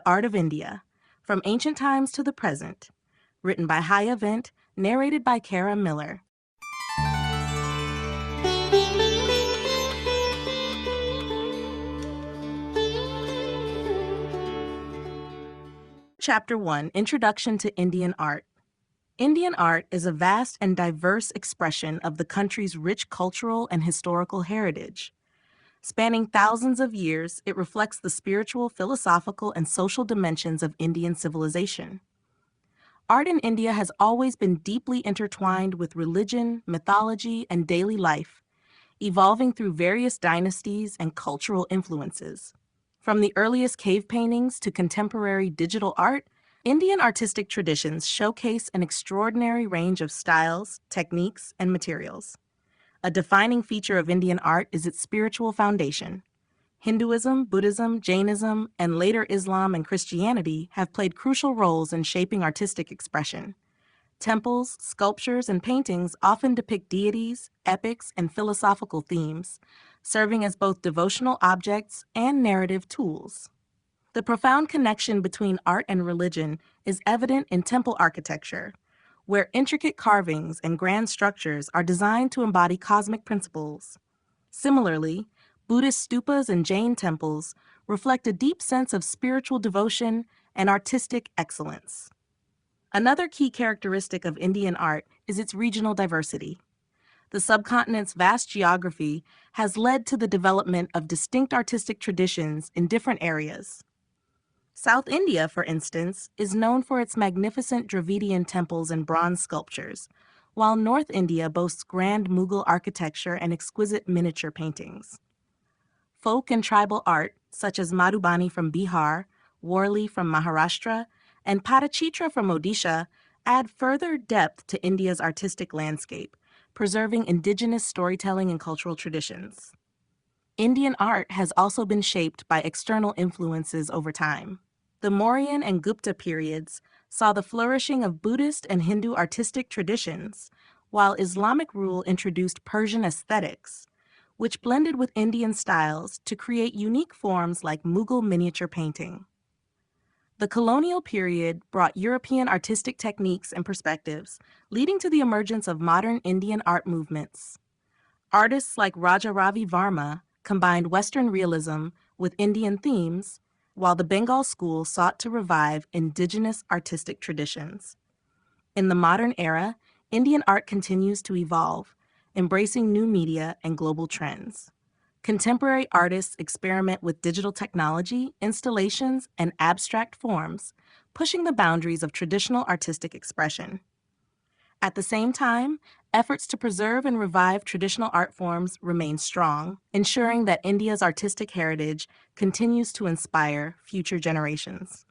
Art of India, From Ancient Times to the Present, written by Haya Vint, narrated by Kara Miller. Chapter 1, Introduction to Indian Art. Indian art is a vast and diverse expression of the country's rich cultural and historical heritage. Spanning thousands of years, it reflects the spiritual, philosophical, and social dimensions of Indian civilization. Art in India has always been deeply intertwined with religion, mythology, and daily life, evolving through various dynasties and cultural influences. From the earliest cave paintings to contemporary digital art, Indian artistic traditions showcase an extraordinary range of styles, techniques, and materials. A defining feature of Indian art is its spiritual foundation. Hinduism, Buddhism, Jainism, and later Islam and Christianity have played crucial roles in shaping artistic expression. Temples, sculptures, and paintings often depict deities, epics, and philosophical themes, serving as both devotional objects and narrative tools. The profound connection between art and religion is evident in temple architecture, where intricate carvings and grand structures are designed to embody cosmic principles. Similarly, Buddhist stupas and Jain temples reflect a deep sense of spiritual devotion and artistic excellence. Another key characteristic of Indian art is its regional diversity. The subcontinent's vast geography has led to the development of distinct artistic traditions in different areas. South India, for instance, is known for its magnificent Dravidian temples and bronze sculptures, while North India boasts grand Mughal architecture and exquisite miniature paintings. Folk and tribal art, such as Madhubani from Bihar, Warli from Maharashtra, and Patachitra from Odisha, add further depth to India's artistic landscape, preserving indigenous storytelling and cultural traditions. Indian art has also been shaped by external influences over time. The Mauryan and Gupta periods saw the flourishing of Buddhist and Hindu artistic traditions, while Islamic rule introduced Persian aesthetics, which blended with Indian styles to create unique forms like Mughal miniature painting. The colonial period brought European artistic techniques and perspectives, leading to the emergence of modern Indian art movements. Artists like Raja Ravi Varma combined Western realism with Indian themes, while the Bengal school sought to revive indigenous artistic traditions. In the modern era, Indian art continues to evolve, embracing new media and global trends. Contemporary artists experiment with digital technology, installations, and abstract forms, pushing the boundaries of traditional artistic expression. At the same time, efforts to preserve and revive traditional art forms remain strong, ensuring that India's artistic heritage continues to inspire future generations.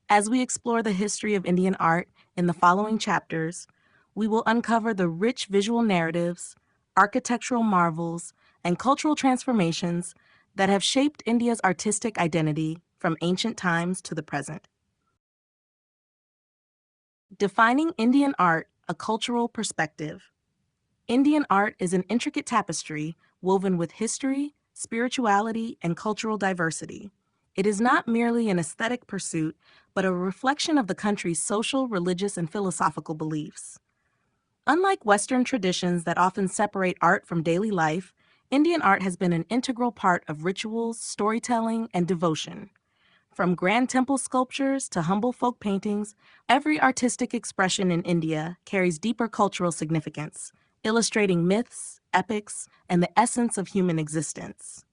As we explore the history of Indian art in the following chapters, we will uncover the rich visual narratives, architectural marvels, and cultural transformations that have shaped India's artistic identity from ancient times to the present. Defining Indian art, a cultural perspective. Indian art is an intricate tapestry woven with history, spirituality, and cultural diversity. It is not merely an aesthetic pursuit, but a reflection of the country's social, religious, and philosophical beliefs. Unlike Western traditions that often separate art from daily life, Indian art has been an integral part of rituals, storytelling, and devotion. From grand temple sculptures to humble folk paintings, every artistic expression in India carries deeper cultural significance, illustrating myths, epics, and the essence of human existence.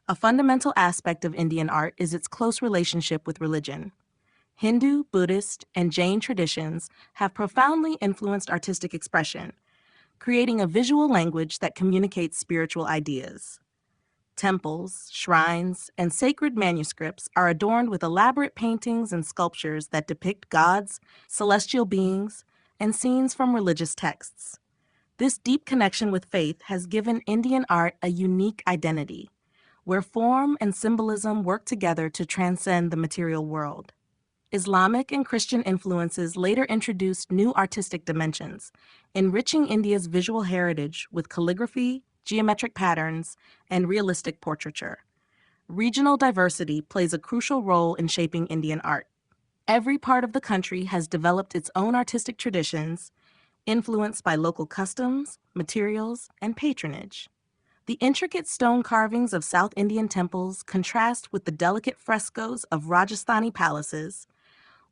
A fundamental aspect of Indian art is its close relationship with religion. Hindu, Buddhist, and Jain traditions have profoundly influenced artistic expression, creating a visual language that communicates spiritual ideas. Temples, shrines, and sacred manuscripts are adorned with elaborate paintings and sculptures that depict gods, celestial beings, and scenes from religious texts. This deep connection with faith has given Indian art a unique identity, where form and symbolism work together to transcend the material world. Islamic and Christian influences later introduced new artistic dimensions, enriching India's visual heritage with calligraphy, geometric patterns, and realistic portraiture. Regional diversity plays a crucial role in shaping Indian art. Every part of the country has developed its own artistic traditions, influenced by local customs, materials, and patronage. The intricate stone carvings of South Indian temples contrast with the delicate frescoes of Rajasthani palaces,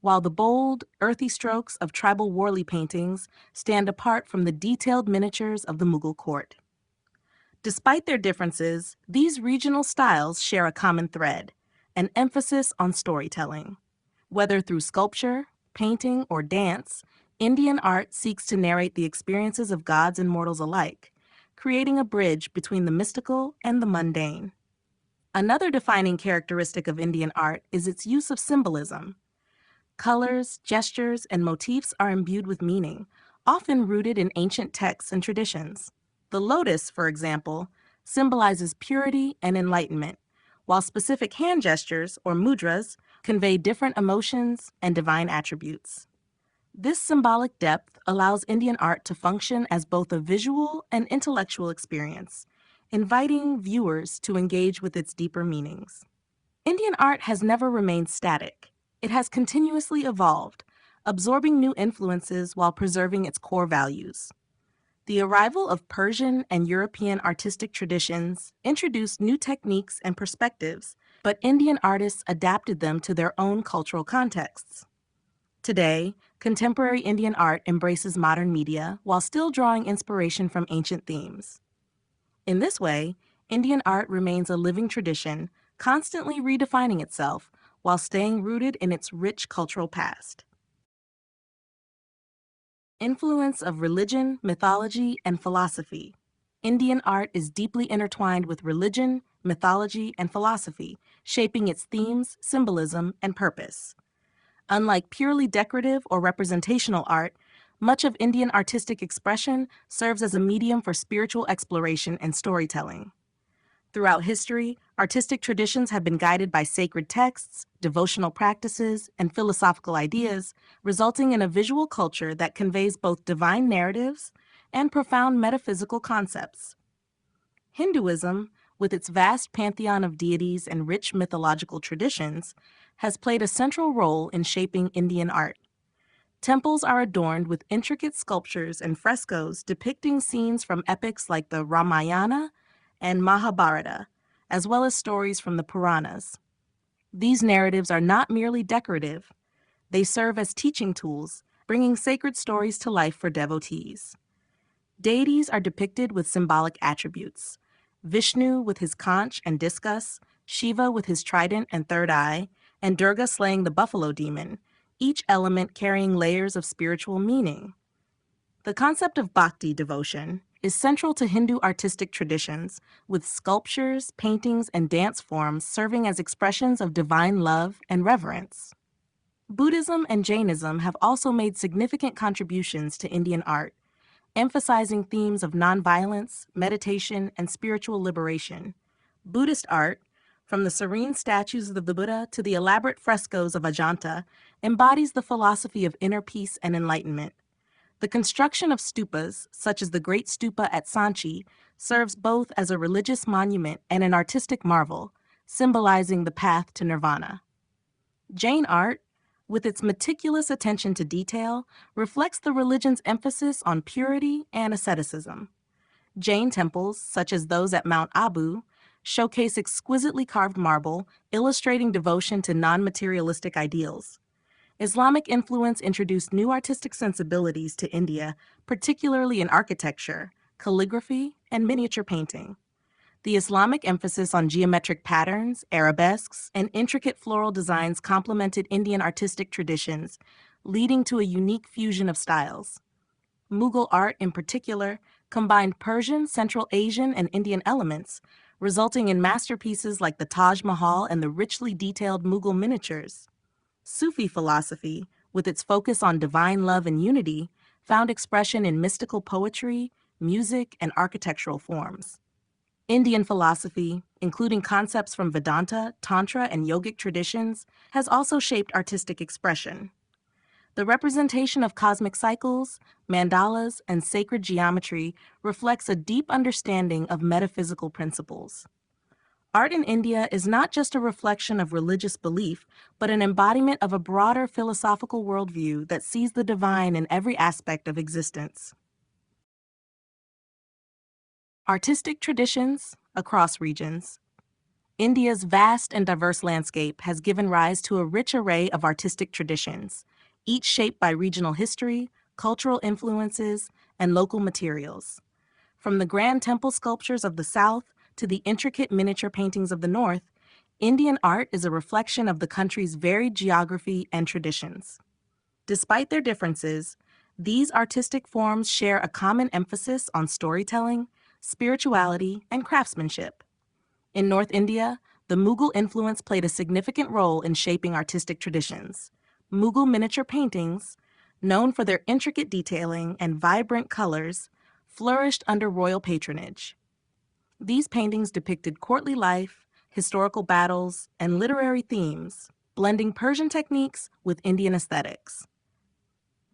while the bold, earthy strokes of tribal Worli paintings stand apart from the detailed miniatures of the Mughal court. Despite their differences, these regional styles share a common thread, an emphasis on storytelling. Whether through sculpture, painting, or dance, Indian art seeks to narrate the experiences of gods and mortals alike, creating a bridge between the mystical and the mundane. Another defining characteristic of Indian art is its use of symbolism. Colors, gestures, and motifs are imbued with meaning, often rooted in ancient texts and traditions. The lotus, for example, symbolizes purity and enlightenment, while specific hand gestures, or mudras, convey different emotions and divine attributes. This symbolic depth allows Indian art to function as both a visual and intellectual experience, inviting viewers to engage with its deeper meanings. Indian art has never remained static. It has continuously evolved, absorbing new influences while preserving its core values. The arrival of Persian and European artistic traditions introduced new techniques and perspectives, but Indian artists adapted them to their own cultural contexts. Today, contemporary Indian art embraces modern media while still drawing inspiration from ancient themes. In this way, Indian art remains a living tradition, constantly redefining itself while staying rooted in its rich cultural past. Influence of religion, mythology, and philosophy. Indian art is deeply intertwined with religion, mythology, and philosophy, shaping its themes, symbolism, and purpose. Unlike purely decorative or representational art, much of Indian artistic expression serves as a medium for spiritual exploration and storytelling. Throughout history, artistic traditions have been guided by sacred texts, devotional practices, and philosophical ideas, resulting in a visual culture that conveys both divine narratives and profound metaphysical concepts. Hinduism, with its vast pantheon of deities and rich mythological traditions, has played a central role in shaping Indian art. Temples are adorned with intricate sculptures and frescoes depicting scenes from epics like the Ramayana and Mahabharata, as well as stories from the Puranas. These narratives are not merely decorative, they serve as teaching tools, bringing sacred stories to life for devotees. Deities are depicted with symbolic attributes. Vishnu with his conch and discus, Shiva with his trident and third eye, and Durga slaying the buffalo demon, each element carrying layers of spiritual meaning. The concept of bhakti devotion is central to Hindu artistic traditions, with sculptures, paintings, and dance forms serving as expressions of divine love and reverence. Buddhism and Jainism have also made significant contributions to Indian art, emphasizing themes of nonviolence, meditation, and spiritual liberation. Buddhist art, from the serene statues of the Buddha to the elaborate frescoes of Ajanta, embodies the philosophy of inner peace and enlightenment. The construction of stupas, such as the Great Stupa at Sanchi, serves both as a religious monument and an artistic marvel, symbolizing the path to nirvana. Jain art, with its meticulous attention to detail, reflects the religion's emphasis on purity and asceticism. Jain temples, such as those at Mount Abu, showcase exquisitely carved marble, illustrating devotion to non-materialistic ideals. Islamic influence introduced new artistic sensibilities to India, particularly in architecture, calligraphy, and miniature painting. The Islamic emphasis on geometric patterns, arabesques, and intricate floral designs complemented Indian artistic traditions, leading to a unique fusion of styles. Mughal art, in particular, combined Persian, Central Asian, and Indian elements, resulting in masterpieces like the Taj Mahal and the richly detailed Mughal miniatures. Sufi philosophy, with its focus on divine love and unity, found expression in mystical poetry, music, and architectural forms. Indian philosophy, including concepts from Vedanta, Tantra, and yogic traditions, has also shaped artistic expression. The representation of cosmic cycles, mandalas, and sacred geometry reflects a deep understanding of metaphysical principles. Art in India is not just a reflection of religious belief, but an embodiment of a broader philosophical worldview that sees the divine in every aspect of existence. Artistic traditions across regions. India's vast and diverse landscape has given rise to a rich array of artistic traditions, each shaped by regional history, cultural influences, and local materials. From the grand temple sculptures of the South to the intricate miniature paintings of the North, Indian art is a reflection of the country's varied geography and traditions. Despite their differences, these artistic forms share a common emphasis on storytelling, spirituality, and craftsmanship. In North India, the Mughal influence played a significant role in shaping artistic traditions. Mughal miniature paintings, known for their intricate detailing and vibrant colors, flourished under royal patronage. These paintings depicted courtly life, historical battles, and literary themes, blending Persian techniques with Indian aesthetics.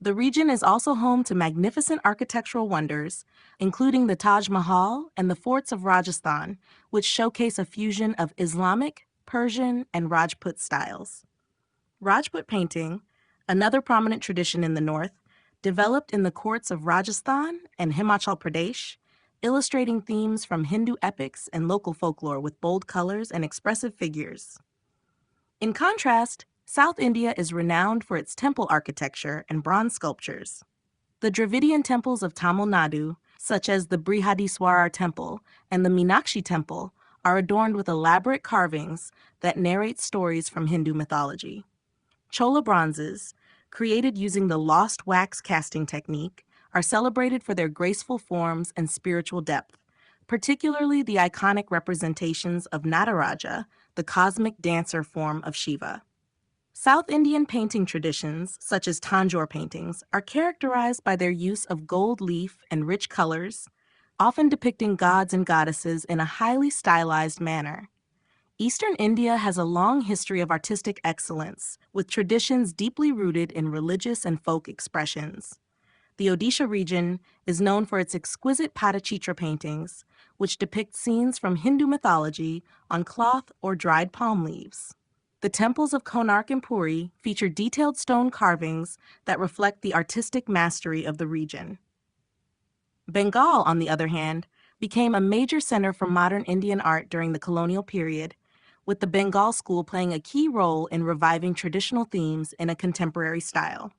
The region is also home to magnificent architectural wonders, including the Taj Mahal and the forts of Rajasthan, which showcase a fusion of Islamic, Persian, and Rajput styles. Rajput painting, another prominent tradition in the north, developed in the courts of Rajasthan and Himachal Pradesh, illustrating themes from Hindu epics and local folklore with bold colors and expressive figures. In contrast, South India is renowned for its temple architecture and bronze sculptures. The Dravidian temples of Tamil Nadu, such as the Brihadiswarar Temple and the Meenakshi Temple, are adorned with elaborate carvings that narrate stories from Hindu mythology. Chola bronzes, created using the lost wax casting technique, are celebrated for their graceful forms and spiritual depth, particularly the iconic representations of Nataraja, the cosmic dancer form of Shiva. South Indian painting traditions, such as Tanjore paintings, are characterized by their use of gold leaf and rich colors, often depicting gods and goddesses in a highly stylized manner. Eastern India has a long history of artistic excellence, with traditions deeply rooted in religious and folk expressions. The Odisha region is known for its exquisite Patachitra paintings, which depict scenes from Hindu mythology on cloth or dried palm leaves. The temples of Konark and Puri feature detailed stone carvings that reflect the artistic mastery of the region. Bengal, on the other hand, became a major center for modern Indian art during the colonial period, with the Bengal school playing a key role in reviving traditional themes in a contemporary style.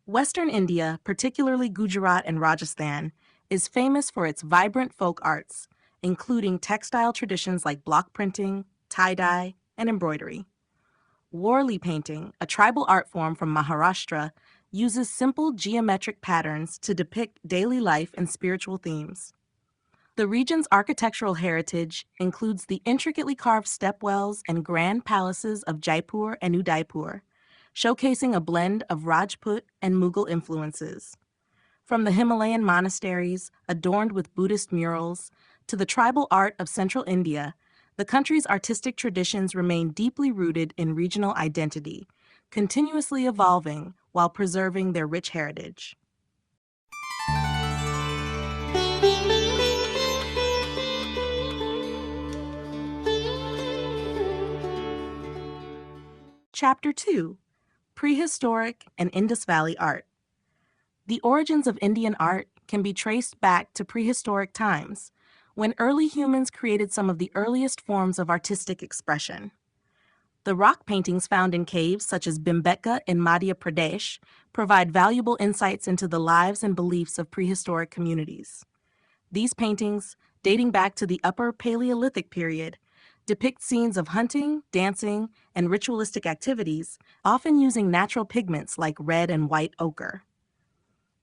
Western India, particularly Gujarat and Rajasthan, is famous for its vibrant folk arts, including textile traditions like block printing, tie-dye, and embroidery. Warli painting, a tribal art form from Maharashtra, uses simple geometric patterns to depict daily life and spiritual themes. The region's architectural heritage includes the intricately carved stepwells and grand palaces of Jaipur and Udaipur, showcasing a blend of Rajput and Mughal influences. From the Himalayan monasteries, adorned with Buddhist murals, to the tribal art of central India, the country's artistic traditions remain deeply rooted in regional identity, continuously evolving while preserving their rich heritage. Chapter 2: Prehistoric and Indus Valley Art. The origins of Indian art can be traced back to prehistoric times, when early humans created some of the earliest forms of artistic expression. The rock paintings found in caves such as Bhimbetka in Madhya Pradesh provide valuable insights into the lives and beliefs of prehistoric communities. These paintings, dating back to the Upper Paleolithic period, depict scenes of hunting, dancing, and ritualistic activities, often using natural pigments like red and white ochre.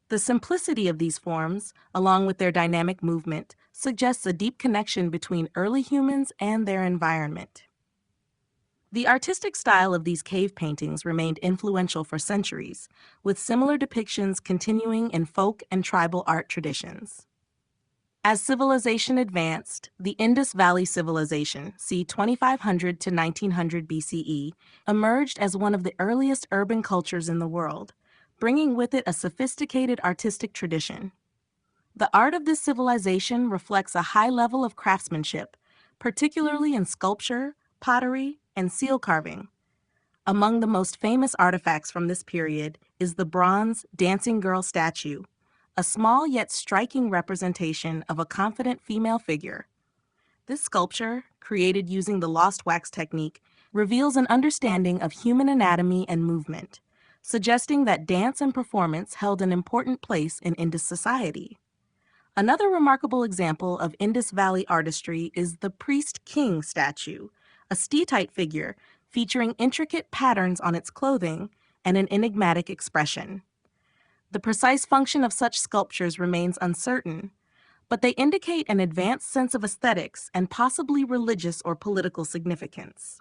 The simplicity of these forms, along with their dynamic movement, suggests a deep connection between early humans and their environment. The artistic style of these cave paintings remained influential for centuries, with similar depictions continuing in folk and tribal art traditions. As civilization advanced, the Indus Valley Civilization, c. 2500 to 1900 BCE, emerged as one of the earliest urban cultures in the world, bringing with it a sophisticated artistic tradition. The art of this civilization reflects a high level of craftsmanship, particularly in sculpture, pottery, and seal carving. Among the most famous artifacts from this period is the bronze dancing girl statue, a small yet striking representation of a confident female figure. This sculpture, created using the lost wax technique, reveals an understanding of human anatomy and movement, suggesting that dance and performance held an important place in Indus society. Another remarkable example of Indus Valley artistry is the priest king statue, a steatite figure featuring intricate patterns on its clothing and an enigmatic expression. The precise function of such sculptures remains uncertain, but they indicate an advanced sense of aesthetics and possibly religious or political significance.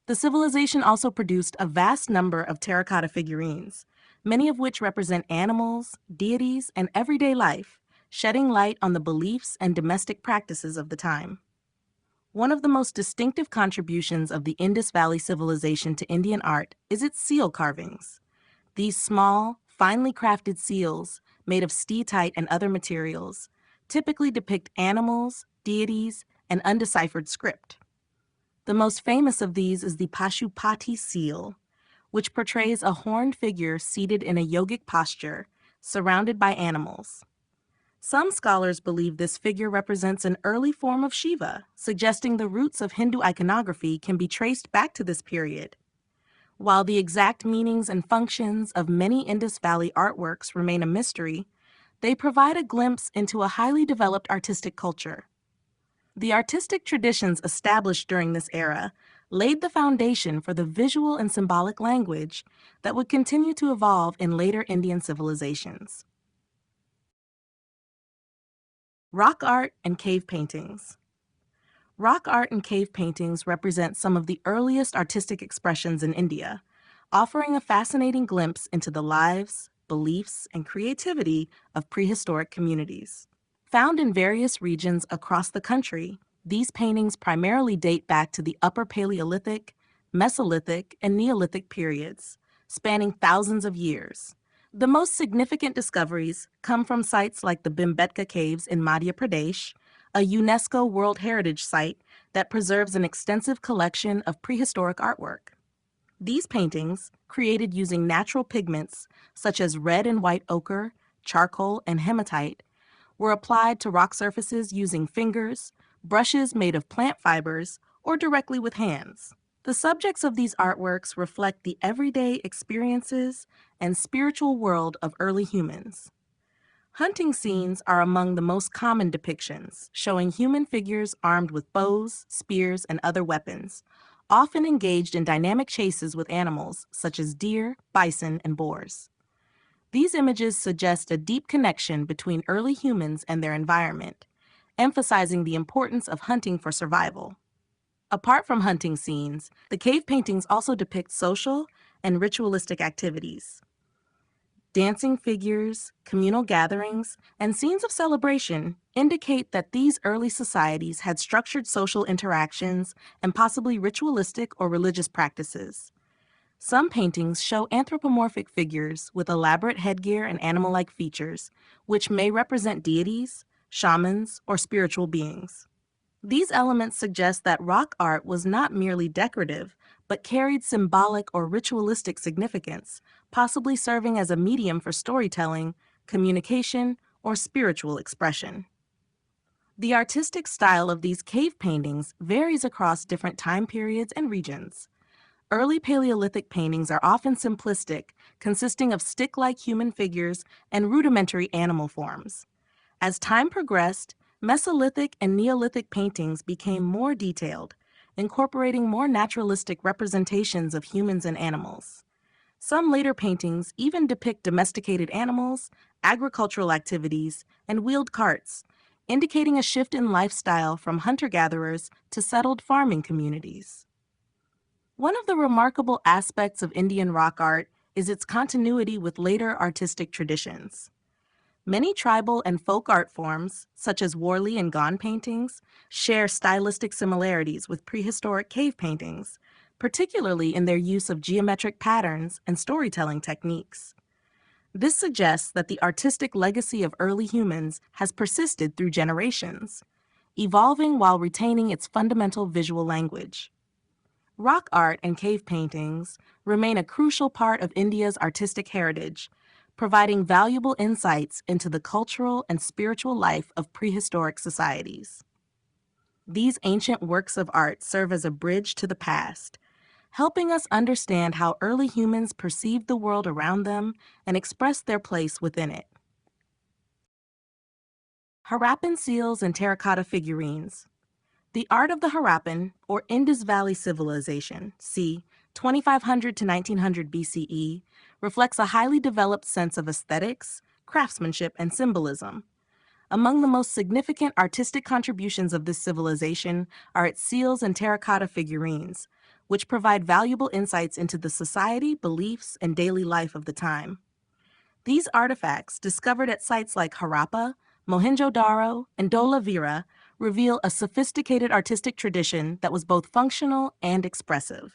The civilization also produced a vast number of terracotta figurines, many of which represent animals, deities, and everyday life, shedding light on the beliefs and domestic practices of the time. One of the most distinctive contributions of the Indus Valley civilization to Indian art is its seal carvings. These small, finely crafted seals, made of steatite and other materials, typically depict animals, deities, and undeciphered script. The most famous of these is the Pashupati seal, which portrays a horned figure seated in a yogic posture, surrounded by animals. Some scholars believe this figure represents an early form of Shiva, suggesting the roots of Hindu iconography can be traced back to this period. While the exact meanings and functions of many Indus Valley artworks remain a mystery, they provide a glimpse into a highly developed artistic culture. The artistic traditions established during this era laid the foundation for the visual and symbolic language that would continue to evolve in later Indian civilizations. Rock art and cave paintings. Rock art and cave paintings represent some of the earliest artistic expressions in India, offering a fascinating glimpse into the lives, beliefs, and creativity of prehistoric communities. Found in various regions across the country, these paintings primarily date back to the Upper Paleolithic, Mesolithic, and Neolithic periods, spanning thousands of years. The most significant discoveries come from sites like the Bhimbetka Caves in Madhya Pradesh, a UNESCO World Heritage Site that preserves an extensive collection of prehistoric artwork. These paintings, created using natural pigments such as red and white ochre, charcoal, and hematite, were applied to rock surfaces using fingers, brushes made of plant fibers, or directly with hands. The subjects of these artworks reflect the everyday experiences and spiritual world of early humans. Hunting scenes are among the most common depictions, showing human figures armed with bows, spears, and other weapons, often engaged in dynamic chases with animals such as deer, bison, and boars. These images suggest a deep connection between early humans and their environment, emphasizing the importance of hunting for survival. Apart from hunting scenes, the cave paintings also depict social and ritualistic activities. Dancing figures, communal gatherings, and scenes of celebration indicate that these early societies had structured social interactions and possibly ritualistic or religious practices. Some paintings show anthropomorphic figures with elaborate headgear and animal-like features, which may represent deities, shamans, or spiritual beings. These elements suggest that rock art was not merely decorative, but carried symbolic or ritualistic significance, possibly serving as a medium for storytelling, communication, or spiritual expression. The artistic style of these cave paintings varies across different time periods and regions. Early Paleolithic paintings are often simplistic, consisting of stick-like human figures and rudimentary animal forms. As time progressed, Mesolithic and Neolithic paintings became more detailed, incorporating more naturalistic representations of humans and animals. Some later paintings even depict domesticated animals, agricultural activities, and wheeled carts, indicating a shift in lifestyle from hunter-gatherers to settled farming communities. One of the remarkable aspects of Indian rock art is its continuity with later artistic traditions. Many tribal and folk art forms, such as Worli and Gone paintings, share stylistic similarities with prehistoric cave paintings, particularly in their use of geometric patterns and storytelling techniques. This suggests that the artistic legacy of early humans has persisted through generations. evolving while retaining its fundamental visual language. Rock art and cave paintings remain a crucial part of India's artistic heritage, providing valuable insights into the cultural and spiritual life of prehistoric societies. These ancient works of art serve as a bridge to the past, helping us understand how early humans perceived the world around them and expressed their place within it. Harappan seals and terracotta figurines. The art of the Harappan, or Indus Valley Civilization, c. 2500 to 1900 BCE, reflects a highly developed sense of aesthetics, craftsmanship, and symbolism. Among the most significant artistic contributions of this civilization are its seals and terracotta figurines, which provide valuable insights into the society, beliefs, and daily life of the time. These artifacts, discovered at sites like Harappa, Mohenjo-daro, and Dholavira, reveal a sophisticated artistic tradition that was both functional and expressive.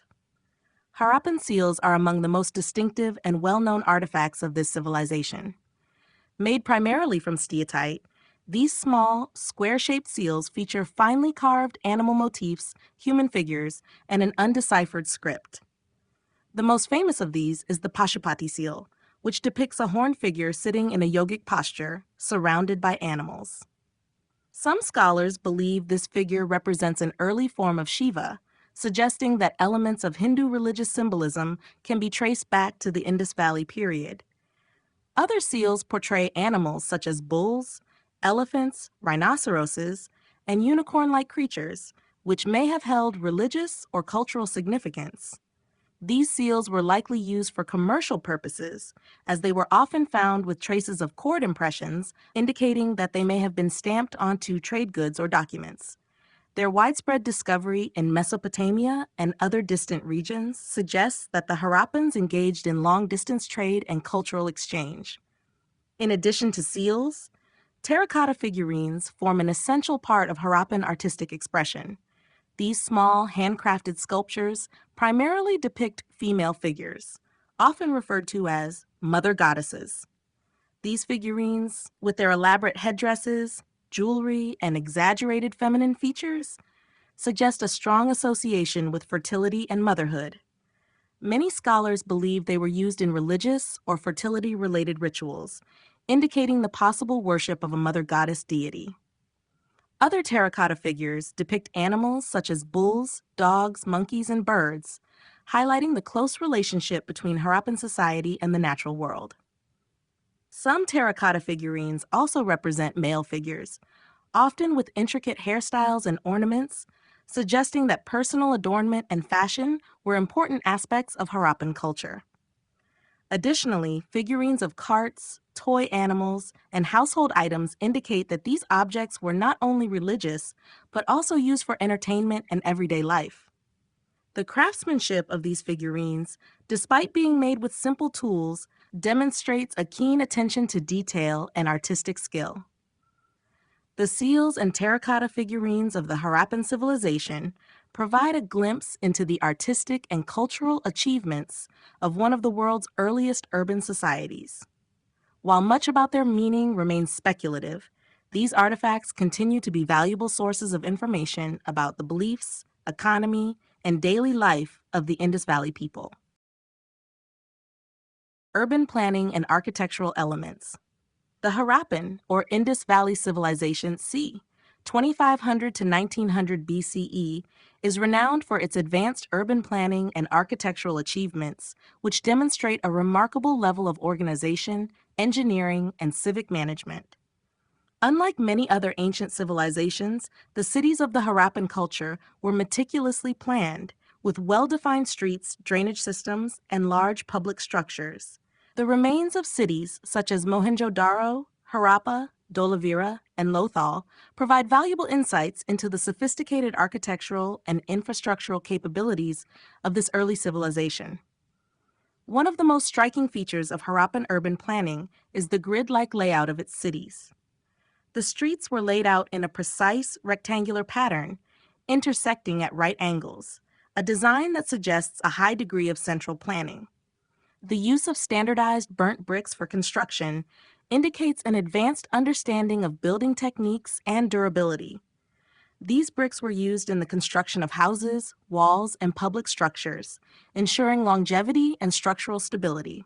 Harappan seals are among the most distinctive and well-known artifacts of this civilization. Made primarily from steatite, these small, square-shaped seals feature finely carved animal motifs, human figures, and an undeciphered script. The most famous of these is the Pashupati seal, which depicts a horned figure sitting in a yogic posture, surrounded by animals. Some scholars believe this figure represents an early form of Shiva, suggesting that elements of Hindu religious symbolism can be traced back to the Indus Valley period. Other seals portray animals such as bulls, elephants, rhinoceroses, and unicorn-like creatures, which may have held religious or cultural significance. These seals were likely used for commercial purposes, as they were often found with traces of cord impressions, indicating that they may have been stamped onto trade goods or documents. Their widespread discovery in Mesopotamia and other distant regions suggests that the Harappans engaged in long-distance trade and cultural exchange. In addition to seals, terracotta figurines form an essential part of Harappan artistic expression. These small, handcrafted sculptures primarily depict female figures, often referred to as mother goddesses. These figurines, with their elaborate headdresses, jewelry, and exaggerated feminine features, suggest a strong association with fertility and motherhood. Many scholars believe they were used in religious or fertility-related rituals, indicating the possible worship of a mother goddess deity. Other terracotta figures depict animals such as bulls, dogs, monkeys, and birds, highlighting the close relationship between Harappan society and the natural world. Some terracotta figurines also represent male figures, often with intricate hairstyles and ornaments, suggesting that personal adornment and fashion were important aspects of Harappan culture. Additionally, figurines of carts, toy animals, and household items indicate that these objects were not only religious, but also used for entertainment and everyday life. The craftsmanship of these figurines, despite being made with simple tools, demonstrates a keen attention to detail and artistic skill. The seals and terracotta figurines of the Harappan civilization provide a glimpse into the artistic and cultural achievements of one of the world's earliest urban societies. While much about their meaning remains speculative, these artifacts continue to be valuable sources of information about the beliefs, economy, and daily life of the Indus Valley people. Urban planning and architectural elements. The Harappan, or Indus Valley Civilization c. 2500 to 1900 BCE, is renowned for its advanced urban planning and architectural achievements, which demonstrate a remarkable level of organization, engineering, and civic management. Unlike many other ancient civilizations, the cities of the Harappan culture were meticulously planned, with well-defined streets, drainage systems, and large public structures. The remains of cities such as Mohenjo-daro, Harappa, Dholavira, and Lothal provide valuable insights into the sophisticated architectural and infrastructural capabilities of this early civilization. One of the most striking features of Harappan urban planning is the grid-like layout of its cities. The streets were laid out in a precise rectangular pattern, intersecting at right angles, a design that suggests a high degree of central planning. The use of standardized burnt bricks for construction indicates an advanced understanding of building techniques and durability. These bricks were used in the construction of houses, walls, and public structures, ensuring longevity and structural stability.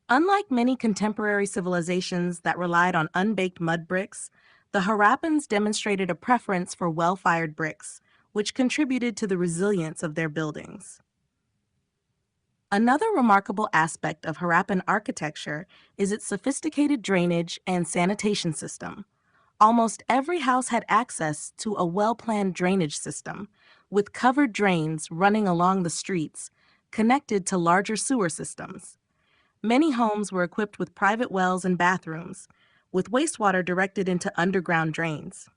Unlike many contemporary civilizations that relied on unbaked mud bricks, the Harappans demonstrated a preference for well-fired bricks, which contributed to the resilience of their buildings. Another remarkable aspect of Harappan architecture is its sophisticated drainage and sanitation system. Almost every house had access to a well-planned drainage system, with covered drains running along the streets, connected to larger sewer systems. Many homes were equipped with private wells and bathrooms, with wastewater directed into underground drains.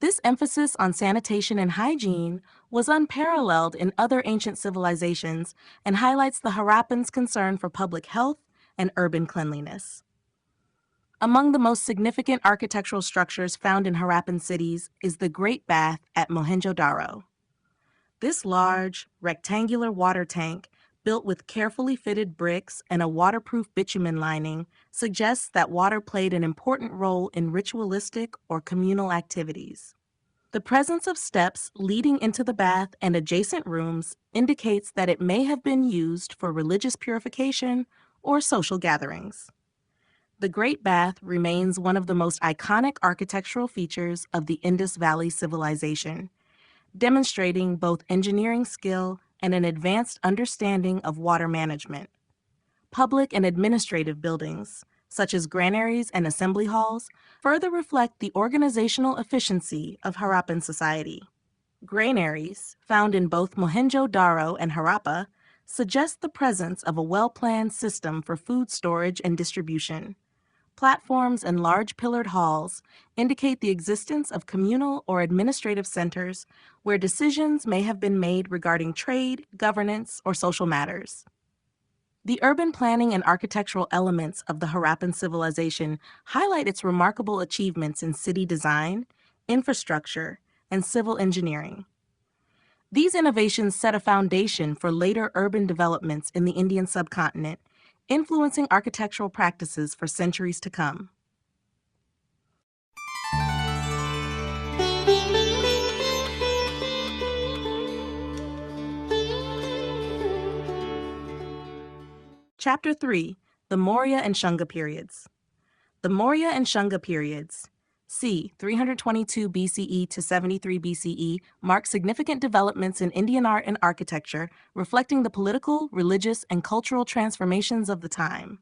This emphasis on sanitation and hygiene was unparalleled in other ancient civilizations and highlights the Harappans' concern for public health and urban cleanliness. Among the most significant architectural structures found in Harappan cities is the Great Bath at Mohenjo-daro. This large, rectangular water tank, built with carefully fitted bricks and a waterproof bitumen lining, suggests that water played an important role in ritualistic or communal activities. The presence of steps leading into the bath and adjacent rooms indicates that it may have been used for religious purification or social gatherings. The Great Bath remains one of the most iconic architectural features of the Indus Valley civilization, demonstrating both engineering skill and an advanced understanding of water management. Public and administrative buildings, such as granaries and assembly halls, further reflect the organizational efficiency of Harappan society. Granaries, found in both Mohenjo-daro and Harappa, suggest the presence of a well-planned system for food storage and distribution. Platforms and large pillared halls indicate the existence of communal or administrative centers where decisions may have been made regarding trade, governance, or social matters. The urban planning and architectural elements of the Harappan civilization highlight its remarkable achievements in city design, infrastructure, and civil engineering. These innovations set a foundation for later urban developments in the Indian subcontinent, influencing architectural practices for centuries to come. Chapter 3. The Maurya and Shunga Periods. The Maurya and Shunga periods, c. 322 BCE to 73 BCE, mark significant developments in Indian art and architecture, reflecting the political, religious, and cultural transformations of the time.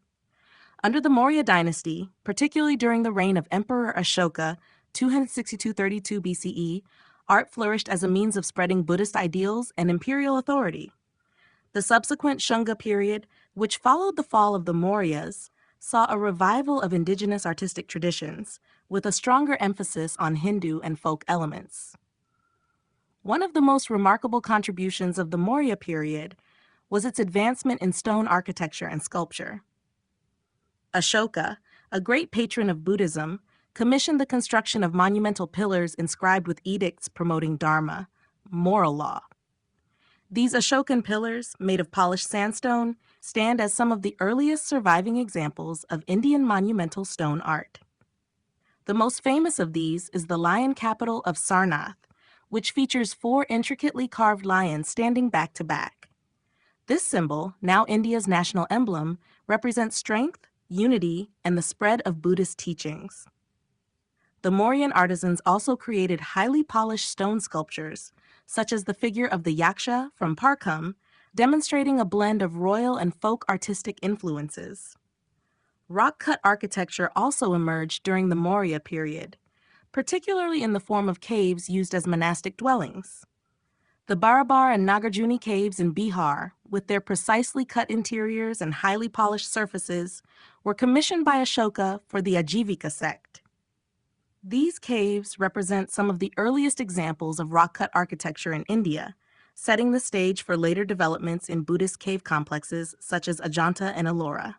Under the Maurya dynasty, particularly during the reign of Emperor Ashoka, 262-32 BCE, art flourished as a means of spreading Buddhist ideals and imperial authority. The subsequent Shunga period, which followed the fall of the Mauryas, saw a revival of indigenous artistic traditions, with a stronger emphasis on Hindu and folk elements. One of the most remarkable contributions of the Maurya period was its advancement in stone architecture and sculpture. Ashoka, a great patron of Buddhism, commissioned the construction of monumental pillars inscribed with edicts promoting Dharma, moral law. These Ashokan pillars, made of polished sandstone, stand as some of the earliest surviving examples of Indian monumental stone art. The most famous of these is the lion capital of Sarnath, which features 4 intricately carved lions standing back to back. This symbol, now India's national emblem, represents strength, unity, and the spread of Buddhist teachings. The Mauryan artisans also created highly polished stone sculptures, such as the figure of the Yaksha from Parkham, demonstrating a blend of royal and folk artistic influences. Rock-cut architecture also emerged during the Maurya period, particularly in the form of caves used as monastic dwellings. The Barabar and Nagarjuni caves in Bihar, with their precisely cut interiors and highly polished surfaces, were commissioned by Ashoka for the Ajivika sect. These caves represent some of the earliest examples of rock-cut architecture in India, setting the stage for later developments in Buddhist cave complexes such as Ajanta and Ellora.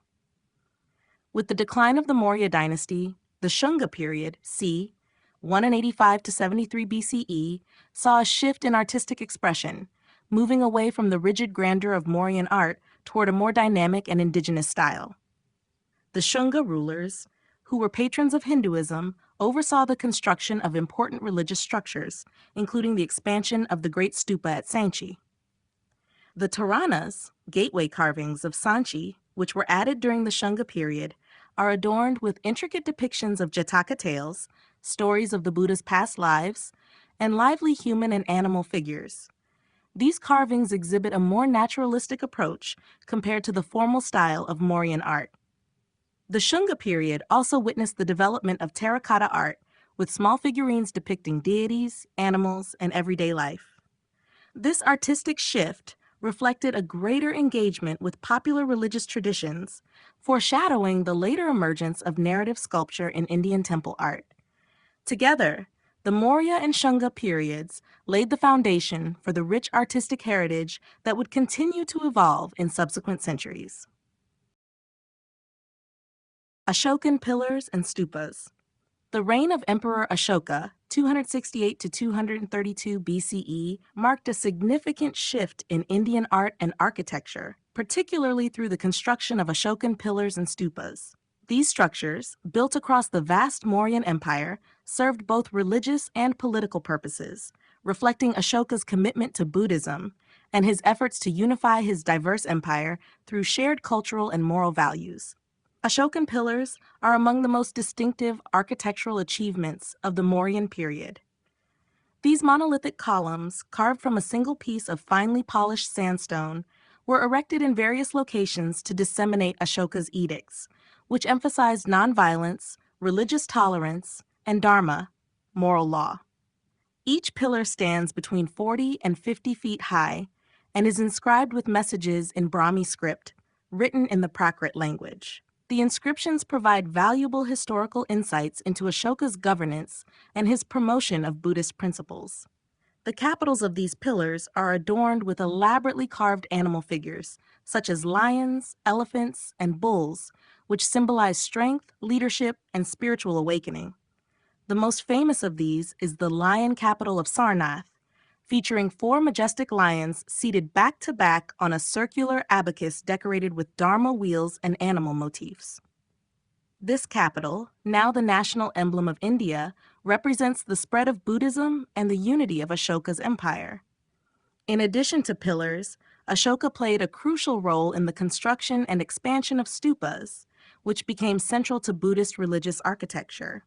With the decline of the Maurya dynasty, the Shunga period, c. 185 to 73 BCE, saw a shift in artistic expression, moving away from the rigid grandeur of Mauryan art toward a more dynamic and indigenous style. The Shunga rulers, who were patrons of Hinduism, oversaw the construction of important religious structures, including the expansion of the Great Stupa at Sanchi. The Toranas, gateway carvings of Sanchi, which were added during the Shunga period, are adorned with intricate depictions of Jataka tales, stories of the Buddha's past lives, and lively human and animal figures. These carvings exhibit a more naturalistic approach compared to the formal style of Mauryan art. The Shunga period also witnessed the development of terracotta art, with small figurines depicting deities, animals, and everyday life. This artistic shift reflected a greater engagement with popular religious traditions, foreshadowing the later emergence of narrative sculpture in Indian temple art. Together, the Maurya and Shunga periods laid the foundation for the rich artistic heritage that would continue to evolve in subsequent centuries. Ashokan pillars and stupas. The reign of Emperor Ashoka, 268 to 232 BCE, marked a significant shift in Indian art and architecture, particularly through the construction of Ashokan pillars and stupas. These structures, built across the vast Mauryan Empire, served both religious and political purposes, reflecting Ashoka's commitment to Buddhism and his efforts to unify his diverse empire through shared cultural and moral values. Ashokan pillars are among the most distinctive architectural achievements of the Mauryan period. These monolithic columns, carved from a single piece of finely polished sandstone, were erected in various locations to disseminate Ashoka's edicts, which emphasized nonviolence, religious tolerance, and dharma, moral law. Each pillar stands between 40 and 50 feet high and is inscribed with messages in Brahmi script, written in the Prakrit language. The inscriptions provide valuable historical insights into Ashoka's governance and his promotion of Buddhist principles. The capitals of these pillars are adorned with elaborately carved animal figures, such as lions, elephants, and bulls, which symbolize strength, leadership, and spiritual awakening. The most famous of these is the lion capital of Sarnath, featuring 4 majestic lions seated back-to-back on a circular abacus decorated with dharma wheels and animal motifs. This capital, now the national emblem of India, represents the spread of Buddhism and the unity of Ashoka's empire. In addition to pillars, Ashoka played a crucial role in the construction and expansion of stupas, which became central to Buddhist religious architecture.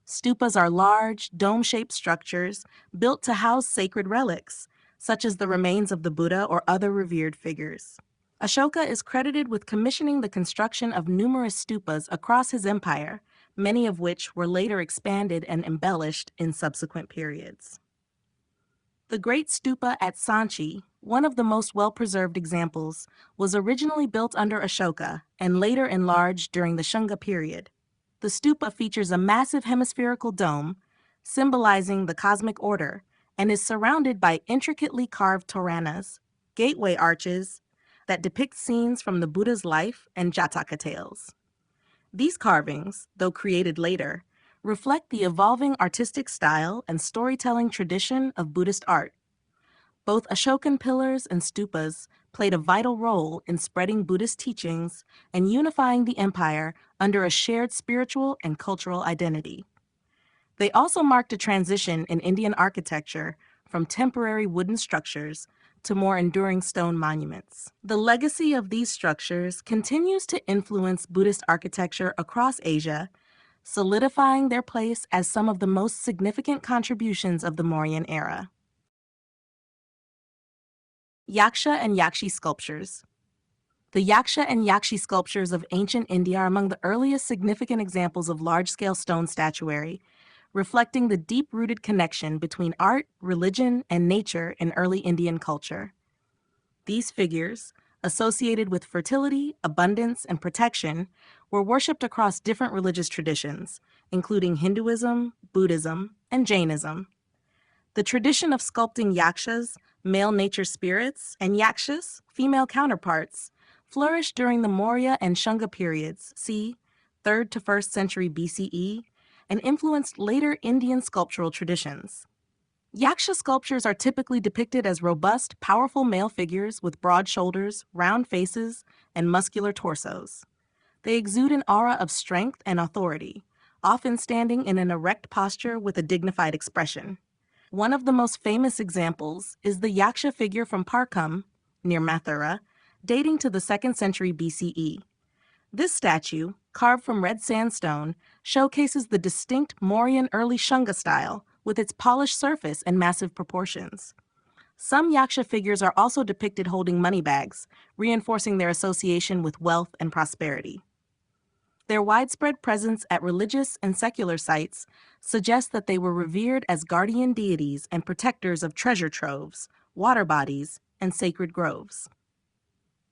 Stupas are large, dome-shaped structures built to house sacred relics, such as the remains of the Buddha or other revered figures. Ashoka is credited with commissioning the construction of numerous stupas across his empire, many of which were later expanded and embellished in subsequent periods. The Great Stupa at Sanchi, one of the most well-preserved examples, was originally built under Ashoka and later enlarged during the Shunga period. The stupa features a massive hemispherical dome, symbolizing the cosmic order, and is surrounded by intricately carved toranas, gateway arches, that depict scenes from the Buddha's life and Jataka tales. These carvings, though created later, reflect the evolving artistic style and storytelling tradition of Buddhist art. Both Ashokan pillars and stupas played a vital role in spreading Buddhist teachings and unifying the empire under a shared spiritual and cultural identity. They also marked a transition in Indian architecture from temporary wooden structures to more enduring stone monuments. The legacy of these structures continues to influence Buddhist architecture across Asia, solidifying their place as some of the most significant contributions of the Mauryan era. Yaksha and Yakshi sculptures. The Yaksha and Yakshi sculptures of ancient India are among the earliest significant examples of large-scale stone statuary, reflecting the deep-rooted connection between art, religion, and nature in early Indian culture. These figures, associated with fertility, abundance, and protection, were worshipped across different religious traditions, including Hinduism, Buddhism, and Jainism. The tradition of sculpting yakshas, male nature spirits, and yakshas, female counterparts, flourished during the Maurya and Shunga periods, c. 3rd to 1st century BCE, and influenced later Indian sculptural traditions. Yaksha sculptures are typically depicted as robust, powerful male figures with broad shoulders, round faces, and muscular torsos. They exude an aura of strength and authority, often standing in an erect posture with a dignified expression. One of the most famous examples is the Yaksha figure from Parkam, near Mathura, dating to the 2nd century BCE. This statue, carved from red sandstone, showcases the distinct Mauryan early Shunga style with its polished surface and massive proportions. Some Yaksha figures are also depicted holding money bags, reinforcing their association with wealth and prosperity. Their widespread presence at religious and secular sites suggests that they were revered as guardian deities and protectors of treasure troves, water bodies, and sacred groves.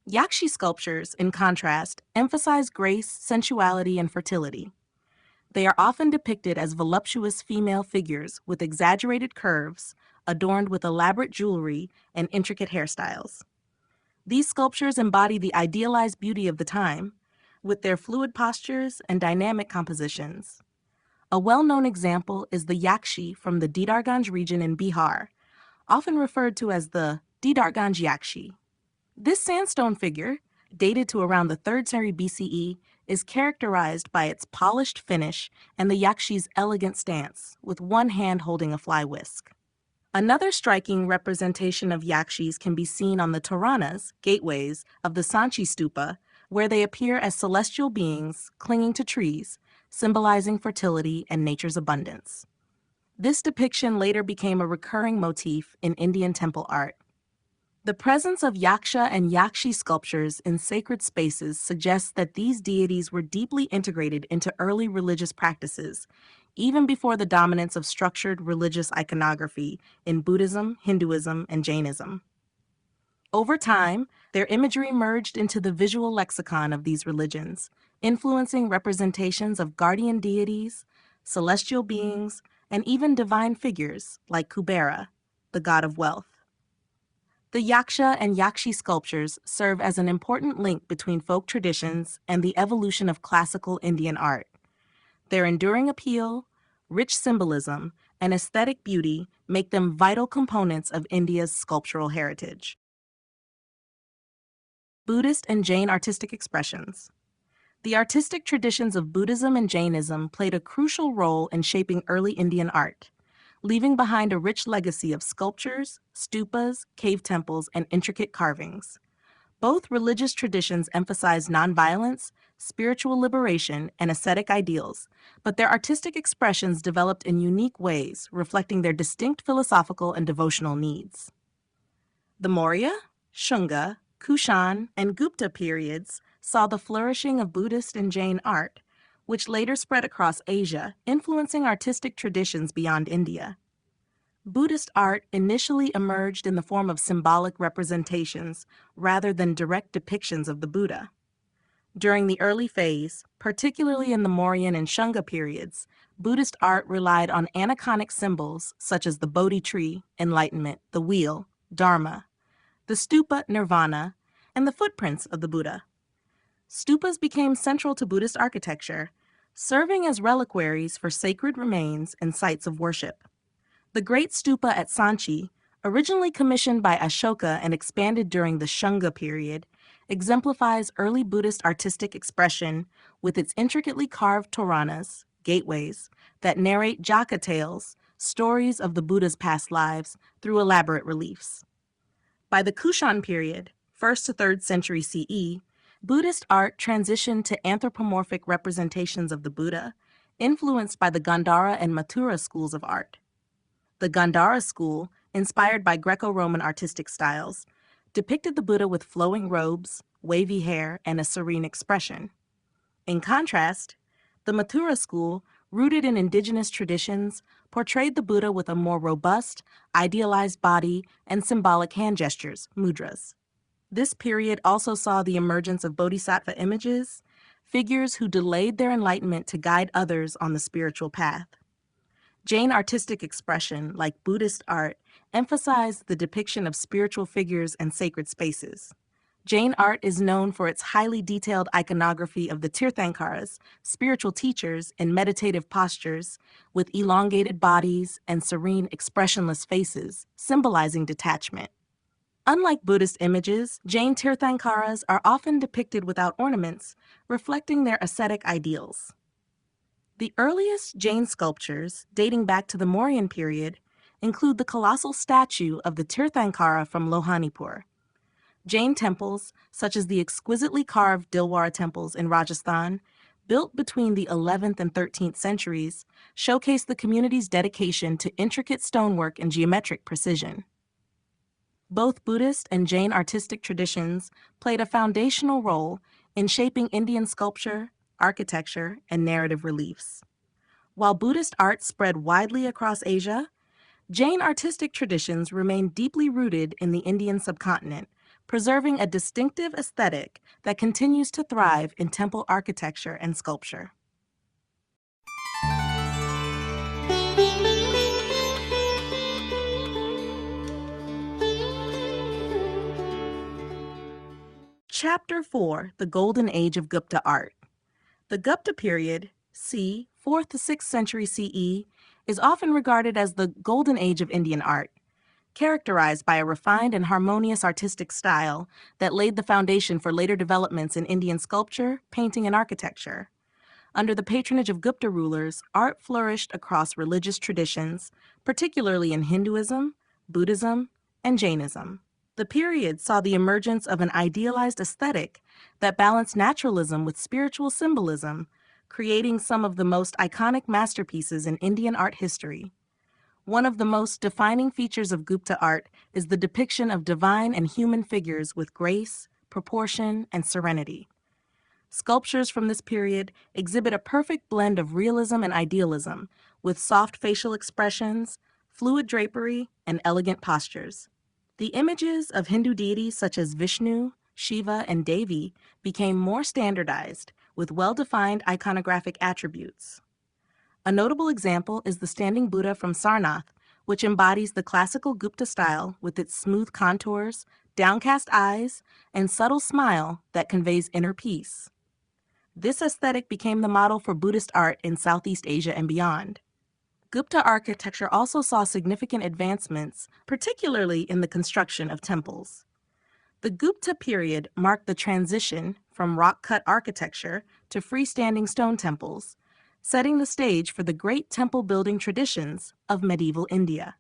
Yakshi sculptures, in contrast, emphasize grace, sensuality, and fertility. They are often depicted as voluptuous female figures with exaggerated curves, adorned with elaborate jewelry and intricate hairstyles. These sculptures embody the idealized beauty of the time, with their fluid postures and dynamic compositions. A well-known example is the Yakshi from the Didarganj region in Bihar, often referred to as the Didarganj Yakshi. This sandstone figure, dated to around the 3rd century BCE, is characterized by its polished finish and the Yakshi's elegant stance, with one hand holding a fly whisk. Another striking representation of Yakshis can be seen on the Toranas, gateways, of the Sanchi Stupa, where they appear as celestial beings clinging to trees, symbolizing fertility and nature's abundance. This depiction later became a recurring motif in Indian temple art. The presence of Yaksha and Yakshi sculptures in sacred spaces suggests that these deities were deeply integrated into early religious practices, even before the dominance of structured religious iconography in Buddhism, Hinduism, and Jainism. Over time, their imagery merged into the visual lexicon of these religions, influencing representations of guardian deities, celestial beings, and even divine figures like Kubera, the god of wealth. The Yaksha and Yakshi sculptures serve as an important link between folk traditions and the evolution of classical Indian art. Their enduring appeal, rich symbolism, and aesthetic beauty make them vital components of India's sculptural heritage. Buddhist and Jain artistic expressions. The artistic traditions of Buddhism and Jainism played a crucial role in shaping early Indian art, leaving behind a rich legacy of sculptures, stupas, cave temples, and intricate carvings. Both religious traditions emphasize nonviolence, spiritual liberation, and ascetic ideals, but their artistic expressions developed in unique ways, reflecting their distinct philosophical and devotional needs. The Maurya, Shunga, Kushan, and Gupta periods saw the flourishing of Buddhist and Jain art, which later spread across Asia, influencing artistic traditions beyond India. Buddhist art initially emerged in the form of symbolic representations rather than direct depictions of the Buddha. During the early phase, particularly in the Mauryan and Shunga periods, Buddhist art relied on aniconic symbols such as the Bodhi tree, enlightenment, the wheel, Dharma, the stupa, nirvana, and the footprints of the Buddha. Stupas became central to Buddhist architecture, serving as reliquaries for sacred remains and sites of worship. The Great Stupa at Sanchi, originally commissioned by Ashoka and expanded during the Shunga period, exemplifies early Buddhist artistic expression with its intricately carved toranas, gateways, that narrate Jaka tales, stories of the Buddha's past lives, through elaborate reliefs. By the Kushan period, 1st to 3rd century CE, Buddhist art transitioned to anthropomorphic representations of the Buddha, influenced by the Gandhara and Mathura schools of art. The Gandhara school, inspired by Greco-Roman artistic styles, depicted the Buddha with flowing robes, wavy hair, and a serene expression. In contrast, the Mathura school, rooted in indigenous traditions, portrayed the Buddha with a more robust, idealized body and symbolic hand gestures, mudras. This period also saw the emergence of bodhisattva images, figures who delayed their enlightenment to guide others on the spiritual path. Jain artistic expression, like Buddhist art, emphasized the depiction of spiritual figures and sacred spaces. Jain art is known for its highly detailed iconography of the Tirthankaras, spiritual teachers in meditative postures, with elongated bodies and serene, expressionless faces, symbolizing detachment. Unlike Buddhist images, Jain Tirthankaras are often depicted without ornaments, reflecting their ascetic ideals. The earliest Jain sculptures, dating back to the Mauryan period, include the colossal statue of the Tirthankara from Lohanipur. Jain temples, such as the exquisitely carved Dilwara temples in Rajasthan, built between the 11th and 13th centuries, showcase the community's dedication to intricate stonework and geometric precision. Both Buddhist and Jain artistic traditions played a foundational role in shaping Indian sculpture, architecture, and narrative reliefs. While Buddhist art spread widely across Asia, Jain artistic traditions remain deeply rooted in the Indian subcontinent, preserving a distinctive aesthetic that continues to thrive in temple architecture and sculpture. Chapter 4: The Golden Age of Gupta Art. The Gupta period, c. 4th to 6th century CE, is often regarded as the Golden Age of Indian art, characterized by a refined and harmonious artistic style that laid the foundation for later developments in Indian sculpture, painting, and architecture. Under the patronage of Gupta rulers, art flourished across religious traditions, particularly in Hinduism, Buddhism, and Jainism. The period saw the emergence of an idealized aesthetic that balanced naturalism with spiritual symbolism, creating some of the most iconic masterpieces in Indian art history. One of the most defining features of Gupta art is the depiction of divine and human figures with grace, proportion, and serenity. Sculptures from this period exhibit a perfect blend of realism and idealism, with soft facial expressions, fluid drapery, and elegant postures. The images of Hindu deities such as Vishnu, Shiva, and Devi became more standardized, with well-defined iconographic attributes. A notable example is the Standing Buddha from Sarnath, which embodies the classical Gupta style with its smooth contours, downcast eyes, and subtle smile that conveys inner peace. This aesthetic became the model for Buddhist art in Southeast Asia and beyond. Gupta architecture also saw significant advancements, particularly in the construction of temples. The Gupta period marked the transition from rock-cut architecture to freestanding stone temples, setting the stage for the great temple-building traditions of medieval India.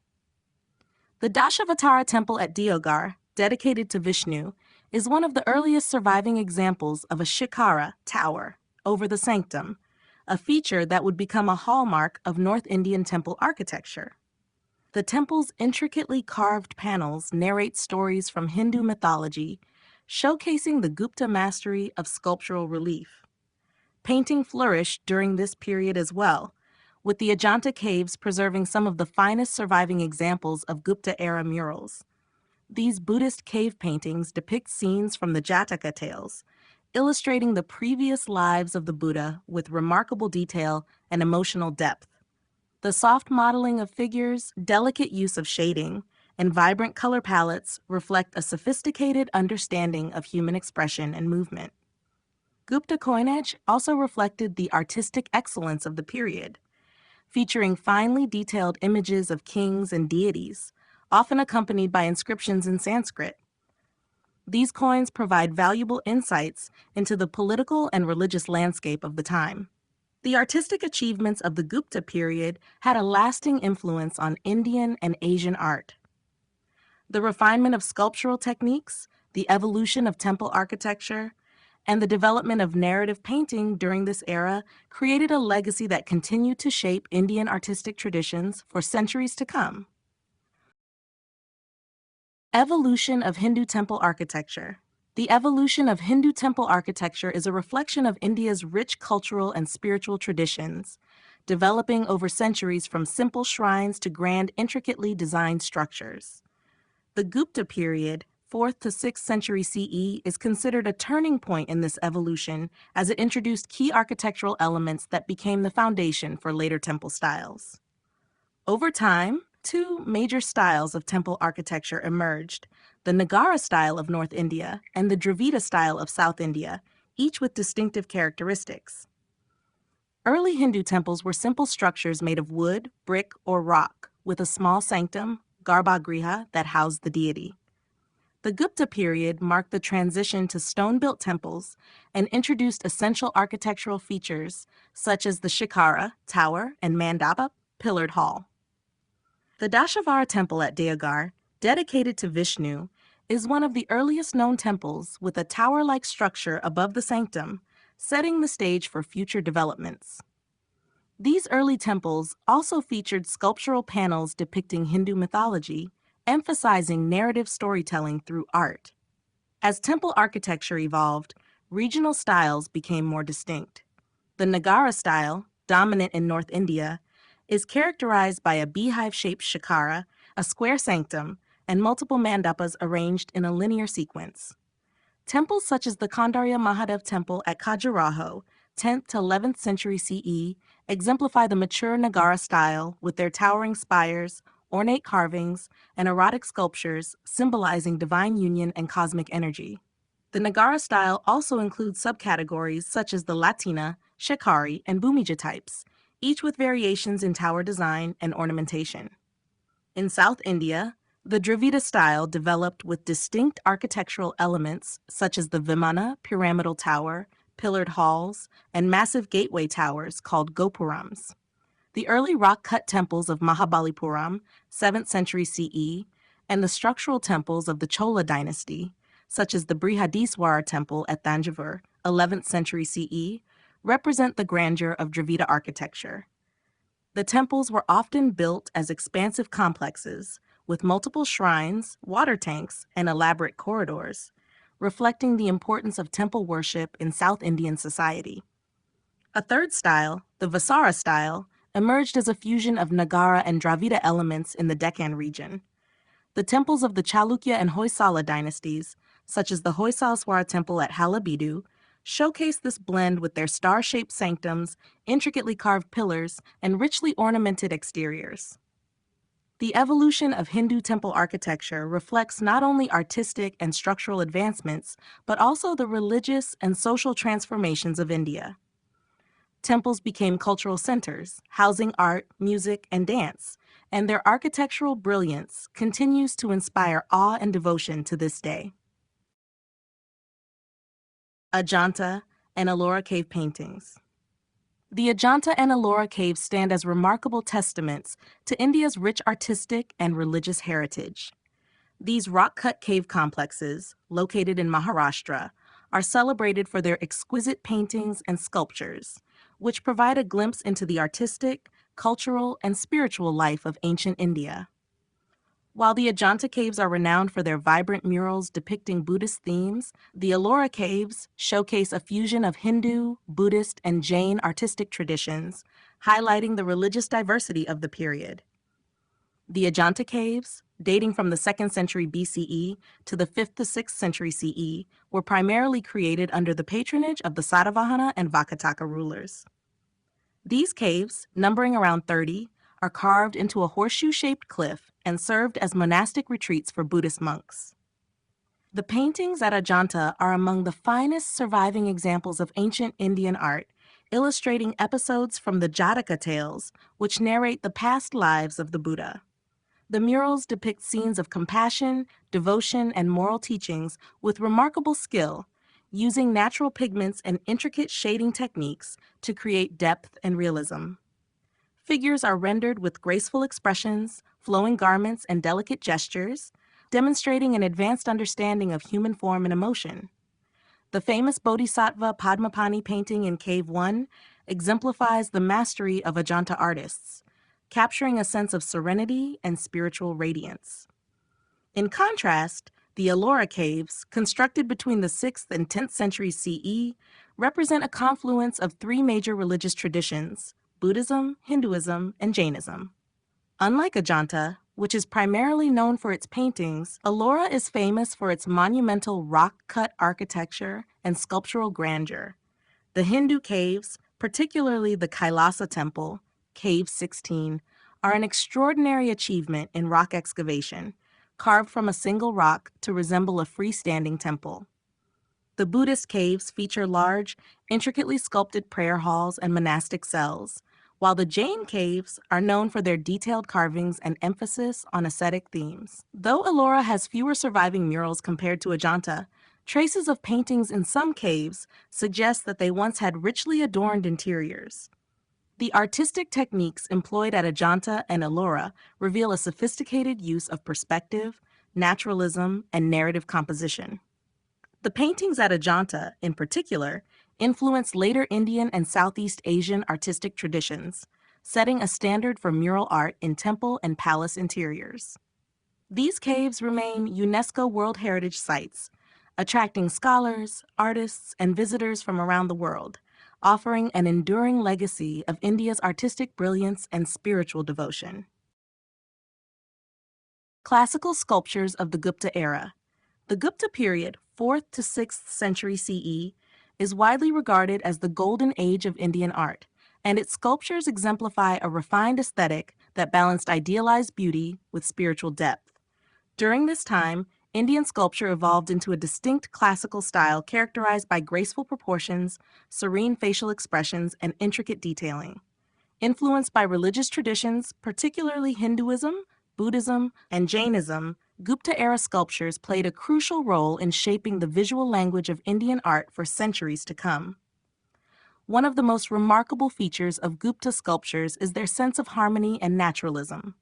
The Dashavatara temple at Deoghar, dedicated to Vishnu, is one of the earliest surviving examples of a shikara tower over the sanctum, a feature that would become a hallmark of North Indian temple architecture. The temple's intricately carved panels narrate stories from Hindu mythology, showcasing the Gupta mastery of sculptural relief. Painting flourished during this period as well, with the Ajanta caves preserving some of the finest surviving examples of Gupta-era murals. These Buddhist cave paintings depict scenes from the Jataka tales, illustrating the previous lives of the Buddha with remarkable detail and emotional depth. The soft modeling of figures, delicate use of shading, and vibrant color palettes reflect a sophisticated understanding of human expression and movement. Gupta coinage also reflected the artistic excellence of the period, featuring finely detailed images of kings and deities, often accompanied by inscriptions in Sanskrit. These coins provide valuable insights into the political and religious landscape of the time. The artistic achievements of the Gupta period had a lasting influence on Indian and Asian art. The refinement of sculptural techniques, the evolution of temple architecture, and the development of narrative painting during this era created a legacy that continued to shape Indian artistic traditions for centuries to come. Evolution of Hindu temple architecture. The evolution of Hindu temple architecture is a reflection of India's rich cultural and spiritual traditions, developing over centuries from simple shrines to grand, intricately designed structures. The Gupta period, 4th to 6th century CE, is considered a turning point in this evolution as it introduced key architectural elements that became the foundation for later temple styles. Over time, two major styles of temple architecture emerged: the Nagara style of North India and the Dravida style of South India, each with distinctive characteristics. Early Hindu temples were simple structures made of wood, brick, or rock, with a small sanctum, garbhagriha, that housed the deity. The Gupta period marked the transition to stone-built temples and introduced essential architectural features such as the Shikara, tower, and Mandapa, pillared hall. The Dashavara temple at Deogar, dedicated to Vishnu, is one of the earliest known temples with a tower-like structure above the sanctum, setting the stage for future developments. These early temples also featured sculptural panels depicting Hindu mythology, emphasizing narrative storytelling through art. As temple architecture evolved, regional styles became more distinct. The Nagara style, dominant in North India, is characterized by a beehive-shaped shikara, a square sanctum, and multiple mandapas arranged in a linear sequence. Temples such as the Kandarya Mahadev Temple at Khajuraho, 10th to 11th century CE, exemplify the mature Nagara style with their towering spires, ornate carvings, and erotic sculptures symbolizing divine union and cosmic energy. The Nagara style also includes subcategories such as the Latina, Shekari, and Bhumija types, each with variations in tower design and ornamentation. In South India, the Dravida style developed with distinct architectural elements such as the Vimana pyramidal tower, pillared halls, and massive gateway towers called gopurams. The early rock-cut temples of Mahabalipuram, 7th century CE, and the structural temples of the Chola dynasty, such as the Brihadiswara temple at Thanjavur, 11th century CE, represent the grandeur of Dravida architecture. The temples were often built as expansive complexes, with multiple shrines, water tanks, and elaborate corridors, reflecting the importance of temple worship in South Indian society. A third style, the Vasara style, emerged as a fusion of Nagara and Dravida elements in the Deccan region. The temples of the Chalukya and Hoysala dynasties, such as the Hoysalswara temple at Halabidu, showcase this blend with their star-shaped sanctums, intricately carved pillars, and richly ornamented exteriors. The evolution of Hindu temple architecture reflects not only artistic and structural advancements, but also the religious and social transformations of India. Temples became cultural centers, housing art, music, and dance, and their architectural brilliance continues to inspire awe and devotion to this day. Ajanta and Ellora cave paintings. The Ajanta and Ellora caves stand as remarkable testaments to India's rich artistic and religious heritage. These rock-cut cave complexes, located in Maharashtra, are celebrated for their exquisite paintings and sculptures, which provide a glimpse into the artistic, cultural, and spiritual life of ancient India. While the Ajanta caves are renowned for their vibrant murals depicting Buddhist themes, the Ellora caves showcase a fusion of Hindu, Buddhist, and Jain artistic traditions, highlighting the religious diversity of the period. The Ajanta caves, dating from the 2nd century BCE to the 5th to 6th century CE, were primarily created under the patronage of the Satavahana and Vakataka rulers. These caves, numbering around 30, are carved into a horseshoe-shaped cliff and served as monastic retreats for Buddhist monks. The paintings at Ajanta are among the finest surviving examples of ancient Indian art, illustrating episodes from the Jataka tales, which narrate the past lives of the Buddha. The murals depict scenes of compassion, devotion, and moral teachings with remarkable skill, using natural pigments and intricate shading techniques to create depth and realism. Figures are rendered with graceful expressions, flowing garments, and delicate gestures, demonstrating an advanced understanding of human form and emotion. The famous Bodhisattva Padmapani painting in Cave 1 exemplifies the mastery of Ajanta artists, capturing a sense of serenity and spiritual radiance. In contrast, the Ellora caves, constructed between the 6th and 10th century CE, represent a confluence of three major religious traditions: Buddhism, Hinduism, and Jainism. Unlike Ajanta, which is primarily known for its paintings, Ellora is famous for its monumental rock-cut architecture and sculptural grandeur. The Hindu caves, particularly the Kailasa Temple, Cave 16, are an extraordinary achievement in rock excavation, carved from a single rock to resemble a freestanding temple. The Buddhist caves feature large, intricately sculpted prayer halls and monastic cells, while the Jain caves are known for their detailed carvings and emphasis on ascetic themes. Though Ellora has fewer surviving murals compared to Ajanta, traces of paintings in some caves suggest that they once had richly adorned interiors. The artistic techniques employed at Ajanta and Ellora reveal a sophisticated use of perspective, naturalism, and narrative composition. The paintings at Ajanta, in particular, influenced later Indian and Southeast Asian artistic traditions, setting a standard for mural art in temple and palace interiors. These caves remain UNESCO World Heritage Sites, attracting scholars, artists, and visitors from around the world, offering an enduring legacy of India's artistic brilliance and spiritual devotion. Classical sculptures of the Gupta era. The Gupta period, 4th to 6th century CE, is widely regarded as the golden age of Indian art, and its sculptures exemplify a refined aesthetic that balanced idealized beauty with spiritual depth. During this time, Indian sculpture evolved into a distinct classical style characterized by graceful proportions, serene facial expressions, and intricate detailing. Influenced by religious traditions, particularly Hinduism, Buddhism, and Jainism, Gupta-era sculptures played a crucial role in shaping the visual language of Indian art for centuries to come. One of the most remarkable features of Gupta sculptures is their sense of harmony and naturalism.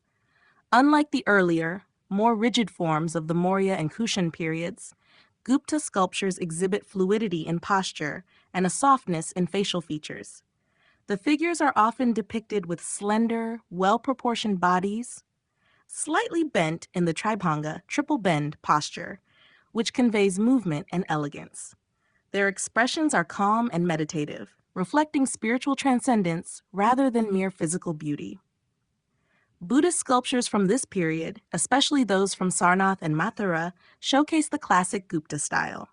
Unlike the earlier, more rigid forms of the Maurya and Kushan periods, Gupta sculptures exhibit fluidity in posture and a softness in facial features. The figures are often depicted with slender, well-proportioned bodies, slightly bent in the tribhanga, triple bend posture, which conveys movement and elegance. Their expressions are calm and meditative, reflecting spiritual transcendence rather than mere physical beauty. Buddhist sculptures from this period, especially those from Sarnath and Mathura, showcase the classic Gupta style.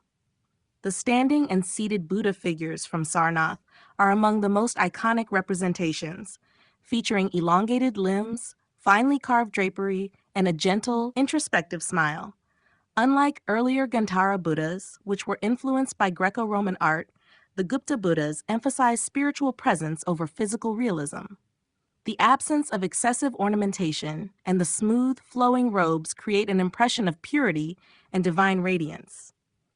The standing and seated Buddha figures from Sarnath are among the most iconic representations, featuring elongated limbs, finely carved drapery, and a gentle, introspective smile. Unlike earlier Gandhara Buddhas, which were influenced by Greco-Roman art, the Gupta Buddhas emphasize spiritual presence over physical realism. The absence of excessive ornamentation and the smooth, flowing robes create an impression of purity and divine radiance.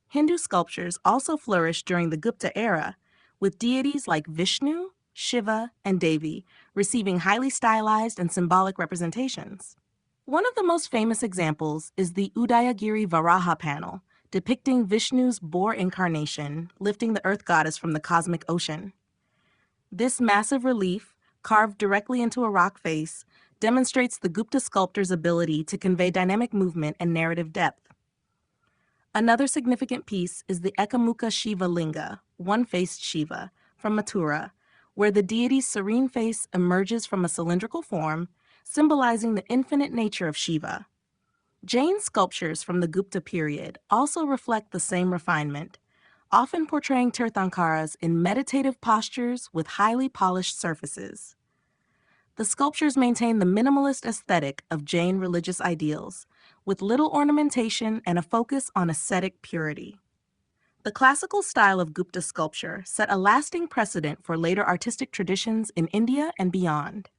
Hindu sculptures also flourished during the Gupta era, with deities like Vishnu, Shiva, and Devi receiving highly stylized and symbolic representations. One of the most famous examples is the Udayagiri Varaha panel, depicting Vishnu's boar incarnation lifting the earth goddess from the cosmic ocean. This massive relief, carved directly into a rock face, demonstrates the Gupta sculptor's ability to convey dynamic movement and narrative depth. Another significant piece is the Ekamukha Shiva Linga, one-faced Shiva, from Mathura, where the deity's serene face emerges from a cylindrical form, symbolizing the infinite nature of Shiva. Jain sculptures from the Gupta period also reflect the same refinement, often portraying Tirthankaras in meditative postures with highly polished surfaces. The sculptures maintain the minimalist aesthetic of Jain religious ideals, with little ornamentation and a focus on ascetic purity. The classical style of Gupta sculpture set a lasting precedent for later artistic traditions in India and beyond.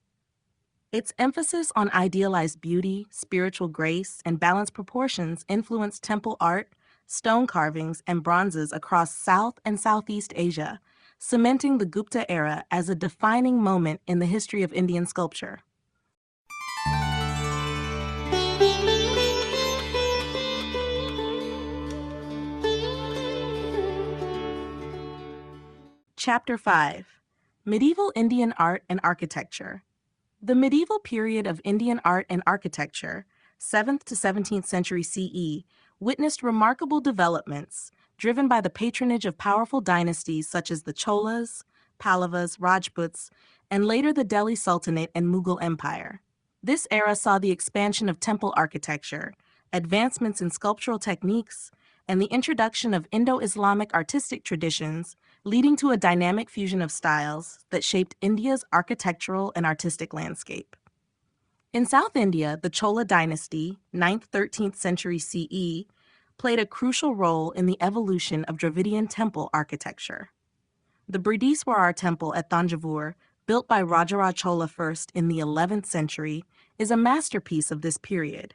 Its emphasis on idealized beauty, spiritual grace, and balanced proportions influenced temple art, stone carvings, and bronzes across South and Southeast Asia, cementing the Gupta era as a defining moment in the history of Indian sculpture. Chapter 5: Medieval Indian Art and Architecture. The medieval period of Indian art and architecture, 7th to 17th century CE, witnessed remarkable developments driven by the patronage of powerful dynasties such as the Cholas, Pallavas, Rajputs, and later the Delhi Sultanate and Mughal Empire. This era saw the expansion of temple architecture, advancements in sculptural techniques, and the introduction of Indo-Islamic artistic traditions, leading to a dynamic fusion of styles that shaped India's architectural and artistic landscape. In South India, the Chola dynasty, 9th-13th century CE, played a crucial role in the evolution of Dravidian temple architecture. The Bridiswarar temple at Thanjavur, built by Rajaraja Chola I in the 11th century, is a masterpiece of this period.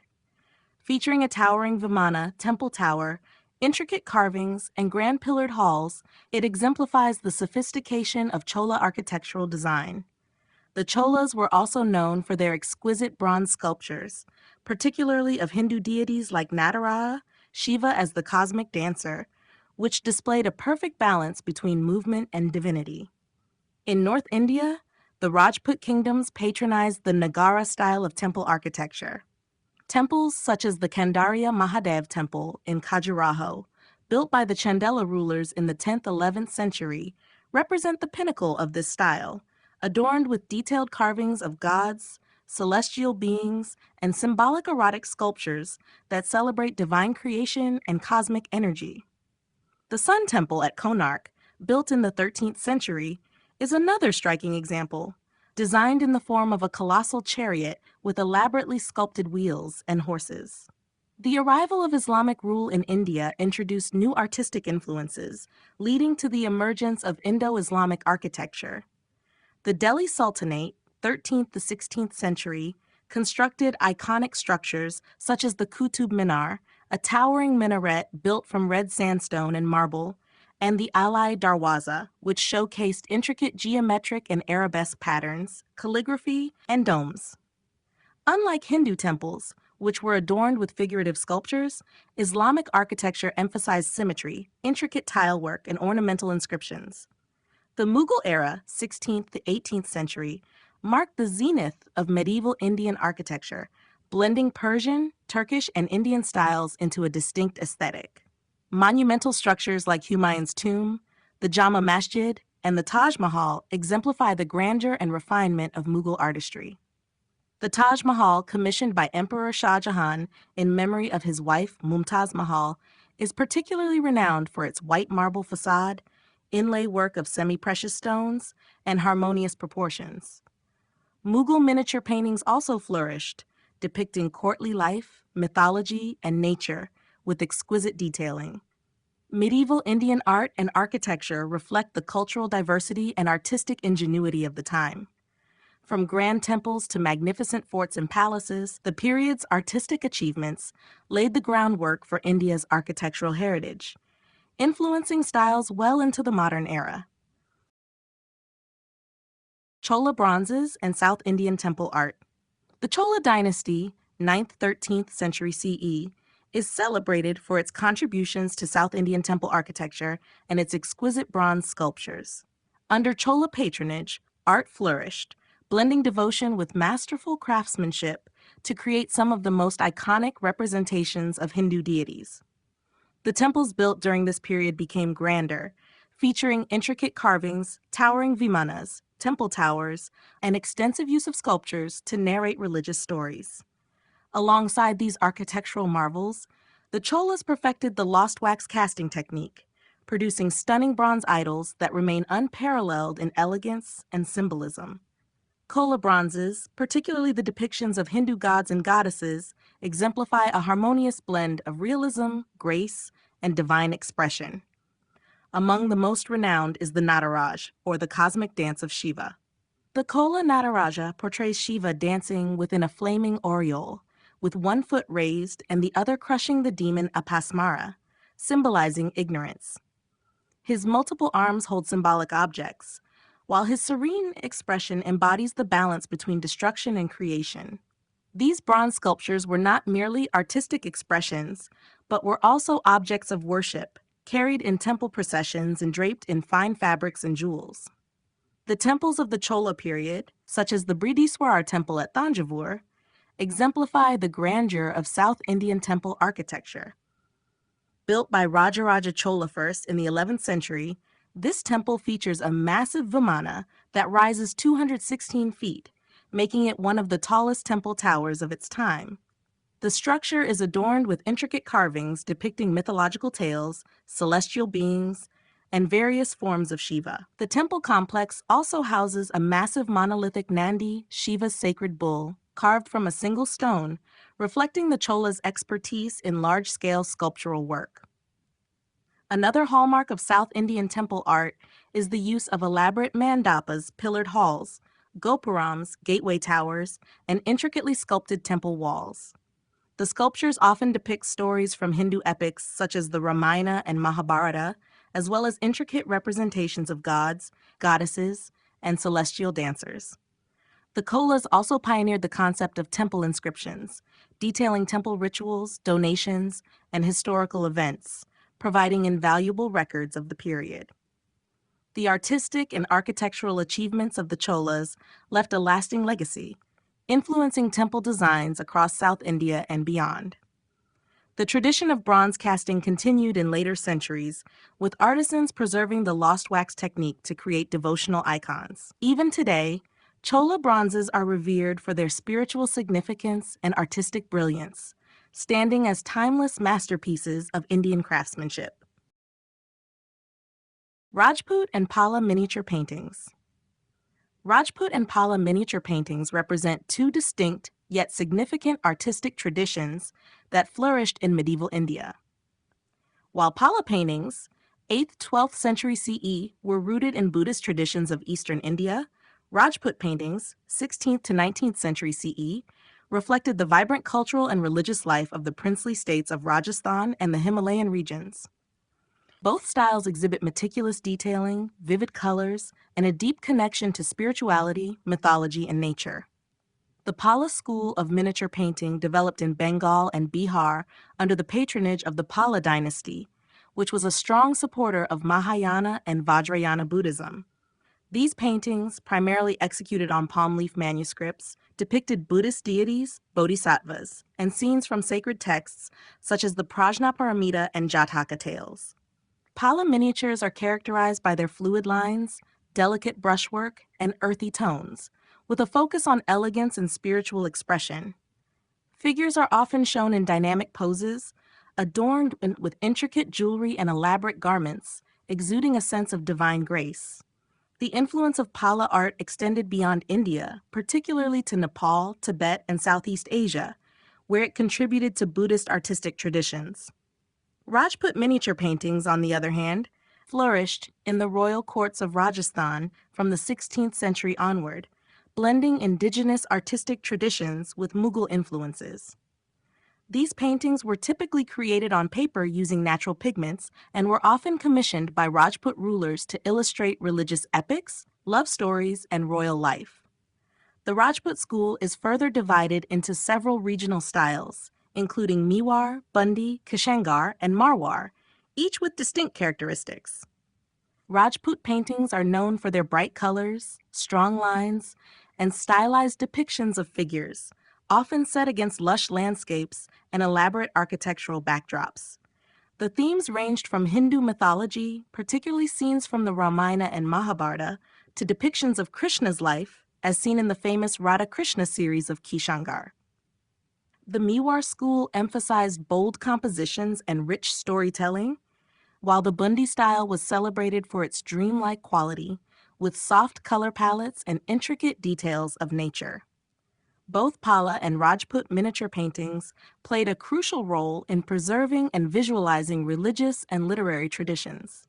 Featuring a towering Vimana temple tower, intricate carvings, and grand pillared halls, it exemplifies the sophistication of Chola architectural design. The Cholas were also known for their exquisite bronze sculptures, particularly of Hindu deities like Nataraja, Shiva as the cosmic dancer, which displayed a perfect balance between movement and divinity. In North India, the Rajput kingdoms patronized the Nagara style of temple architecture. Temples such as the Kandarya Mahadev Temple in Khajuraho, built by the Chandela rulers in the 10th 11th century, represent the pinnacle of this style, adorned with detailed carvings of gods, celestial beings, and symbolic erotic sculptures that celebrate divine creation and cosmic energy. The Sun Temple at Konark, built in the 13th century, is another striking example, designed in the form of a colossal chariot with elaborately sculpted wheels and horses. The arrival of Islamic rule in India introduced new artistic influences, leading to the emergence of Indo-Islamic architecture. The Delhi Sultanate, 13th to 16th century, constructed iconic structures such as the Qutub Minar, a towering minaret built from red sandstone and marble, and the Alai Darwaza, which showcased intricate geometric and arabesque patterns, calligraphy, and domes. Unlike Hindu temples, which were adorned with figurative sculptures, Islamic architecture emphasized symmetry, intricate tile work, and ornamental inscriptions. The Mughal era, 16th to 18th century, marked the zenith of medieval Indian architecture, blending Persian, Turkish, and Indian styles into a distinct aesthetic. Monumental structures like Humayun's tomb, the Jama Masjid, and the Taj Mahal exemplify the grandeur and refinement of Mughal artistry. The Taj Mahal, commissioned by Emperor Shah Jahan in memory of his wife Mumtaz Mahal, is particularly renowned for its white marble facade, inlay work of semi-precious stones, and harmonious proportions. Mughal miniature paintings also flourished, depicting courtly life, mythology, and nature with exquisite detailing. Medieval Indian art and architecture reflect the cultural diversity and artistic ingenuity of the time. From grand temples to magnificent forts and palaces, the period's artistic achievements laid the groundwork for India's architectural heritage, influencing styles well into the modern era. Chola bronzes and South Indian temple art. The Chola dynasty, 9th–13th century CE, is celebrated for its contributions to South Indian temple architecture and its exquisite bronze sculptures. Under Chola patronage, art flourished, blending devotion with masterful craftsmanship to create some of the most iconic representations of Hindu deities. The temples built during this period became grander, featuring intricate carvings, towering vimanas, temple towers, and extensive use of sculptures to narrate religious stories. Alongside these architectural marvels, the Cholas perfected the lost wax casting technique, producing stunning bronze idols that remain unparalleled in elegance and symbolism. Chola bronzes, particularly the depictions of Hindu gods and goddesses, exemplify a harmonious blend of realism, grace, and divine expression. Among the most renowned is the Nataraj, or the cosmic dance of Shiva. The Chola Nataraja portrays Shiva dancing within a flaming aureole, with one foot raised and the other crushing the demon Apasmara, symbolizing ignorance. His multiple arms hold symbolic objects, while his serene expression embodies the balance between destruction and creation. These bronze sculptures were not merely artistic expressions, but were also objects of worship, carried in temple processions and draped in fine fabrics and jewels. The temples of the Chola period, such as the Bridiswarar temple at Thanjavur, exemplify the grandeur of South Indian temple architecture. Built by Rajaraja Chola I in the 11th century, this temple features a massive vimana that rises 216 feet, making it one of the tallest temple towers of its time. The structure is adorned with intricate carvings depicting mythological tales, celestial beings, and various forms of Shiva. The temple complex also houses a massive monolithic Nandi, Shiva's sacred bull, carved from a single stone, reflecting the Chola's expertise in large-scale sculptural work. Another hallmark of South Indian temple art is the use of elaborate mandapas, pillared halls, gopurams, gateway towers, and intricately sculpted temple walls. The sculptures often depict stories from Hindu epics such as the Ramayana and Mahabharata, as well as intricate representations of gods, goddesses, and celestial dancers. The Cholas also pioneered the concept of temple inscriptions, detailing temple rituals, donations, and historical events, providing invaluable records of the period. The artistic and architectural achievements of the Cholas left a lasting legacy, influencing temple designs across South India and beyond. The tradition of bronze casting continued in later centuries, with artisans preserving the lost wax technique to create devotional icons. Even today, Chola bronzes are revered for their spiritual significance and artistic brilliance, standing as timeless masterpieces of Indian craftsmanship. Rajput and Pala miniature paintings. Rajput and Pala miniature paintings represent two distinct yet significant artistic traditions that flourished in medieval India. While Pala paintings, 8th–12th century CE, were rooted in Buddhist traditions of Eastern India, Rajput paintings, 16th to 19th century CE, reflected the vibrant cultural and religious life of the princely states of Rajasthan and the Himalayan regions. Both styles exhibit meticulous detailing, vivid colors, and a deep connection to spirituality, mythology, and nature. The Pala school of miniature painting developed in Bengal and Bihar under the patronage of the Pala dynasty, which was a strong supporter of Mahayana and Vajrayana Buddhism. These paintings, primarily executed on palm leaf manuscripts, depicted Buddhist deities, bodhisattvas, and scenes from sacred texts such as the Prajnaparamita and Jataka tales. Pala miniatures are characterized by their fluid lines, delicate brushwork, and earthy tones, with a focus on elegance and spiritual expression. Figures are often shown in dynamic poses, adorned with intricate jewelry and elaborate garments, exuding a sense of divine grace. The influence of Pala art extended beyond India, particularly to Nepal, Tibet, and Southeast Asia, where it contributed to Buddhist artistic traditions. Rajput miniature paintings, on the other hand, flourished in the royal courts of Rajasthan from the 16th century onward, blending indigenous artistic traditions with Mughal influences. These paintings were typically created on paper using natural pigments and were often commissioned by Rajput rulers to illustrate religious epics, love stories, and royal life. The Rajput school is further divided into several regional styles, including Mewar, Bundi, Kishangar, and Marwar, each with distinct characteristics. Rajput paintings are known for their bright colors, strong lines, and stylized depictions of figures, often set against lush landscapes and elaborate architectural backdrops. The themes ranged from Hindu mythology, particularly scenes from the Ramayana and Mahabharata, to depictions of Krishna's life, as seen in the famous Radha Krishna series of Kishangar. The Mewar school emphasized bold compositions and rich storytelling, while the Bundi style was celebrated for its dreamlike quality, with soft color palettes and intricate details of nature. Both Pala and Rajput miniature paintings played a crucial role in preserving and visualizing religious and literary traditions.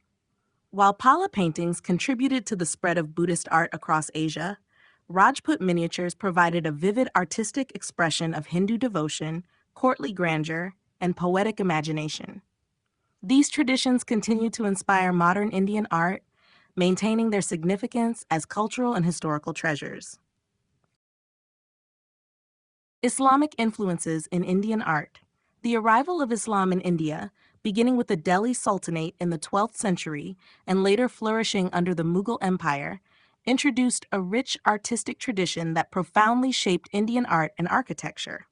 While Pala paintings contributed to the spread of Buddhist art across Asia, Rajput miniatures provided a vivid artistic expression of Hindu devotion, courtly grandeur, and poetic imagination. These traditions continue to inspire modern Indian art, maintaining their significance as cultural and historical treasures. Islamic influences in Indian art. The arrival of Islam in India, beginning with the Delhi Sultanate in the 12th century and later flourishing under the Mughal Empire, introduced a rich artistic tradition that profoundly shaped Indian art and architecture.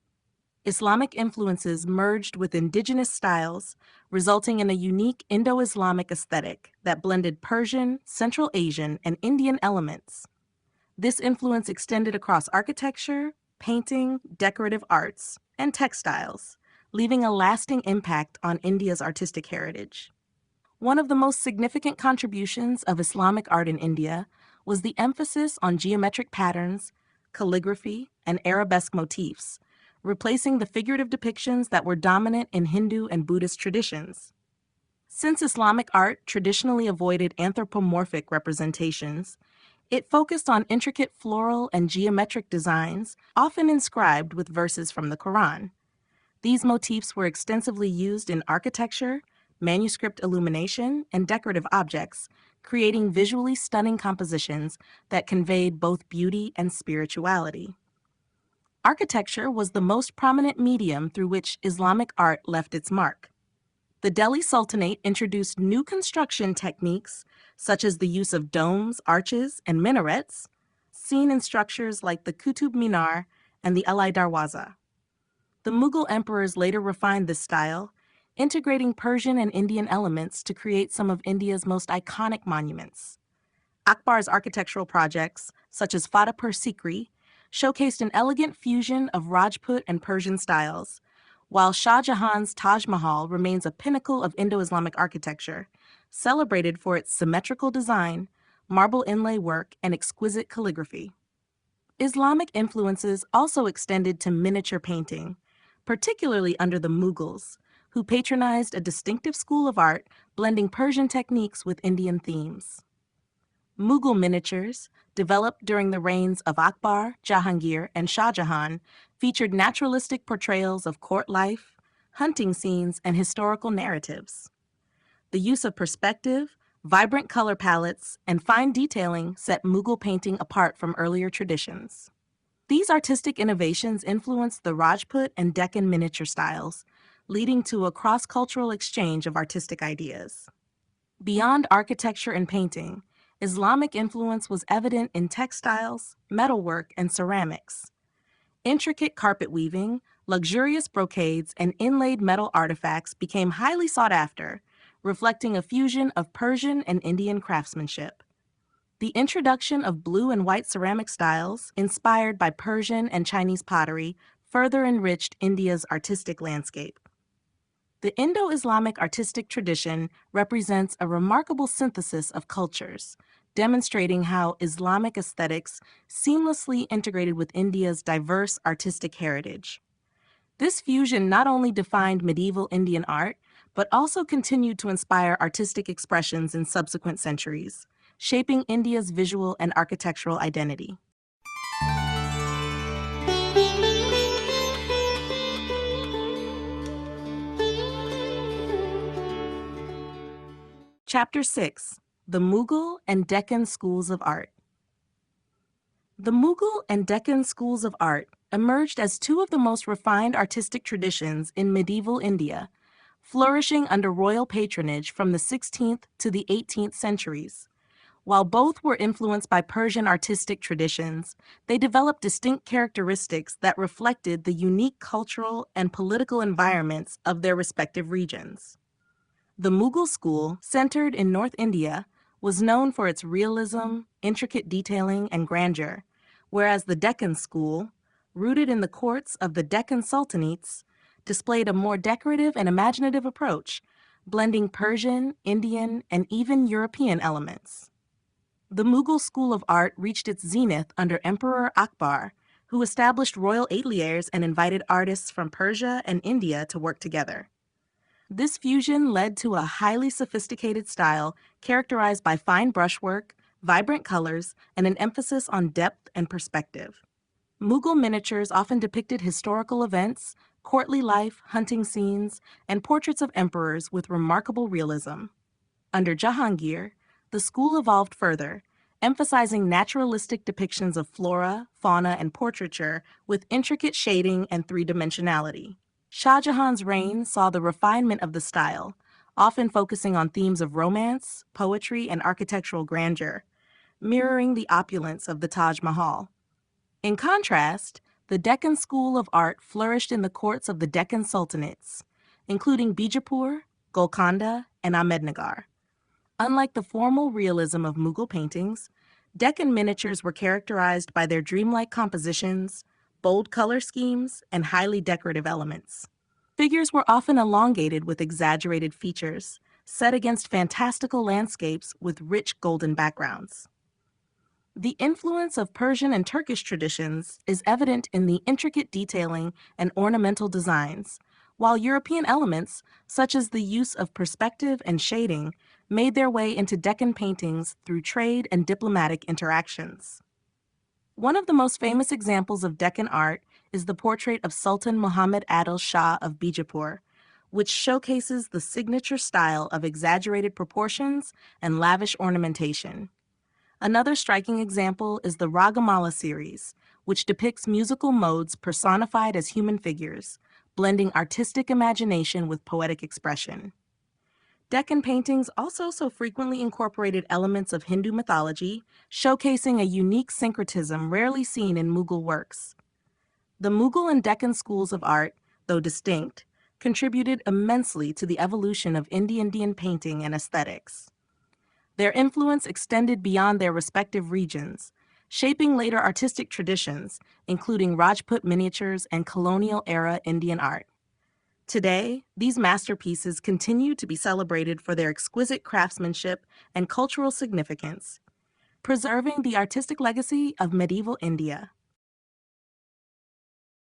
Islamic influences merged with indigenous styles, resulting in a unique Indo-Islamic aesthetic that blended Persian, Central Asian, and Indian elements. This influence extended across architecture, painting, decorative arts, and textiles, leaving a lasting impact on India's artistic heritage. One of the most significant contributions of Islamic art in India was the emphasis on geometric patterns, calligraphy, and arabesque motifs, replacing the figurative depictions that were dominant in Hindu and Buddhist traditions. Since Islamic art traditionally avoided anthropomorphic representations, It focused on intricate floral and geometric designs, often inscribed with verses from the Quran. These motifs were extensively used in architecture, manuscript illumination, and decorative objects, creating visually stunning compositions that conveyed both beauty and spirituality. Architecture was the most prominent medium through which Islamic art left its mark. The Delhi Sultanate introduced new construction techniques, such as the use of domes, arches, and minarets, seen in structures like the Qutub Minar and the Alai Darwaza. The Mughal emperors later refined this style, integrating Persian and Indian elements to create some of India's most iconic monuments. Akbar's architectural projects, such as Fatehpur Sikri, showcased an elegant fusion of Rajput and Persian styles, while Shah Jahan's Taj Mahal remains a pinnacle of Indo-Islamic architecture, celebrated for its symmetrical design, marble inlay work, and exquisite calligraphy. Islamic influences also extended to miniature painting, particularly under the Mughals, who patronized a distinctive school of art blending Persian techniques with Indian themes. Mughal miniatures, developed during the reigns of Akbar, Jahangir, and Shah Jahan, featured naturalistic portrayals of court life, hunting scenes, and historical narratives. The use of perspective, vibrant color palettes, and fine detailing set Mughal painting apart from earlier traditions. These artistic innovations influenced the Rajput and Deccan miniature styles, leading to a cross-cultural exchange of artistic ideas. Beyond architecture and painting, Islamic influence was evident in textiles, metalwork, and ceramics. Intricate carpet weaving, luxurious brocades, and inlaid metal artifacts became highly sought after, reflecting a fusion of Persian and Indian craftsmanship. The introduction of blue and white ceramic styles, inspired by Persian and Chinese pottery, further enriched India's artistic landscape. The Indo-Islamic artistic tradition represents a remarkable synthesis of cultures, demonstrating how Islamic aesthetics seamlessly integrated with India's diverse artistic heritage. This fusion not only defined medieval Indian art, but also continued to inspire artistic expressions in subsequent centuries, shaping India's visual and architectural identity. Chapter 6: The Mughal and Deccan Schools of Art. The Mughal and Deccan schools of art emerged as two of the most refined artistic traditions in medieval India, flourishing under royal patronage from the 16th to the 18th centuries. While both were influenced by Persian artistic traditions, they developed distinct characteristics that reflected the unique cultural and political environments of their respective regions. The Mughal school, centered in North India, was known for its realism, intricate detailing, and grandeur, whereas the Deccan school, rooted in the courts of the Deccan Sultanates, displayed a more decorative and imaginative approach, blending Persian, Indian, and even European elements. The Mughal school of art reached its zenith under Emperor Akbar, who established royal ateliers and invited artists from Persia and India to work together. This fusion led to a highly sophisticated style characterized by fine brushwork, vibrant colors, and an emphasis on depth and perspective. Mughal miniatures often depicted historical events, courtly life, hunting scenes, and portraits of emperors with remarkable realism. Under Jahangir, the school evolved further, emphasizing naturalistic depictions of flora, fauna, and portraiture with intricate shading and three-dimensionality. Shah Jahan's reign saw the refinement of the style, often focusing on themes of romance, poetry, and architectural grandeur, mirroring the opulence of the Taj Mahal. In contrast, the Deccan school of art flourished in the courts of the Deccan Sultanates, including Bijapur, Golconda, and Ahmednagar. Unlike the formal realism of Mughal paintings, Deccan miniatures were characterized by their dreamlike compositions, bold color schemes, and highly decorative elements. Figures were often elongated with exaggerated features, set against fantastical landscapes with rich golden backgrounds. The influence of Persian and Turkish traditions is evident in the intricate detailing and ornamental designs, while European elements, such as the use of perspective and shading, made their way into Deccan paintings through trade and diplomatic interactions. One of the most famous examples of Deccan art is the portrait of Sultan Muhammad Adil Shah of Bijapur, which showcases the signature style of exaggerated proportions and lavish ornamentation. Another striking example is the Ragamala series, which depicts musical modes personified as human figures, blending artistic imagination with poetic expression. Deccan paintings also so frequently incorporated elements of Hindu mythology, showcasing a unique syncretism rarely seen in Mughal works. The Mughal and Deccan schools of art, though distinct, contributed immensely to the evolution of Indian painting and aesthetics. Their influence extended beyond their respective regions, shaping later artistic traditions, including Rajput miniatures and colonial-era Indian art. Today, these masterpieces continue to be celebrated for their exquisite craftsmanship and cultural significance, preserving the artistic legacy of medieval India.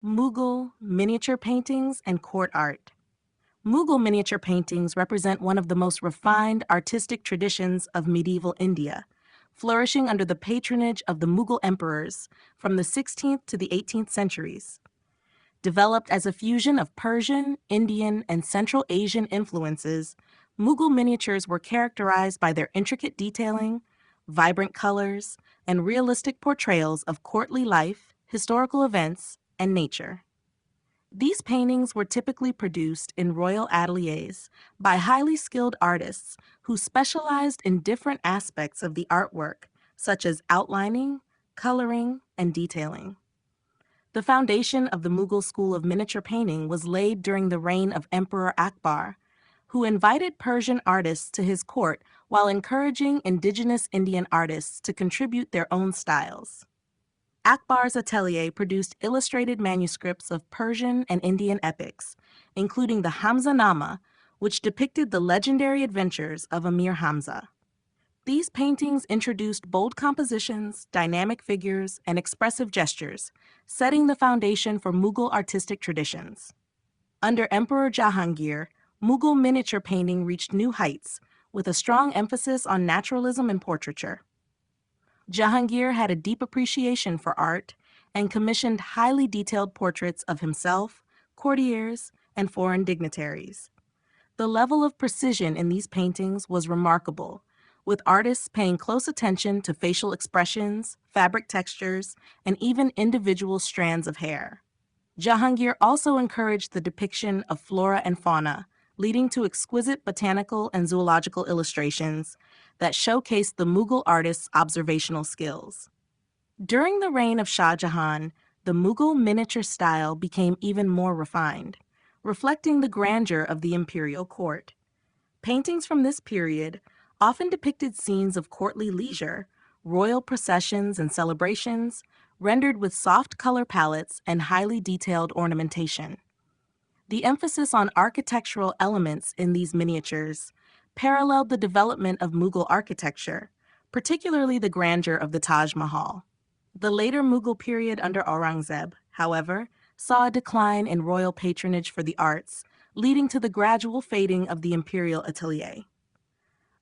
Mughal miniature paintings and court art. Mughal miniature paintings represent one of the most refined artistic traditions of medieval India, flourishing under the patronage of the Mughal emperors from the 16th to the 18th centuries. Developed as a fusion of Persian, Indian, and Central Asian influences, Mughal miniatures were characterized by their intricate detailing, vibrant colors, and realistic portrayals of courtly life, historical events, and nature. These paintings were typically produced in royal ateliers by highly skilled artists who specialized in different aspects of the artwork, such as outlining, coloring, and detailing. The foundation of the Mughal school of miniature painting was laid during the reign of Emperor Akbar, who invited Persian artists to his court while encouraging indigenous Indian artists to contribute their own styles. Akbar's atelier produced illustrated manuscripts of Persian and Indian epics, including the Hamza-Nama, which depicted the legendary adventures of Amir Hamza. These paintings introduced bold compositions, dynamic figures, and expressive gestures, setting the foundation for Mughal artistic traditions. Under Emperor Jahangir, Mughal miniature painting reached new heights, with a strong emphasis on naturalism and portraiture. Jahangir had a deep appreciation for art and commissioned highly detailed portraits of himself, courtiers, and foreign dignitaries. The level of precision in these paintings was remarkable, with artists paying close attention to facial expressions, fabric textures, and even individual strands of hair. Jahangir also encouraged the depiction of flora and fauna, leading to exquisite botanical and zoological illustrations that showcased the Mughal artist's observational skills. During the reign of Shah Jahan, the Mughal miniature style became even more refined, reflecting the grandeur of the imperial court. Paintings from this period often depicted scenes of courtly leisure, royal processions and celebrations, rendered with soft color palettes and highly detailed ornamentation. The emphasis on architectural elements in these miniatures paralleled the development of Mughal architecture, particularly the grandeur of the Taj Mahal. The later Mughal period under Aurangzeb, however, saw a decline in royal patronage for the arts, leading to the gradual fading of the imperial atelier.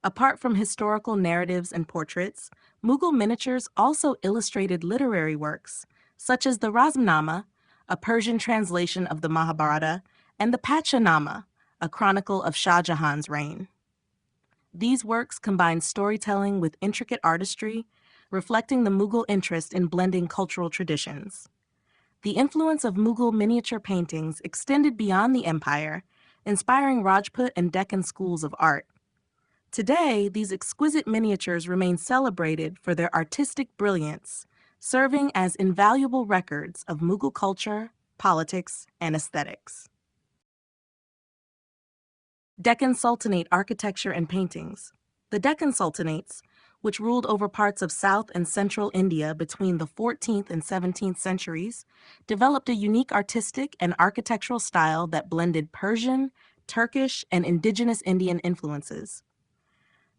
Apart from historical narratives and portraits, Mughal miniatures also illustrated literary works, such as the Razmnama, a Persian translation of the Mahabharata, and the Pacha-Nama, a chronicle of Shah Jahan's reign. These works combine storytelling with intricate artistry, reflecting the Mughal interest in blending cultural traditions. The influence of Mughal miniature paintings extended beyond the empire, inspiring Rajput and Deccan schools of art. Today, these exquisite miniatures remain celebrated for their artistic brilliance, serving as invaluable records of Mughal culture, politics, and aesthetics. Deccan Sultanate architecture and paintings. The Deccan Sultanates, which ruled over parts of South and Central India between the 14th and 17th centuries, developed a unique artistic and architectural style that blended Persian, Turkish, and indigenous Indian influences.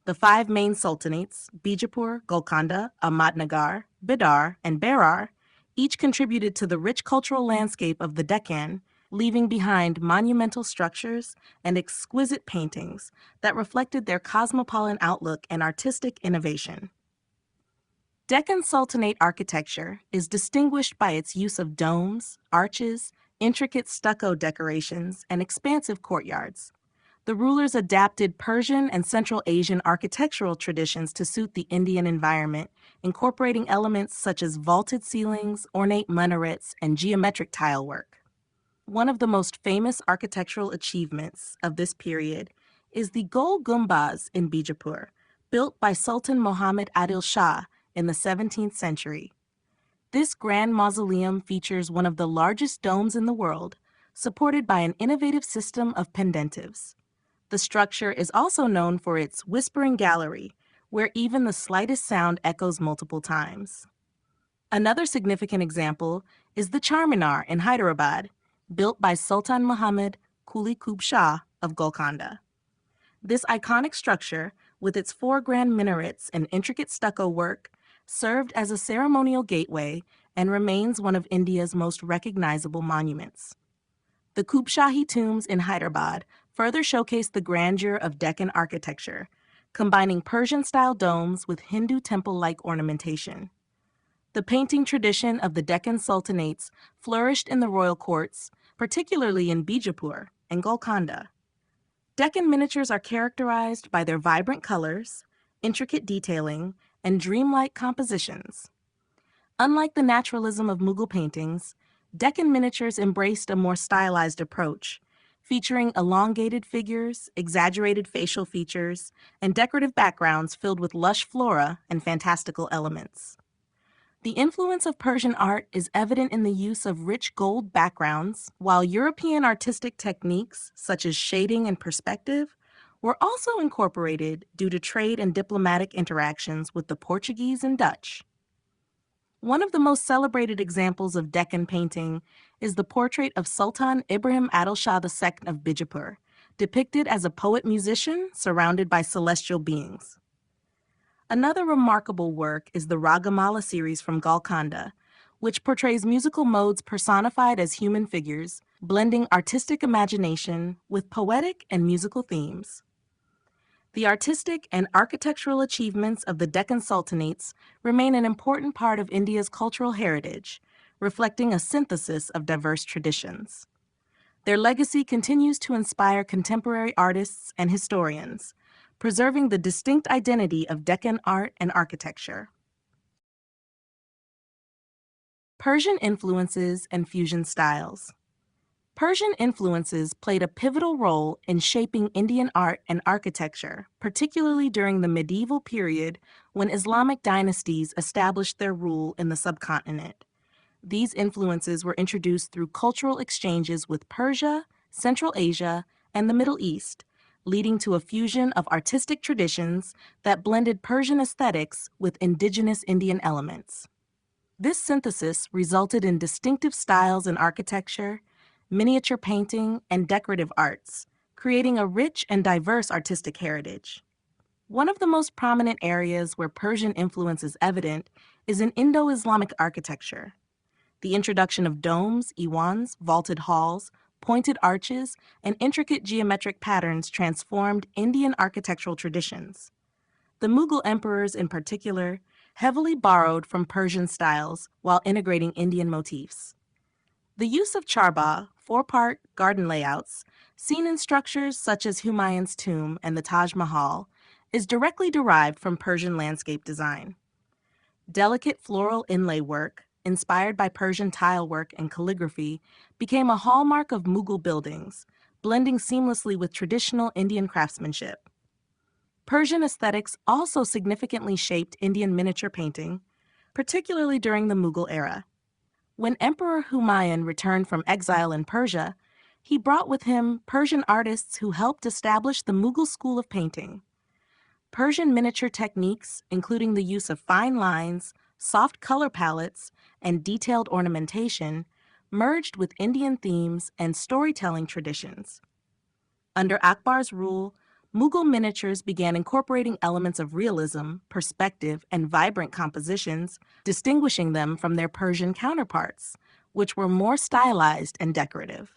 The five main sultanates, Bijapur, Golconda, Ahmadnagar, Bidar, and Berar, each contributed to the rich cultural landscape of the Deccan, leaving behind monumental structures and exquisite paintings that reflected their cosmopolitan outlook and artistic innovation. Deccan Sultanate architecture is distinguished by its use of domes, arches, intricate stucco decorations, and expansive courtyards. The rulers adapted Persian and Central Asian architectural traditions to suit the Indian environment, incorporating elements such as vaulted ceilings, ornate minarets, and geometric tile work. One of the most famous architectural achievements of this period is the Gol Gumbaz in Bijapur, built by Sultan Muhammad Adil Shah in the 17th century. This grand mausoleum features one of the largest domes in the world, supported by an innovative system of pendentives. The structure is also known for its whispering gallery, where even the slightest sound echoes multiple times. Another significant example is the Charminar in Hyderabad, built by Sultan Muhammad Quli Qutb Shah of Golconda. This iconic structure, with its 4 grand minarets and intricate stucco work, served as a ceremonial gateway and remains one of India's most recognizable monuments. The Qutb Shahi tombs in Hyderabad further showcase the grandeur of Deccan architecture, combining Persian-style domes with Hindu temple-like ornamentation. The painting tradition of the Deccan Sultanates flourished in the royal courts, particularly in Bijapur and Golconda. Deccan miniatures are characterized by their vibrant colors, intricate detailing, and dreamlike compositions. Unlike the naturalism of Mughal paintings, Deccan miniatures embraced a more stylized approach, featuring elongated figures, exaggerated facial features, and decorative backgrounds filled with lush flora and fantastical elements. The influence of Persian art is evident in the use of rich gold backgrounds, while European artistic techniques, such as shading and perspective, were also incorporated due to trade and diplomatic interactions with the Portuguese and Dutch. One of the most celebrated examples of Deccan painting is the portrait of Sultan Ibrahim Adil Shah II of Bijapur, depicted as a poet-musician surrounded by celestial beings. Another remarkable work is the Ragamala series from Golconda, which portrays musical modes personified as human figures, blending artistic imagination with poetic and musical themes. The artistic and architectural achievements of the Deccan Sultanates remain an important part of India's cultural heritage, reflecting a synthesis of diverse traditions. Their legacy continues to inspire contemporary artists and historians, preserving the distinct identity of Deccan art and architecture. Persian influences and fusion styles. Persian influences played a pivotal role in shaping Indian art and architecture, particularly during the medieval period when Islamic dynasties established their rule in the subcontinent. These influences were introduced through cultural exchanges with Persia, Central Asia, and the Middle East, leading to a fusion of artistic traditions that blended Persian aesthetics with indigenous Indian elements. This synthesis resulted in distinctive styles in architecture, miniature painting, and decorative arts, creating a rich and diverse artistic heritage. One of the most prominent areas where Persian influence is evident is in Indo-Islamic architecture. The introduction of domes, iwans, vaulted halls, pointed arches, and intricate geometric patterns transformed Indian architectural traditions. The Mughal emperors, in particular, heavily borrowed from Persian styles while integrating Indian motifs. The use of charbagh, 4-part garden layouts, seen in structures such as Humayun's tomb and the Taj Mahal, is directly derived from Persian landscape design. Delicate floral inlay work, inspired by Persian tile work and calligraphy, became a hallmark of Mughal buildings, blending seamlessly with traditional Indian craftsmanship. Persian aesthetics also significantly shaped Indian miniature painting, particularly during the Mughal era. When Emperor Humayun returned from exile in Persia, he brought with him Persian artists who helped establish the Mughal school of painting. Persian miniature techniques, including the use of fine lines, soft color palettes, and detailed ornamentation, merged with Indian themes and storytelling traditions. Under Akbar's rule, Mughal miniatures began incorporating elements of realism, perspective, and vibrant compositions, distinguishing them from their Persian counterparts, which were more stylized and decorative.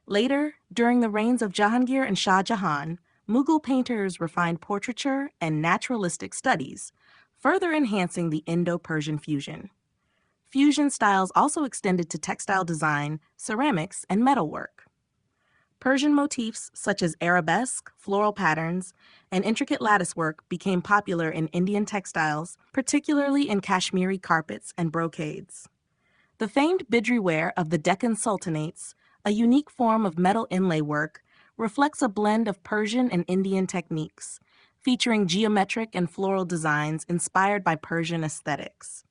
Later, during the reigns of Jahangir and Shah Jahan, Mughal painters refined portraiture and naturalistic studies, further enhancing the Indo-Persian fusion. Fusion styles also extended to textile design, ceramics, and metalwork. Persian motifs such as arabesque, floral patterns, and intricate latticework became popular in Indian textiles, particularly in Kashmiri carpets and brocades. The famed Bidri ware of the Deccan Sultanates, a unique form of metal inlay work, reflects a blend of Persian and Indian techniques, featuring geometric and floral designs inspired by Persian aesthetics.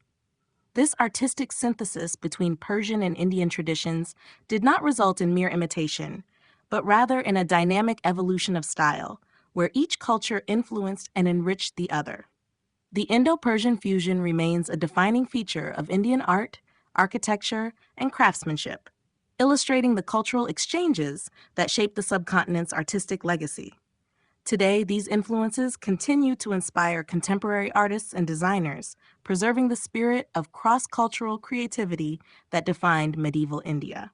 This artistic synthesis between Persian and Indian traditions did not result in mere imitation, but rather in a dynamic evolution of style, where each culture influenced and enriched the other. The Indo-Persian fusion remains a defining feature of Indian art, architecture, and craftsmanship, illustrating the cultural exchanges that shaped the subcontinent's artistic legacy. Today, these influences continue to inspire contemporary artists and designers, preserving the spirit of cross-cultural creativity that defined medieval India.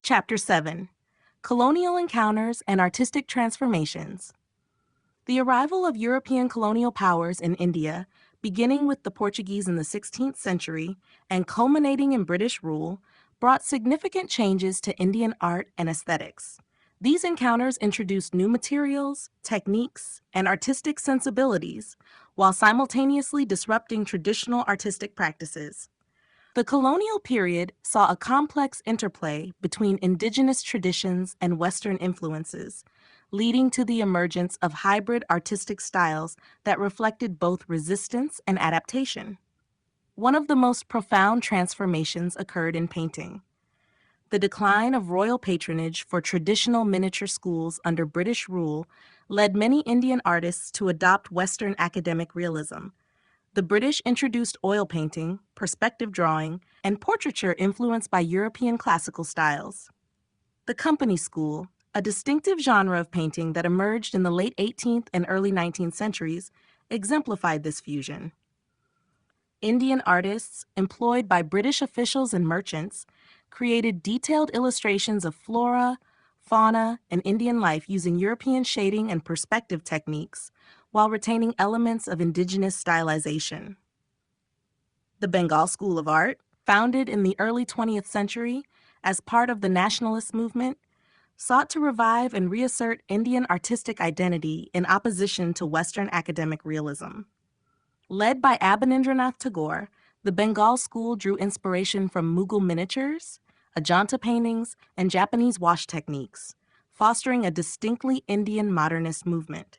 Chapter 7: Colonial Encounters and Artistic Transformations. The arrival of European colonial powers in India, beginning with the Portuguese in the 16th century and culminating in British rule, brought significant changes to Indian art and aesthetics. These encounters introduced new materials, techniques, and artistic sensibilities, while simultaneously disrupting traditional artistic practices. The colonial period saw a complex interplay between indigenous traditions and Western influences, leading to the emergence of hybrid artistic styles that reflected both resistance and adaptation. One of the most profound transformations occurred in painting. The decline of royal patronage for traditional miniature schools under British rule led many Indian artists to adopt Western academic realism. The British introduced oil painting, perspective drawing, and portraiture influenced by European classical styles. The company school, a distinctive genre of painting that emerged in the late 18th and early 19th centuries, exemplified this fusion. Indian artists, employed by British officials and merchants, created detailed illustrations of flora, fauna, and Indian life using European shading and perspective techniques, while retaining elements of indigenous stylization. The Bengal School of Art, founded in the early 20th century as part of the nationalist movement, sought to revive and reassert Indian artistic identity in opposition to Western academic realism. Led by Abanindranath Tagore, the Bengal school drew inspiration from Mughal miniatures, Ajanta paintings, and Japanese wash techniques, fostering a distinctly Indian modernist movement.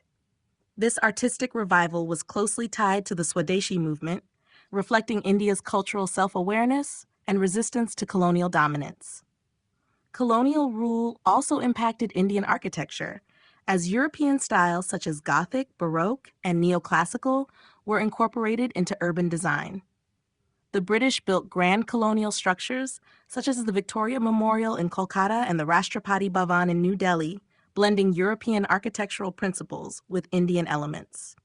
This artistic revival was closely tied to the Swadeshi movement, reflecting India's cultural self-awareness and resistance to colonial dominance. Colonial rule also impacted Indian architecture, as European styles such as Gothic, Baroque, and Neoclassical were incorporated into urban design. The British built grand colonial structures, such as the Victoria Memorial in Kolkata and the Rashtrapati Bhavan in New Delhi, blending European architectural principles with Indian elements.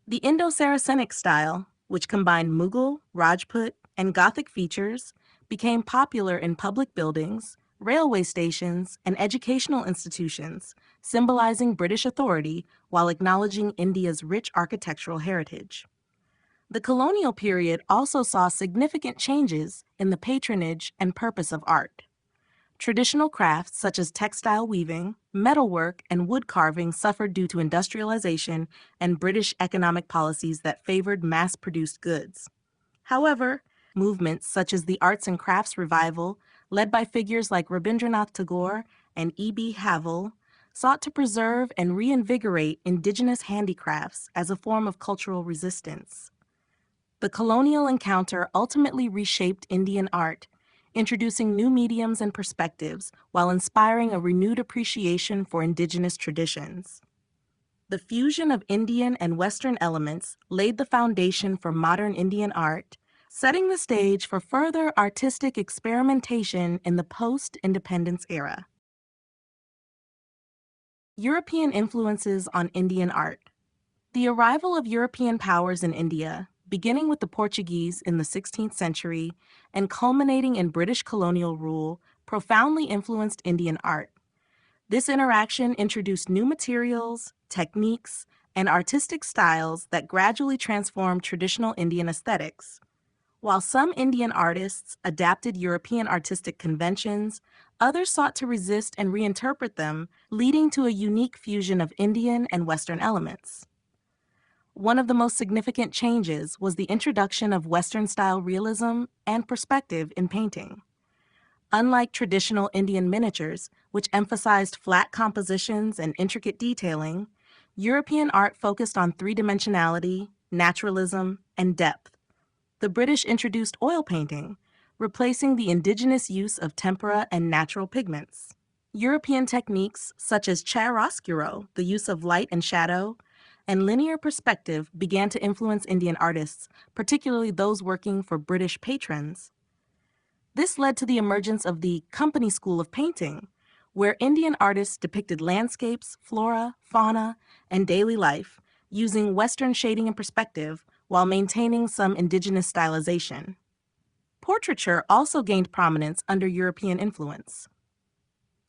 The Indo-Saracenic style, which combined Mughal, Rajput, and Gothic features, became popular in public buildings, railway stations, and educational institutions, symbolizing British authority while acknowledging India's rich architectural heritage. The colonial period also saw significant changes in the patronage and purpose of art. Traditional crafts such as textile weaving, metalwork, and wood carving suffered due to industrialization and British economic policies that favored mass-produced goods. However, movements such as the arts and crafts revival, led by figures like Rabindranath Tagore and E.B. Havell, sought to preserve and reinvigorate indigenous handicrafts as a form of cultural resistance. The colonial encounter ultimately reshaped Indian art, introducing new mediums and perspectives while inspiring a renewed appreciation for indigenous traditions. The fusion of Indian and Western elements laid the foundation for modern Indian art, setting the stage for further artistic experimentation in the post-independence era. European influences on Indian art. The arrival of European powers in India, beginning with the Portuguese in the 16th century and culminating in British colonial rule, profoundly influenced Indian art. This interaction introduced new materials, techniques, and artistic styles that gradually transformed traditional Indian aesthetics. While some Indian artists adapted European artistic conventions, others sought to resist and reinterpret them, leading to a unique fusion of Indian and Western elements. One of the most significant changes was the introduction of Western-style realism and perspective in painting. Unlike traditional Indian miniatures, which emphasized flat compositions and intricate detailing, European art focused on three-dimensionality, naturalism, and depth. The British introduced oil painting, replacing the indigenous use of tempera and natural pigments. European techniques such as chiaroscuro, the use of light and shadow, and linear perspective began to influence Indian artists, particularly those working for British patrons. This led to the emergence of the company school of painting, where Indian artists depicted landscapes, flora, fauna, and daily life using Western shading and perspective while maintaining some indigenous stylization. Portraiture also gained prominence under European influence.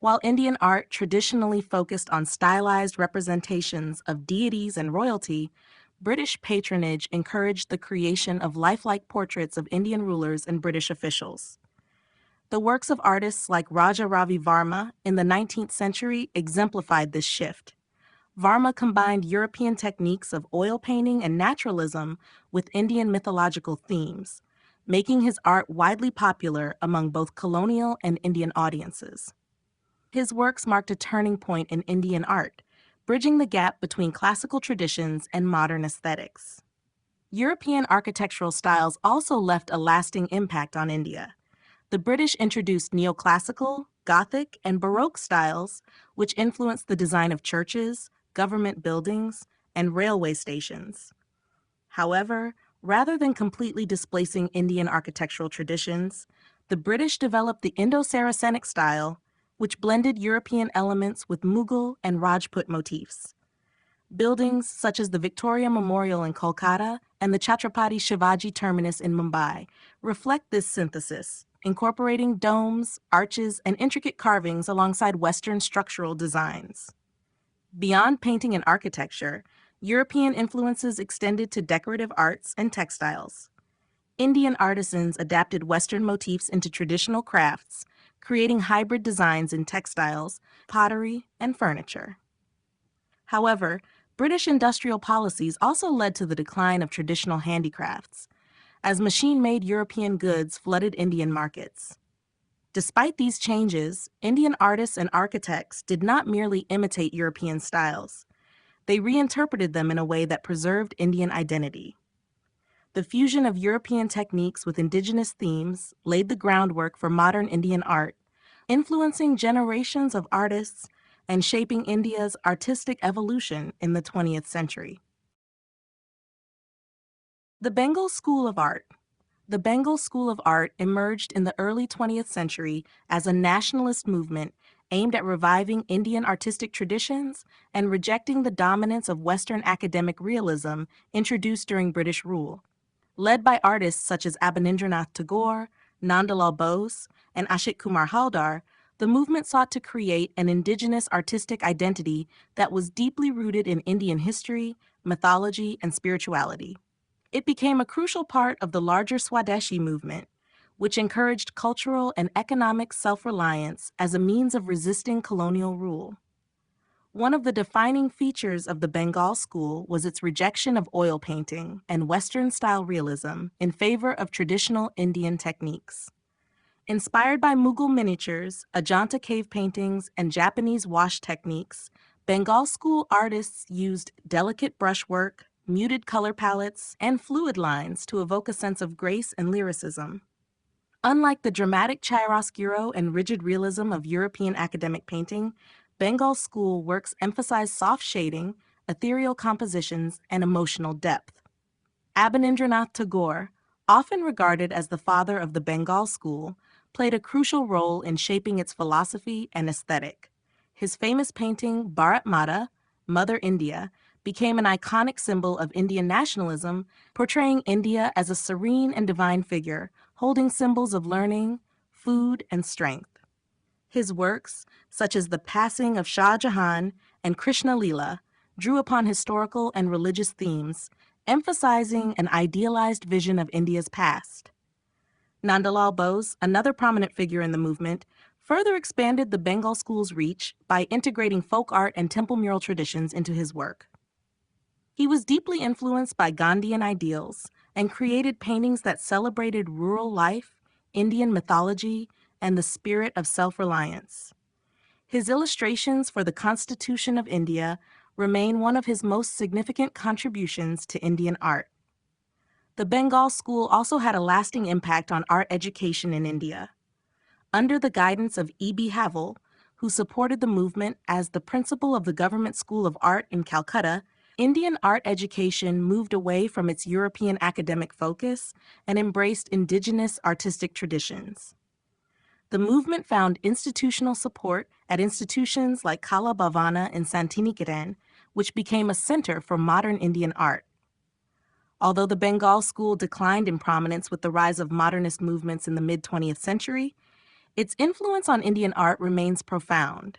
While Indian art traditionally focused on stylized representations of deities and royalty, British patronage encouraged the creation of lifelike portraits of Indian rulers and British officials. The works of artists like Raja Ravi Varma in the 19th century exemplified this shift. Varma combined European techniques of oil painting and naturalism with Indian mythological themes, making his art widely popular among both colonial and Indian audiences. His works marked a turning point in Indian art, bridging the gap between classical traditions and modern aesthetics. European architectural styles also left a lasting impact on India. The British introduced neoclassical, Gothic, and Baroque styles, which influenced the design of churches, government buildings, and railway stations. However, rather than completely displacing Indian architectural traditions, the British developed the Indo-Saracenic style, which blended European elements with Mughal and Rajput motifs. Buildings such as the Victoria Memorial in Kolkata and the Chhatrapati Shivaji Terminus in Mumbai reflect this synthesis, incorporating domes, arches, and intricate carvings alongside Western structural designs. Beyond painting and architecture, European influences extended to decorative arts and textiles. Indian artisans adapted Western motifs into traditional crafts, creating hybrid designs in textiles, pottery, and furniture. However, British industrial policies also led to the decline of traditional handicrafts, as machine-made European goods flooded Indian markets. Despite these changes, Indian artists and architects did not merely imitate European styles. They reinterpreted them in a way that preserved Indian identity. The fusion of European techniques with indigenous themes laid the groundwork for modern Indian art, influencing generations of artists and shaping India's artistic evolution in the 20th century. The Bengal School of Art. The Bengal School of Art emerged in the early 20th century as a nationalist movement aimed at reviving Indian artistic traditions and rejecting the dominance of Western academic realism introduced during British rule. Led by artists such as Abanindranath Tagore, Nandalal Bose, and Ashit Kumar Haldar, the movement sought to create an indigenous artistic identity that was deeply rooted in Indian history, mythology, and spirituality. It became a crucial part of the larger Swadeshi movement, which encouraged cultural and economic self-reliance as a means of resisting colonial rule. One of the defining features of the Bengal school was its rejection of oil painting and Western-style realism in favor of traditional Indian techniques. Inspired by Mughal miniatures, Ajanta cave paintings, and Japanese wash techniques, Bengal school artists used delicate brushwork, muted color palettes, and fluid lines to evoke a sense of grace and lyricism. Unlike the dramatic chiaroscuro and rigid realism of European academic painting, Bengal school works emphasize soft shading, ethereal compositions, and emotional depth. Abanindranath Tagore, often regarded as the father of the Bengal school, played a crucial role in shaping its philosophy and aesthetic. His famous painting Bharat Mata, Mother India, became an iconic symbol of Indian nationalism, portraying India as a serene and divine figure, holding symbols of learning, food, and strength. His works, such as The Passing of Shah Jahan and Krishna Lila, drew upon historical and religious themes, emphasizing an idealized vision of India's past. Nandalal Bose, another prominent figure in the movement, further expanded the Bengal school's reach by integrating folk art and temple mural traditions into his work. He was deeply influenced by Gandhian ideals and created paintings that celebrated rural life, Indian mythology, and the spirit of self-reliance. His illustrations for the Constitution of India remain one of his most significant contributions to Indian art. The Bengal school also had a lasting impact on art education in India. Under the guidance of E.B. Havell, who supported the movement as the principal of the Government School of Art in Calcutta, Indian art education moved away from its European academic focus and embraced indigenous artistic traditions. The movement found institutional support at institutions like Kala Bhavana in Santiniketan, which became a center for modern Indian art. Although the Bengal school declined in prominence with the rise of modernist movements in the mid-20th century, its influence on Indian art remains profound.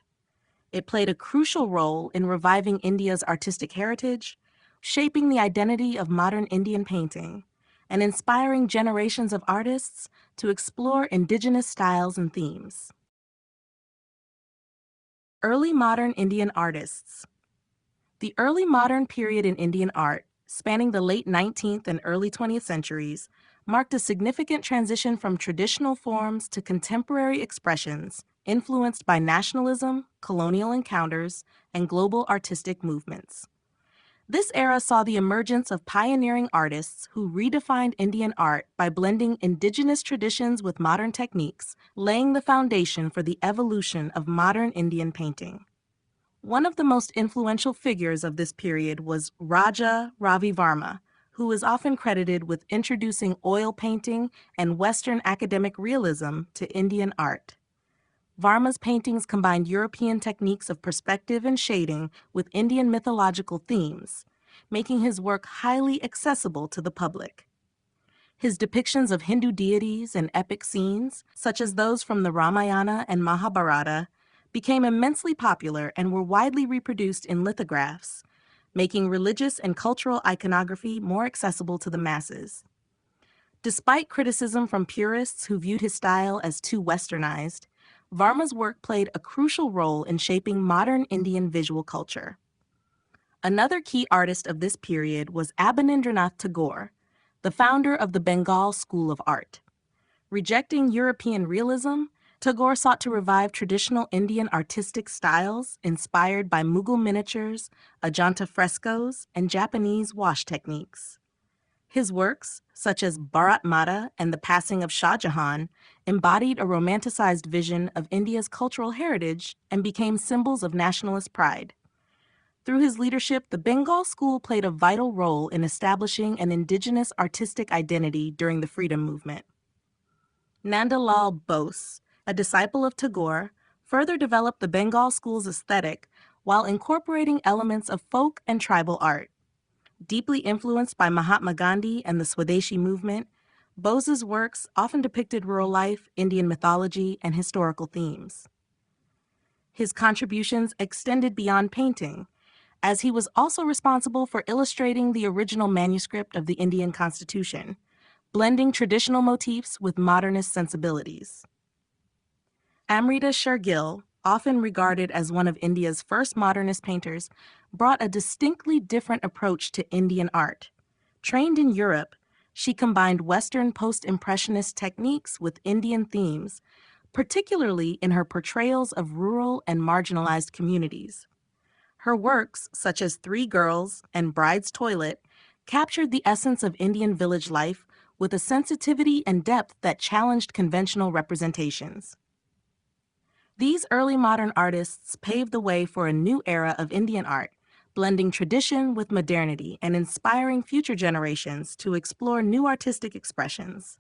It played a crucial role in reviving India's artistic heritage, shaping the identity of modern Indian painting, and inspiring generations of artists to explore indigenous styles and themes. Early modern Indian artists. The early modern period in Indian art, spanning the late 19th and early 20th centuries, marked a significant transition from traditional forms to contemporary expressions influenced by nationalism, colonial encounters, and global artistic movements. This era saw the emergence of pioneering artists who redefined Indian art by blending indigenous traditions with modern techniques, laying the foundation for the evolution of modern Indian painting. One of the most influential figures of this period was Raja Ravi Varma, who is often credited with introducing oil painting and Western academic realism to Indian art. Varma's paintings combined European techniques of perspective and shading with Indian mythological themes, making his work highly accessible to the public. His depictions of Hindu deities and epic scenes, such as those from the Ramayana and Mahabharata, became immensely popular and were widely reproduced in lithographs, making religious and cultural iconography more accessible to the masses. Despite criticism from purists who viewed his style as too westernized, Varma's work played a crucial role in shaping modern Indian visual culture. Another key artist of this period was Abanindranath Tagore, the founder of the Bengal School of Art. Rejecting European realism, Tagore sought to revive traditional Indian artistic styles inspired by Mughal miniatures, Ajanta frescoes, and Japanese wash techniques. His works, such as Bharat Mata and The Passing of Shah Jahan, embodied a romanticized vision of India's cultural heritage and became symbols of nationalist pride. Through his leadership, the Bengal School played a vital role in establishing an indigenous artistic identity during the freedom movement. Nandalal Bose, a disciple of Tagore, further developed the Bengal School's aesthetic while incorporating elements of folk and tribal art. Deeply influenced by Mahatma Gandhi and the Swadeshi movement, Bose's works often depicted rural life, Indian mythology, and historical themes. His contributions extended beyond painting, as he was also responsible for illustrating the original manuscript of the Indian Constitution, blending traditional motifs with modernist sensibilities. Amrita Shergill, often regarded as one of India's first modernist painters, brought a distinctly different approach to Indian art. Trained in Europe, she combined Western post-impressionist techniques with Indian themes, particularly in her portrayals of rural and marginalized communities. Her works, such as Three Girls and Bride's Toilet, captured the essence of Indian village life with a sensitivity and depth that challenged conventional representations. These early modern artists paved the way for a new era of Indian art, blending tradition with modernity and inspiring future generations to explore new artistic expressions.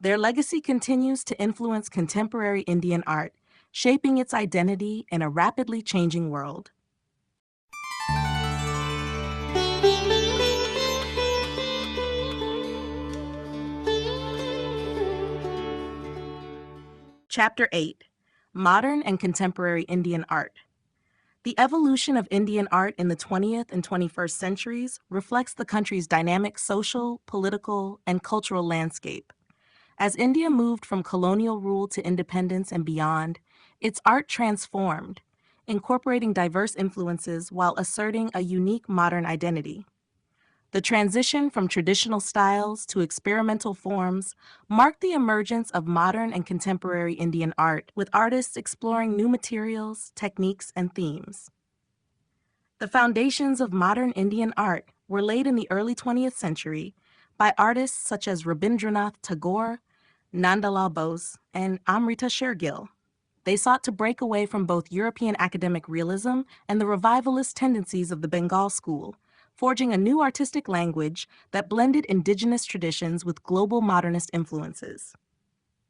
Their legacy continues to influence contemporary Indian art, shaping its identity in a rapidly changing world. Chapter 8: Modern and Contemporary Indian Art. The evolution of Indian art in the 20th and 21st centuries reflects the country's dynamic social, political, and cultural landscape. As India moved from colonial rule to independence and beyond, its art transformed, incorporating diverse influences while asserting a unique modern identity. The transition from traditional styles to experimental forms marked the emergence of modern and contemporary Indian art, with artists exploring new materials, techniques, and themes. The foundations of modern Indian art were laid in the early 20th century by artists such as Rabindranath Tagore, Nandalal Bose, and Amrita Shergill. They sought to break away from both European academic realism and the revivalist tendencies of the Bengal school, forging a new artistic language that blended indigenous traditions with global modernist influences.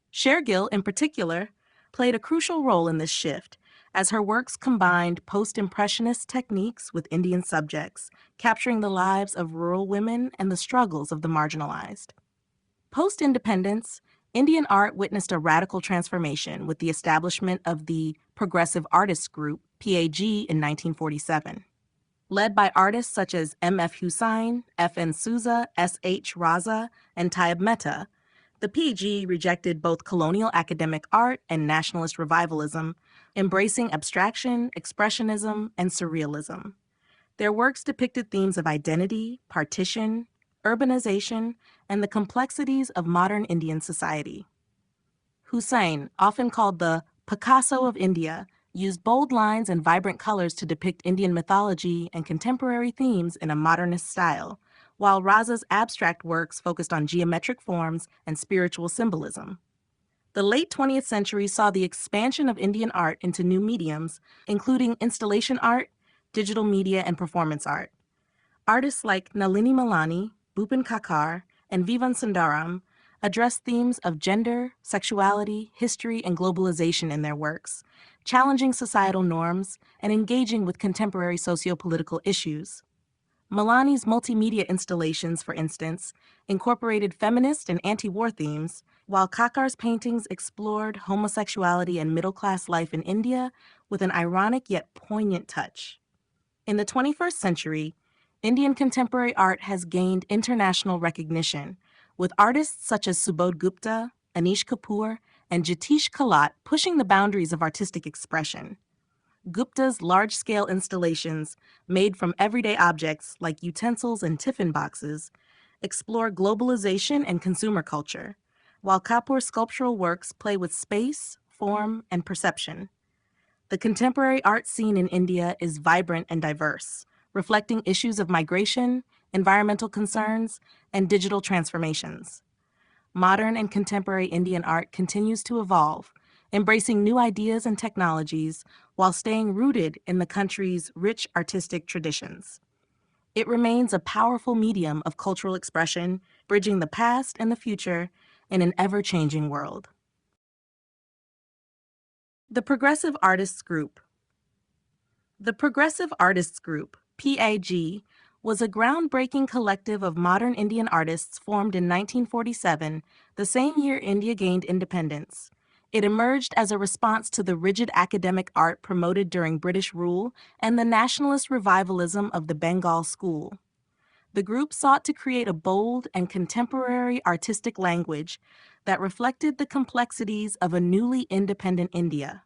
Shergill, in particular, played a crucial role in this shift, as her works combined post-impressionist techniques with Indian subjects, capturing the lives of rural women and the struggles of the marginalized. Post-independence, Indian art witnessed a radical transformation with the establishment of the Progressive Artists Group, PAG, in 1947. Led by artists such as M.F. Hussain, F.N. Souza, S.H. Raza, and Taib Mehta, the PAG rejected both colonial academic art and nationalist revivalism, embracing abstraction, expressionism, and surrealism. Their works depicted themes of identity, partition, urbanization, and the complexities of modern Indian society. Hussain, often called the Picasso of India, used bold lines and vibrant colors to depict Indian mythology and contemporary themes in a modernist style, while Raza's abstract works focused on geometric forms and spiritual symbolism. The late 20th century saw the expansion of Indian art into new mediums, including installation art, digital media, and performance art. Artists like Nalini Malani, Bhupen Kakar, and Vivan Sundaram addressed themes of gender, sexuality, history, and globalization in their works, challenging societal norms and engaging with contemporary socio-political issues. Malani's multimedia installations, for instance, incorporated feminist and anti-war themes, while Kakar's paintings explored homosexuality and middle-class life in India with an ironic yet poignant touch. In the 21st century, Indian contemporary art has gained international recognition, with artists such as Subodh Gupta, Anish Kapoor, and Jatish Kalat pushing the boundaries of artistic expression. Gupta's large-scale installations, made from everyday objects like utensils and tiffin boxes, explore globalization and consumer culture, while Kapoor's sculptural works play with space, form, and perception. The contemporary art scene in India is vibrant and diverse, reflecting issues of migration, environmental concerns, and digital transformations. Modern and contemporary Indian art continues to evolve, embracing new ideas and technologies while staying rooted in the country's rich artistic traditions. It remains a powerful medium of cultural expression, bridging the past and the future in an ever-changing world. The Progressive Artists Group. The Progressive Artists Group, PAG, was a groundbreaking collective of modern Indian artists formed in 1947, the same year India gained independence. It emerged as a response to the rigid academic art promoted during British rule and the nationalist revivalism of the Bengal school. The group sought to create a bold and contemporary artistic language that reflected the complexities of a newly independent India.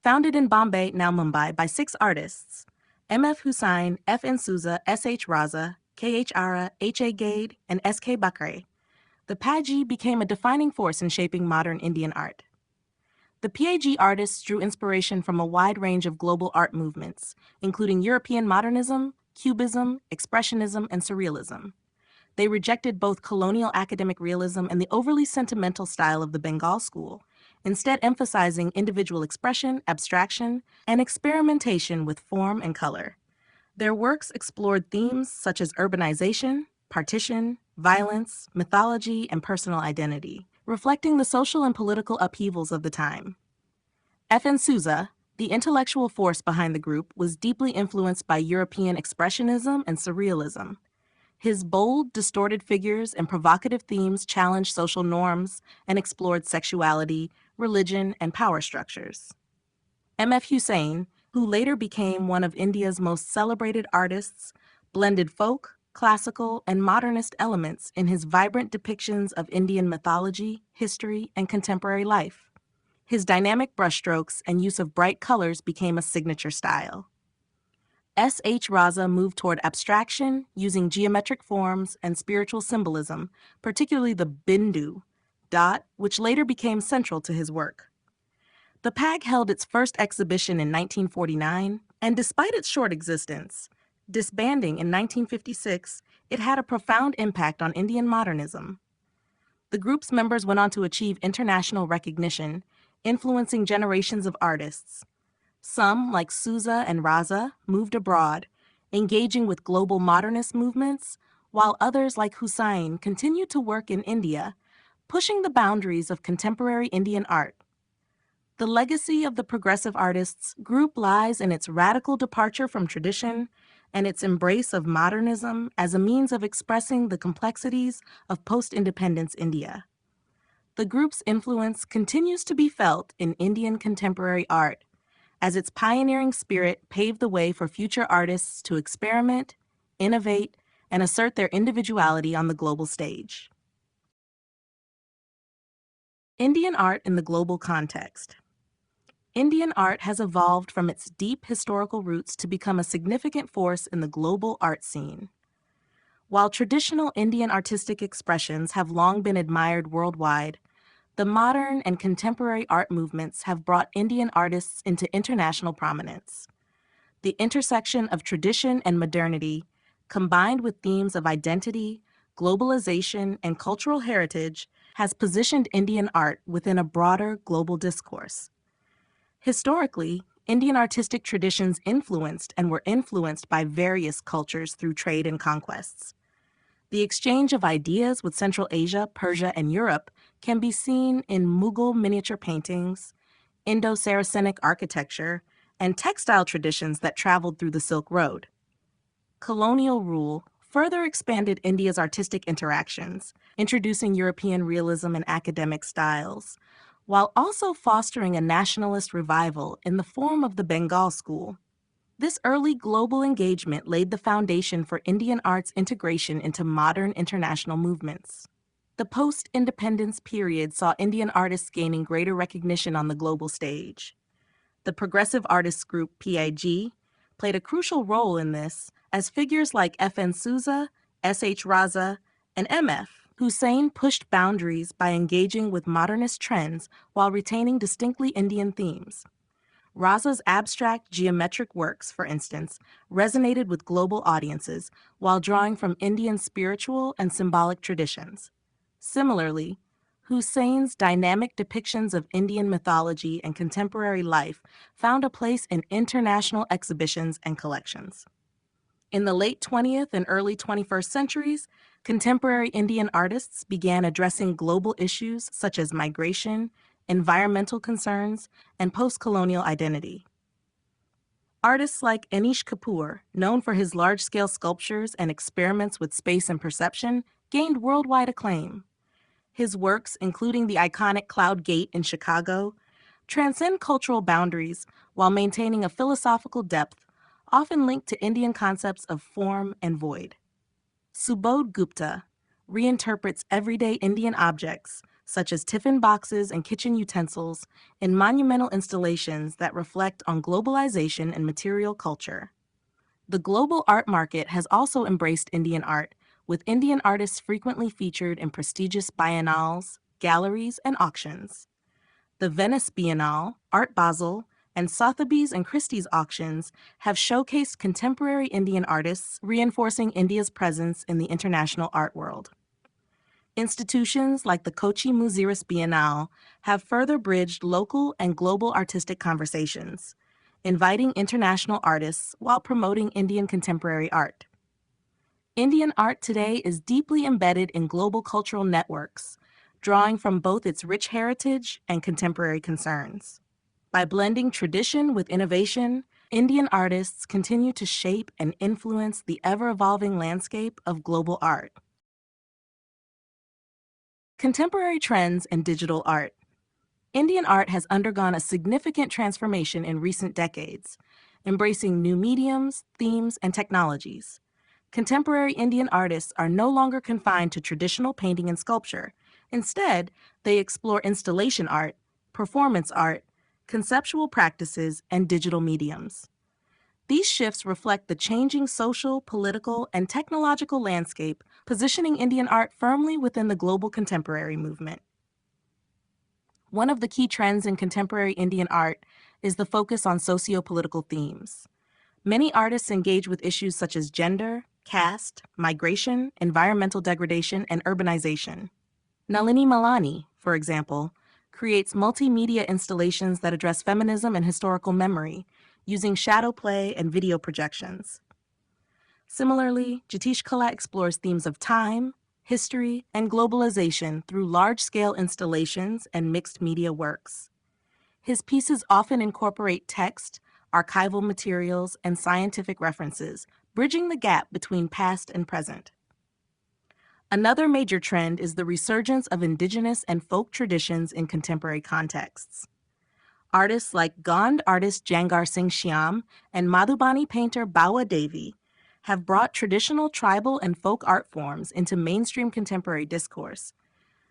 Founded in Bombay, now Mumbai, by 6 artists, M.F. Hussain, F.N. Souza, S.H. Raza, K.H. Ara, H.A. Gade, and S.K. Bakre, the PAG became a defining force in shaping modern Indian art. The PAG artists drew inspiration from a wide range of global art movements, including European modernism, Cubism, Expressionism, and Surrealism. They rejected both colonial academic realism and the overly sentimental style of the Bengal school, instead emphasizing individual expression, abstraction, and experimentation with form and color. Their works explored themes such as urbanization, partition, violence, mythology, and personal identity, reflecting the social and political upheavals of the time. F.N. Souza, the intellectual force behind the group, was deeply influenced by European expressionism and surrealism. His bold, distorted figures and provocative themes challenged social norms and explored sexuality, religion, and power structures. M.F. Hussain, who later became one of India's most celebrated artists, blended folk, classical, and modernist elements in his vibrant depictions of Indian mythology, history, and contemporary life. His dynamic brushstrokes and use of bright colors became a signature style. S.H. Raza moved toward abstraction, using geometric forms and spiritual symbolism, particularly the bindu, dot, which later became central to his work. The PAG held its first exhibition in 1949, and despite its short existence, disbanding in 1956, it had a profound impact on Indian modernism. The group's members went on to achieve international recognition, influencing generations of artists. Some, like Souza and Raza, moved abroad, engaging with global modernist movements, while others, like Hussain, continued to work in India, pushing the boundaries of contemporary Indian art. The legacy of the progressive artists group lies in its radical departure from tradition and its embrace of modernism as a means of expressing the complexities of post-independence India. The group's influence continues to be felt in Indian contemporary art, as its pioneering spirit paved the way for future artists to experiment, innovate, and assert their individuality on the global stage. Indian art in the global context. Indian art has evolved from its deep historical roots to become a significant force in the global art scene. While traditional Indian artistic expressions have long been admired worldwide, the modern and contemporary art movements have brought Indian artists into international prominence. The intersection of tradition and modernity, combined with themes of identity, globalization, and cultural heritage, has positioned Indian art within a broader global discourse. Historically, Indian artistic traditions influenced and were influenced by various cultures through trade and conquests. The exchange of ideas with Central Asia, Persia, and Europe can be seen in Mughal miniature paintings, Indo-Saracenic architecture, and textile traditions that traveled through the Silk Road. Colonial rule further expanded India's artistic interactions, introducing European realism and academic styles, while also fostering a nationalist revival in the form of the Bengal School. This early global engagement laid the foundation for Indian art's integration into modern international movements. The post-independence period saw Indian artists gaining greater recognition on the global stage. The progressive artists group PIG played a crucial role in this, as figures like F.N. Souza, S.H. Raza, and M.F. Hussain pushed boundaries by engaging with modernist trends while retaining distinctly Indian themes. Raza's abstract geometric works, for instance, resonated with global audiences while drawing from Indian spiritual and symbolic traditions. Similarly, Hussain's dynamic depictions of Indian mythology and contemporary life found a place in international exhibitions and collections. In the late 20th and early 21st centuries, contemporary Indian artists began addressing global issues such as migration, environmental concerns, and post-colonial identity. Artists like Anish Kapoor, known for his large-scale sculptures and experiments with space and perception, gained worldwide acclaim. His works, including the iconic Cloud Gate in Chicago, transcend cultural boundaries while maintaining a philosophical depth, often linked to Indian concepts of form and void. Subodh Gupta reinterprets everyday Indian objects, such as tiffin boxes and kitchen utensils, in monumental installations that reflect on globalization and material culture. The global art market has also embraced Indian art, with Indian artists frequently featured in prestigious biennales, galleries, and auctions. The Venice Biennale, Art Basel, and Sotheby's and Christie's auctions have showcased contemporary Indian artists, reinforcing India's presence in the international art world. Institutions like the Kochi Muziris Biennale have further bridged local and global artistic conversations, inviting international artists while promoting Indian contemporary art. Indian art today is deeply embedded in global cultural networks, drawing from both its rich heritage and contemporary concerns. By blending tradition with innovation, Indian artists continue to shape and influence the ever-evolving landscape of global art. Contemporary trends and digital art. Indian art has undergone a significant transformation in recent decades, embracing new mediums, themes, and technologies. Contemporary Indian artists are no longer confined to traditional painting and sculpture. Instead, they explore installation art, performance art, conceptual practices, and digital mediums. These shifts reflect the changing social, political, and technological landscape, positioning Indian art firmly within the global contemporary movement. One of the key trends in contemporary Indian art is the focus on socio-political themes. Many artists engage with issues such as gender, caste, migration, environmental degradation, and urbanization. Nalini Malani, for example, creates multimedia installations that address feminism and historical memory, using shadow play and video projections. Similarly, Jatish Kala explores themes of time, history, and globalization through large-scale installations and mixed media works. His pieces often incorporate text, archival materials, and scientific references, bridging the gap between past and present. Another major trend is the resurgence of indigenous and folk traditions in contemporary contexts. Artists like Gond artist Jangar Singh Shyam and Madhubani painter Bawa Devi have brought traditional tribal and folk art forms into mainstream contemporary discourse,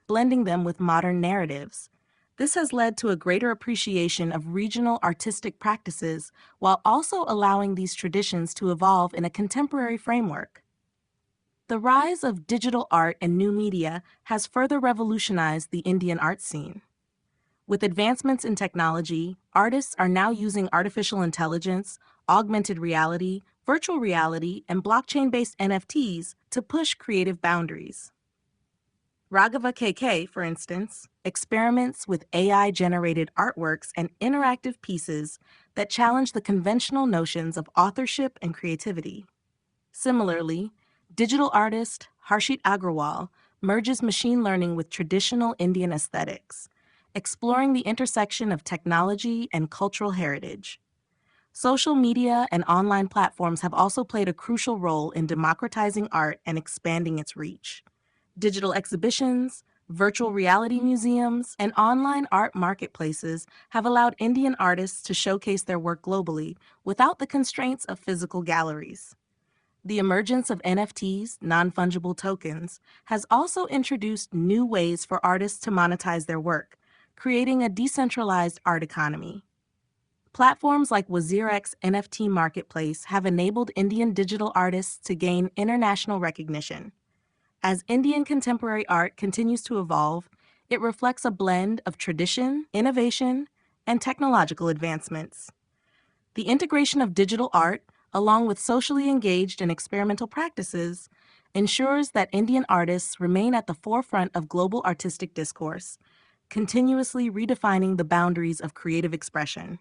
blending them with modern narratives. This has led to a greater appreciation of regional artistic practices while also allowing these traditions to evolve in a contemporary framework. The rise of digital art and new media has further revolutionized the Indian art scene. With advancements in technology, artists are now using artificial intelligence, augmented reality, virtual reality, and blockchain-based NFTs to push creative boundaries. Raghava KK, for instance, experiments with AI-generated artworks and interactive pieces that challenge the conventional notions of authorship and creativity. Similarly, digital artist Harshit Agrawal merges machine learning with traditional Indian aesthetics, exploring the intersection of technology and cultural heritage. Social media and online platforms have also played a crucial role in democratizing art and expanding its reach. Digital exhibitions, virtual reality museums, and online art marketplaces have allowed Indian artists to showcase their work globally without the constraints of physical galleries. The emergence of NFTs, non-fungible tokens, has also introduced new ways for artists to monetize their work, creating a decentralized art economy. Platforms like WazirX NFT Marketplace have enabled Indian digital artists to gain international recognition. As Indian contemporary art continues to evolve, it reflects a blend of tradition, innovation, and technological advancements. The integration of digital art, along with socially engaged and experimental practices, ensures that Indian artists remain at the forefront of global artistic discourse, continuously redefining the boundaries of creative expression.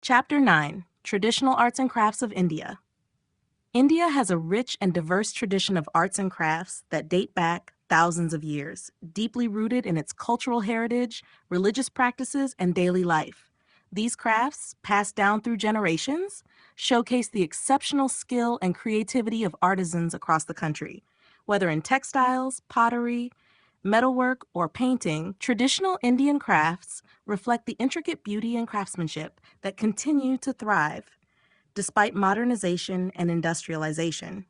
Chapter 9: Traditional Arts and Crafts of India. India has a rich and diverse tradition of arts and crafts that date back thousands of years, deeply rooted in its cultural heritage, religious practices, and daily life. These crafts, passed down through generations, showcase the exceptional skill and creativity of artisans across the country. Whether in textiles, pottery, metalwork, or painting, traditional Indian crafts reflect the intricate beauty and craftsmanship that continue to thrive despite modernization and industrialization.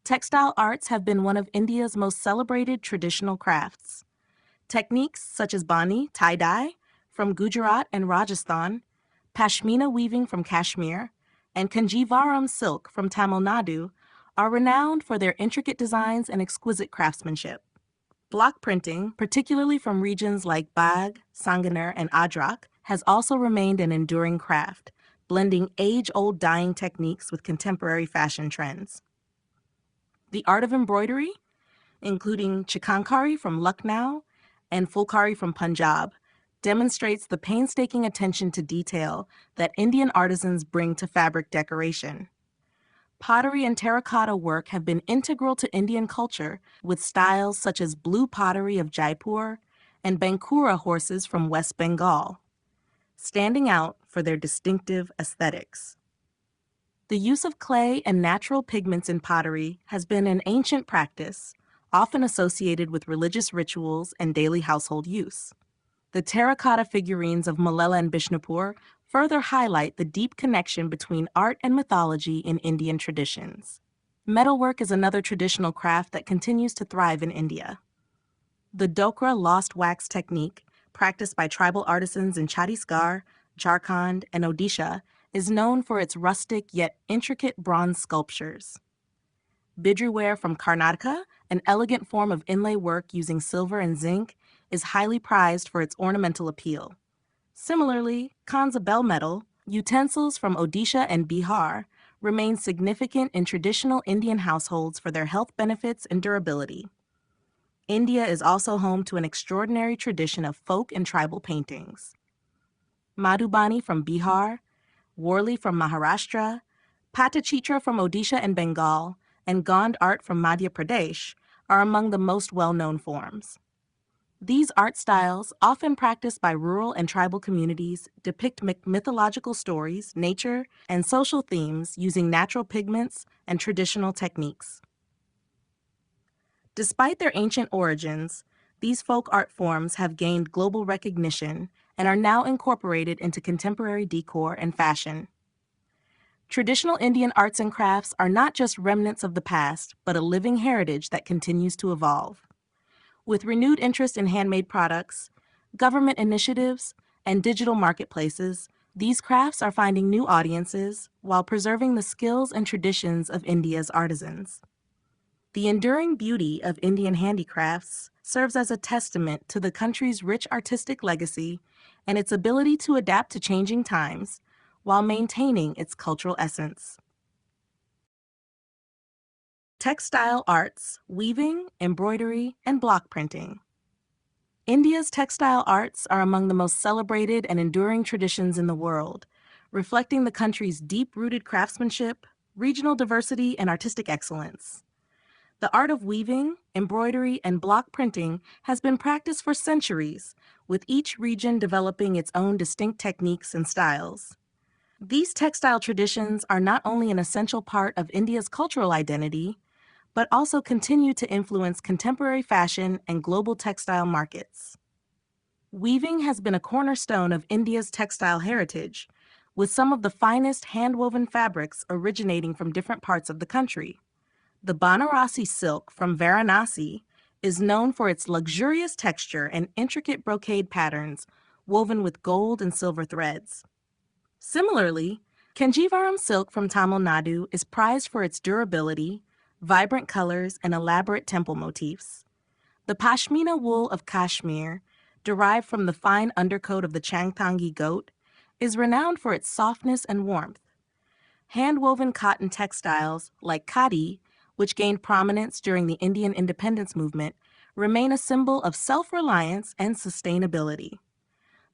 Textile arts have been one of India's most celebrated traditional crafts. Techniques such as bani, tie-dye, from Gujarat and Rajasthan, pashmina weaving from Kashmir, and Kanjivaram silk from Tamil Nadu are renowned for their intricate designs and exquisite craftsmanship. Block printing, particularly from regions like Bagh, Sanganer, and Adrak, has also remained an enduring craft, blending age-old dyeing techniques with contemporary fashion trends. The art of embroidery, including chikankari from Lucknow and fulkari from Punjab, demonstrates the painstaking attention to detail that Indian artisans bring to fabric decoration. Pottery and terracotta work have been integral to Indian culture, with styles such as blue pottery of Jaipur and Bankura horses from West Bengal, standing out for their distinctive aesthetics. The use of clay and natural pigments in pottery has been an ancient practice, often associated with religious rituals and daily household use. The terracotta figurines of Malala and Bishnupur further highlight the deep connection between art and mythology in Indian traditions. Metalwork is another traditional craft that continues to thrive in India. The Dokra lost wax technique, practiced by tribal artisans in Chhattisgarh, Jharkhand, and Odisha, is known for its rustic yet intricate bronze sculptures. Bidriware from Karnataka, an elegant form of inlay work using silver and zinc, is highly prized for its ornamental appeal. Similarly, Kanza bell metal, utensils from Odisha and Bihar, remain significant in traditional Indian households for their health benefits and durability. India is also home to an extraordinary tradition of folk and tribal paintings. Madhubani from Bihar, Worli from Maharashtra, Patachitra from Odisha and Bengal, and Gond art from Madhya Pradesh are among the most well-known forms. These art styles, often practiced by rural and tribal communities, depict mythological stories, nature, and social themes using natural pigments and traditional techniques. Despite their ancient origins, these folk art forms have gained global recognition and are now incorporated into contemporary decor and fashion. Traditional Indian arts and crafts are not just remnants of the past, but a living heritage that continues to evolve. With renewed interest in handmade products, government initiatives, and digital marketplaces, these crafts are finding new audiences while preserving the skills and traditions of India's artisans. The enduring beauty of Indian handicrafts serves as a testament to the country's rich artistic legacy and its ability to adapt to changing times while maintaining its cultural essence. Textile arts, weaving, embroidery, and block printing. India's textile arts are among the most celebrated and enduring traditions in the world, reflecting the country's deep-rooted craftsmanship, regional diversity, and artistic excellence. The art of weaving, embroidery, and block printing has been practiced for centuries, with each region developing its own distinct techniques and styles. These textile traditions are not only an essential part of India's cultural identity, but also continue to influence contemporary fashion and global textile markets. Weaving has been a cornerstone of India's textile heritage, with some of the finest hand-woven fabrics originating from different parts of the country. The Banarasi silk from Varanasi is known for its luxurious texture and intricate brocade patterns woven with gold and silver threads. Similarly, Kanjivaram silk from Tamil Nadu is prized for its durability, vibrant colors, and elaborate temple motifs. The Pashmina wool of Kashmir, derived from the fine undercoat of the Changtangi goat, is renowned for its softness and warmth. Hand-woven cotton textiles, like khadi, which gained prominence during the Indian independence movement, remain a symbol of self-reliance and sustainability.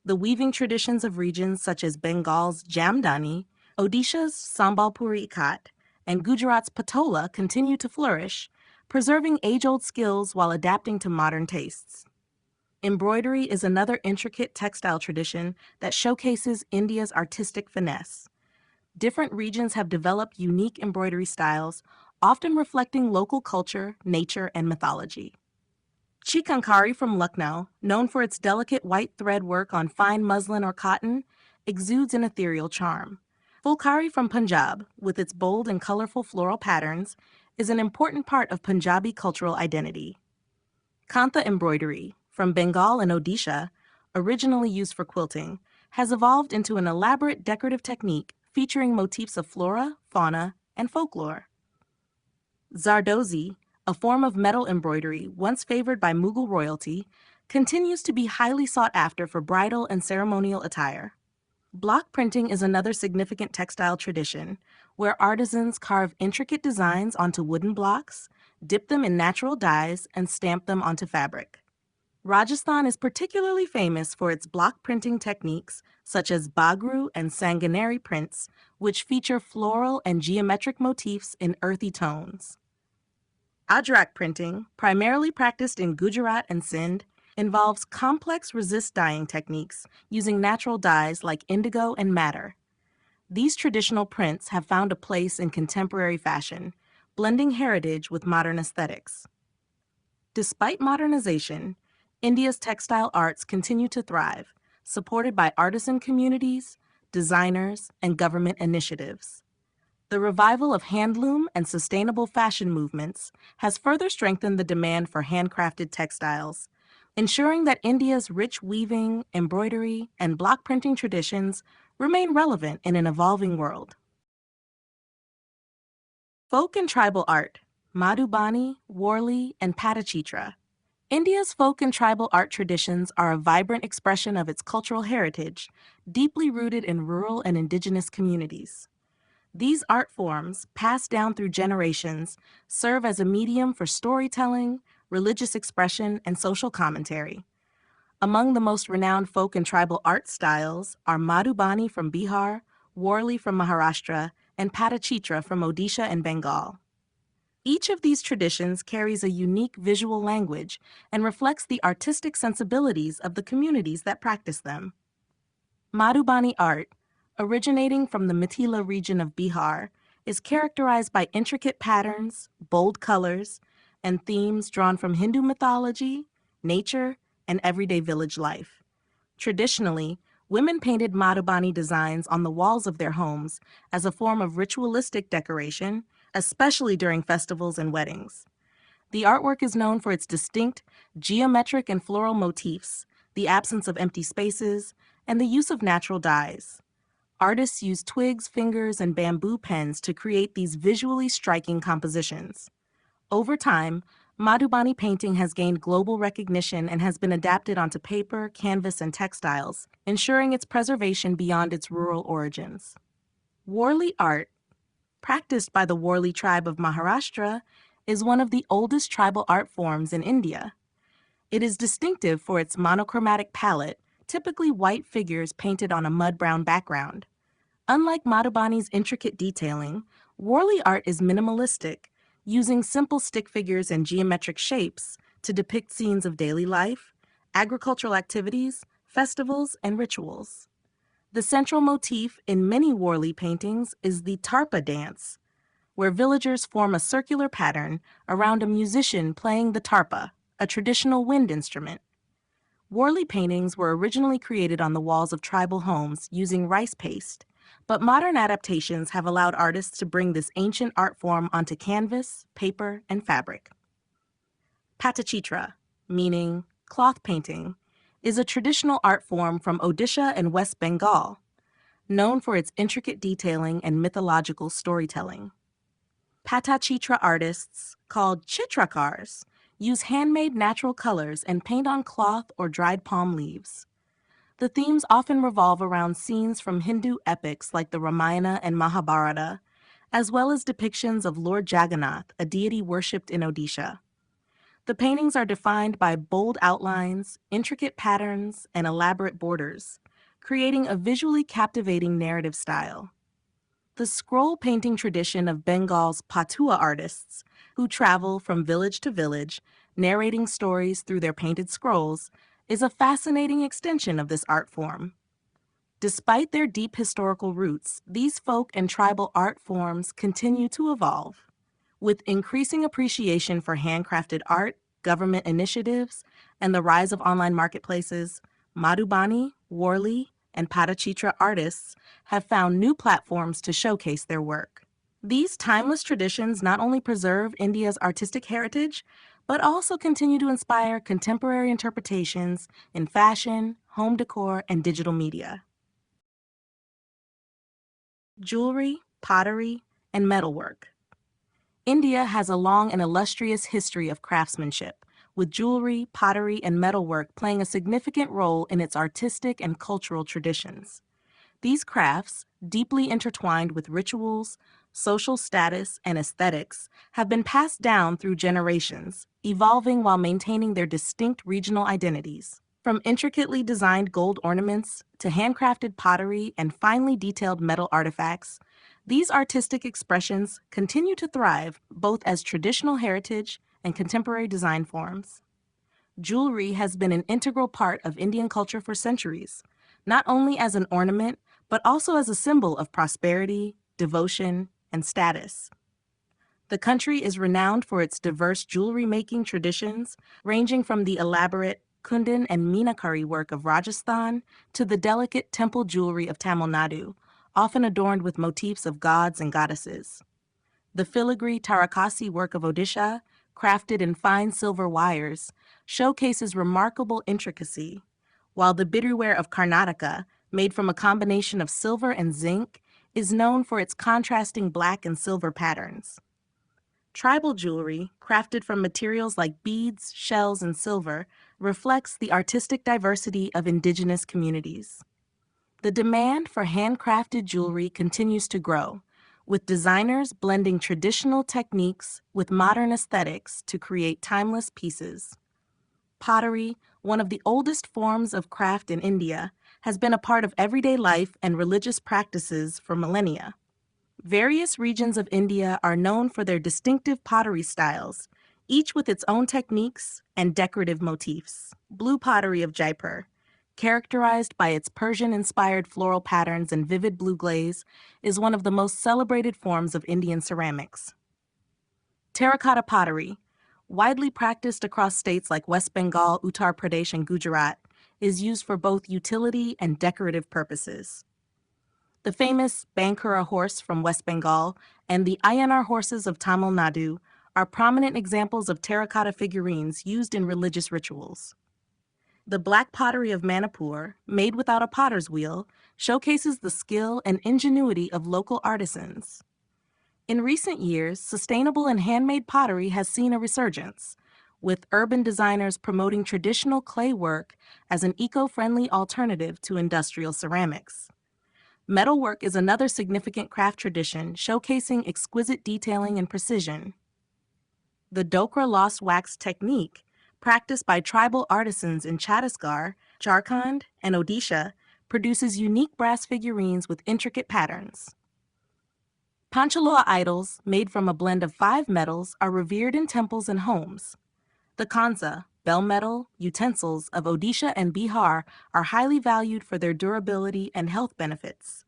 The weaving traditions of regions such as Bengal's Jamdani, Odisha's Sambalpuri ikat, and Gujarat's Patola continue to flourish, preserving age-old skills while adapting to modern tastes. Embroidery is another intricate textile tradition that showcases India's artistic finesse. Different regions have developed unique embroidery styles, often reflecting local culture, nature, and mythology. Chikankari from Lucknow, known for its delicate white thread work on fine muslin or cotton, exudes an ethereal charm. Fulkari from Punjab, with its bold and colorful floral patterns, is an important part of Punjabi cultural identity. Kantha embroidery, from Bengal and Odisha, originally used for quilting, has evolved into an elaborate decorative technique featuring motifs of flora, fauna, and folklore. Zardozi, a form of metal embroidery once favored by Mughal royalty, continues to be highly sought after for bridal and ceremonial attire. Block printing is another significant textile tradition, where artisans carve intricate designs onto wooden blocks, dip them in natural dyes, and stamp them onto fabric. Rajasthan is particularly famous for its block printing techniques such as Bagru and Sanganeri prints, which feature floral and geometric motifs in earthy tones. Ajrak printing, primarily practiced in Gujarat and Sindh, involves complex resist dyeing techniques using natural dyes like indigo and madder. These traditional prints have found a place in contemporary fashion, blending heritage with modern aesthetics. Despite modernization, India's textile arts continue to thrive, supported by artisan communities, designers, and government initiatives. The revival of handloom and sustainable fashion movements has further strengthened the demand for handcrafted textiles, ensuring that India's rich weaving, embroidery, and block printing traditions remain relevant in an evolving world. Folk and tribal art, Madhubani, Warli, and Patachitra. India's folk and tribal art traditions are a vibrant expression of its cultural heritage, deeply rooted in rural and indigenous communities. These art forms, passed down through generations, serve as a medium for storytelling, religious expression, and social commentary. Among the most renowned folk and tribal art styles are Madhubani from Bihar, Warli from Maharashtra, and Patachitra from Odisha and Bengal. Each of these traditions carries a unique visual language and reflects the artistic sensibilities of the communities that practice them. Madhubani art, originating from the Mithila region of Bihar, is characterized by intricate patterns, bold colors, and themes drawn from Hindu mythology, nature, and everyday village life. Traditionally, women painted Madhubani designs on the walls of their homes as a form of ritualistic decoration, especially during festivals and weddings. The artwork is known for its distinct geometric and floral motifs, the absence of empty spaces, and the use of natural dyes. Artists use twigs, fingers, and bamboo pens to create these visually striking compositions. Over time, Madhubani painting has gained global recognition and has been adapted onto paper, canvas, and textiles, ensuring its preservation beyond its rural origins. Warli art, practiced by the Warli tribe of Maharashtra, is one of the oldest tribal art forms in India. It is distinctive for its monochromatic palette, typically white figures painted on a mud-brown background. Unlike Madhubani's intricate detailing, Warli art is minimalistic, using simple stick figures and geometric shapes to depict scenes of daily life, agricultural activities, festivals, and rituals. The central motif in many Warli paintings is the tarpa dance, where villagers form a circular pattern around a musician playing the tarpa, a traditional wind instrument. Warli paintings were originally created on the walls of tribal homes using rice paste, but modern adaptations have allowed artists to bring this ancient art form onto canvas, paper, and fabric. Patachitra, meaning cloth painting, is a traditional art form from Odisha and West Bengal, known for its intricate detailing and mythological storytelling. Patachitra artists, called chitrakars, use handmade natural colors and paint on cloth or dried palm leaves. The themes often revolve around scenes from Hindu epics like the Ramayana and Mahabharata, as well as depictions of Lord Jagannath, a deity worshipped in Odisha. The paintings are defined by bold outlines, intricate patterns, and elaborate borders, creating a visually captivating narrative style. The scroll painting tradition of Bengal's Patua artists, who travel from village to village, narrating stories through their painted scrolls, is a fascinating extension of this art form. Despite their deep historical roots, these folk and tribal art forms continue to evolve. With increasing appreciation for handcrafted art, government initiatives, and the rise of online marketplaces, Madhubani, Warli, and Patachitra artists have found new platforms to showcase their work. These timeless traditions not only preserve India's artistic heritage, but also continue to inspire contemporary interpretations in fashion, home decor, and digital media. Jewelry, pottery, and metalwork. India has a long and illustrious history of craftsmanship, with jewelry, pottery, and metalwork playing a significant role in its artistic and cultural traditions. These crafts, deeply intertwined with rituals, social status, and aesthetics, have been passed down through generations, evolving while maintaining their distinct regional identities. From intricately designed gold ornaments to handcrafted pottery and finely detailed metal artifacts, these artistic expressions continue to thrive both as traditional heritage and contemporary design forms. Jewelry has been an integral part of Indian culture for centuries, not only as an ornament, but also as a symbol of prosperity, devotion, and status. The country is renowned for its diverse jewelry-making traditions, ranging from the elaborate Kundan and Meenakari work of Rajasthan to the delicate temple jewelry of Tamil Nadu, often adorned with motifs of gods and goddesses. The filigree Tarakasi work of Odisha, crafted in fine silver wires, showcases remarkable intricacy, while the bitterware of Karnataka, made from a combination of silver and zinc, is known for its contrasting black and silver patterns. Tribal jewelry, crafted from materials like beads, shells, and silver, reflects the artistic diversity of indigenous communities. The demand for handcrafted jewelry continues to grow, with designers blending traditional techniques with modern aesthetics to create timeless pieces. Pottery, one of the oldest forms of craft in India, has been a part of everyday life and religious practices for millennia. Various regions of India are known for their distinctive pottery styles, each with its own techniques and decorative motifs. Blue pottery of Jaipur, characterized by its Persian-inspired floral patterns and vivid blue glaze, is one of the most celebrated forms of Indian ceramics. Terracotta pottery, widely practiced across states like West Bengal, Uttar Pradesh, and Gujarat, is used for both utility and decorative purposes. The famous Bankura horse from West Bengal and the Ayanar horses of Tamil Nadu are prominent examples of terracotta figurines used in religious rituals. The black pottery of Manipur, made without a potter's wheel, showcases the skill and ingenuity of local artisans. In recent years, sustainable and handmade pottery has seen a resurgence, with urban designers promoting traditional clay work as an eco-friendly alternative to industrial ceramics. Metalwork is another significant craft tradition showcasing exquisite detailing and precision. The Dokra lost wax technique, practiced by tribal artisans in Chhattisgarh, Jharkhand, and Odisha, produces unique brass figurines with intricate patterns. Panchalua idols, made from a blend of 5 metals, are revered in temples and homes. The kanza, bell metal, utensils of Odisha and Bihar are highly valued for their durability and health benefits.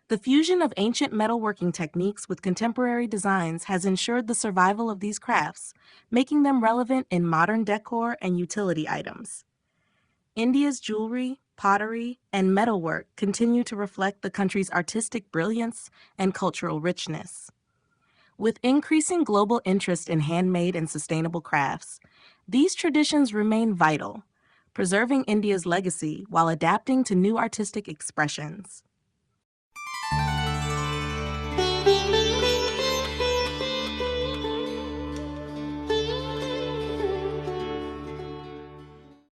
The fusion of ancient metalworking techniques with contemporary designs has ensured the survival of these crafts, making them relevant in modern decor and utility items. India's jewelry, pottery, and metalwork continue to reflect the country's artistic brilliance and cultural richness. With increasing global interest in handmade and sustainable crafts, these traditions remain vital, preserving India's legacy while adapting to new artistic expressions.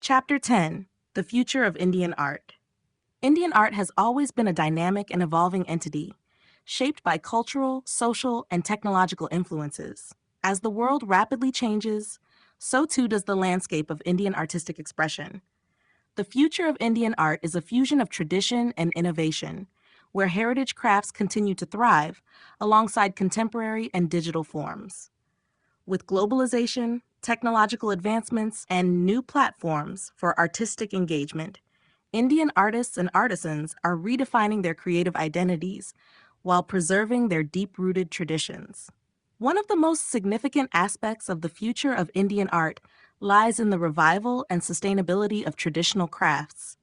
Chapter 10: The Future of Indian Art. Indian art has always been a dynamic and evolving entity, shaped by cultural, social, and technological influences. As the world rapidly changes, so too does the landscape of Indian artistic expression. The future of Indian art is a fusion of tradition and innovation, where heritage crafts continue to thrive alongside contemporary and digital forms. With globalization, technological advancements, and new platforms for artistic engagement, Indian artists and artisans are redefining their creative identities while preserving their deep-rooted traditions. One of the most significant aspects of the future of Indian art lies in the revival and sustainability of traditional crafts.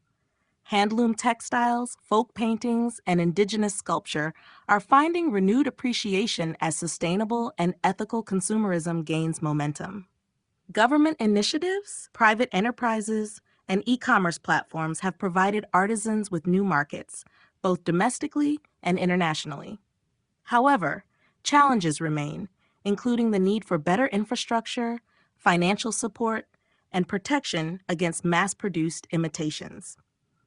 Handloom textiles, folk paintings, and indigenous sculpture are finding renewed appreciation as sustainable and ethical consumerism gains momentum. Government initiatives, private enterprises, and e-commerce platforms have provided artisans with new markets, both domestically and internationally. However, challenges remain, including the need for better infrastructure, financial support, and protection against mass-produced imitations.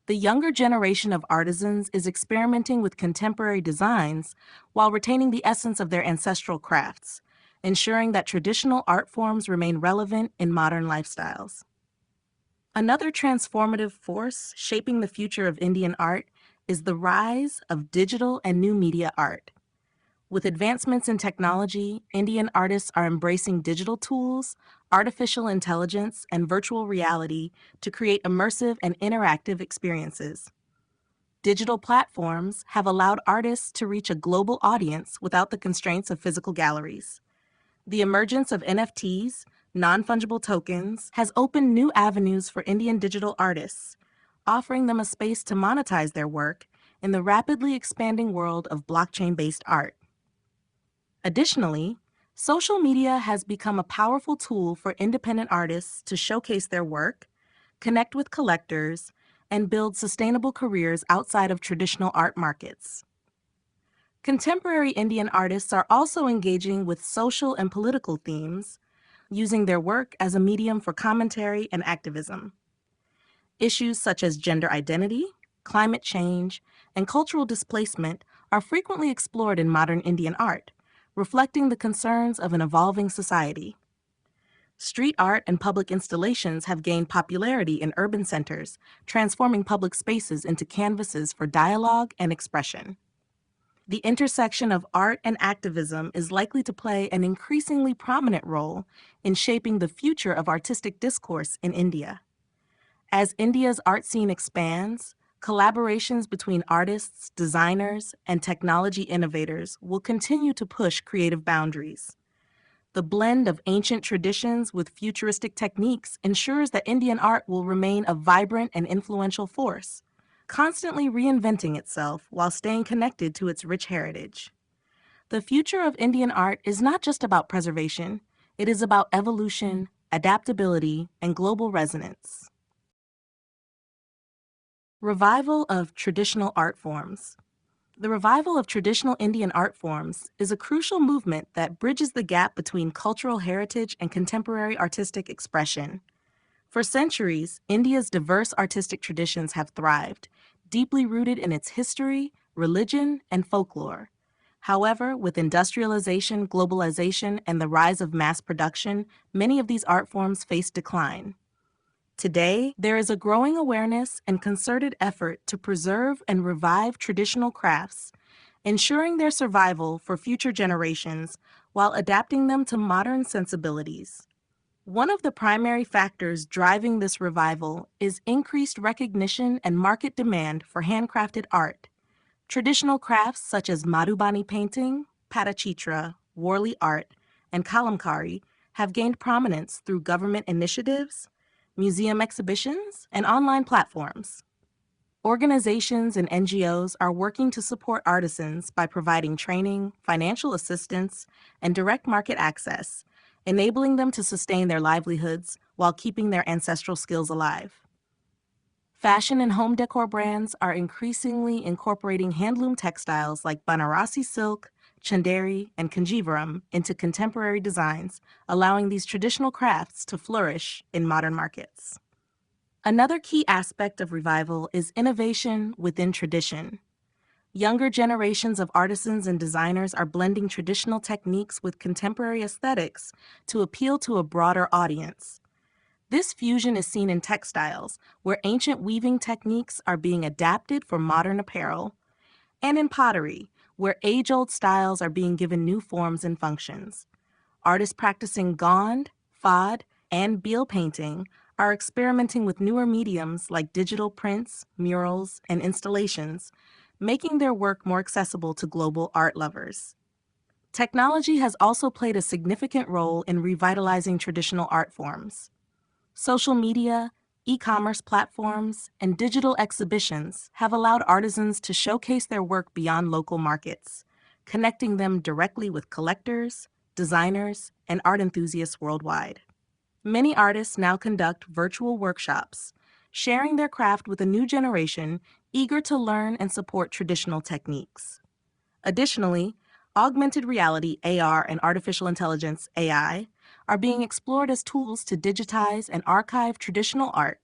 The younger generation of artisans is experimenting with contemporary designs while retaining the essence of their ancestral crafts, ensuring that traditional art forms remain relevant in modern lifestyles. Another transformative force shaping the future of Indian art is the rise of digital and new media art. With advancements in technology, Indian artists are embracing digital tools, artificial intelligence, and virtual reality to create immersive and interactive experiences. Digital platforms have allowed artists to reach a global audience without the constraints of physical galleries. The emergence of NFTs, non-fungible tokens, has opened new avenues for Indian digital artists, offering them a space to monetize their work in the rapidly expanding world of blockchain-based art. Additionally, social media has become a powerful tool for independent artists to showcase their work, connect with collectors, and build sustainable careers outside of traditional art markets. Contemporary Indian artists are also engaging with social and political themes, using their work as a medium for commentary and activism. Issues such as gender identity, climate change, and cultural displacement are frequently explored in modern Indian art, reflecting the concerns of an evolving society. Street art and public installations have gained popularity in urban centers, transforming public spaces into canvases for dialogue and expression. The intersection of art and activism is likely to play an increasingly prominent role in shaping the future of artistic discourse in India. As India's art scene expands, collaborations between artists, designers, and technology innovators will continue to push creative boundaries. The blend of ancient traditions with futuristic techniques ensures that Indian art will remain a vibrant and influential force, constantly reinventing itself while staying connected to its rich heritage. The future of Indian art is not just about preservation, it is about evolution, adaptability, and global resonance. Revival of traditional art forms. The revival of traditional Indian art forms is a crucial movement that bridges the gap between cultural heritage and contemporary artistic expression. For centuries, India's diverse artistic traditions have thrived, deeply rooted in its history, religion, and folklore. However, with industrialization, globalization, and the rise of mass production, many of these art forms face decline. Today, there is a growing awareness and concerted effort to preserve and revive traditional crafts, ensuring their survival for future generations while adapting them to modern sensibilities. One of the primary factors driving this revival is increased recognition and market demand for handcrafted art. Traditional crafts such as Madhubani painting, Patachitra, Worli art, and Kalamkari have gained prominence through government initiatives, museum exhibitions, and online platforms. Organizations and NGOs are working to support artisans by providing training, financial assistance, and direct market access, enabling them to sustain their livelihoods while keeping their ancestral skills alive. Fashion and home decor brands are increasingly incorporating handloom textiles like Banarasi silk, Chanderi, and Kanjivaram into contemporary designs, allowing these traditional crafts to flourish in modern markets. Another key aspect of revival is innovation within tradition. Younger generations of artisans and designers are blending traditional techniques with contemporary aesthetics to appeal to a broader audience. This fusion is seen in textiles, where ancient weaving techniques are being adapted for modern apparel, and in pottery, where age-old styles are being given new forms and functions. Artists practicing Gond, Fad, and Beel painting are experimenting with newer mediums like digital prints, murals, and installations, making their work more accessible to global art lovers. Technology has also played a significant role in revitalizing traditional art forms. Social media, e-commerce platforms, and digital exhibitions have allowed artisans to showcase their work beyond local markets, connecting them directly with collectors, designers, and art enthusiasts worldwide. Many artists now conduct virtual workshops, sharing their craft with a new generation eager to learn and support traditional techniques. Additionally, augmented reality (AR) and artificial intelligence (AI) are being explored as tools to digitize and archive traditional art,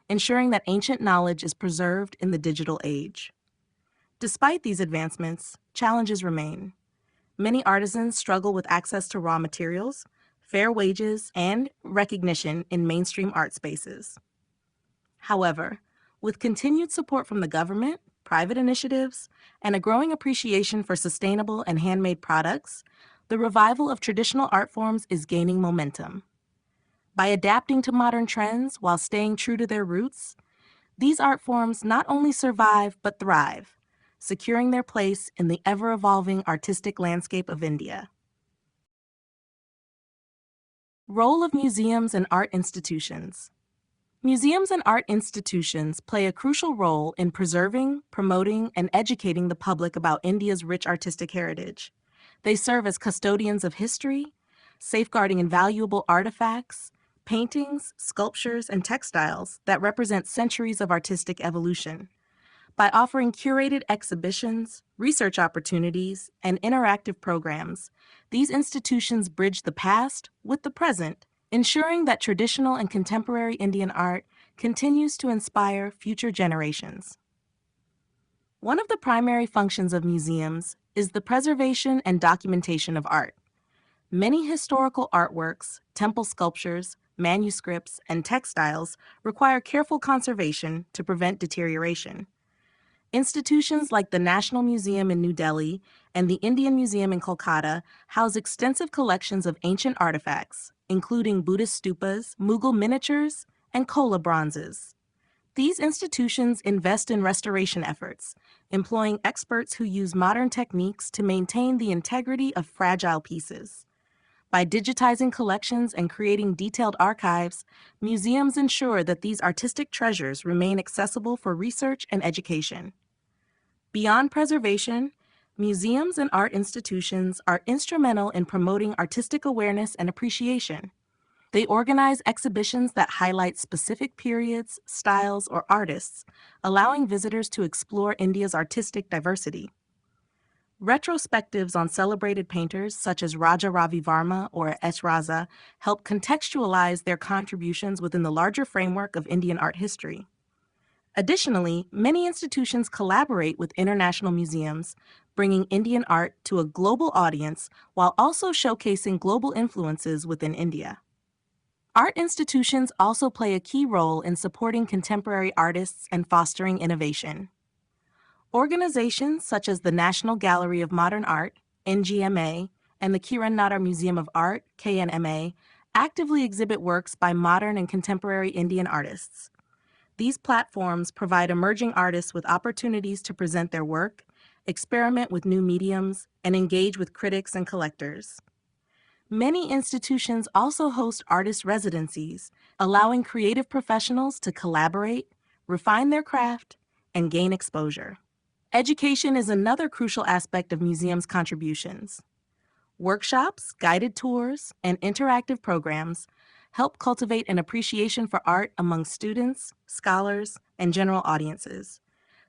ensuring that ancient knowledge is preserved in the digital age. Despite these advancements, challenges remain. Many artisans struggle with access to raw materials, fair wages, and recognition in mainstream art spaces. However, with continued support from the government, private initiatives, and a growing appreciation for sustainable and handmade products, the revival of traditional art forms is gaining momentum. By adapting to modern trends while staying true to their roots, These art forms not only survive but thrive, securing their place in the ever-evolving artistic landscape of India. Role of museums and art institutions. Museums and art institutions play a crucial role in preserving, promoting, and educating the public about India's rich artistic heritage. They serve as custodians of history, safeguarding invaluable artifacts, paintings, sculptures, and textiles that represent centuries of artistic evolution. By offering curated exhibitions, research opportunities, and interactive programs, these institutions bridge the past with the present, ensuring that traditional and contemporary Indian art continues to inspire future generations. One of the primary functions of museums is the preservation and documentation of art. Many historical artworks, temple sculptures, manuscripts, and textiles require careful conservation to prevent deterioration. Institutions like the National Museum in New Delhi and the Indian Museum in Kolkata house extensive collections of ancient artifacts, including Buddhist stupas, Mughal miniatures, and Kola bronzes. These institutions invest in restoration efforts, employing experts who use modern techniques to maintain the integrity of fragile pieces. By digitizing collections and creating detailed archives, museums ensure that these artistic treasures remain accessible for research and education. Beyond preservation, museums and art institutions are instrumental in promoting artistic awareness and appreciation. They organize exhibitions that highlight specific periods, styles, or artists, allowing visitors to explore India's artistic diversity. Retrospectives on celebrated painters such as Raja Ravi Varma or S. Raza help contextualize their contributions within the larger framework of Indian art history. Additionally, many institutions collaborate with international museums, bringing Indian art to a global audience while also showcasing global influences within India. Art institutions also play a key role in supporting contemporary artists and fostering innovation. Organizations such as the National Gallery of Modern Art, NGMA, and the Kiran Natar Museum of Art, KNMA, actively exhibit works by modern and contemporary Indian artists. These platforms provide emerging artists with opportunities to present their work, experiment with new mediums, and engage with critics and collectors. Many institutions also host artist residencies, allowing creative professionals to collaborate, refine their craft, and gain exposure. Education is another crucial aspect of museums' contributions. Workshops, guided tours, and interactive programs help cultivate an appreciation for art among students, scholars, and general audiences.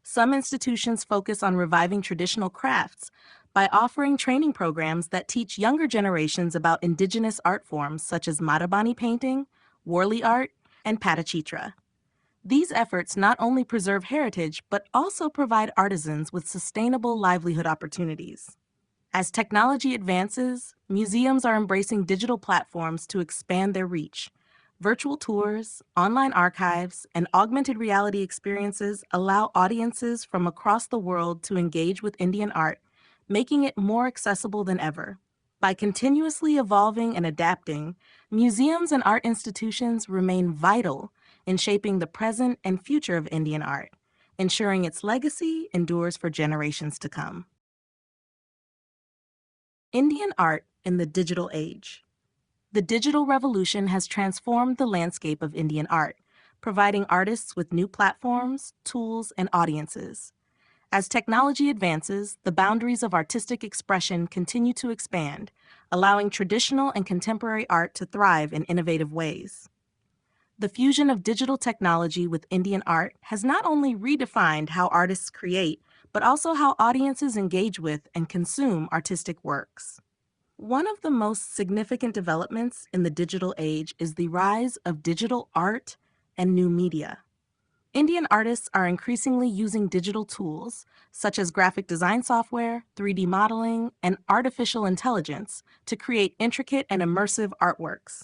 Some institutions focus on reviving traditional crafts by offering training programs that teach younger generations about indigenous art forms such as Madhubani painting, Worli art, and Patachitra. These efforts not only preserve heritage but also provide artisans with sustainable livelihood opportunities. As technology advances, museums are embracing digital platforms to expand their reach. Virtual tours, online archives, and augmented reality experiences allow audiences from across the world to engage with Indian art, making it more accessible than ever. By continuously evolving and adapting, museums and art institutions remain vital in shaping the present and future of Indian art, ensuring its legacy endures for generations to come. Indian art in the digital age. The digital revolution has transformed the landscape of Indian art, providing artists with new platforms, tools, and audiences. As technology advances, the boundaries of artistic expression continue to expand, allowing traditional and contemporary art to thrive in innovative ways. The fusion of digital technology with Indian art has not only redefined how artists create, but also how audiences engage with and consume artistic works. One of the most significant developments in the digital age is the rise of digital art and new media. Indian artists are increasingly using digital tools, such as graphic design software, 3D modeling, and artificial intelligence, to create intricate and immersive artworks.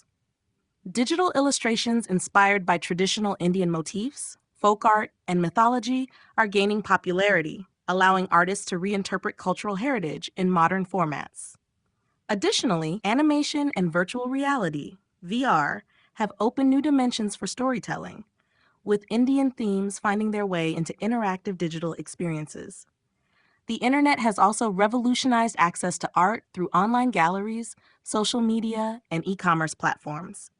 Digital illustrations inspired by traditional Indian motifs, folk art, and mythology are gaining popularity, allowing artists to reinterpret cultural heritage in modern formats. Additionally, animation and virtual reality, VR, have opened new dimensions for storytelling. with Indian themes finding their way into interactive digital experiences. The internet has also revolutionized access to art through online galleries, social media, and e-commerce platforms.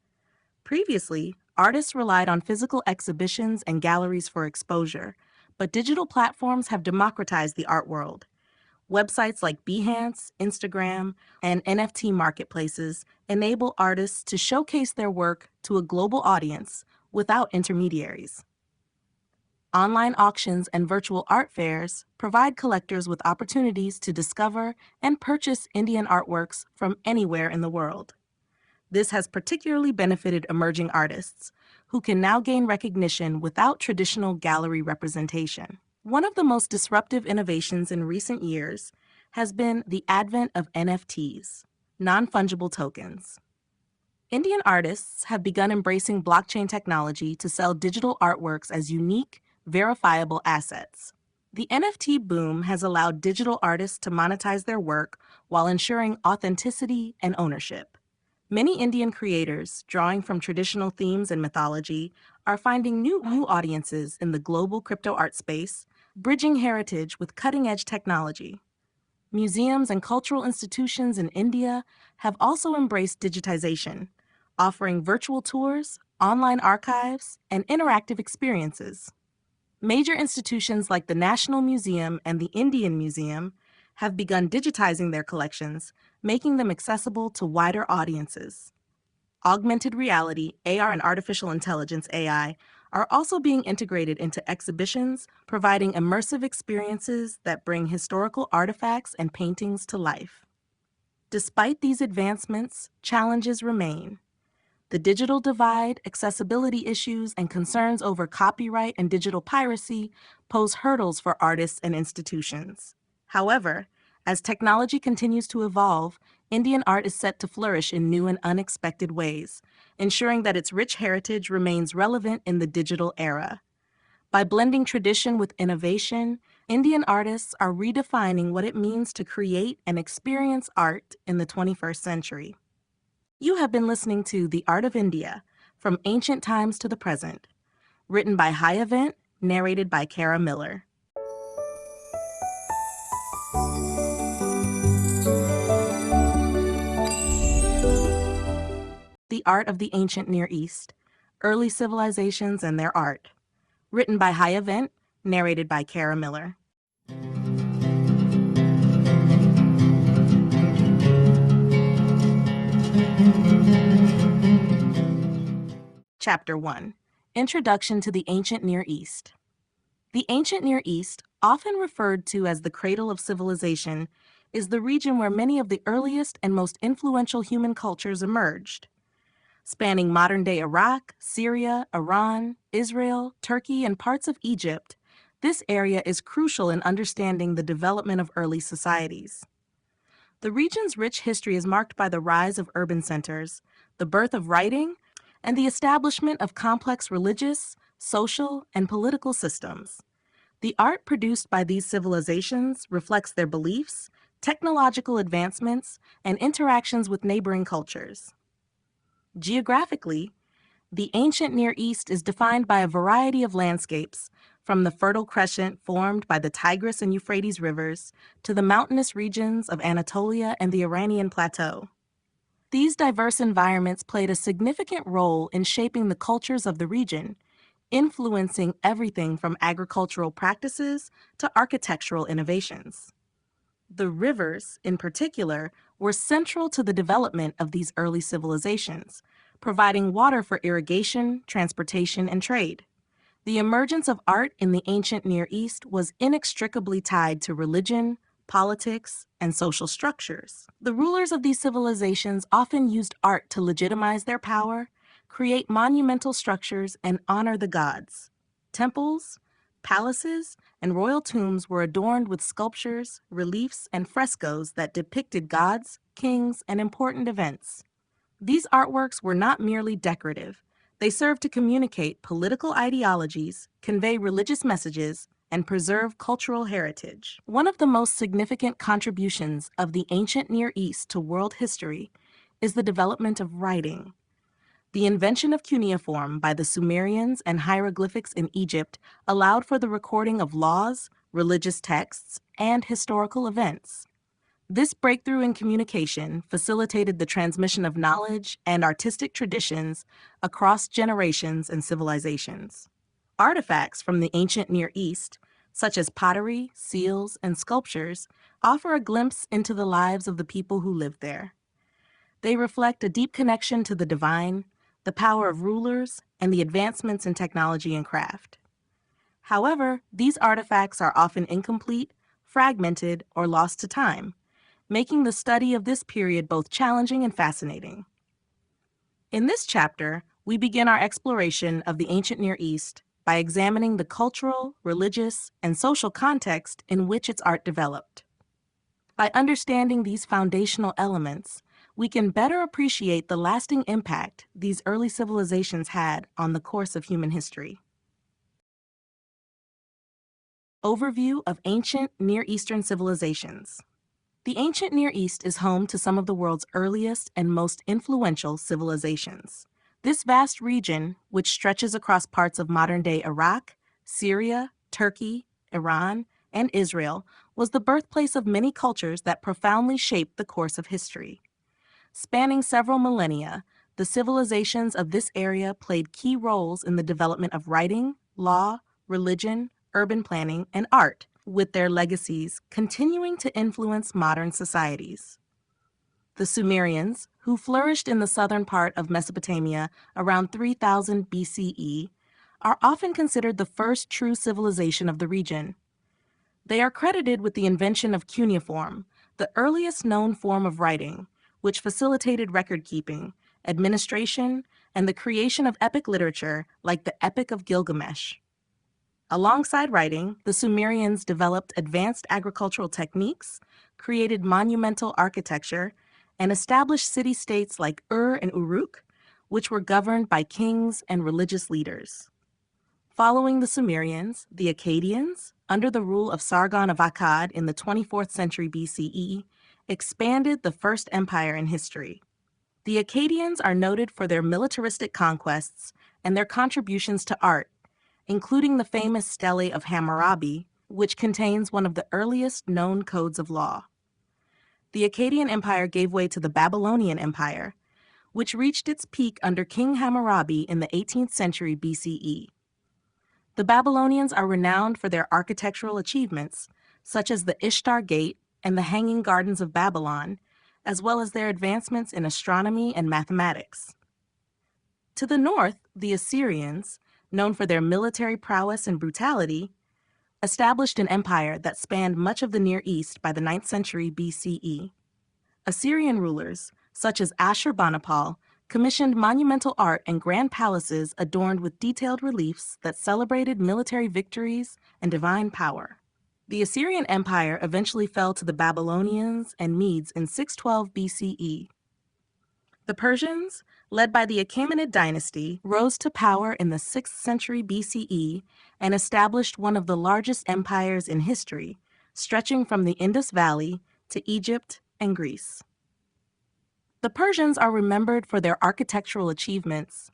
Previously, artists relied on physical exhibitions and galleries for exposure, but digital platforms have democratized the art world. Websites like Behance, Instagram, and NFT marketplaces enable artists to showcase their work to a global audience without intermediaries. Online auctions and virtual art fairs provide collectors with opportunities to discover and purchase Indian artworks from anywhere in the world. This has particularly benefited emerging artists, who can now gain recognition without traditional gallery representation. One of the most disruptive innovations in recent years has been the advent of NFTs, non-fungible tokens. Indian artists have begun embracing blockchain technology to sell digital artworks as unique, verifiable assets. The NFT boom has allowed digital artists to monetize their work while ensuring authenticity and ownership. Many Indian creators, drawing from traditional themes and mythology, are finding new audiences in the global crypto art space, bridging heritage with cutting-edge technology. Museums and cultural institutions in India have also embraced digitization, offering virtual tours, online archives, and interactive experiences. Major institutions like the National Museum and the Indian Museum have begun digitizing their collections, making them accessible to wider audiences. Augmented reality, AR, and artificial intelligence, AI, are also being integrated into exhibitions, providing immersive experiences that bring historical artifacts and paintings to life. Despite these advancements, challenges remain. The digital divide, accessibility issues, and concerns over copyright and digital piracy pose hurdles for artists and institutions. However, as technology continues to evolve, Indian art is set to flourish in new and unexpected ways, ensuring that its rich heritage remains relevant in the digital era. By blending tradition with innovation, Indian artists are redefining what it means to create and experience art in the 21st century. You have been listening to The Art of India, From Ancient Times to the Present, written by High Event, narrated by Kara Miller. The Art of the Ancient Near East, Early Civilizations and Their Art, written by High Event, narrated by Kara Miller. Chapter 1. Introduction to the Ancient Near East. The Ancient Near East, often referred to as the cradle of civilization, is the region where many of the earliest and most influential human cultures emerged. Spanning modern-day Iraq, Syria, Iran, Israel, Turkey, and parts of Egypt, this area is crucial in understanding the development of early societies. The region's rich history is marked by the rise of urban centers, the birth of writing, and the establishment of complex religious, social, and political systems. The art produced by these civilizations reflects their beliefs, technological advancements, and interactions with neighboring cultures. Geographically, the ancient Near East is defined by a variety of landscapes, from the Fertile Crescent formed by the Tigris and Euphrates rivers to the mountainous regions of Anatolia and the Iranian plateau. These diverse environments played a significant role in shaping the cultures of the region, influencing everything from agricultural practices to architectural innovations. The rivers, in particular, were central to the development of these early civilizations, providing water for irrigation, transportation, and trade. The emergence of art in the ancient Near East was inextricably tied to religion, politics, and social structures. The rulers of these civilizations often used art to legitimize their power, create monumental structures, and honor the gods. Temples, palaces, and royal tombs were adorned with sculptures, reliefs, and frescoes that depicted gods, kings, and important events. These artworks were not merely decorative. They served to communicate political ideologies, convey religious messages, and preserve cultural heritage. One of the most significant contributions of the ancient Near East to world history is the development of writing. The invention of cuneiform by the Sumerians and hieroglyphics in Egypt allowed for the recording of laws, religious texts, and historical events. This breakthrough in communication facilitated the transmission of knowledge and artistic traditions across generations and civilizations. Artifacts from the ancient Near East, such as pottery, seals, and sculptures, offer a glimpse into the lives of the people who lived there. They reflect a deep connection to the divine, the power of rulers, and the advancements in technology and craft. However, these artifacts are often incomplete, fragmented, or lost to time, making the study of this period both challenging and fascinating. In this chapter, we begin our exploration of the ancient Near East by examining the cultural, religious, and social context in which its art developed. By understanding these foundational elements, we can better appreciate the lasting impact these early civilizations had on the course of human history. Overview of ancient Near Eastern civilizations. The ancient Near East is home to some of the world's earliest and most influential civilizations. This vast region, which stretches across parts of modern-day Iraq, Syria, Turkey, Iran, and Israel, was the birthplace of many cultures that profoundly shaped the course of history. Spanning several millennia, the civilizations of this area played key roles in the development of writing, law, religion, urban planning, and art, with their legacies continuing to influence modern societies. The Sumerians, who flourished in the southern part of Mesopotamia around 3000 BCE, are often considered the first true civilization of the region. They are credited with the invention of cuneiform, the earliest known form of writing, which facilitated record-keeping, administration, and the creation of epic literature like the Epic of Gilgamesh. Alongside writing, the Sumerians developed advanced agricultural techniques, created monumental architecture, and established city-states like Ur and Uruk, which were governed by kings and religious leaders. Following the Sumerians, the Akkadians, under the rule of Sargon of Akkad in the 24th century BCE, expanded the first empire in history. The Akkadians are noted for their militaristic conquests and their contributions to art, including the famous Stele of Hammurabi, which contains one of the earliest known codes of law. The Akkadian Empire gave way to the Babylonian Empire, which reached its peak under King Hammurabi in the 18th century BCE. The Babylonians are renowned for their architectural achievements, such as the Ishtar Gate and the Hanging Gardens of Babylon, as well as their advancements in astronomy and mathematics. To the north, the Assyrians, known for their military prowess and brutality, established an empire that spanned much of the Near East by the 9th century BCE. Assyrian rulers, such as Ashurbanipal, commissioned monumental art and grand palaces adorned with detailed reliefs that celebrated military victories and divine power. The Assyrian Empire eventually fell to the Babylonians and Medes in 612 BCE. The Persians, led by the Achaemenid dynasty, rose to power in the 6th century BCE and established one of the largest empires in history, stretching from the Indus Valley to Egypt and Greece. The Persians are remembered for their architectural achievements,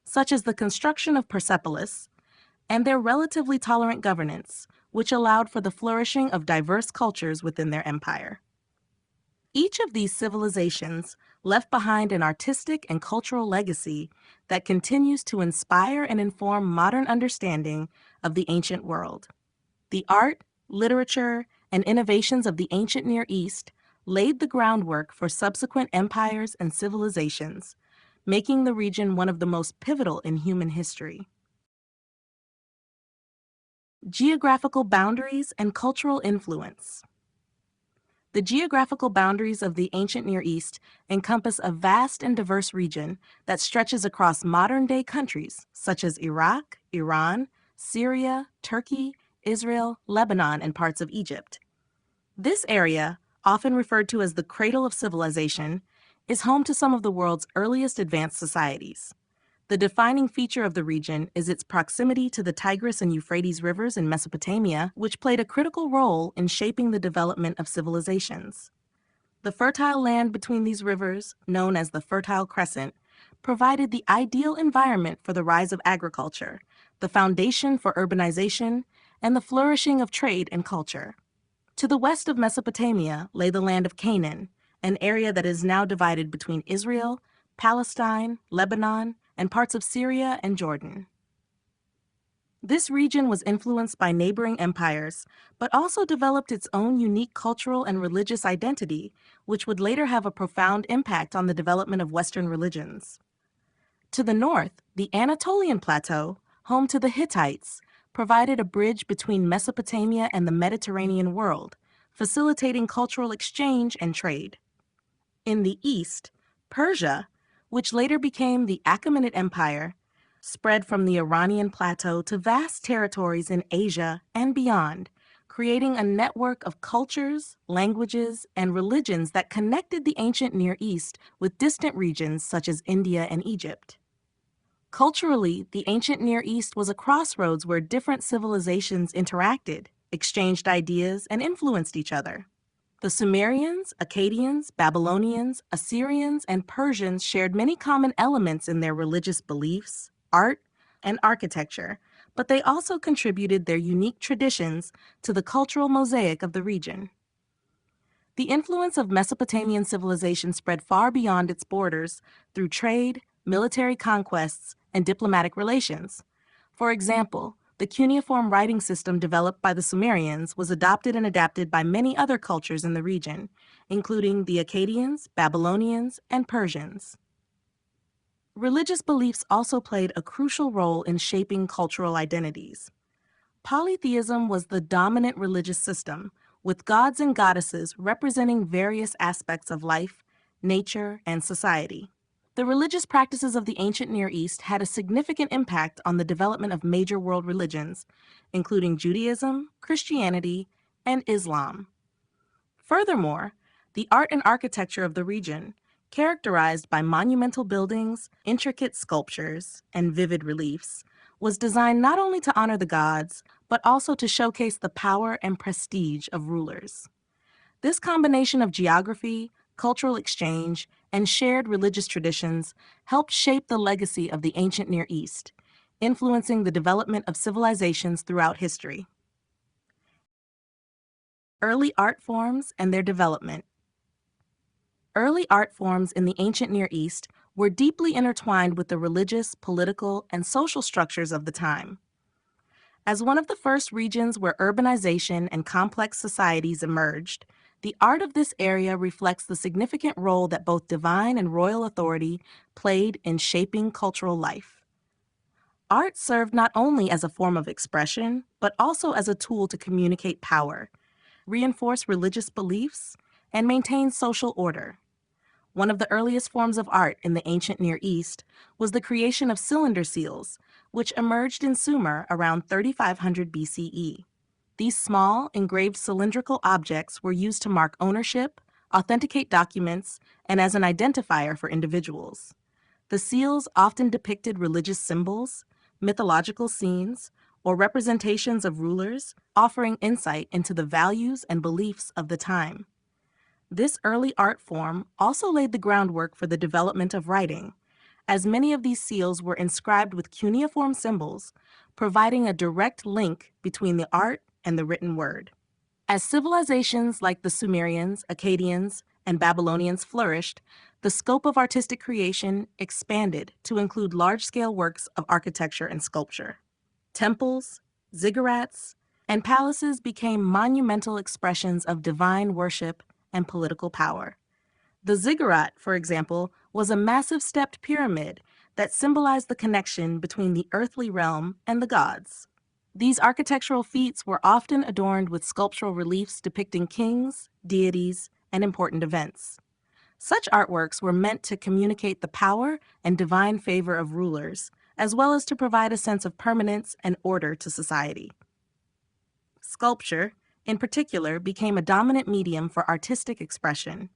such as the construction of Persepolis, and their relatively tolerant governance, which allowed for the flourishing of diverse cultures within their empire. Each of these civilizations left behind an artistic and cultural legacy that continues to inspire and inform modern understanding of the ancient world. The art, literature, and innovations of the ancient Near East laid the groundwork for subsequent empires and civilizations, making the region one of the most pivotal in human history. Geographical boundaries and cultural influence. The geographical boundaries of the ancient Near East encompass a vast and diverse region that stretches across modern-day countries such as Iraq, Iran, Syria, Turkey, Israel, Lebanon, and parts of Egypt. This area, often referred to as the cradle of civilization, is home to some of the world's earliest advanced societies. The defining feature of the region is its proximity to the Tigris and Euphrates rivers in Mesopotamia, which played a critical role in shaping the development of civilizations. The fertile land between these rivers, known as the Fertile Crescent, provided the ideal environment for the rise of agriculture, the foundation for urbanization, and the flourishing of trade and culture. To the west of Mesopotamia lay the land of Canaan, an area that is now divided between Israel, Palestine, Lebanon, and parts of Syria and Jordan. This region was influenced by neighboring empires, but also developed its own unique cultural and religious identity, which would later have a profound impact on the development of Western religions. To the north, the Anatolian Plateau, home to the Hittites, provided a bridge between Mesopotamia and the Mediterranean world, facilitating cultural exchange and trade. In the east, Persia, which later became the Achaemenid Empire, spread from the Iranian plateau to vast territories in Asia and beyond, creating a network of cultures, languages, and religions that connected the ancient Near East with distant regions such as India and Egypt. Culturally, the ancient Near East was a crossroads where different civilizations interacted, exchanged ideas, and influenced each other. The Sumerians, Akkadians, Babylonians, Assyrians, and Persians shared many common elements in their religious beliefs, art, and architecture, but they also contributed their unique traditions to the cultural mosaic of the region. The influence of Mesopotamian civilization spread far beyond its borders through trade, military conquests, and diplomatic relations. For example, the cuneiform writing system developed by the Sumerians was adopted and adapted by many other cultures in the region, including the Akkadians, Babylonians, and Persians. Religious beliefs also played a crucial role in shaping cultural identities. Polytheism was the dominant religious system, with gods and goddesses representing various aspects of life, nature, and society. The religious practices of the ancient Near East had a significant impact on the development of major world religions, including Judaism, Christianity, and Islam. Furthermore, the art and architecture of the region, characterized by monumental buildings, intricate sculptures, and vivid reliefs, was designed not only to honor the gods, but also to showcase the power and prestige of rulers. This combination of geography, cultural exchange, and shared religious traditions helped shape the legacy of the ancient Near East, influencing the development of civilizations throughout history. Early art forms and their development. Early art forms in the ancient Near East were deeply intertwined with the religious, political, and social structures of the time. As one of the first regions where urbanization and complex societies emerged, the art of this area reflects the significant role that both divine and royal authority played in shaping cultural life. Art served not only as a form of expression, but also as a tool to communicate power, reinforce religious beliefs, and maintain social order. One of the earliest forms of art in the ancient Near East was the creation of cylinder seals, which emerged in Sumer around 3500 BCE. These small, engraved cylindrical objects were used to mark ownership, authenticate documents, and as an identifier for individuals. The seals often depicted religious symbols, mythological scenes, or representations of rulers, offering insight into the values and beliefs of the time. This early art form also laid the groundwork for the development of writing, as many of these seals were inscribed with cuneiform symbols, providing a direct link between the art and the written word. As civilizations like the Sumerians, Akkadians, and Babylonians flourished, the scope of artistic creation expanded to include large-scale works of architecture and sculpture. Temples, ziggurats, and palaces became monumental expressions of divine worship and political power. The ziggurat, for example, was a massive stepped pyramid that symbolized the connection between the earthly realm and the gods. These architectural feats were often adorned with sculptural reliefs depicting kings, deities, and important events. Such artworks were meant to communicate the power and divine favor of rulers, as well as to provide a sense of permanence and order to society. Sculpture, in particular, became a dominant medium for artistic expression.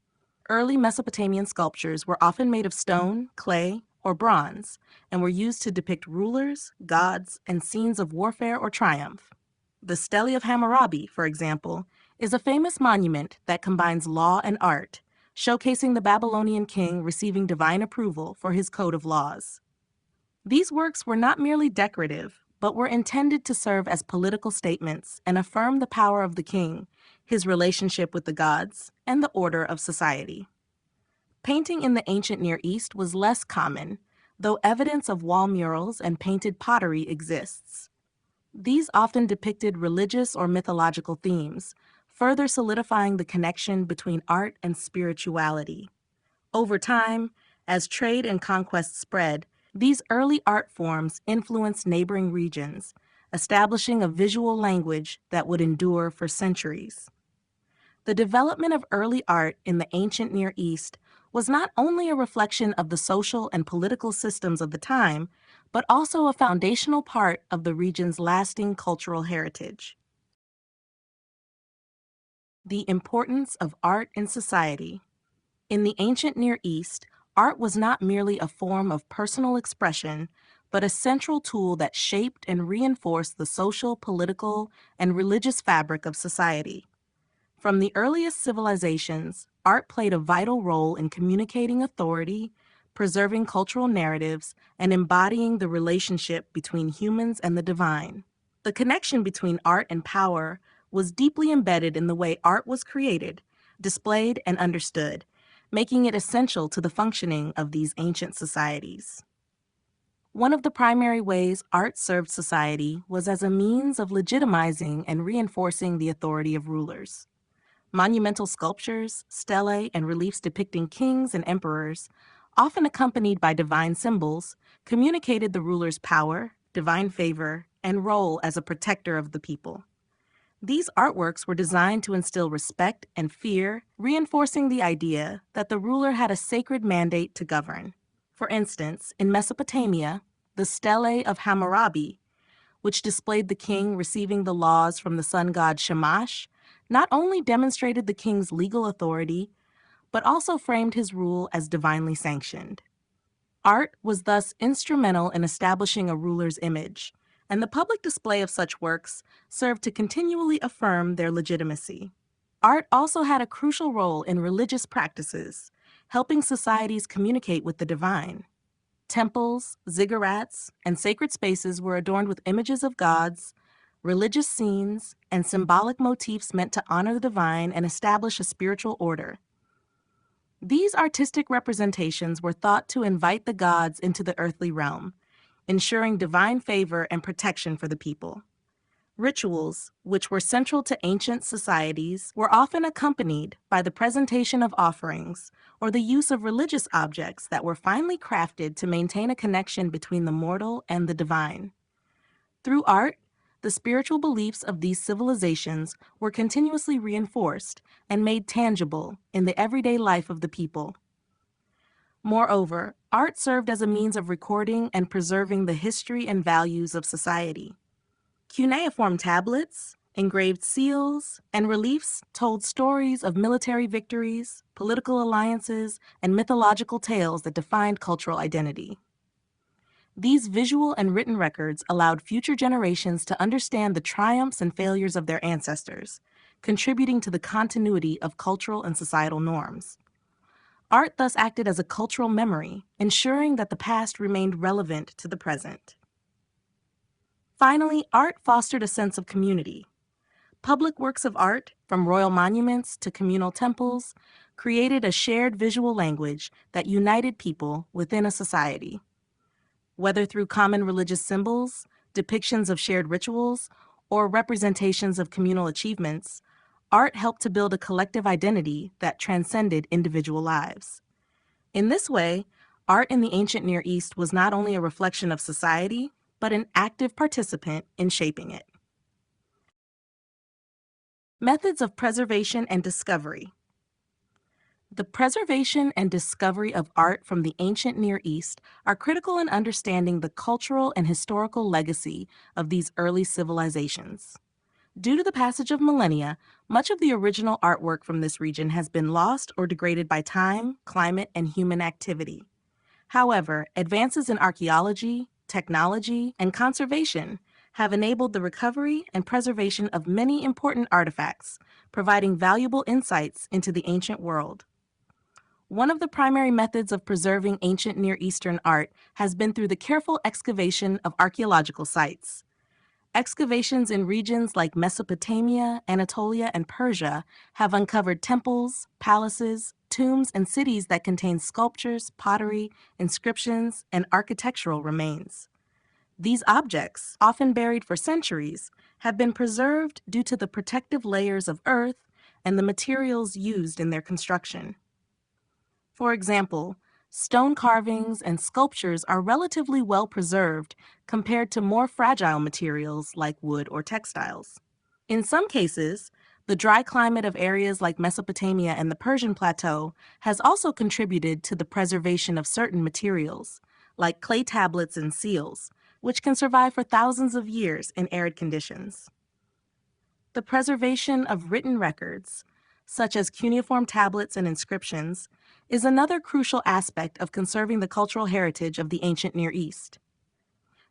Early Mesopotamian sculptures were often made of stone, clay, or bronze, and were used to depict rulers, gods, and scenes of warfare or triumph. The Stele of Hammurabi, for example, is a famous monument that combines law and art, showcasing the Babylonian king receiving divine approval for his code of laws. These works were not merely decorative, but were intended to serve as political statements and affirm the power of the king, his relationship with the gods, and the order of society. Painting in the ancient Near East was less common, though evidence of wall murals and painted pottery exists. These often depicted religious or mythological themes, further solidifying the connection between art and spirituality. Over time, as trade and conquest spread, these early art forms influenced neighboring regions, establishing a visual language that would endure for centuries. The development of early art in the ancient Near East was not only a reflection of the social and political systems of the time, but also a foundational part of the region's lasting cultural heritage. The importance of art in society. In the ancient Near East, art was not merely a form of personal expression, but a central tool that shaped and reinforced the social, political, and religious fabric of society. From the earliest civilizations, art played a vital role in communicating authority, preserving cultural narratives, and embodying the relationship between humans and the divine. The connection between art and power was deeply embedded in the way art was created, displayed, and understood, making it essential to the functioning of these ancient societies. One of the primary ways art served society was as a means of legitimizing and reinforcing the authority of rulers. Monumental sculptures, stelae, and reliefs depicting kings and emperors, often accompanied by divine symbols, communicated the ruler's power, divine favor, and role as a protector of the people. These artworks were designed to instill respect and fear, reinforcing the idea that the ruler had a sacred mandate to govern. For instance, in Mesopotamia, the stele of Hammurabi, which displayed the king receiving the laws from the sun god Shamash, not only demonstrated the king's legal authority, but also framed his rule as divinely sanctioned. Art was thus instrumental in establishing a ruler's image, and the public display of such works served to continually affirm their legitimacy. Art also had a crucial role in religious practices, helping societies communicate with the divine. Temples, ziggurats, and sacred spaces were adorned with images of gods, religious scenes, and symbolic motifs meant to honor the divine and establish a spiritual order. These artistic representations were thought to invite the gods into the earthly realm, ensuring divine favor and protection for the people. Rituals, which were central to ancient societies, were often accompanied by the presentation of offerings or the use of religious objects that were finely crafted to maintain a connection between the mortal and the divine. Through art, the spiritual beliefs of these civilizations were continuously reinforced and made tangible in the everyday life of the people. Moreover, art served as a means of recording and preserving the history and values of society. Cuneiform tablets, engraved seals, and reliefs told stories of military victories, political alliances, and mythological tales that defined cultural identity. These visual and written records allowed future generations to understand the triumphs and failures of their ancestors, contributing to the continuity of cultural and societal norms. Art thus acted as a cultural memory, ensuring that the past remained relevant to the present. Finally, art fostered a sense of community. Public works of art, from royal monuments to communal temples, created a shared visual language that united people within a society. Whether through common religious symbols, depictions of shared rituals, or representations of communal achievements, art helped to build a collective identity that transcended individual lives. In this way, art in the ancient Near East was not only a reflection of society, but an active participant in shaping it. Methods of preservation and discovery. The preservation and discovery of art from the ancient Near East are critical in understanding the cultural and historical legacy of these early civilizations. Due to the passage of millennia, much of the original artwork from this region has been lost or degraded by time, climate, and human activity. However, advances in archaeology, technology, and conservation have enabled the recovery and preservation of many important artifacts, providing valuable insights into the ancient world. One of the primary methods of preserving ancient Near Eastern art has been through the careful excavation of archaeological sites. Excavations in regions like Mesopotamia, Anatolia, and Persia have uncovered temples, palaces, tombs, and cities that contain sculptures, pottery, inscriptions, and architectural remains. These objects, often buried for centuries, have been preserved due to the protective layers of earth and the materials used in their construction. For example, stone carvings and sculptures are relatively well preserved compared to more fragile materials like wood or textiles. In some cases, the dry climate of areas like Mesopotamia and the Persian Plateau has also contributed to the preservation of certain materials, like clay tablets and seals, which can survive for thousands of years in arid conditions. The preservation of written records, such as cuneiform tablets and inscriptions, is another crucial aspect of conserving the cultural heritage of the ancient Near East.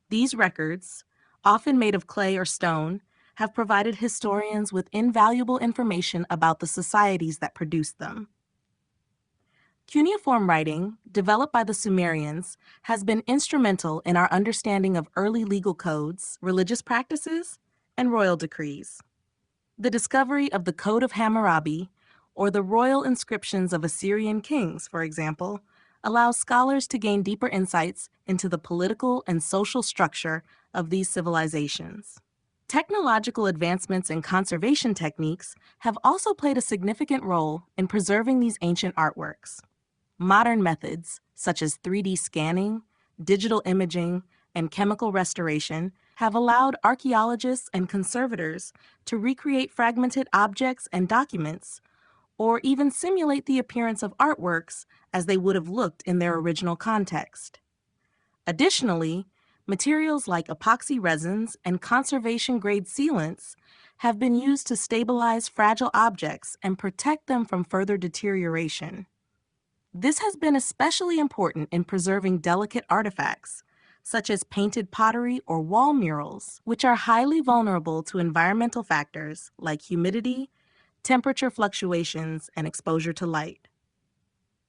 These records, often made of clay or stone, have provided historians with invaluable information about the societies that produced them. Cuneiform writing, developed by the Sumerians, has been instrumental in our understanding of early legal codes, religious practices, and royal decrees. The discovery of the Code of Hammurabi, or the royal inscriptions of Assyrian kings, for example, allows scholars to gain deeper insights into the political and social structure of these civilizations. Technological advancements in conservation techniques have also played a significant role in preserving these ancient artworks. Modern methods, such as 3D scanning, digital imaging, and chemical restoration, have allowed archaeologists and conservators to recreate fragmented objects and documents, or even simulate the appearance of artworks as they would have looked in their original context. Additionally, materials like epoxy resins and conservation-grade sealants have been used to stabilize fragile objects and protect them from further deterioration. This has been especially important in preserving delicate artifacts, such as painted pottery or wall murals, which are highly vulnerable to environmental factors like humidity, temperature fluctuations, and exposure to light.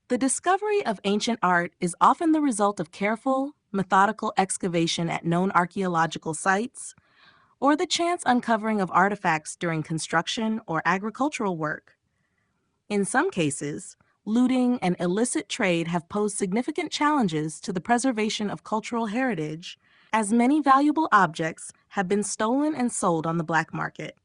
The discovery of ancient art is often the result of careful, methodical excavation at known archaeological sites, or the chance uncovering of artifacts during construction or agricultural work. In some cases, looting and illicit trade have posed significant challenges to the preservation of cultural heritage, as many valuable objects have been stolen and sold on the black market.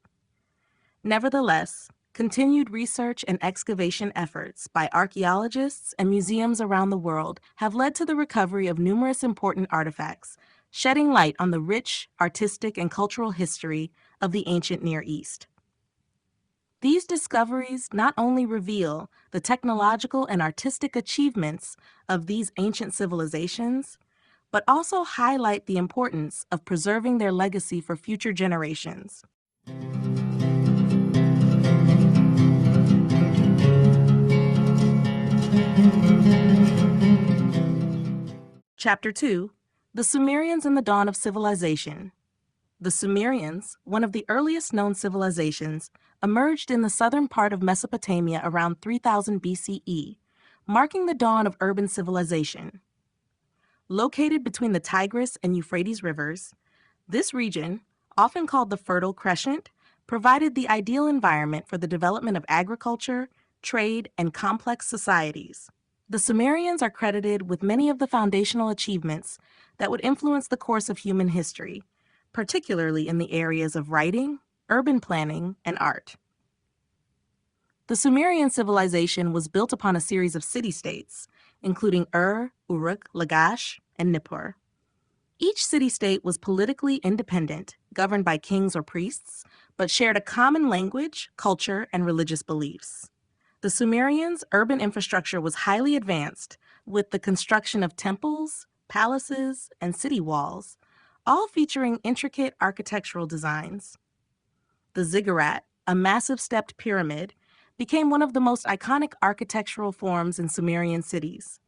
Nevertheless, continued research and excavation efforts by archaeologists and museums around the world have led to the recovery of numerous important artifacts, shedding light on the rich, artistic, and cultural history of the ancient Near East. These discoveries not only reveal the technological and artistic achievements of these ancient civilizations, but also highlight the importance of preserving their legacy for future generations. Chapter 2: The Sumerians and the Dawn of Civilization. The Sumerians, one of the earliest known civilizations, emerged in the southern part of Mesopotamia around 3000 BCE, marking the dawn of urban civilization. Located between the Tigris and Euphrates rivers, this region, often called the Fertile Crescent, provided the ideal environment for the development of agriculture, trade, and complex societies. The Sumerians are credited with many of the foundational achievements that would influence the course of human history, particularly in the areas of writing, urban planning, and art. The Sumerian civilization was built upon a series of city-states, including Ur, Uruk, Lagash, and Nippur. Each city-state was politically independent, governed by kings or priests, but shared a common language, culture, and religious beliefs. The Sumerians' urban infrastructure was highly advanced, with the construction of temples, palaces, and city walls, all featuring intricate architectural designs. The ziggurat, a massive stepped pyramid, became one of the most iconic architectural forms in Sumerian cities.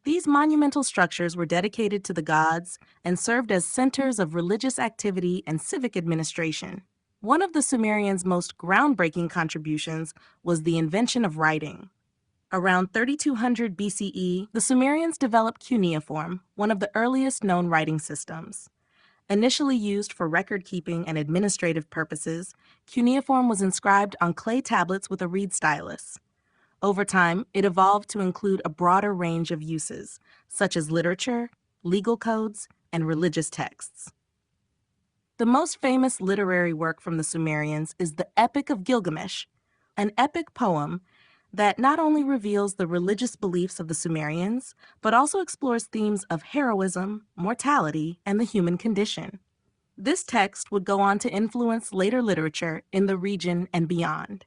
These monumental structures were dedicated to the gods and served as centers of religious activity and civic administration. One of the Sumerians' most groundbreaking contributions was the invention of writing. Around 3200 BCE, the Sumerians developed cuneiform, one of the earliest known writing systems. Initially used for record-keeping and administrative purposes, cuneiform was inscribed on clay tablets with a reed stylus. Over time, it evolved to include a broader range of uses, such as literature, legal codes, and religious texts. The most famous literary work from the Sumerians is the Epic of Gilgamesh, an epic poem that not only reveals the religious beliefs of the Sumerians, but also explores themes of heroism, mortality, and the human condition. This text would go on to influence later literature in the region and beyond.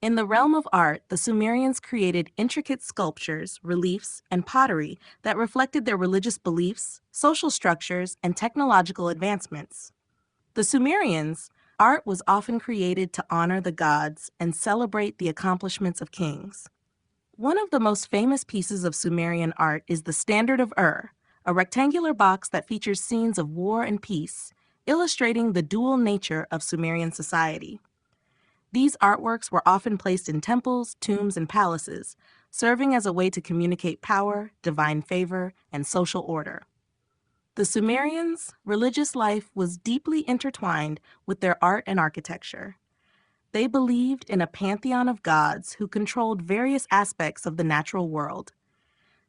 In the realm of art, the Sumerians created intricate sculptures, reliefs, and pottery that reflected their religious beliefs, social structures, and technological advancements. The Sumerians' art was often created to honor the gods and celebrate the accomplishments of kings. One of the most famous pieces of Sumerian art is the Standard of a rectangular box that features scenes of war and peace, illustrating the dual nature of Sumerian society. These artworks were often placed in temples, tombs, and palaces, serving as a way to communicate power, divine favor, and social order. The Sumerians' religious life was deeply intertwined with their art and architecture. They believed in a pantheon of gods who controlled various aspects of the natural world.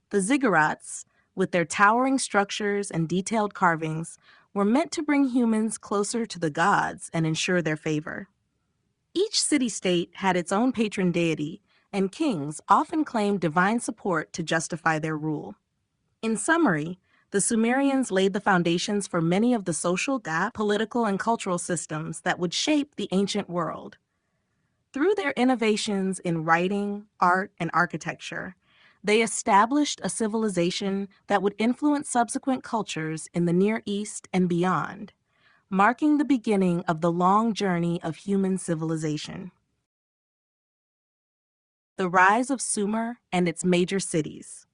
The ziggurats, with their towering structures and detailed carvings, were meant to bring humans closer to the gods and ensure their favor. Each city-state had its own patron deity, and kings often claimed divine support to justify their rule. In summary, the Sumerians laid the foundations for many of the social, political, and cultural systems that would shape the ancient world. Through their innovations in writing, art, and architecture, they established a civilization that would influence subsequent cultures in the Near East and beyond, marking the beginning of the long journey of human civilization. The rise of Sumer and its major cities.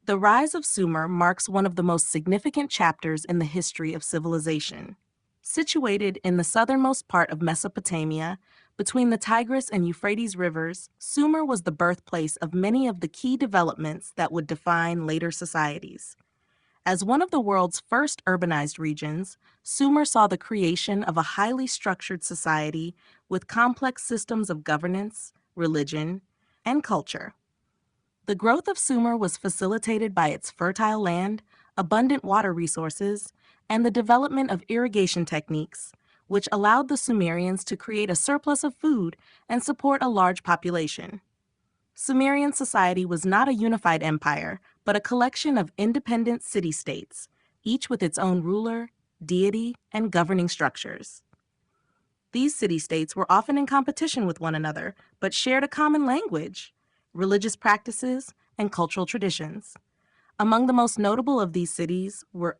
The rise of Sumer marks one of the most significant chapters in the history of civilization. Situated in the southernmost part of Mesopotamia, between the Tigris and Euphrates rivers, Sumer was the birthplace of many of the key developments that would define later societies. As one of the world's first urbanized regions, Sumer saw the creation of a highly structured society with complex systems of governance, religion, and culture. The growth of Sumer was facilitated by its fertile land, abundant water resources, and the development of irrigation techniques, which allowed the Sumerians to create a surplus of food and support a large population. Sumerian society was not a unified empire, but a collection of independent city-states, each with its own ruler, deity, and governing structures. These city-states were often in competition with one another, but shared a common language, religious practices, and cultural traditions. Among the most notable of these cities were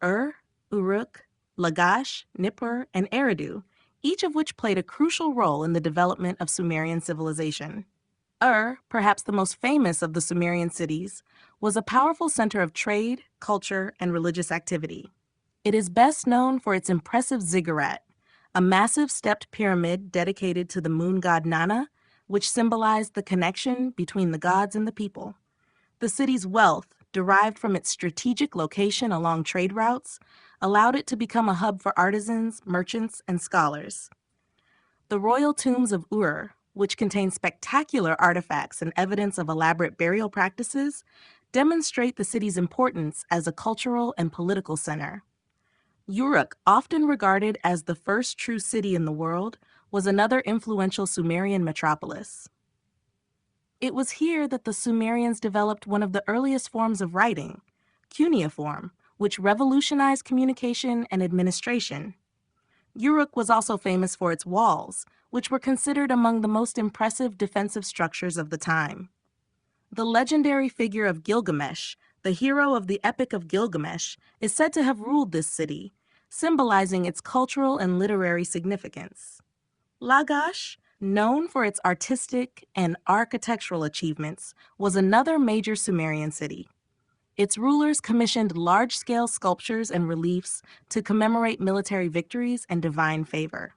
Uruk, Lagash, Nippur, and Eridu, each of which played a crucial role in the development of Sumerian civilization. Perhaps the most famous of the Sumerian cities, was a powerful center of trade, culture, and religious activity. It is best known for its impressive ziggurat, a massive stepped pyramid dedicated to the moon god Nana, which symbolized the connection between the gods and the people. The city's wealth, derived from its strategic location along trade routes, allowed it to become a hub for artisans, merchants, and scholars. The royal tombs of which contain spectacular artifacts and evidence of elaborate burial practices, demonstrate the city's importance as a cultural and political center. Uruk, often regarded as the first true city in the world, was another influential Sumerian metropolis. It was here that the Sumerians developed one of the earliest forms of writing, cuneiform, which revolutionized communication and administration. Uruk was also famous for its walls, which were considered among the most impressive defensive structures of the time. The legendary figure of Gilgamesh, the hero of the Epic of Gilgamesh, is said to have ruled this city, symbolizing its cultural and literary significance. Lagash, known for its artistic and architectural achievements, was another major Sumerian city. Its rulers commissioned large-scale sculptures and reliefs to commemorate military victories and divine favor.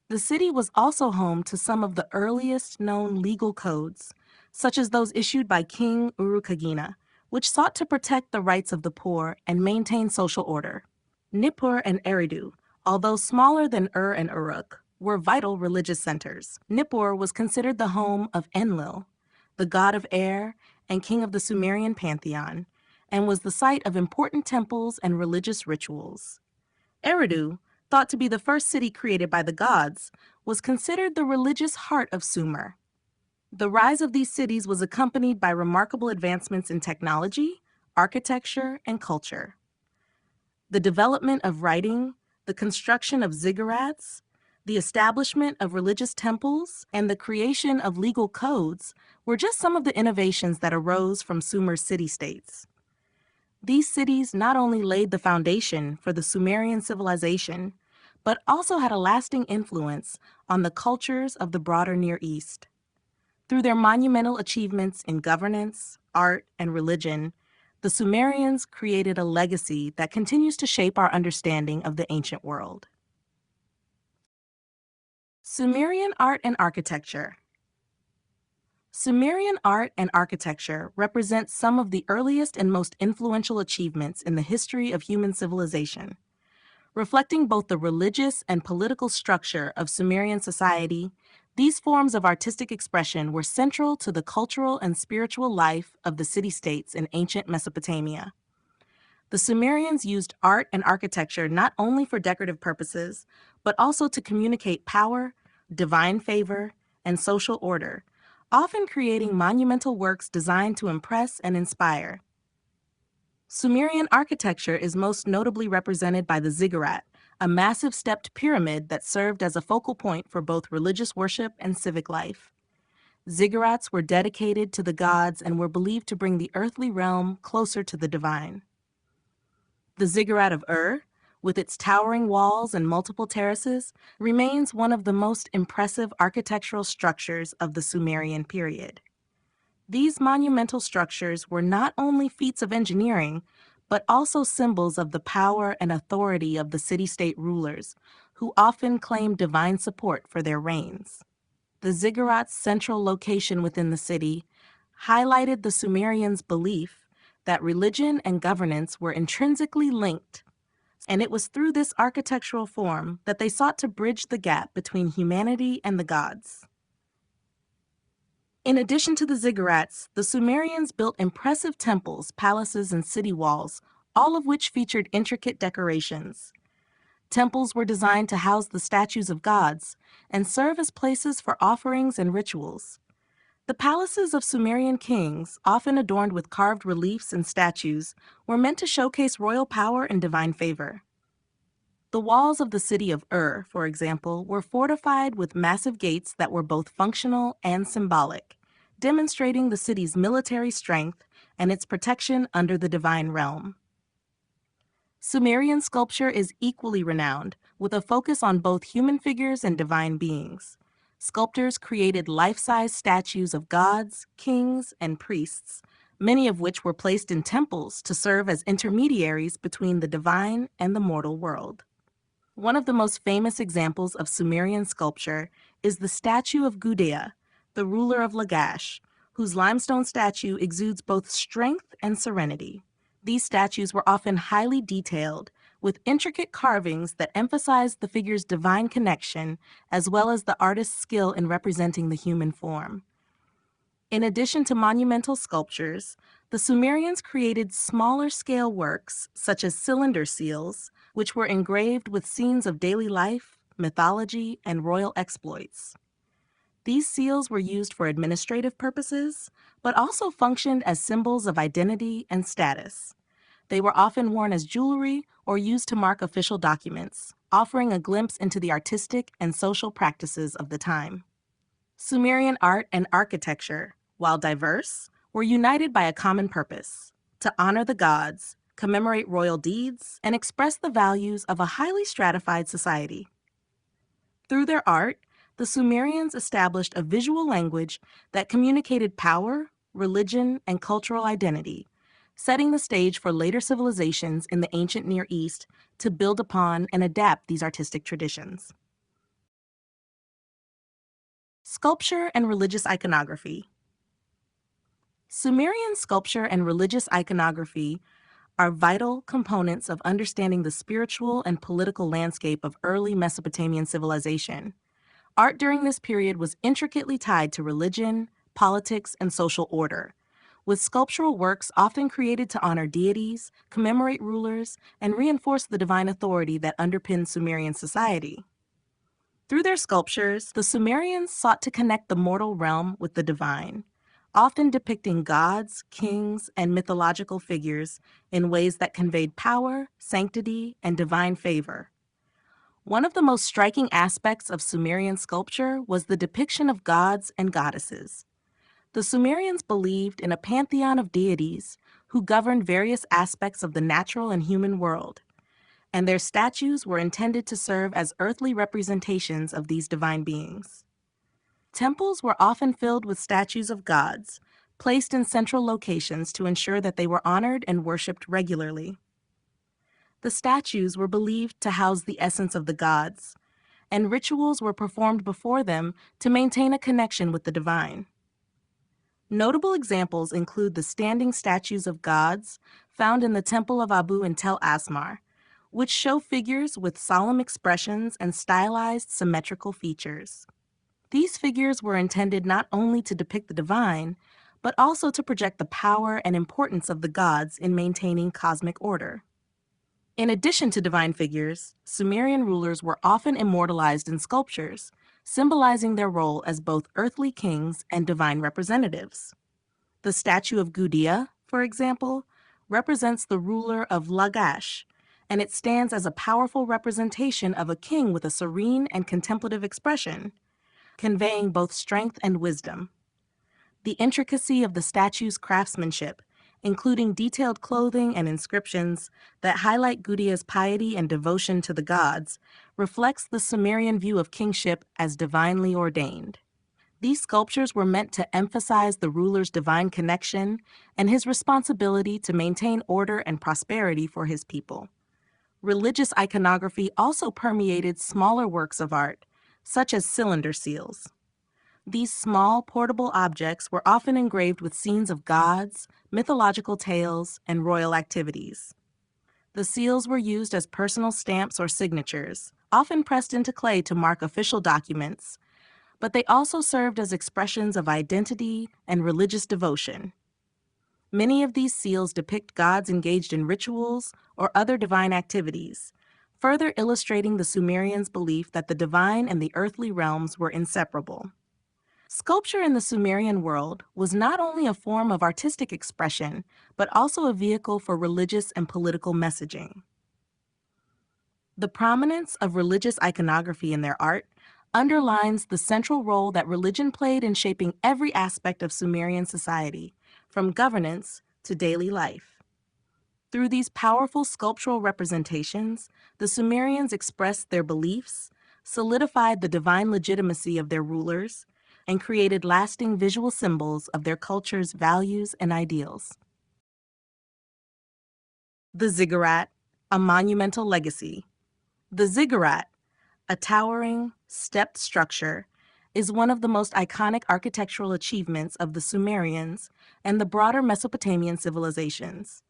The city was also home to some of the earliest known legal codes, such as those issued by King Urukagina, which sought to protect the rights of the poor and maintain social order. Nippur and Eridu, although smaller than and Uruk, were vital religious centers. Nippur was considered the home of Enlil, the god of air and king of the Sumerian pantheon, and was the site of important temples and religious rituals. Eridu, thought to be the first city created by the gods, was considered the religious heart of Sumer. The rise of these cities was accompanied by remarkable advancements in technology, architecture, and culture. The development of writing, the construction of ziggurats, the establishment of religious temples, and the creation of legal codes were just some of the innovations that arose from Sumer's city-states. These cities not only laid the foundation for the Sumerian civilization, but also had a lasting influence on the cultures of the broader Near East. Through their monumental achievements in governance, art, and religion, the Sumerians created a legacy that continues to shape our understanding of the ancient world. Sumerian art and architecture. Sumerian art and architecture represent some of the earliest and most influential achievements in the history of human civilization. Reflecting both the religious and political structure of Sumerian society, these forms of artistic expression were central to the cultural and spiritual life of the city-states in ancient Mesopotamia. The Sumerians used art and architecture not only for decorative purposes, but also to communicate power, divine favor, and social order, often creating monumental works designed to impress and inspire. Sumerian architecture is most notably represented by the ziggurat, a massive stepped pyramid that served as a focal point for both religious worship and civic life. Ziggurats were dedicated to the gods and were believed to bring the earthly realm closer to the divine. The ziggurat of with its towering walls and multiple terraces, remains one of the most impressive architectural structures of the Sumerian period. These monumental structures were not only feats of engineering, but also symbols of the power and authority of the city-state rulers, who often claimed divine support for their reigns. The ziggurat's central location within the city highlighted the Sumerians' belief that religion and governance were intrinsically linked, and it was through this architectural form that they sought to bridge the gap between humanity and the gods. In addition to the ziggurats, the Sumerians built impressive temples, palaces, and city walls, all of which featured intricate decorations. Temples were designed to house the statues of gods and serve as places for offerings and rituals. The palaces of Sumerian kings, often adorned with carved reliefs and statues, were meant to showcase royal power and divine favor. The walls of the city of for example, were fortified with massive gates that were both functional and symbolic, demonstrating the city's military strength and its protection under the divine realm. Sumerian sculpture is equally renowned, with a focus on both human figures and divine beings. Sculptors created life-size statues of gods, kings, and priests, many of which were placed in temples to serve as intermediaries between the divine and the mortal world. One of the most famous examples of Sumerian sculpture is the statue of Gudea, the ruler of Lagash, whose limestone statue exudes both strength and serenity. These statues were often highly detailed, with intricate carvings that emphasized the figure's divine connection, as well as the artist's skill in representing the human form. In addition to monumental sculptures, the Sumerians created smaller-scale works, such as cylinder seals, which were engraved with scenes of daily life, mythology, and royal exploits. These seals were used for administrative purposes, but also functioned as symbols of identity and status. They were often worn as jewelry or used to mark official documents, offering a glimpse into the artistic and social practices of the time. Sumerian art and architecture, while diverse, were united by a common purpose: to honor the gods, commemorate royal deeds, and express the values of a highly stratified society. Through their art, the Sumerians established a visual language that communicated power, religion, and cultural identity, setting the stage for later civilizations in the ancient Near East to build upon and adapt these artistic traditions. Sculpture and religious iconography. Sumerian sculpture and religious iconography are vital components of understanding the spiritual and political landscape of early Mesopotamian civilization. Art during this period was intricately tied to religion, politics, and social order, with sculptural works often created to honor deities, commemorate rulers, and reinforce the divine authority that underpinned Sumerian society. Through their sculptures, the Sumerians sought to connect the mortal realm with the divine, often depicting gods, kings, and mythological figures in ways that conveyed power, sanctity, and divine favor. One of the most striking aspects of Sumerian sculpture was the depiction of gods and goddesses. The Sumerians believed in a pantheon of deities who governed various aspects of the natural and human world, and their statues were intended to serve as earthly representations of these divine beings. Temples were often filled with statues of gods, placed in central locations to ensure that they were honored and worshipped regularly. The statues were believed to house the essence of the gods, and rituals were performed before them to maintain a connection with the divine. Notable examples include the standing statues of gods found in the Temple of Abu in Tel Asmar, which show figures with solemn expressions and stylized symmetrical features. These figures were intended not only to depict the divine, but also to project the power and importance of the gods in maintaining cosmic order. In addition to divine figures, Sumerian rulers were often immortalized in sculptures, symbolizing their role as both earthly kings and divine representatives. The statue of Gudea, for example, represents the ruler of Lagash, and it stands as a powerful representation of a king with a serene and contemplative expression, conveying both strength and wisdom. The intricacy of the statue's craftsmanship, including detailed clothing and inscriptions that highlight Gudea's piety and devotion to the gods, reflects the Sumerian view of kingship as divinely ordained. These sculptures were meant to emphasize the ruler's divine connection and his responsibility to maintain order and prosperity for his people. Religious iconography also permeated smaller works of art, such as cylinder seals. These small, portable objects were often engraved with scenes of gods, mythological tales, and royal activities. The seals were used as personal stamps or signatures, often pressed into clay to mark official documents, but they also served as expressions of identity and religious devotion. Many of these seals depict gods engaged in rituals or other divine activities, further illustrating the Sumerians' belief that the divine and the earthly realms were inseparable. Sculpture in the Sumerian world was not only a form of artistic expression, but also a vehicle for religious and political messaging. The prominence of religious iconography in their art underlines the central role that religion played in shaping every aspect of Sumerian society, from governance to daily life. Through these powerful sculptural representations, the Sumerians expressed their beliefs, solidified the divine legitimacy of their rulers, and created lasting visual symbols of their culture's values and ideals. The ziggurat, a monumental legacy. The ziggurat, a towering, stepped structure, is one of the most iconic architectural achievements of the Sumerians and the broader Mesopotamian civilizations.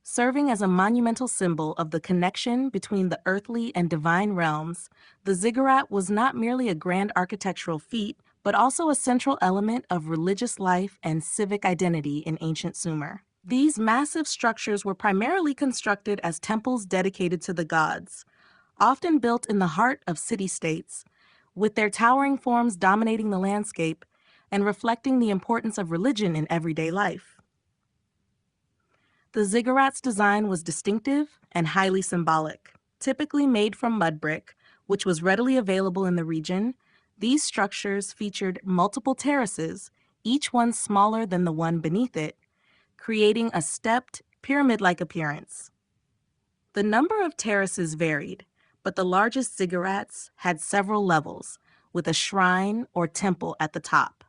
Serving as a monumental symbol of the connection between the earthly and divine realms, the ziggurat was not merely a grand architectural feat, but also a central element of religious life and civic identity in ancient Sumer. These massive structures were primarily constructed as temples dedicated to the gods, often built in the heart of city-states, with their towering forms dominating the landscape and reflecting the importance of religion in everyday life. The ziggurat's design was distinctive and highly symbolic. Typically made from mud brick, which was readily available in the region, these structures featured multiple terraces, each one smaller than the one beneath it, creating a stepped, pyramid-like appearance. The number of terraces varied, but the largest ziggurats had several levels, with a shrine or temple at the top.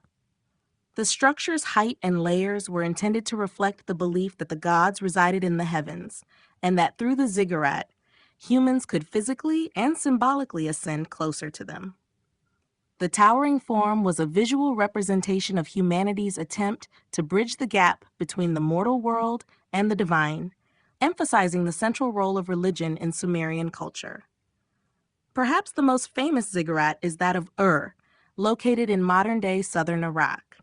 The structure's height and layers were intended to reflect the belief that the gods resided in the heavens, and that through the ziggurat, humans could physically and symbolically ascend closer to them. The towering form was a visual representation of humanity's attempt to bridge the gap between the mortal world and the divine, emphasizing the central role of religion in Sumerian culture. Perhaps the most famous ziggurat is that of Ur, located in modern-day southern Iraq.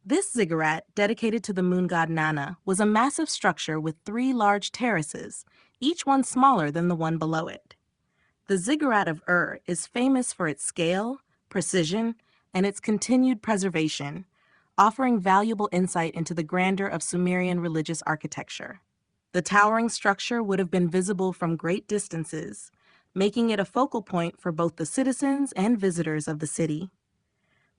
This ziggurat, dedicated to the moon god Nana, was a massive structure with 3 large terraces, each one smaller than the one below it. The ziggurat of Ur is famous for its scale, precision, and its continued preservation, offering valuable insight into the grandeur of Sumerian religious architecture. The towering structure would have been visible from great distances, making it a focal point for both the citizens and visitors of the city.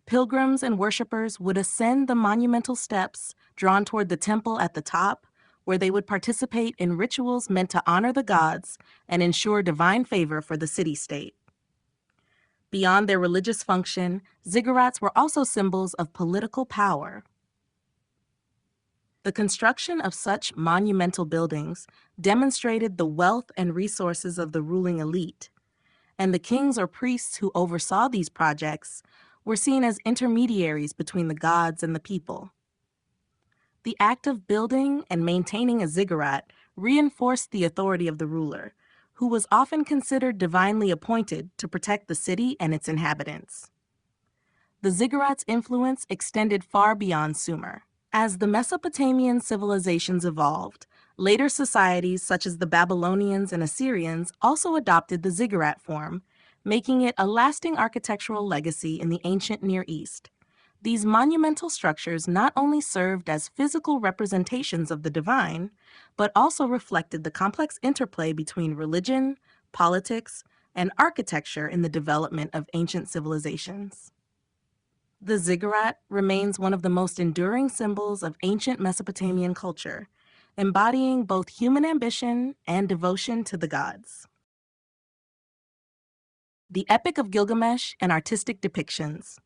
Pilgrims and worshippers would ascend the monumental steps drawn toward the temple at the top, where they would participate in rituals meant to honor the gods and ensure divine favor for the city-state. Beyond their religious function, ziggurats were also symbols of political power. The construction of such monumental buildings demonstrated the wealth and resources of the ruling elite, and the kings or priests who oversaw these projects were seen as intermediaries between the gods and the people. The act of building and maintaining a ziggurat reinforced the authority of the ruler, who was often considered divinely appointed to protect the city and its inhabitants. The ziggurat's influence extended far beyond Sumer. As the Mesopotamian civilizations evolved, later societies such as the Babylonians and Assyrians also adopted the ziggurat form, making it a lasting architectural legacy in the ancient Near East. These monumental structures not only served as physical representations of the divine, but also reflected the complex interplay between religion, politics, and architecture in the development of ancient civilizations. The ziggurat remains one of the most enduring symbols of ancient Mesopotamian culture, embodying both human ambition and devotion to the gods. The Epic of Gilgamesh and Artistic Depictions.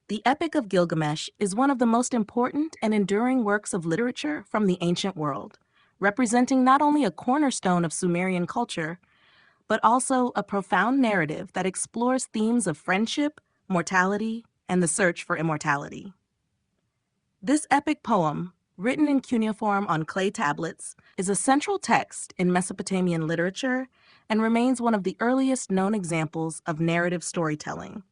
The Epic of Gilgamesh is one of the most important and enduring works of literature from the ancient world, representing not only a cornerstone of Sumerian culture, but also a profound narrative that explores themes of friendship, mortality, and the search for immortality. This epic poem, written in cuneiform on clay tablets, is a central text in Mesopotamian literature and remains one of the earliest known examples of narrative storytelling.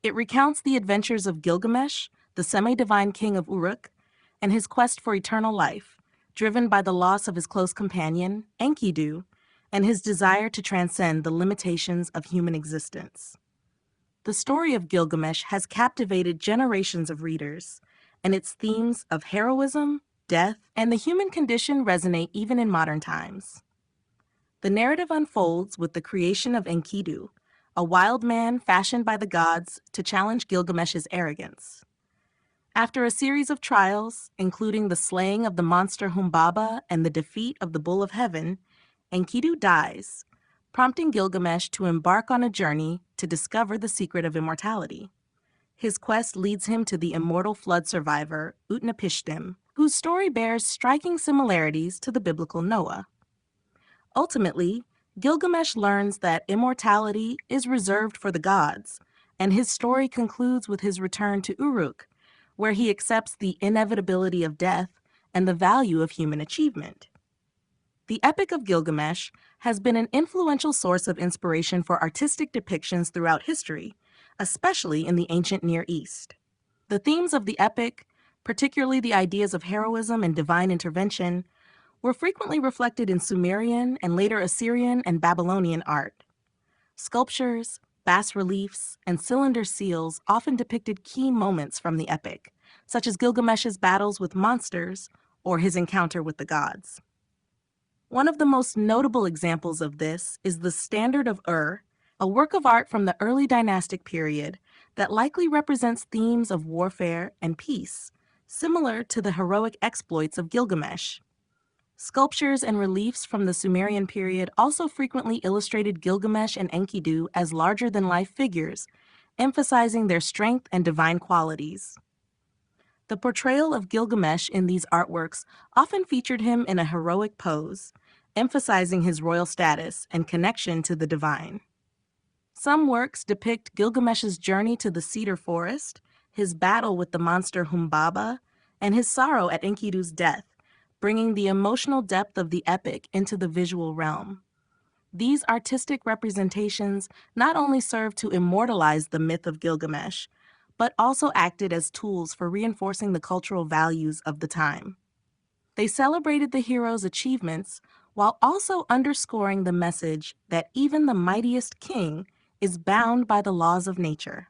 It recounts the adventures of Gilgamesh, the semi-divine king of Uruk, and his quest for eternal life, driven by the loss of his close companion, Enkidu, and his desire to transcend the limitations of human existence. The story of Gilgamesh has captivated generations of readers, and its themes of heroism, death, and the human condition resonate even in modern times. The narrative unfolds with the creation of Enkidu, a wild man fashioned by the gods to challenge Gilgamesh's arrogance. After a series of trials, including the slaying of the monster Humbaba and the defeat of the Bull of Heaven, Enkidu dies, prompting Gilgamesh to embark on a journey to discover the secret of immortality. His quest leads him to the immortal flood survivor, Utnapishtim, whose story bears striking similarities to the biblical Noah. Ultimately, Gilgamesh learns that immortality is reserved for the gods, and his story concludes with his return to Uruk, where he accepts the inevitability of death and the value of human achievement. The Epic of Gilgamesh has been an influential source of inspiration for artistic depictions throughout history, especially in the ancient Near East. The themes of the epic, particularly the ideas of heroism and divine intervention, were frequently reflected in Sumerian and later Assyrian and Babylonian art. Sculptures, bas-reliefs, and cylinder seals often depicted key moments from the epic, such as Gilgamesh's battles with monsters or his encounter with the gods. One of the most notable examples of this is the Standard of Ur, a work of art from the early dynastic period that likely represents themes of warfare and peace, similar to the heroic exploits of Gilgamesh. Sculptures and reliefs from the Sumerian period also frequently illustrated Gilgamesh and Enkidu as larger-than-life figures, emphasizing their strength and divine qualities. The portrayal of Gilgamesh in these artworks often featured him in a heroic pose, emphasizing his royal status and connection to the divine. Some works depict Gilgamesh's journey to the cedar forest, his battle with the monster Humbaba, and his sorrow at Enkidu's death, bringing the emotional depth of the epic into the visual realm. These artistic representations not only serve to immortalize the myth of Gilgamesh, but also acted as tools for reinforcing the cultural values of the time. They celebrated the hero's achievements while also underscoring the message that even the mightiest king is bound by the laws of nature.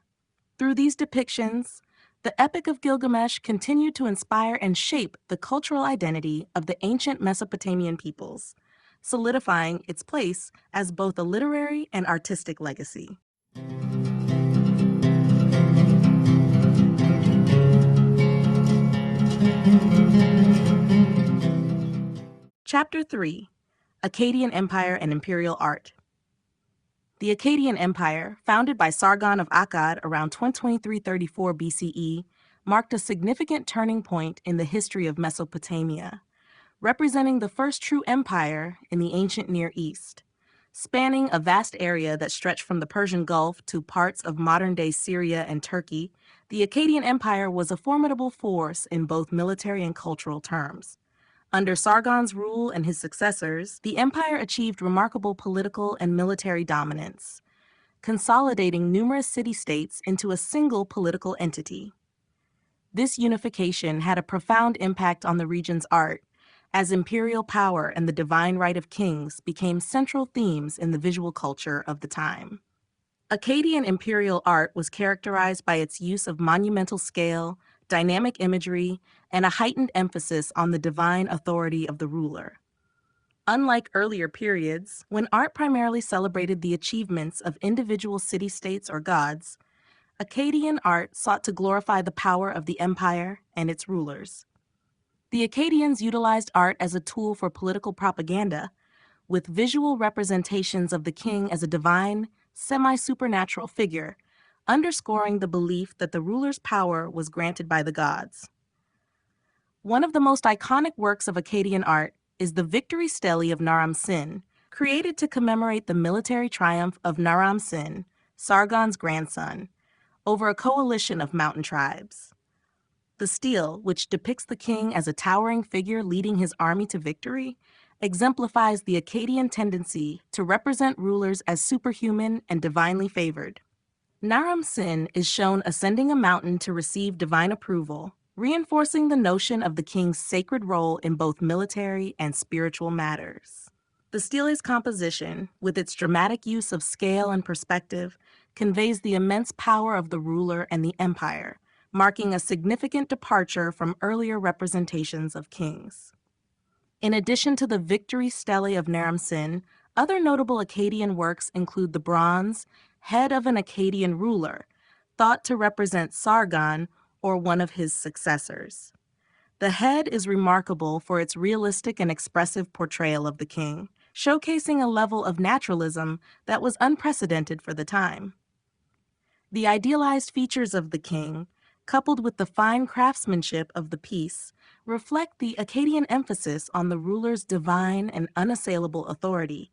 Through these depictions, the Epic of Gilgamesh continued to inspire and shape the cultural identity of the ancient Mesopotamian peoples, solidifying its place as both a literary and artistic legacy. Chapter 3: Akkadian Empire and Imperial Art. The Akkadian Empire, founded by Sargon of Akkad around 2334 BCE, marked a significant turning point in the history of Mesopotamia, representing the first true empire in the ancient Near East. Spanning a vast area that stretched from the Persian Gulf to parts of modern-day Syria and Turkey, the Akkadian Empire was a formidable force in both military and cultural terms. Under Sargon's rule and his successors, the empire achieved remarkable political and military dominance, consolidating numerous city-states into a single political entity. This unification had a profound impact on the region's art, as imperial power and the divine right of kings became central themes in the visual culture of the time. Akkadian imperial art was characterized by its use of monumental scale, dynamic imagery, and a heightened emphasis on the divine authority of the ruler. Unlike earlier periods, when art primarily celebrated the achievements of individual city-states or gods, Akkadian art sought to glorify the power of the empire and its rulers. The Akkadians utilized art as a tool for political propaganda, with visual representations of the king as a divine, semi-supernatural figure, underscoring the belief that the ruler's power was granted by the gods. One of the most iconic works of Akkadian art is the Victory Stele of Naram Sin, created to commemorate the military triumph of Naram Sin, Sargon's grandson, over a coalition of mountain tribes. The stele, which depicts the king as a towering figure leading his army to victory, exemplifies the Akkadian tendency to represent rulers as superhuman and divinely favored. Naram Sin is shown ascending a mountain to receive divine approval, reinforcing the notion of the king's sacred role in both military and spiritual matters. The stele's composition, with its dramatic use of scale and perspective, conveys the immense power of the ruler and the empire, marking a significant departure from earlier representations of kings. In addition to the Victory Stele of Naram Sin, other notable Akkadian works include the bronze Head of an Akkadian Ruler, thought to represent Sargon or one of his successors. The head is remarkable for its realistic and expressive portrayal of the king, showcasing a level of naturalism that was unprecedented for the time. The idealized features of the king, coupled with the fine craftsmanship of the piece, reflect the Akkadian emphasis on the ruler's divine and unassailable authority.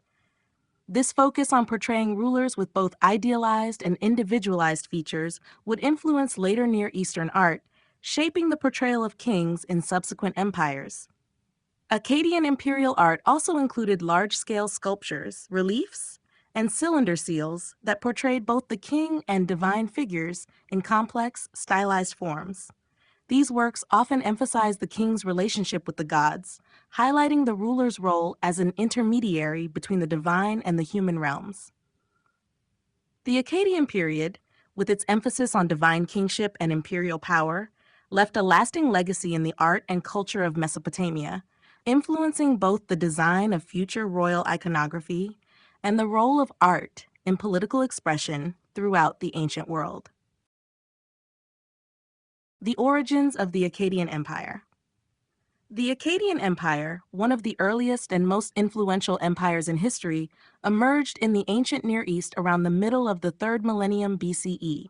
This focus on portraying rulers with both idealized and individualized features would influence later Near Eastern art, shaping the portrayal of kings in subsequent empires. Akkadian imperial art also included large-scale sculptures, reliefs, and cylinder seals that portrayed both the king and divine figures in complex, stylized forms. These works often emphasize the king's relationship with the gods, highlighting the ruler's role as an intermediary between the divine and the human realms. The Akkadian period, with its emphasis on divine kingship and imperial power, left a lasting legacy in the art and culture of Mesopotamia, influencing both the design of future royal iconography and the role of art in political expression throughout the ancient world. The origins of the Akkadian Empire. The Akkadian Empire, one of the earliest and most influential empires in history, emerged in the ancient Near East around the middle of the 3rd millennium BCE.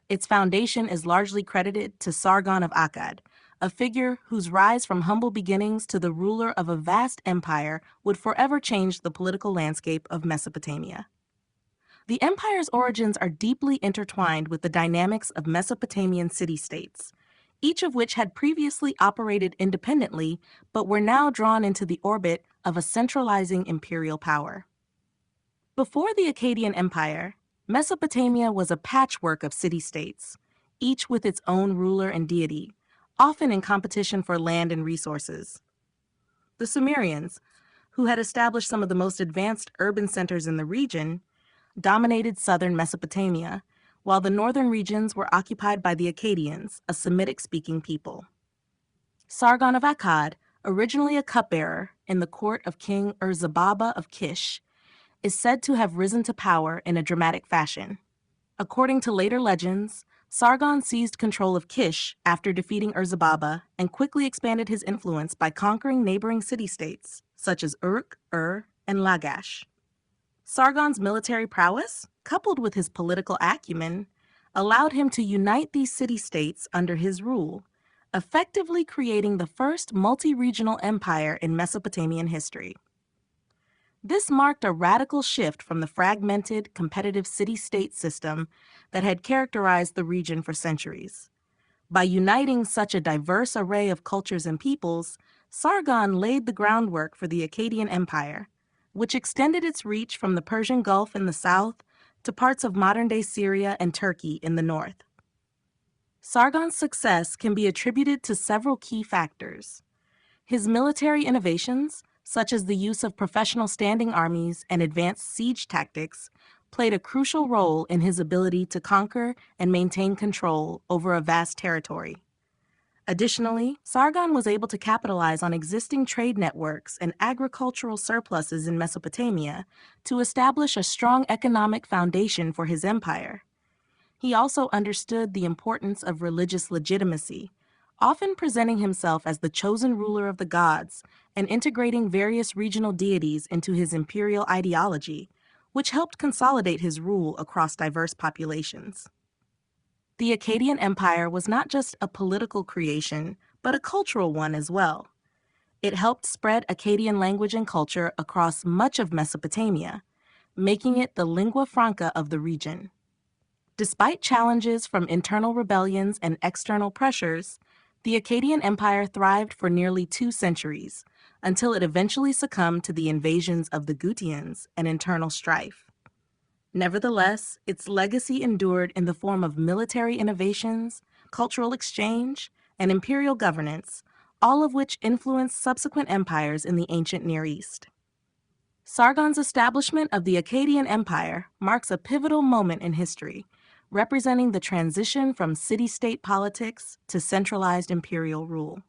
Its foundation is largely credited to Sargon of Akkad, a figure whose rise from humble beginnings to the ruler of a vast empire would forever change the political landscape of Mesopotamia. The empire's origins are deeply intertwined with the dynamics of Mesopotamian city-states, each of which had previously operated independently but were now drawn into the orbit of a centralizing imperial power. Before the Akkadian Empire, Mesopotamia was a patchwork of city-states, each with its own ruler and deity, often in competition for land and resources. The Sumerians, who had established some of the most advanced urban centers in the region, dominated southern Mesopotamia, while the northern regions were occupied by the Akkadians, a Semitic-speaking people. Sargon of Akkad, originally a cupbearer in the court of King Urzababa of Kish, is said to have risen to power in a dramatic fashion. According to later legends, Sargon seized control of Kish after defeating Urzababa and quickly expanded his influence by conquering neighboring city-states such as Uruk, and Lagash. Sargon's military prowess, coupled with his political acumen, allowed him to unite these city-states under his rule, effectively creating the first multi-regional empire in Mesopotamian history. This marked a radical shift from the fragmented, competitive city-state system that had characterized the region for centuries. By uniting such a diverse array of cultures and peoples, Sargon laid the groundwork for the Akkadian Empire, which extended its reach from the Persian Gulf in the south to parts of modern-day Syria and Turkey in the north. Sargon's success can be attributed to several key factors. His military innovations, such as the use of professional standing armies and advanced siege tactics, played a crucial role in his ability to conquer and maintain control over a vast territory. Additionally, Sargon was able to capitalize on existing trade networks and agricultural surpluses in Mesopotamia to establish a strong economic foundation for his empire. He also understood the importance of religious legitimacy, often presenting himself as the chosen ruler of the gods and integrating various regional deities into his imperial ideology, which helped consolidate his rule across diverse populations. The Akkadian Empire was not just a political creation, but a cultural one as well. It helped spread Akkadian language and culture across much of Mesopotamia, making it the lingua franca of the region. Despite challenges from internal rebellions and external pressures, the Akkadian Empire thrived for nearly 2 centuries, until it eventually succumbed to the invasions of the Gutians and internal strife. Nevertheless, its legacy endured in the form of military innovations, cultural exchange, and imperial governance, all of which influenced subsequent empires in the ancient Near East. Sargon's establishment of the Akkadian Empire marks a pivotal moment in history, representing the transition from city-state politics to centralized imperial rule.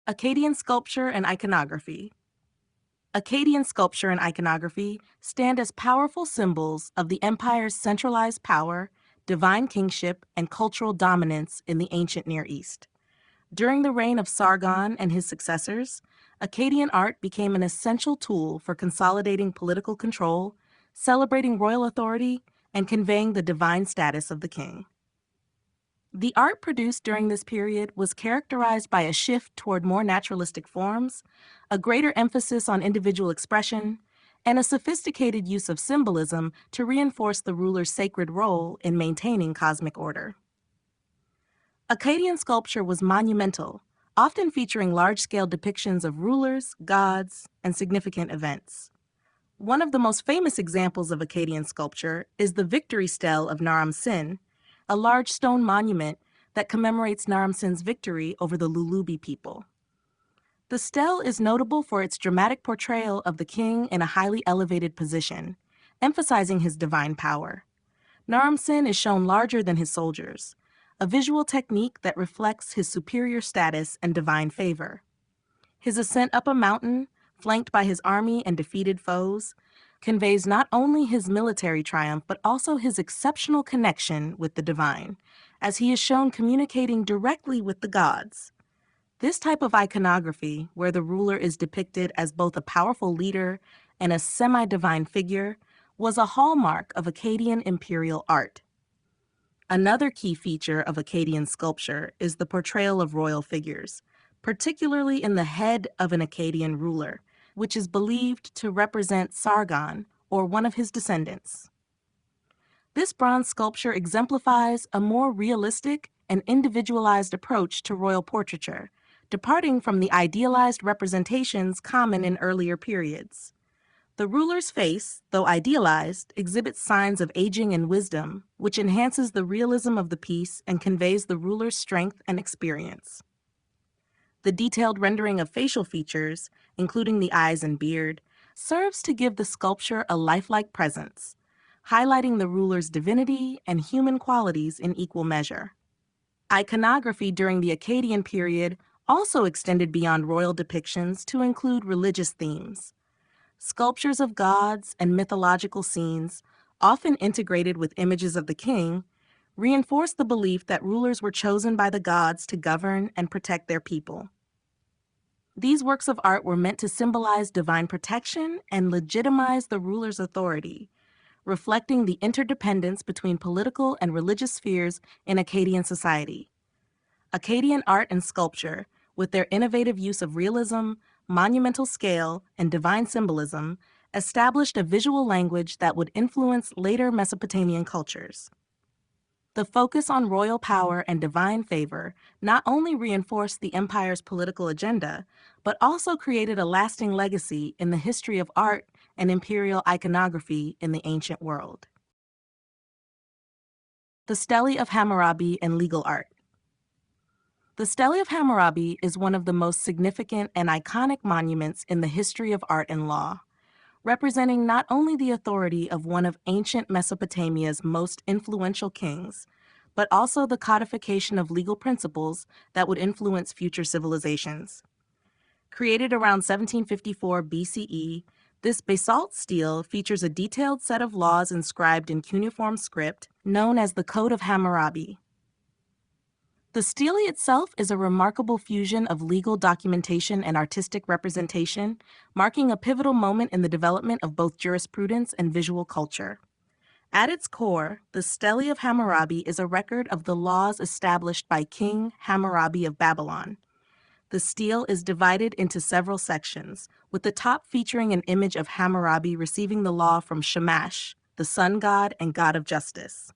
Akkadian sculpture and iconography. Akkadian sculpture and iconography stand as powerful symbols of the empire's centralized power, divine kingship, and cultural dominance in the ancient Near East. During the reign of Sargon and his successors, Akkadian art became an essential tool for consolidating political control, celebrating royal authority, and conveying the divine status of the king. The art produced during this period was characterized by a shift toward more naturalistic forms, a greater emphasis on individual expression, and a sophisticated use of symbolism to reinforce the ruler's sacred role in maintaining cosmic order. Akkadian sculpture was monumental, often featuring large-scale depictions of rulers, gods, and significant events. One of the most famous examples of Akkadian sculpture is the Victory Stele of Naram Sin, a large stone monument that commemorates Naram Sin's victory over the Lulubi people. The stele is notable for its dramatic portrayal of the king in a highly elevated position, emphasizing his divine power. Naram Sin is shown larger than his soldiers, a visual technique that reflects his superior status and divine favor. His ascent up a mountain, flanked by his army and defeated foes, conveys not only his military triumph but also his exceptional connection with the divine, as he is shown communicating directly with the gods. This type of iconography, where the ruler is depicted as both a powerful leader and a semi-divine figure, was a hallmark of Akkadian imperial art. Another key feature of Akkadian sculpture is the portrayal of royal figures, particularly in the head of an Akkadian ruler, which is believed to represent Sargon, or one of his descendants. This bronze sculpture exemplifies a more realistic and individualized approach to royal portraiture, departing from the idealized representations common in earlier periods. The ruler's face, though idealized, exhibits signs of aging and wisdom, which enhances the realism of the piece and conveys the ruler's strength and experience. The detailed rendering of facial features, including the eyes and beard, serves to give the sculpture a lifelike presence, highlighting the ruler's divinity and human qualities in equal measure. Iconography during the Akkadian period also extended beyond royal depictions to include religious themes. Sculptures of gods and mythological scenes, often integrated with images of the king, reinforced the belief that rulers were chosen by the gods to govern and protect their people. These works of art were meant to symbolize divine protection and legitimize the ruler's authority, reflecting the interdependence between political and religious spheres in Akkadian society. Akkadian art and sculpture, with their innovative use of realism, monumental scale, and divine symbolism, established a visual language that would influence later Mesopotamian cultures. The focus on royal power and divine favor not only reinforced the empire's political agenda, but also created a lasting legacy in the history of art and imperial iconography in the ancient world. The Stele of Hammurabi and legal art. The Stele of Hammurabi is one of the most significant and iconic monuments in the history of art and law, representing not only the authority of one of ancient Mesopotamia's most influential kings, but also the codification of legal principles that would influence future civilizations. Created around 1754 BCE, this basalt stele features a detailed set of laws inscribed in cuneiform script known as the Code of Hammurabi. The stele itself is a remarkable fusion of legal documentation and artistic representation, marking a pivotal moment in the development of both jurisprudence and visual culture. At its core, the Stele of Hammurabi is a record of the laws established by King Hammurabi of Babylon. The stele is divided into several sections, with the top featuring an image of Hammurabi receiving the law from Shamash, the sun god and god of justice.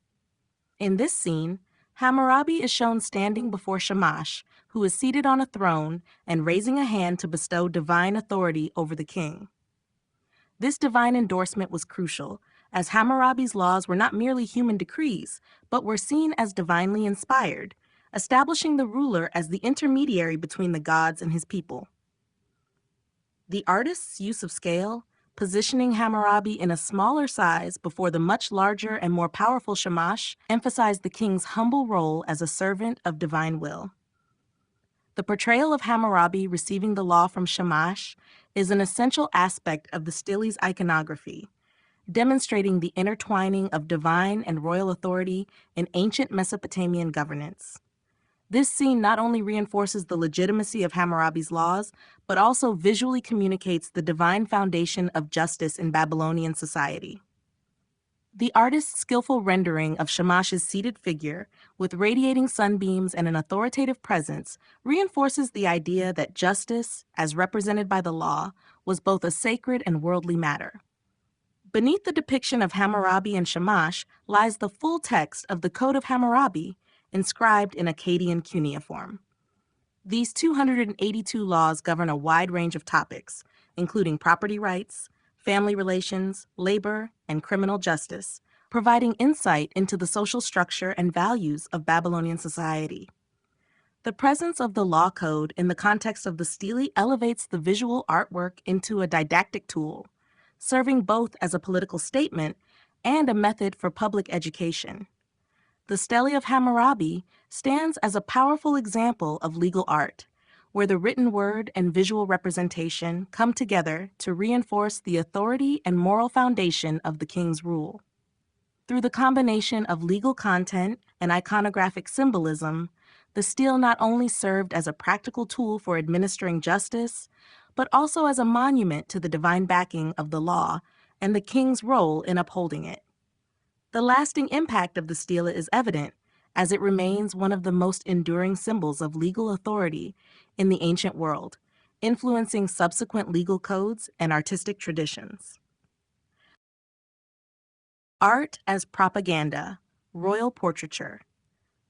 In this scene, Hammurabi is shown standing before Shamash, who is seated on a throne and raising a hand to bestow divine authority over the king. This divine endorsement was crucial, as Hammurabi's laws were not merely human decrees, but were seen as divinely inspired, establishing the ruler as the intermediary between the gods and his people. The artist's use of scale, positioning Hammurabi in a smaller size before the much larger and more powerful Shamash, emphasized the king's humble role as a servant of divine will. The portrayal of Hammurabi receiving the law from Shamash is an essential aspect of the stele's iconography, demonstrating the intertwining of divine and royal authority in ancient Mesopotamian governance. This scene not only reinforces the legitimacy of Hammurabi's laws, but also visually communicates the divine foundation of justice in Babylonian society. The artist's skillful rendering of Shamash's seated figure, with radiating sunbeams and an authoritative presence, reinforces the idea that justice, as represented by the law, was both a sacred and worldly matter. Beneath the depiction of Hammurabi and Shamash lies the full text of the Code of Hammurabi, inscribed in Akkadian cuneiform. These 282 laws govern a wide range of topics, including property rights, family relations, labor, and criminal justice, providing insight into the social structure and values of Babylonian society. The presence of the law code in the context of the stele elevates the visual artwork into a didactic tool, serving both as a political statement and a method for public education. The Stele of Hammurabi stands as a powerful example of legal art, where the written word and visual representation come together to reinforce the authority and moral foundation of the king's rule. Through the combination of legal content and iconographic symbolism, the stele not only served as a practical tool for administering justice, but also as a monument to the divine backing of the law and the king's role in upholding it. The lasting impact of the stele is evident, as it remains one of the most enduring symbols of legal authority in the ancient world, influencing subsequent legal codes and artistic traditions. Art as propaganda, royal portraiture.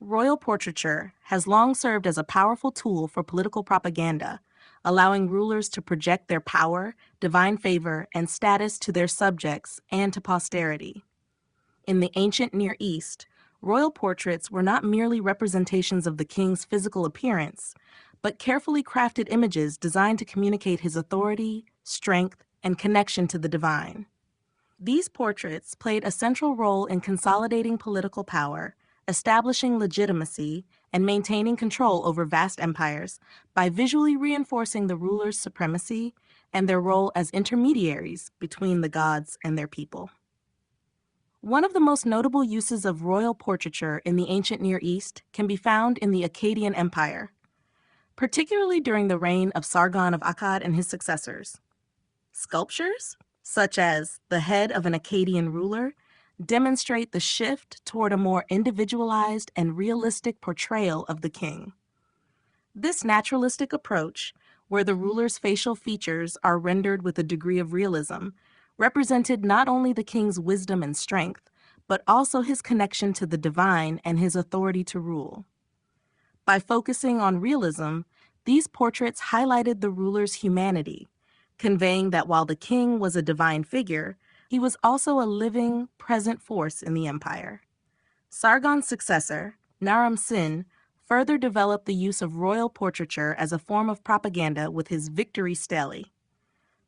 Royal portraiture has long served as a powerful tool for political propaganda, allowing rulers to project their power, divine favor, and status to their subjects and to posterity. In the ancient Near East, royal portraits were not merely representations of the king's physical appearance, but carefully crafted images designed to communicate his authority, strength, and connection to the divine. These portraits played a central role in consolidating political power, establishing legitimacy, and maintaining control over vast empires by visually reinforcing the ruler's supremacy and their role as intermediaries between the gods and their people. One of the most notable uses of royal portraiture in the ancient Near East can be found in the Akkadian Empire, particularly during the reign of Sargon of Akkad and his successors. Sculptures, such as the head of an Akkadian ruler, demonstrate the shift toward a more individualized and realistic portrayal of the king. This naturalistic approach, where the ruler's facial features are rendered with a degree of realism, represented not only the king's wisdom and strength, but also his connection to the divine and his authority to rule. By focusing on realism, these portraits highlighted the ruler's humanity, conveying that while the king was a divine figure, he was also a living, present force in the empire. Sargon's successor, Naram-Sin, further developed the use of royal portraiture as a form of propaganda with his victory stele.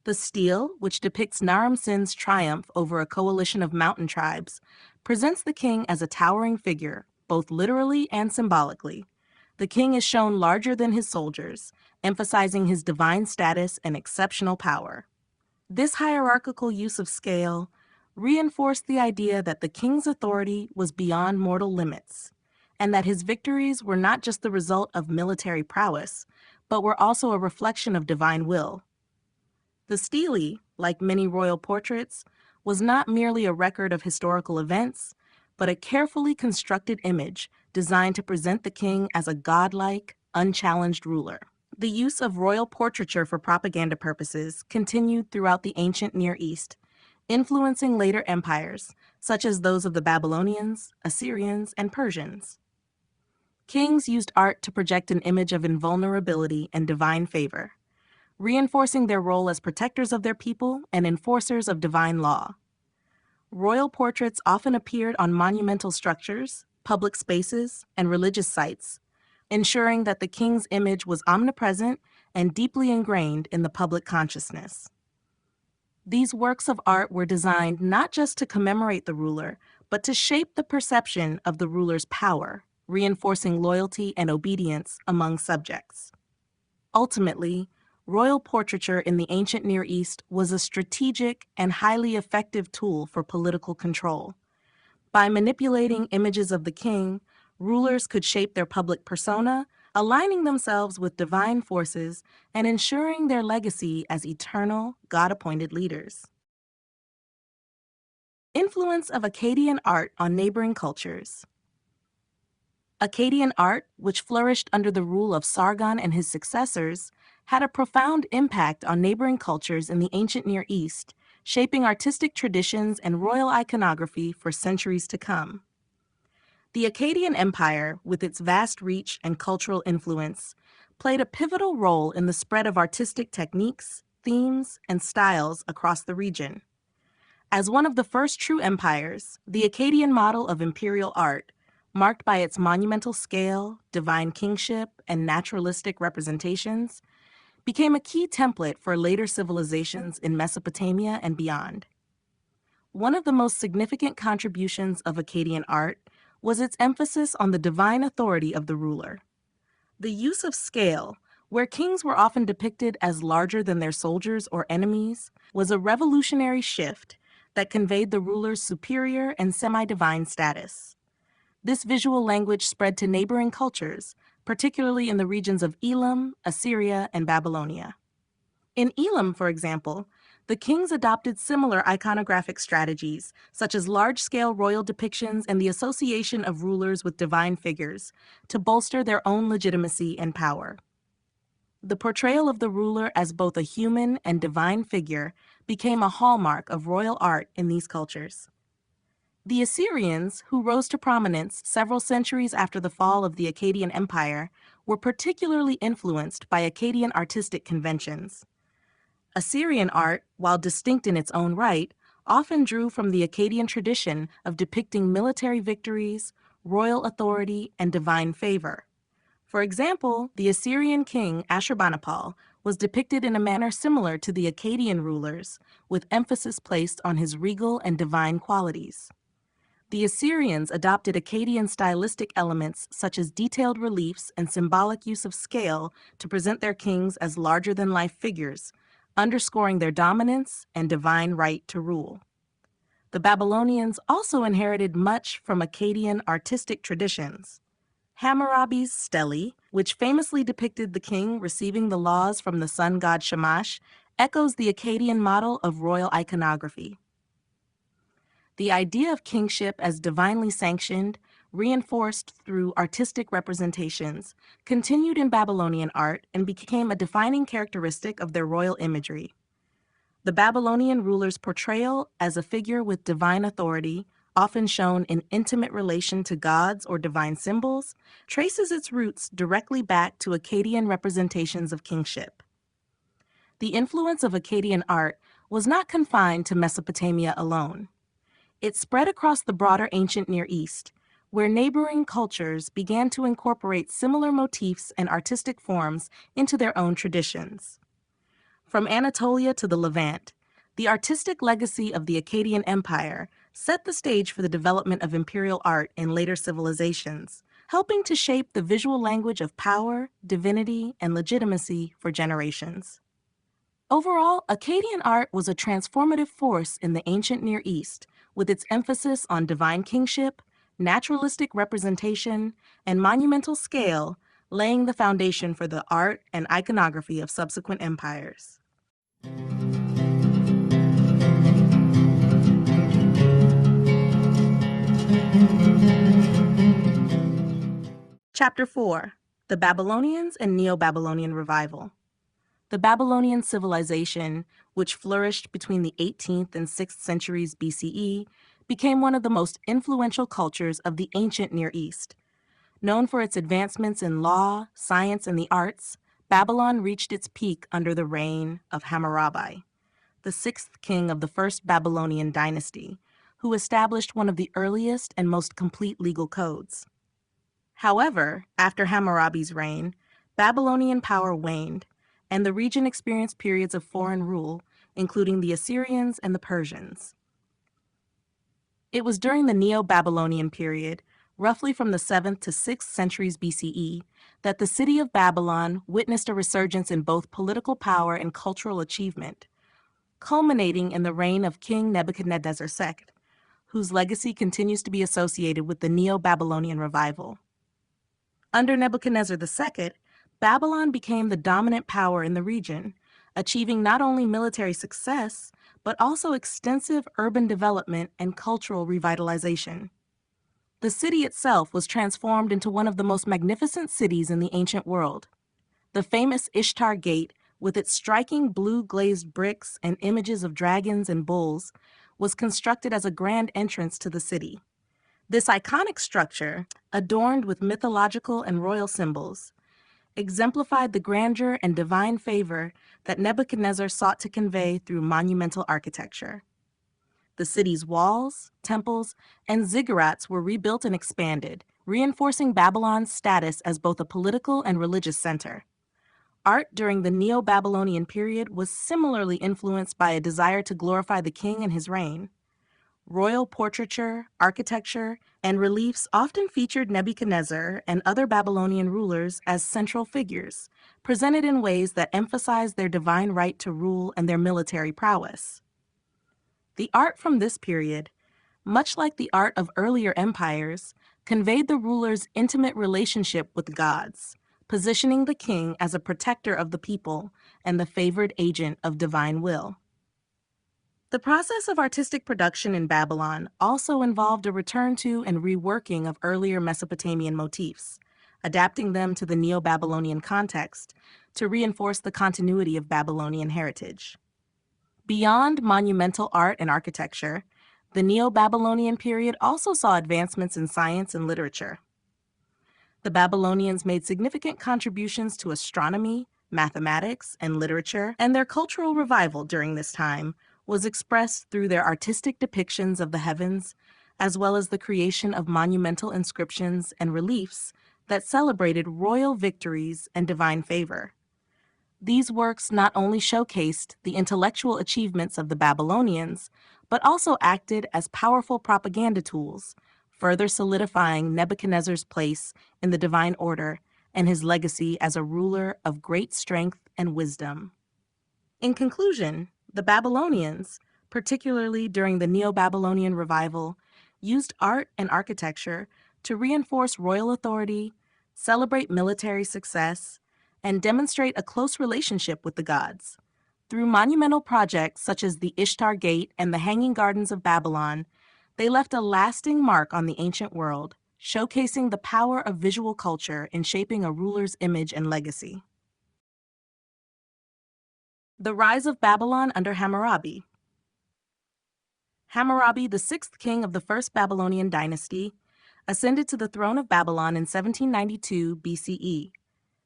The stele, which depicts Naram-Sin's triumph over a coalition of mountain tribes, presents the king as a towering figure, both literally and symbolically. The king is shown larger than his soldiers, emphasizing his divine status and exceptional power. This hierarchical use of scale reinforced the idea that the king's authority was beyond mortal limits, and that his victories were not just the result of military prowess, but were also a reflection of divine will. The stele, like many royal portraits, was not merely a record of historical events, but a carefully constructed image designed to present the king as a godlike, unchallenged ruler. The use of royal portraiture for propaganda purposes continued throughout the ancient Near East, influencing later empires, such as those of the Babylonians, Assyrians, and Persians. Kings used art to project an image of invulnerability and divine favor, reinforcing their role as protectors of their people and enforcers of divine law. Royal portraits often appeared on monumental structures, public spaces, and religious sites, ensuring that the king's image was omnipresent and deeply ingrained in the public consciousness. These works of art were designed not just to commemorate the ruler, but to shape the perception of the ruler's power, reinforcing loyalty and obedience among subjects. Ultimately, royal portraiture in the ancient Near East was a strategic and highly effective tool for political control. By manipulating images of the king, rulers could shape their public persona, aligning themselves with divine forces and ensuring their legacy as eternal, God-appointed leaders. Influence of Akkadian art on neighboring cultures. Akkadian art, which flourished under the rule of Sargon and his successors, had a profound impact on neighboring cultures in the ancient Near East, shaping artistic traditions and royal iconography for centuries to come. The Akkadian Empire, with its vast reach and cultural influence, played a pivotal role in the spread of artistic techniques, themes, and styles across the region. As one of the first true empires, the Akkadian model of imperial art, marked by its monumental scale, divine kingship, and naturalistic representations, became a key template for later civilizations in Mesopotamia and beyond. One of the most significant contributions of Akkadian art was its emphasis on the divine authority of the ruler. The use of scale, where kings were often depicted as larger than their soldiers or enemies, was a revolutionary shift that conveyed the ruler's superior and semi-divine status. This visual language spread to neighboring cultures, particularly in the regions of Elam, Assyria, and Babylonia. In Elam, for example, the kings adopted similar iconographic strategies, such as large-scale royal depictions and the association of rulers with divine figures, to bolster their own legitimacy and power. The portrayal of the ruler as both a human and divine figure became a hallmark of royal art in these cultures. The Assyrians, who rose to prominence several centuries after the fall of the Akkadian Empire, were particularly influenced by Akkadian artistic conventions. Assyrian art, while distinct in its own right, often drew from the Akkadian tradition of depicting military victories, royal authority, and divine favor. For example, the Assyrian king Ashurbanipal was depicted in a manner similar to the Akkadian rulers, with emphasis placed on his regal and divine qualities. The Assyrians adopted Akkadian stylistic elements such as detailed reliefs and symbolic use of scale to present their kings as larger-than-life figures, underscoring their dominance and divine right to rule. The Babylonians also inherited much from Akkadian artistic traditions. Hammurabi's stele, which famously depicted the king receiving the laws from the sun god Shamash, echoes the Akkadian model of royal iconography. The idea of kingship as divinely sanctioned, reinforced through artistic representations, continued in Babylonian art and became a defining characteristic of their royal imagery. The Babylonian ruler's portrayal as a figure with divine authority, often shown in intimate relation to gods or divine symbols, traces its roots directly back to Akkadian representations of kingship. The influence of Akkadian art was not confined to Mesopotamia alone. It spread across the broader ancient Near East, where neighboring cultures began to incorporate similar motifs and artistic forms into their own traditions. From Anatolia to the Levant, the artistic legacy of the Akkadian Empire set the stage for the development of imperial art in later civilizations, helping to shape the visual language of power, divinity, and legitimacy for generations. Overall, Akkadian art was a transformative force in the ancient Near East, with its emphasis on divine kingship, naturalistic representation, and monumental scale, laying the foundation for the art and iconography of subsequent empires. Chapter 4: The Babylonians and Neo-Babylonian Revival. The Babylonian civilization, which flourished between the 18th and 6th centuries BCE, became one of the most influential cultures of the ancient Near East. Known for its advancements in law, science, and the arts, Babylon reached its peak under the reign of Hammurabi, the sixth king of the first Babylonian dynasty, who established one of the earliest and most complete legal codes. However, after Hammurabi's reign, Babylonian power waned, and the region experienced periods of foreign rule, including the Assyrians and the Persians. It was during the Neo-Babylonian period, roughly from the 7th to 6th centuries BCE, that the city of Babylon witnessed a resurgence in both political power and cultural achievement, culminating in the reign of King Nebuchadnezzar II, whose legacy continues to be associated with the Neo-Babylonian revival. Under Nebuchadnezzar II, Babylon became the dominant power in the region, achieving not only military success, but also extensive urban development and cultural revitalization. The city itself was transformed into one of the most magnificent cities in the ancient world. The famous Ishtar Gate, with its striking blue glazed bricks and images of dragons and bulls, was constructed as a grand entrance to the city. This iconic structure, adorned with mythological and royal symbols, exemplified the grandeur and divine favor that Nebuchadnezzar sought to convey through monumental architecture. The city's walls, temples, and ziggurats were rebuilt and expanded, reinforcing Babylon's status as both a political and religious center. Art during the Neo-Babylonian period was similarly influenced by a desire to glorify the king and his reign. Royal portraiture, architecture, and reliefs often featured Nebuchadnezzar and other Babylonian rulers as central figures, presented in ways that emphasized their divine right to rule and their military prowess. The art from this period, much like the art of earlier empires, conveyed the ruler's intimate relationship with the gods, positioning the king as a protector of the people and the favored agent of divine will. The process of artistic production in Babylon also involved a return to and reworking of earlier Mesopotamian motifs, adapting them to the Neo-Babylonian context to reinforce the continuity of Babylonian heritage. Beyond monumental art and architecture, The Neo-Babylonian period also saw advancements in science and literature. The Babylonians made significant contributions to astronomy, mathematics, and literature, and their cultural revival during this time was expressed through their artistic depictions of the heavens, as well as the creation of monumental inscriptions and reliefs that celebrated royal victories and divine favor. These works not only showcased the intellectual achievements of the Babylonians, but also acted as powerful propaganda tools, further solidifying Nebuchadnezzar's place in the divine order and his legacy as a ruler of great strength and wisdom. In conclusion, the Babylonians, particularly during the Neo-Babylonian revival, used art and architecture to reinforce royal authority, celebrate military success, and demonstrate a close relationship with the gods. Through monumental projects such as the Ishtar Gate and the Hanging Gardens of Babylon, they left a lasting mark on the ancient world, showcasing the power of visual culture in shaping a ruler's image and legacy. The rise of Babylon under Hammurabi. Hammurabi, the sixth king of the first Babylonian dynasty, ascended to the throne of Babylon in 1792 BCE.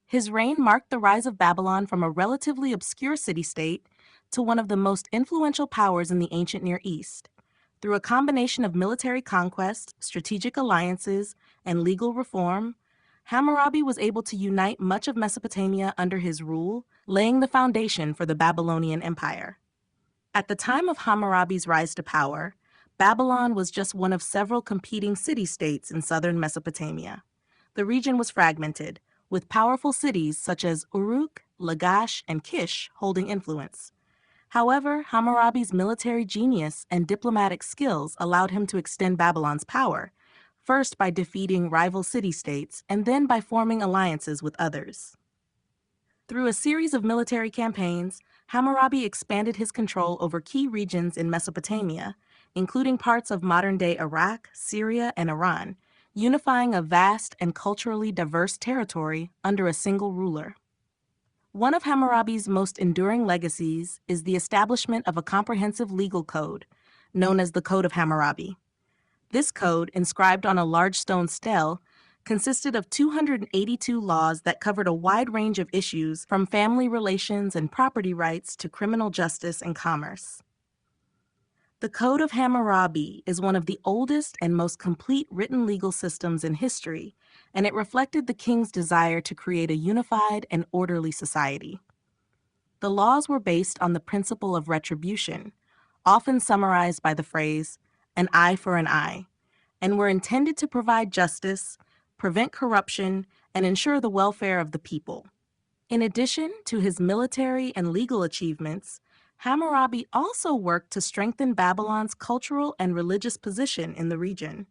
His reign marked the rise of Babylon from a relatively obscure city-state to one of the most influential powers in the ancient Near East. Through a combination of military conquest, strategic alliances, and legal reform, Hammurabi was able to unite much of Mesopotamia under his rule, laying the foundation for the Babylonian Empire. At the time of Hammurabi's rise to power, Babylon was just one of several competing city-states in southern Mesopotamia. The region was fragmented, with powerful cities such as Uruk, Lagash, and Kish holding influence. However, Hammurabi's military genius and diplomatic skills allowed him to extend Babylon's power, first by defeating rival city-states and then by forming alliances with others. Through a series of military campaigns, Hammurabi expanded his control over key regions in Mesopotamia, including parts of modern-day Iraq, Syria, and Iran, unifying a vast and culturally diverse territory under a single ruler. One of Hammurabi's most enduring legacies is the establishment of a comprehensive legal code, known as the Code of Hammurabi. This code, inscribed on a large stone stele, consisted of 282 laws that covered a wide range of issues from family relations and property rights to criminal justice and commerce. The Code of Hammurabi is one of the oldest and most complete written legal systems in history, and it reflected the king's desire to create a unified and orderly society. The laws were based on the principle of retribution, often summarized by the phrase, "an eye for an eye," and were intended to provide justice, prevent corruption, and ensure the welfare of the people. In addition to his military and legal achievements, Hammurabi also worked to strengthen Babylon's cultural and religious position in the region.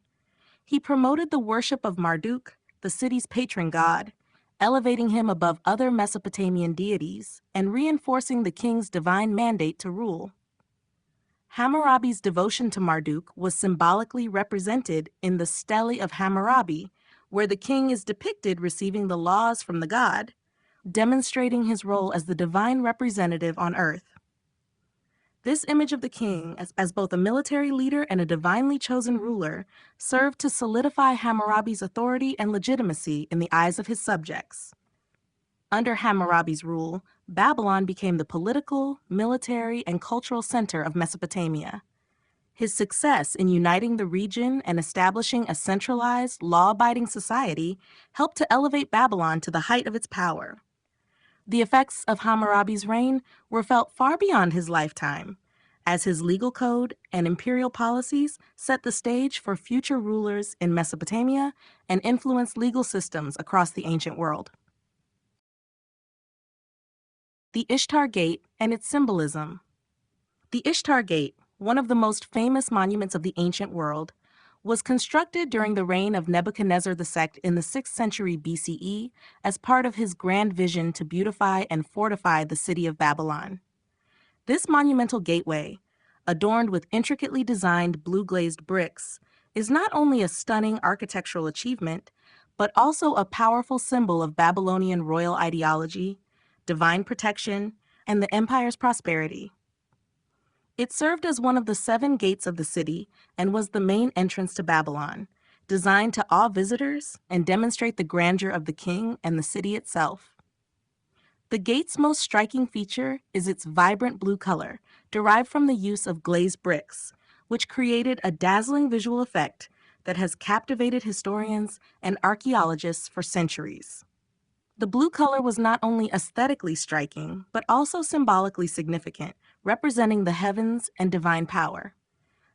He promoted the worship of Marduk, the city's patron god, elevating him above other Mesopotamian deities and reinforcing the king's divine mandate to rule. Hammurabi's devotion to Marduk was symbolically represented in the Stele of Hammurabi, where the king is depicted receiving the laws from the god, demonstrating his role as the divine representative on earth. This image of the king as both a military leader and a divinely chosen ruler served to solidify Hammurabi's authority and legitimacy in the eyes of his subjects. Under Hammurabi's rule, Babylon became the political, military, and cultural center of Mesopotamia. His success in uniting the region and establishing a centralized, law-abiding society helped to elevate Babylon to the height of its power. The effects of Hammurabi's reign were felt far beyond his lifetime, as his legal code and imperial policies set the stage for future rulers in Mesopotamia and influenced legal systems across the ancient world. The Ishtar Gate and its symbolism. The Ishtar Gate, one of the most famous monuments of the ancient world, was constructed during the reign of Nebuchadnezzar II in the 6th century BCE as part of his grand vision to beautify and fortify the city of Babylon. This monumental gateway, adorned with intricately designed blue-glazed bricks, is not only a stunning architectural achievement, but also a powerful symbol of Babylonian royal ideology, divine protection, and the empire's prosperity. It served as one of the 7 gates of the city and was the main entrance to Babylon, designed to awe visitors and demonstrate the grandeur of the king and the city itself. The gate's most striking feature is its vibrant blue color, derived from the use of glazed bricks, which created a dazzling visual effect that has captivated historians and archaeologists for centuries. The blue color was not only aesthetically striking, but also symbolically significant, representing the heavens and divine power.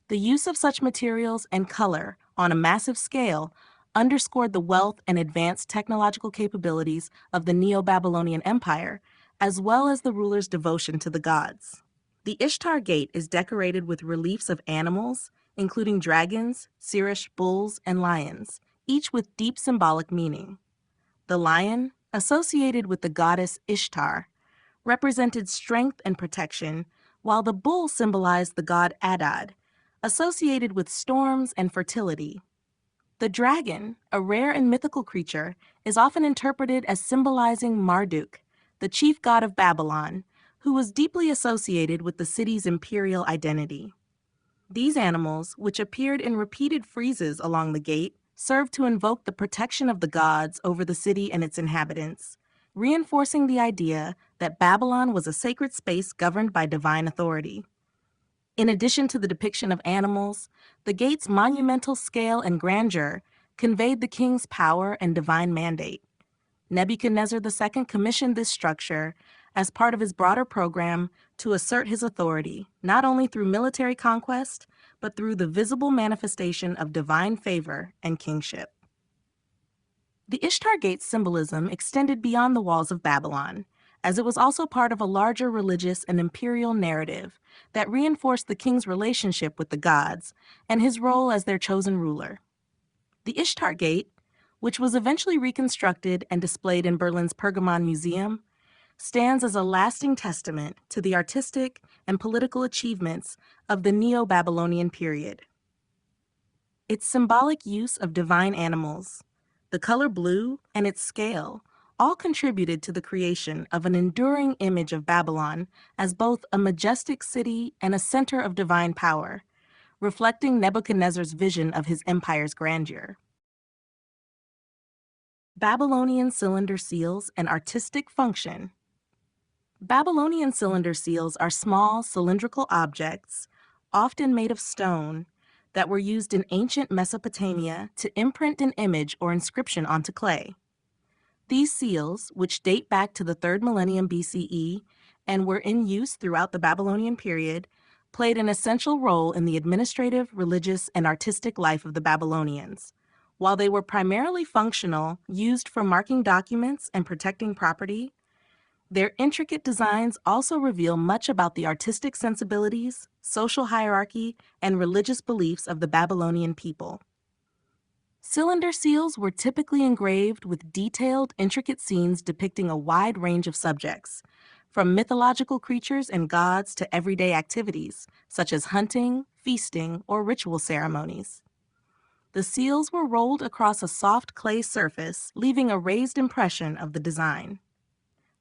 The use of such materials and color on a massive scale underscored the wealth and advanced technological capabilities of the Neo-Babylonian Empire, as well as the ruler's devotion to the gods. The Ishtar Gate is decorated with reliefs of animals, including dragons, Sirish bulls, and lions, each with deep symbolic meaning. The lion, associated with the goddess Ishtar, represented strength and protection, while the bull symbolized the god Adad, associated with storms and fertility. The dragon, a rare and mythical creature, is often interpreted as symbolizing Marduk, the chief god of Babylon, who was deeply associated with the city's imperial identity. These animals, which appeared in repeated friezes along the gate, served to invoke the protection of the gods over the city and its inhabitants, reinforcing the idea that Babylon was a sacred space governed by divine authority. In addition to the depiction of animals, the gate's monumental scale and grandeur conveyed the king's power and divine mandate. Nebuchadnezzar II commissioned this structure as part of his broader program to assert his authority, not only through military conquest, but through the visible manifestation of divine favor and kingship. The Ishtar Gate's symbolism extended beyond the walls of Babylon, as it was also part of a larger religious and imperial narrative that reinforced the king's relationship with the gods and his role as their chosen ruler. The Ishtar Gate, which was eventually reconstructed and displayed in Berlin's Pergamon Museum, stands as a lasting testament to the artistic and political achievements of the Neo-Babylonian period. Its symbolic use of divine animals, the color blue, and its scale all contributed to the creation of an enduring image of Babylon as both a majestic city and a center of divine power, reflecting Nebuchadnezzar's vision of his empire's grandeur. Babylonian cylinder seals and artistic function. Babylonian cylinder seals are small cylindrical objects, often made of stone, that were used in ancient Mesopotamia to imprint an image or inscription onto clay. These seals, which date back to the 3rd millennium BCE and were in use throughout the Babylonian period, played an essential role in the administrative, religious, and artistic life of the Babylonians. While they were primarily functional, used for marking documents and protecting property, their intricate designs also reveal much about the artistic sensibilities, social hierarchy, and religious beliefs of the Babylonian people. Cylinder seals were typically engraved with detailed, intricate scenes depicting a wide range of subjects, from mythological creatures and gods to everyday activities, such as hunting, feasting, or ritual ceremonies. The seals were rolled across a soft clay surface, leaving a raised impression of the design.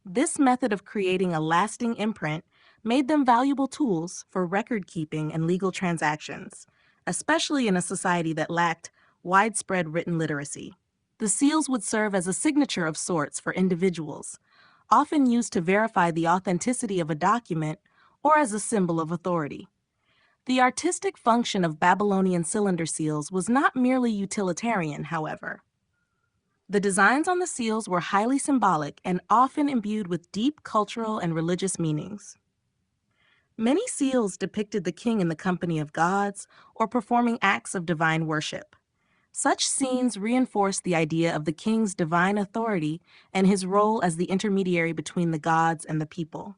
This method of creating a lasting imprint made them valuable tools for record-keeping and legal transactions, especially in a society that lacked widespread written literacy. The seals would serve as a signature of sorts for individuals, often used to verify the authenticity of a document or as a symbol of authority. The artistic function of Babylonian cylinder seals was not merely utilitarian, however. The designs on the seals were highly symbolic and often imbued with deep cultural and religious meanings. Many seals depicted the king in the company of gods or performing acts of divine worship. Such scenes reinforced the idea of the king's divine authority and his role as the intermediary between the gods and the people.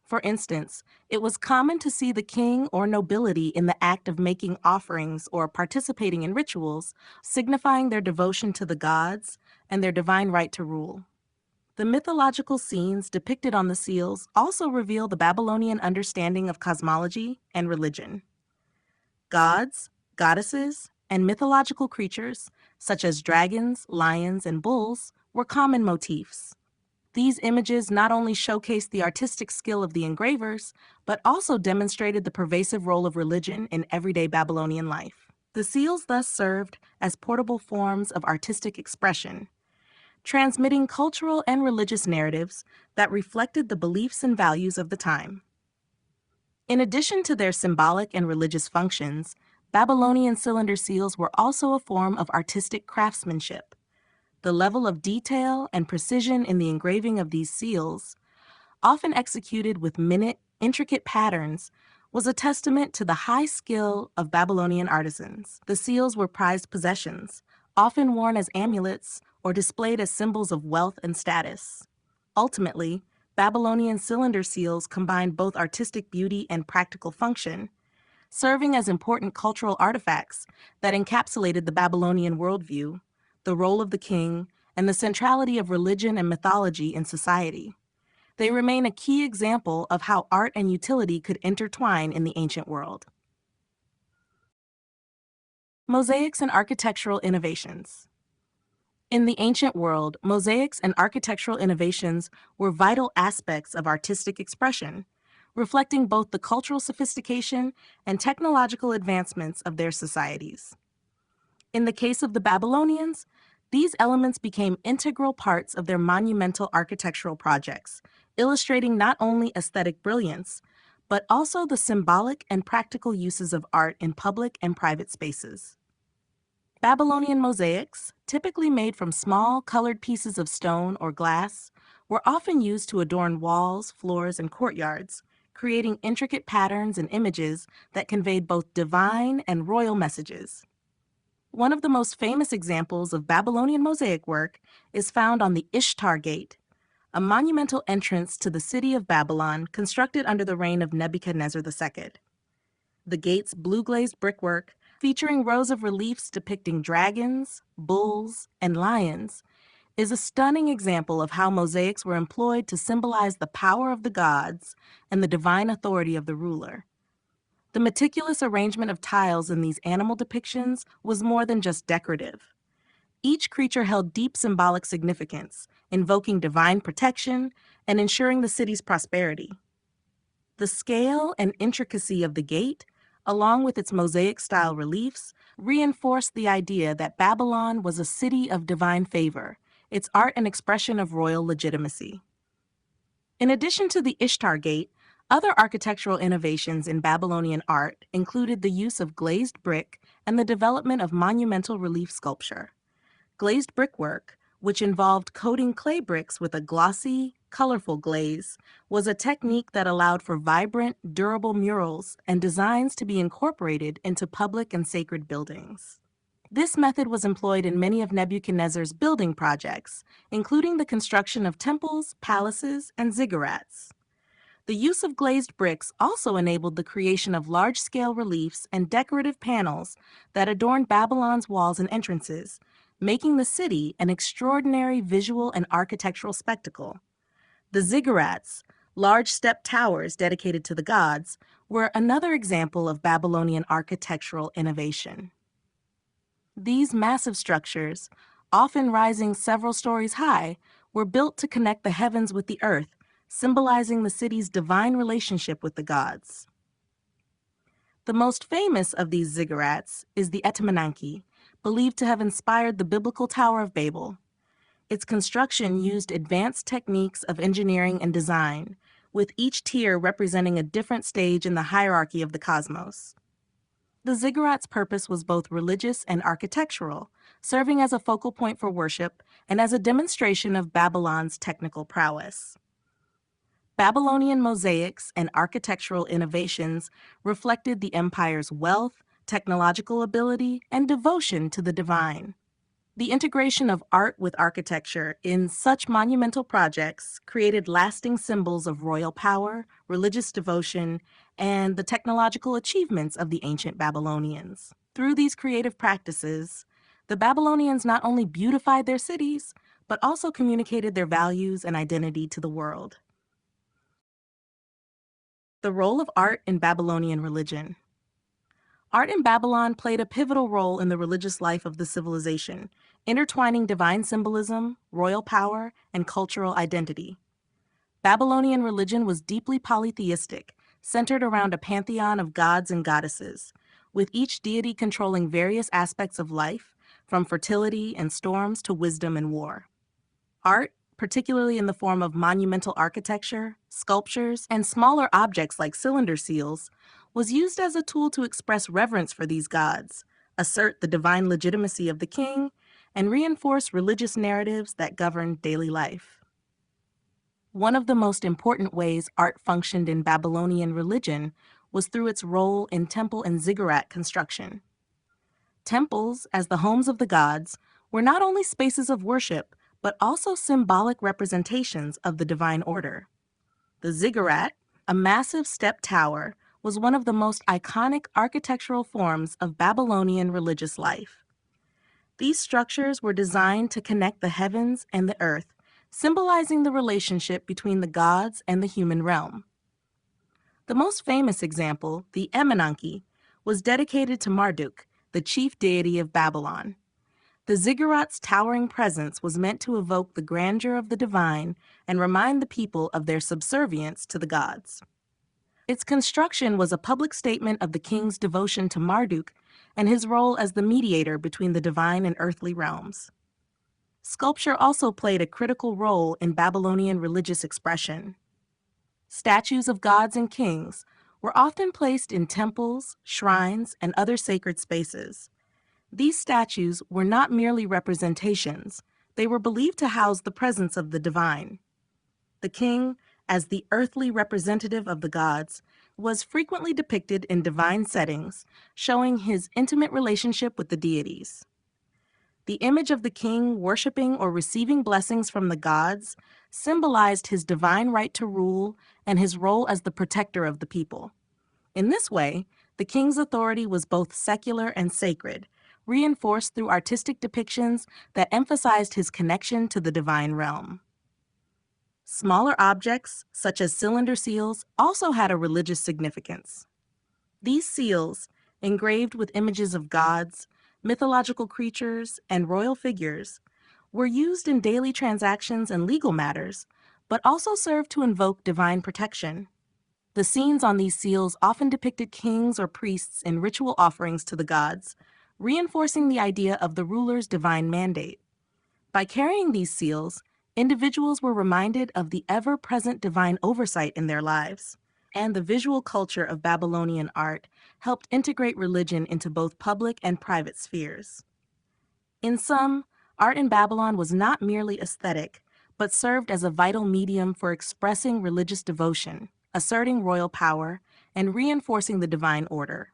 For instance, it was common to see the king or nobility in the act of making offerings or participating in rituals, signifying their devotion to the gods and their divine right to rule. The mythological scenes depicted on the seals also reveal the Babylonian understanding of cosmology and religion. Gods, goddesses, and mythological creatures, such as dragons, lions, and bulls, were common motifs. These images not only showcased the artistic skill of the engravers, but also demonstrated the pervasive role of religion in everyday Babylonian life. The seals thus served as portable forms of artistic expression, transmitting cultural and religious narratives that reflected the beliefs and values of the time. In addition to their symbolic and religious functions, Babylonian cylinder seals were also a form of artistic craftsmanship. The level of detail and precision in the engraving of these seals, often executed with minute, intricate patterns, was a testament to the high skill of Babylonian artisans. The seals were prized possessions, often worn as amulets or displayed as symbols of wealth and status. Ultimately, Babylonian cylinder seals combined both artistic beauty and practical function, serving as important cultural artifacts that encapsulated the Babylonian worldview, the role of the king, and the centrality of religion and mythology in society. They remain a key example of how art and utility could intertwine in the ancient world. Mosaics and architectural innovations. In the ancient world, mosaics and architectural innovations were vital aspects of artistic expression, reflecting both the cultural sophistication and technological advancements of their societies. In the case of the Babylonians, these elements became integral parts of their monumental architectural projects, illustrating not only aesthetic brilliance, but also the symbolic and practical uses of art in public and private spaces. Babylonian mosaics, typically made from small, colored pieces of stone or glass, were often used to adorn walls, floors, and courtyards, creating intricate patterns and images that conveyed both divine and royal messages. One of the most famous examples of Babylonian mosaic work is found on the Ishtar Gate, a monumental entrance to the city of Babylon constructed under the reign of Nebuchadnezzar II. The gate's blue-glazed brickwork, featuring rows of reliefs depicting dragons, bulls, and lions, is a stunning example of how mosaics were employed to symbolize the power of the gods and the divine authority of the ruler. The meticulous arrangement of tiles in these animal depictions was more than just decorative. Each creature held deep symbolic significance, invoking divine protection and ensuring the city's prosperity. The scale and intricacy of the gate, along with its mosaic-style reliefs, reinforced the idea that Babylon was a city of divine favor, its art an expression of royal legitimacy. In addition to the Ishtar Gate, other architectural innovations in Babylonian art included the use of glazed brick and the development of monumental relief sculpture. Glazed brickwork, which involved coating clay bricks with a glossy, colorful glaze, was a technique that allowed for vibrant, durable murals and designs to be incorporated into public and sacred buildings. This method was employed in many of Nebuchadnezzar's building projects, including the construction of temples, palaces, and ziggurats. The use of glazed bricks also enabled the creation of large-scale reliefs and decorative panels that adorned Babylon's walls and entrances, making the city an extraordinary visual and architectural spectacle. The ziggurats, large step towers dedicated to the gods, were another example of Babylonian architectural innovation. These massive structures, often rising several stories high, were built to connect the heavens with the earth, symbolizing the city's divine relationship with the gods. The most famous of these ziggurats is the Etemenanki, believed to have inspired the biblical Tower of Babel. Its construction used advanced techniques of engineering and design, with each tier representing a different stage in the hierarchy of the cosmos. The ziggurat's purpose was both religious and architectural, serving as a focal point for worship and as a demonstration of Babylon's technical prowess. Babylonian mosaics and architectural innovations reflected the empire's wealth, technological ability, and devotion to the divine. The integration of art with architecture in such monumental projects created lasting symbols of royal power, religious devotion, and the technological achievements of the ancient Babylonians. Through these creative practices, the Babylonians not only beautified their cities, but also communicated their values and identity to the world. The role of art in Babylonian religion. Art in Babylon played a pivotal role in the religious life of the civilization, intertwining divine symbolism, royal power, and cultural identity. Babylonian religion was deeply polytheistic, centered around a pantheon of gods and goddesses, with each deity controlling various aspects of life, from fertility and storms to wisdom and war. Art, particularly in the form of monumental architecture, sculptures, and smaller objects like cylinder seals, was used as a tool to express reverence for these gods, assert the divine legitimacy of the king, and reinforce religious narratives that governed daily life. One of the most important ways art functioned in Babylonian religion was through its role in temple and ziggurat construction. Temples, as the homes of the gods, were not only spaces of worship, but also symbolic representations of the divine order. The ziggurat, a massive step tower, was one of the most iconic architectural forms of Babylonian religious life. These structures were designed to connect the heavens and the earth, symbolizing the relationship between the gods and the human realm. The most famous example, the Eminenki, was dedicated to Marduk, the chief deity of Babylon. The ziggurat's towering presence was meant to evoke the grandeur of the divine and remind the people of their subservience to the gods. Its construction was a public statement of the king's devotion to Marduk and his role as the mediator between the divine and earthly realms. Sculpture also played a critical role in Babylonian religious expression. Statues of gods and kings were often placed in temples, shrines, and other sacred spaces. These statues were not merely representations, they were believed to house the presence of the divine. The king, as the earthly representative of the gods, was frequently depicted in divine settings, showing his intimate relationship with the deities. The image of the king worshiping or receiving blessings from the gods symbolized his divine right to rule and his role as the protector of the people. In this way, the king's authority was both secular and sacred, reinforced through artistic depictions that emphasized his connection to the divine realm. Smaller objects, such as cylinder seals, also had a religious significance. These seals, engraved with images of gods, mythological creatures, and royal figures, were used in daily transactions and legal matters, but also served to invoke divine protection. The scenes on these seals often depicted kings or priests in ritual offerings to the gods, reinforcing the idea of the ruler's divine mandate. By carrying these seals, individuals were reminded of the ever-present divine oversight in their lives, and the visual culture of Babylonian art helped integrate religion into both public and private spheres. In sum, art in Babylon was not merely aesthetic, but served as a vital medium for expressing religious devotion, asserting royal power, and reinforcing the divine order.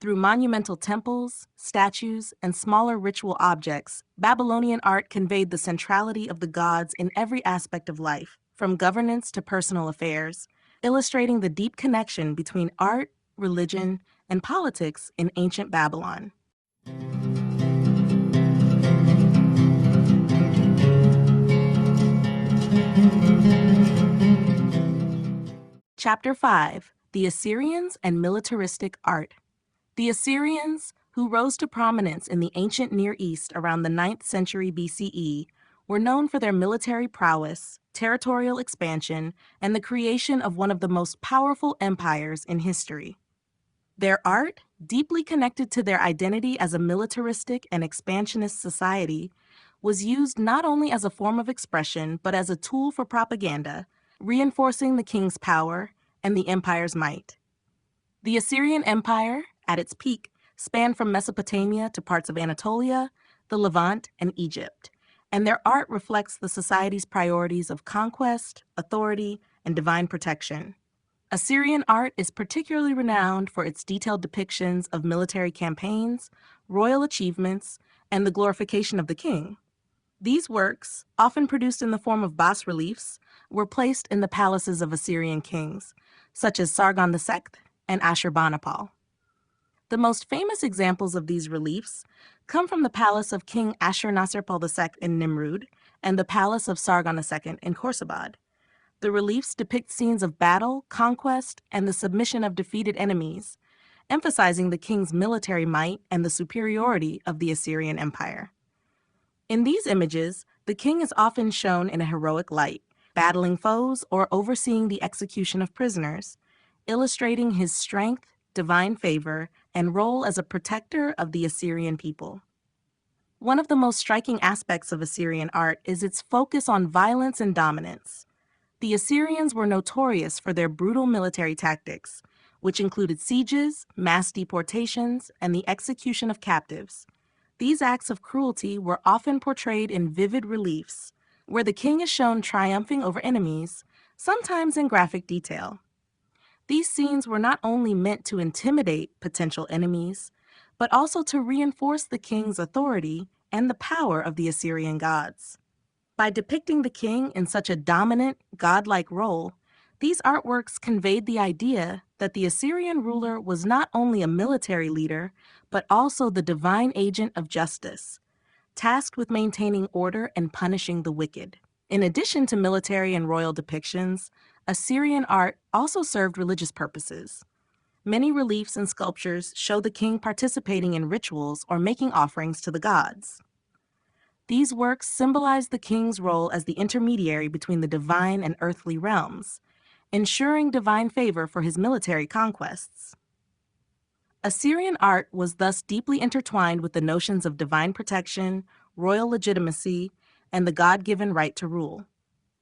Through monumental temples, statues, and smaller ritual objects, Babylonian art conveyed the centrality of the gods in every aspect of life, from governance to personal affairs, illustrating the deep connection between art, religion, and politics in ancient Babylon. Chapter 5: The Assyrians and Militaristic Art. The Assyrians, who rose to prominence in the ancient Near East around the 9th century BCE, were known for their military prowess, territorial expansion, and the creation of one of the most powerful empires in history. Their art, deeply connected to their identity as a militaristic and expansionist society, was used not only as a form of expression but as a tool for propaganda, reinforcing the king's power and the empire's might. The Assyrian Empire, at its peak, spanned from Mesopotamia to parts of Anatolia, the Levant, and Egypt, and their art reflects the society's priorities of conquest, authority, and divine protection. Assyrian art is particularly renowned for its detailed depictions of military campaigns, royal achievements, and the glorification of the king. These works, often produced in the form of bas-reliefs, were placed in the palaces of Assyrian kings, such as Sargon II and Ashurbanipal. The most famous examples of these reliefs come from the palace of King Ashurnasirpal II in Nimrud and the palace of Sargon II in Khorsabad. The reliefs depict scenes of battle, conquest, and the submission of defeated enemies, emphasizing the king's military might and the superiority of the Assyrian Empire. In these images, the king is often shown in a heroic light, battling foes or overseeing the execution of prisoners, illustrating his strength, divine favor, and role as a protector of the Assyrian people. One of the most striking aspects of Assyrian art is its focus on violence and dominance. The Assyrians were notorious for their brutal military tactics, which included sieges, mass deportations, and the execution of captives. These acts of cruelty were often portrayed in vivid reliefs, where the king is shown triumphing over enemies, sometimes in graphic detail. These scenes were not only meant to intimidate potential enemies, but also to reinforce the king's authority and the power of the Assyrian gods. By depicting the king in such a dominant, godlike role, these artworks conveyed the idea that the Assyrian ruler was not only a military leader, but also the divine agent of justice, tasked with maintaining order and punishing the wicked. In addition to military and royal depictions, Assyrian art also served religious purposes. Many reliefs and sculptures show the king participating in rituals or making offerings to the gods. These works symbolize the king's role as the intermediary between the divine and earthly realms, ensuring divine favor for his military conquests. Assyrian art was thus deeply intertwined with the notions of divine protection, royal legitimacy, and the God-given right to rule.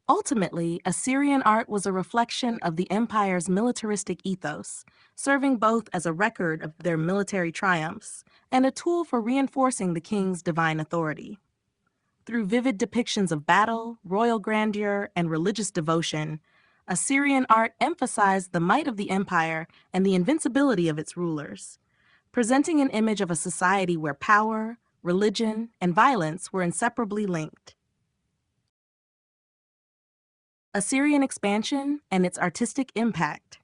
Ultimately, Assyrian art was a reflection of the empire's militaristic ethos, serving both as a record of their military triumphs and a tool for reinforcing the king's divine authority. Through vivid depictions of battle, royal grandeur, and religious devotion, Assyrian art emphasized the might of the empire and the invincibility of its rulers, presenting an image of a society where power, religion, and violence were inseparably linked. Assyrian expansion and its artistic impact.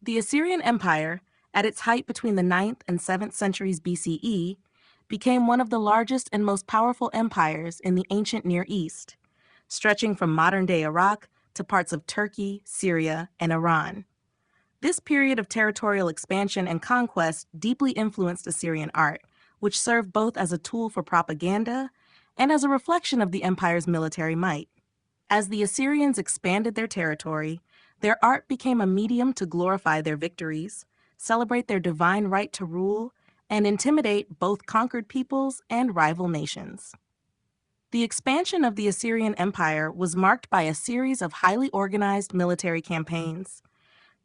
The Assyrian Empire, at its height between the 9th and 7th centuries BCE, became one of the largest and most powerful empires in the ancient Near East, stretching from modern-day Iraq to parts of Turkey, Syria, and Iran. This period of territorial expansion and conquest deeply influenced Assyrian art, which served both as a tool for propaganda and as a reflection of the empire's military might. As the Assyrians expanded their territory, their art became a medium to glorify their victories, celebrate their divine right to rule, and intimidate both conquered peoples and rival nations. The expansion of the Assyrian Empire was marked by a series of highly organized military campaigns,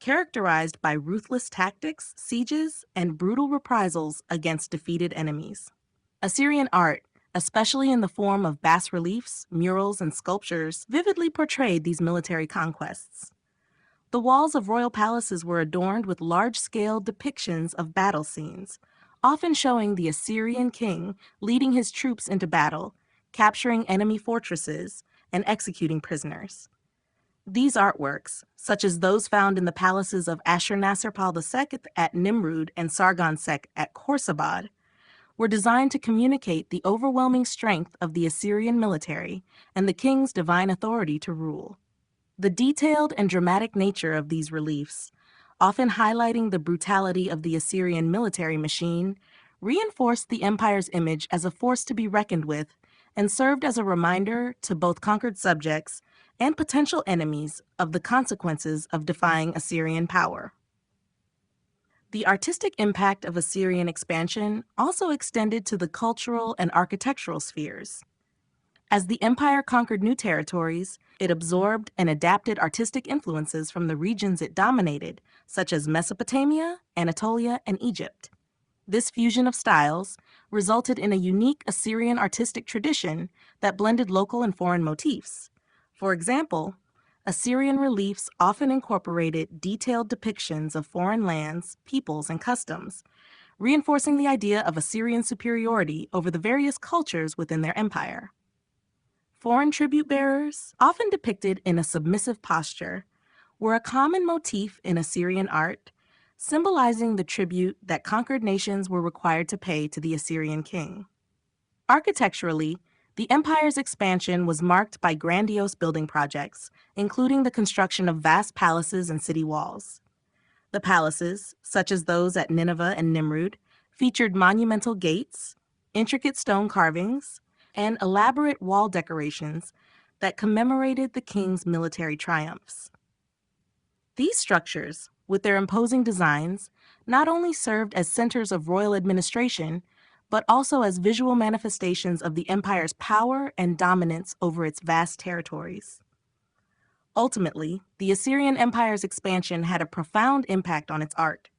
characterized by ruthless tactics, sieges, and brutal reprisals against defeated enemies. Assyrian art, especially in the form of bas-reliefs, murals, and sculptures, vividly portrayed these military conquests. The walls of royal palaces were adorned with large-scale depictions of battle scenes, often showing the Assyrian king leading his troops into battle, capturing enemy fortresses, and executing prisoners. These artworks, such as those found in the palaces of Ashurnasirpal II at Nimrud and Sargon II at Khorsabad, were designed to communicate the overwhelming strength of the Assyrian military and the king's divine authority to rule. The detailed and dramatic nature of these reliefs, often highlighting the brutality of the Assyrian military machine, reinforced the empire's image as a force to be reckoned with and served as a reminder to both conquered subjects and potential enemies of the consequences of defying Assyrian power. The artistic impact of Assyrian expansion also extended to the cultural and architectural spheres. As the empire conquered new territories, it absorbed and adapted artistic influences from the regions it dominated, such as Mesopotamia, Anatolia, and Egypt. This fusion of styles resulted in a unique Assyrian artistic tradition that blended local and foreign motifs. For example, Assyrian reliefs often incorporated detailed depictions of foreign lands, peoples, and customs, reinforcing the idea of Assyrian superiority over the various cultures within their empire. Foreign tribute bearers, often depicted in a submissive posture, were a common motif in Assyrian art, symbolizing the tribute that conquered nations were required to pay to the Assyrian king. Architecturally, the empire's expansion was marked by grandiose building projects, including the construction of vast palaces and city walls. The palaces, such as those at Nineveh and Nimrud, featured monumental gates, intricate stone carvings, and elaborate wall decorations that commemorated the king's military triumphs. These structures, with their imposing designs, not only served as centers of royal administration, but also as visual manifestations of the empire's power and dominance over its vast territories. Ultimately, the Assyrian Empire's expansion had a profound impact on its art.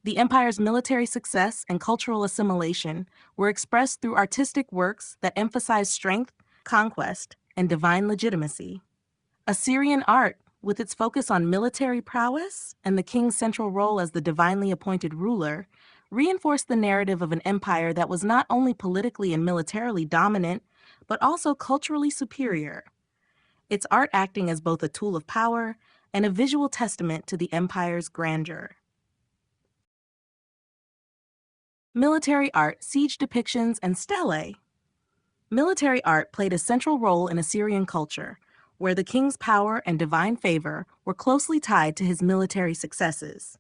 The empire's military success and cultural assimilation were expressed through artistic works that emphasized strength, conquest, and divine legitimacy. Assyrian art, with its focus on military prowess and the king's central role as the divinely appointed ruler, reinforced the narrative of an empire that was not only politically and militarily dominant, but also culturally superior. Its art acting as both a tool of power and a visual testament to the empire's grandeur. Military art, siege depictions, and stelae. Military art played a central role in Assyrian culture, where the king's power and divine favor were closely tied to his military successes.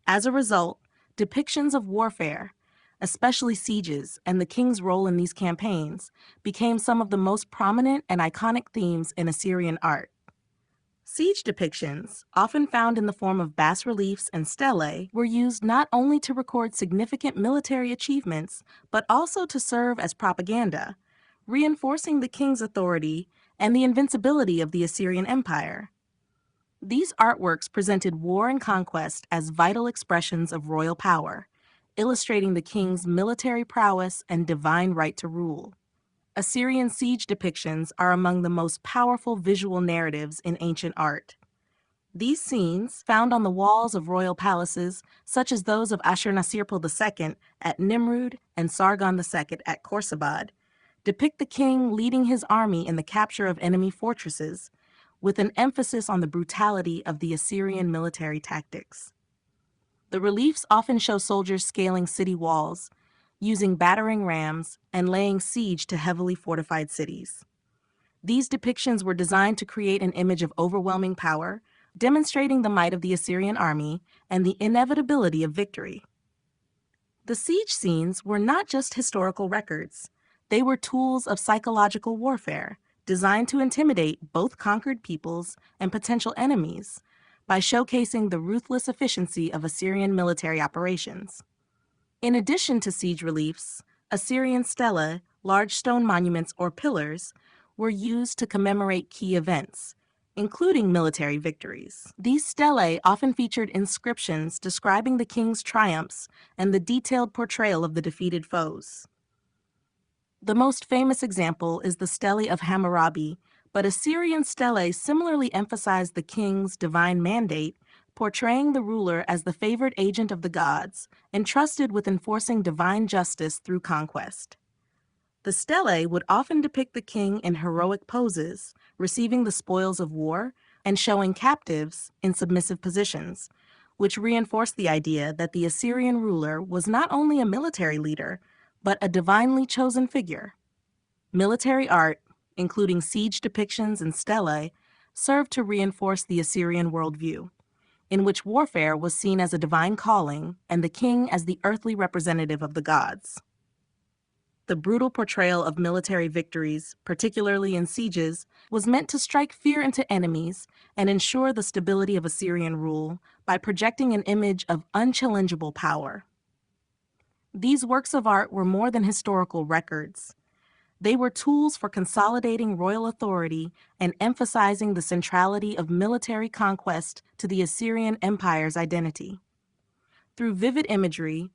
As a result, depictions of warfare, especially sieges and the king's role in these campaigns, became some of the most prominent and iconic themes in Assyrian art. Siege depictions, often found in the form of bas-reliefs and stelae, were used not only to record significant military achievements, but also to serve as propaganda, reinforcing the king's authority and the invincibility of the Assyrian Empire. These artworks presented war and conquest as vital expressions of royal power, illustrating the king's military prowess and divine right to rule. Assyrian siege depictions are among the most powerful visual narratives in ancient art. These scenes, found on the walls of royal palaces, such as those of Ashurnasirpal II at Nimrud and Sargon II at Khorsabad, depict the king leading his army in the capture of enemy fortresses, with an emphasis on the brutality of the Assyrian military tactics. The reliefs often show soldiers scaling city walls, using battering rams, and laying siege to heavily fortified cities. These depictions were designed to create an image of overwhelming power, demonstrating the might of the Assyrian army and the inevitability of victory. The siege scenes were not just historical records. They were tools of psychological warfare, designed to intimidate both conquered peoples and potential enemies by showcasing the ruthless efficiency of Assyrian military operations. In addition to siege reliefs, Assyrian stelae, large stone monuments or pillars, were used to commemorate key events, including military victories. These stelae often featured inscriptions describing the king's triumphs and the detailed portrayal of the defeated foes. The most famous example is the Stele of Hammurabi, but Assyrian stelae similarly emphasized the king's divine mandate, portraying the ruler as the favored agent of the gods, entrusted with enforcing divine justice through conquest. The stelae would often depict the king in heroic poses, receiving the spoils of war and showing captives in submissive positions, which reinforced the idea that the Assyrian ruler was not only a military leader, but a divinely chosen figure. Military art, including siege depictions and stelae, served to reinforce the Assyrian worldview, in which warfare was seen as a divine calling and the king as the earthly representative of the gods. The brutal portrayal of military victories, particularly in sieges, was meant to strike fear into enemies and ensure the stability of Assyrian rule by projecting an image of unchallengeable power. These works of art were more than historical records. They were tools for consolidating royal authority and emphasizing the centrality of military conquest to the Assyrian Empire's identity. Through vivid imagery,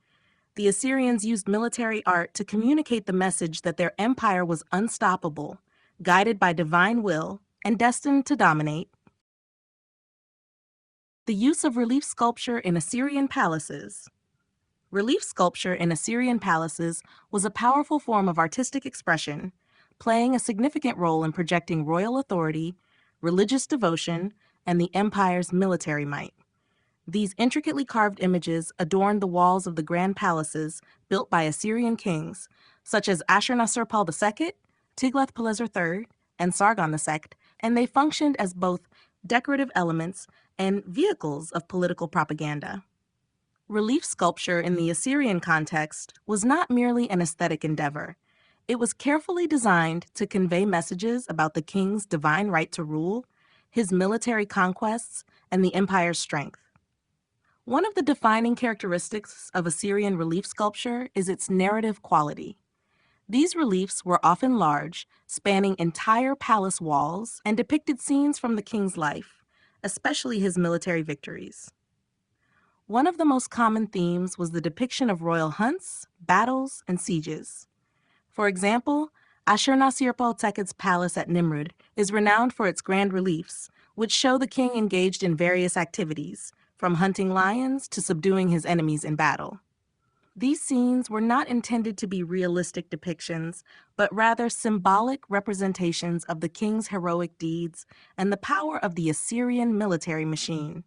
the Assyrians used military art to communicate the message that their empire was unstoppable, guided by divine will, and destined to dominate. The use of relief sculpture in Assyrian palaces. Relief sculpture in Assyrian palaces was a powerful form of artistic expression, playing a significant role in projecting royal authority, religious devotion, and the empire's military might. These intricately carved images adorned the walls of the grand palaces built by Assyrian kings, such as Ashurnasirpal II, Tiglath-Pileser III, and Sargon II, and they functioned as both decorative elements and vehicles of political propaganda. Relief sculpture in the Assyrian context was not merely an aesthetic endeavor. It was carefully designed to convey messages about the king's divine right to rule, his military conquests, and the empire's strength. One of the defining characteristics of Assyrian relief sculpture is its narrative quality. These reliefs were often large, spanning entire palace walls, and depicted scenes from the king's life, especially his military victories. One of the most common themes was the depiction of royal hunts, battles, and sieges. For example, Ashurnasirpal-Teket's palace at Nimrud is renowned for its grand reliefs, which show the king engaged in various activities, from hunting lions to subduing his enemies in battle. These scenes were not intended to be realistic depictions, but rather symbolic representations of the king's heroic deeds and the power of the Assyrian military machine.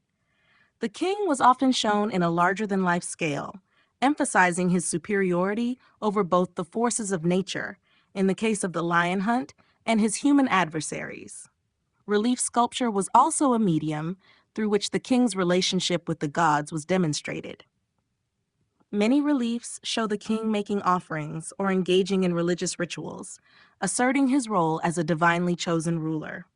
The king was often shown in a larger-than-life scale, emphasizing his superiority over both the forces of nature, in the case of the lion hunt, and his human adversaries. Relief sculpture was also a medium through which the king's relationship with the gods was demonstrated. Many reliefs show the king making offerings or engaging in religious rituals, asserting his role as a divinely chosen ruler.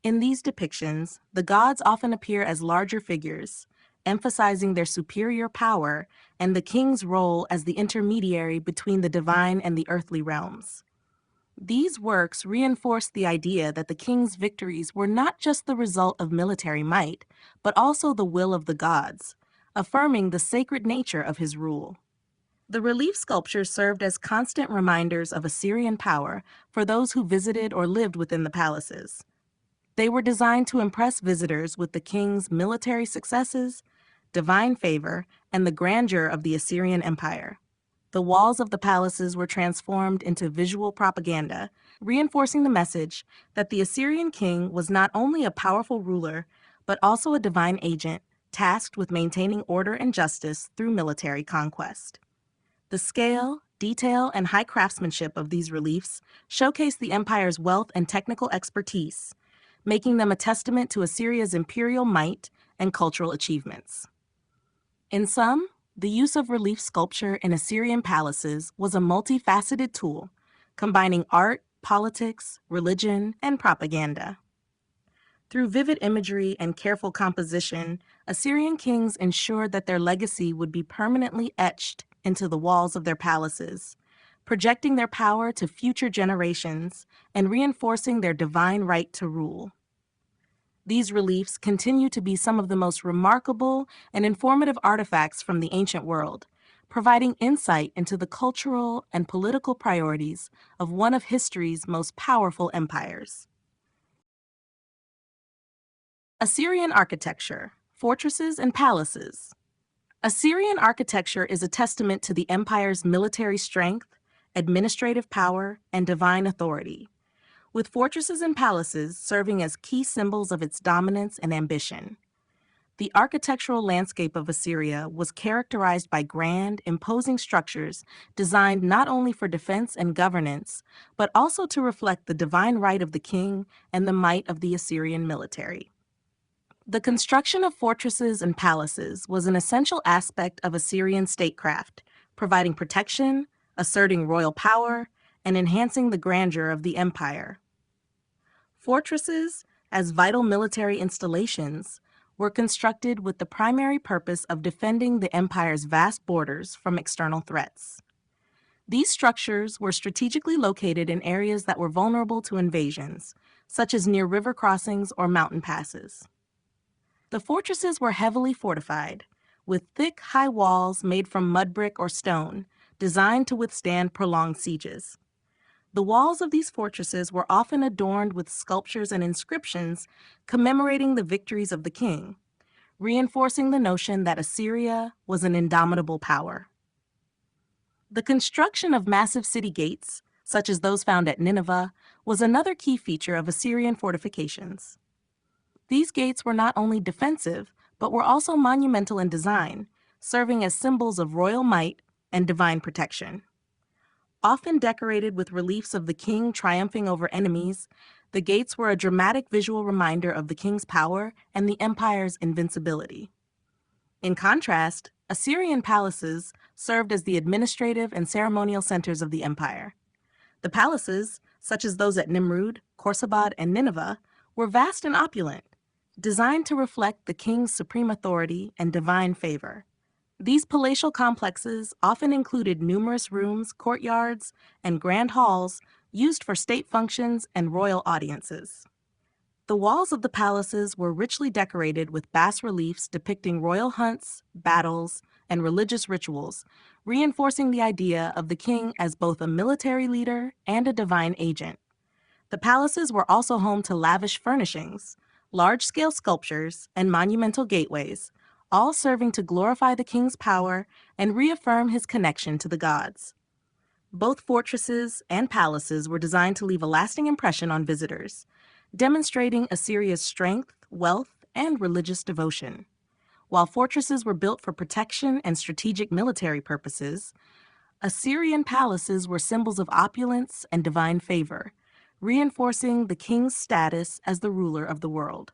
In these depictions, the gods often appear as larger figures, emphasizing their superior power and the king's role as the intermediary between the divine and the earthly realms. These works reinforce the idea that the king's victories were not just the result of military might, but also the will of the gods, affirming the sacred nature of his rule. The relief sculptures served as constant reminders of Assyrian power for those who visited or lived within the palaces. They were designed to impress visitors with the king's military successes, divine favor, and the grandeur of the Assyrian Empire. The walls of the palaces were transformed into visual propaganda, reinforcing the message that the Assyrian king was not only a powerful ruler, but also a divine agent tasked with maintaining order and justice through military conquest. The scale, detail, and high craftsmanship of these reliefs showcase the empire's wealth and technical expertise, making them a testament to Assyria's imperial might and cultural achievements. In sum, the use of relief sculpture in Assyrian palaces was a multifaceted tool, combining art, politics, religion, and propaganda. Through vivid imagery and careful composition, Assyrian kings ensured that their legacy would be permanently etched into the walls of their palaces, projecting their power to future generations and reinforcing their divine right to rule. These reliefs continue to be some of the most remarkable and informative artifacts from the ancient world, providing insight into the cultural and political priorities of one of history's most powerful empires. Assyrian architecture, fortresses and palaces. Assyrian architecture is a testament to the empire's military strength, administrative power, and divine authority, with fortresses and palaces serving as key symbols of its dominance and ambition. The architectural landscape of Assyria was characterized by grand, imposing structures designed not only for defense and governance, but also to reflect the divine right of the king and the might of the Assyrian military. The construction of fortresses and palaces was an essential aspect of Assyrian statecraft, providing protection, asserting royal power, and enhancing the grandeur of the empire. Fortresses, as vital military installations, were constructed with the primary purpose of defending the empire's vast borders from external threats. These structures were strategically located in areas that were vulnerable to invasions, such as near river crossings or mountain passes. The fortresses were heavily fortified, with thick, high walls made from mud brick or stone, designed to withstand prolonged sieges. The walls of these fortresses were often adorned with sculptures and inscriptions commemorating the victories of the king, reinforcing the notion that Assyria was an indomitable power. The construction of massive city gates, such as those found at Nineveh, was another key feature of Assyrian fortifications. These gates were not only defensive, but were also monumental in design, serving as symbols of royal might and divine protection. Often decorated with reliefs of the king triumphing over enemies, the gates were a dramatic visual reminder of the king's power and the empire's invincibility. In contrast, Assyrian palaces served as the administrative and ceremonial centers of the empire. The palaces, such as those at Nimrud, Khorsabad, and Nineveh, were vast and opulent, designed to reflect the king's supreme authority and divine favor. These palatial complexes often included numerous rooms, courtyards, and grand halls used for state functions and royal audiences. The walls of the palaces were richly decorated with bas-reliefs depicting royal hunts, battles, and religious rituals, reinforcing the idea of the king as both a military leader and a divine agent. The palaces were also home to lavish furnishings, large-scale sculptures, and monumental gateways, all serving to glorify the king's power and reaffirm his connection to the gods. Both fortresses and palaces were designed to leave a lasting impression on visitors, demonstrating Assyria's strength, wealth, and religious devotion. While fortresses were built for protection and strategic military purposes, Assyrian palaces were symbols of opulence and divine favor, reinforcing the king's status as the ruler of the world.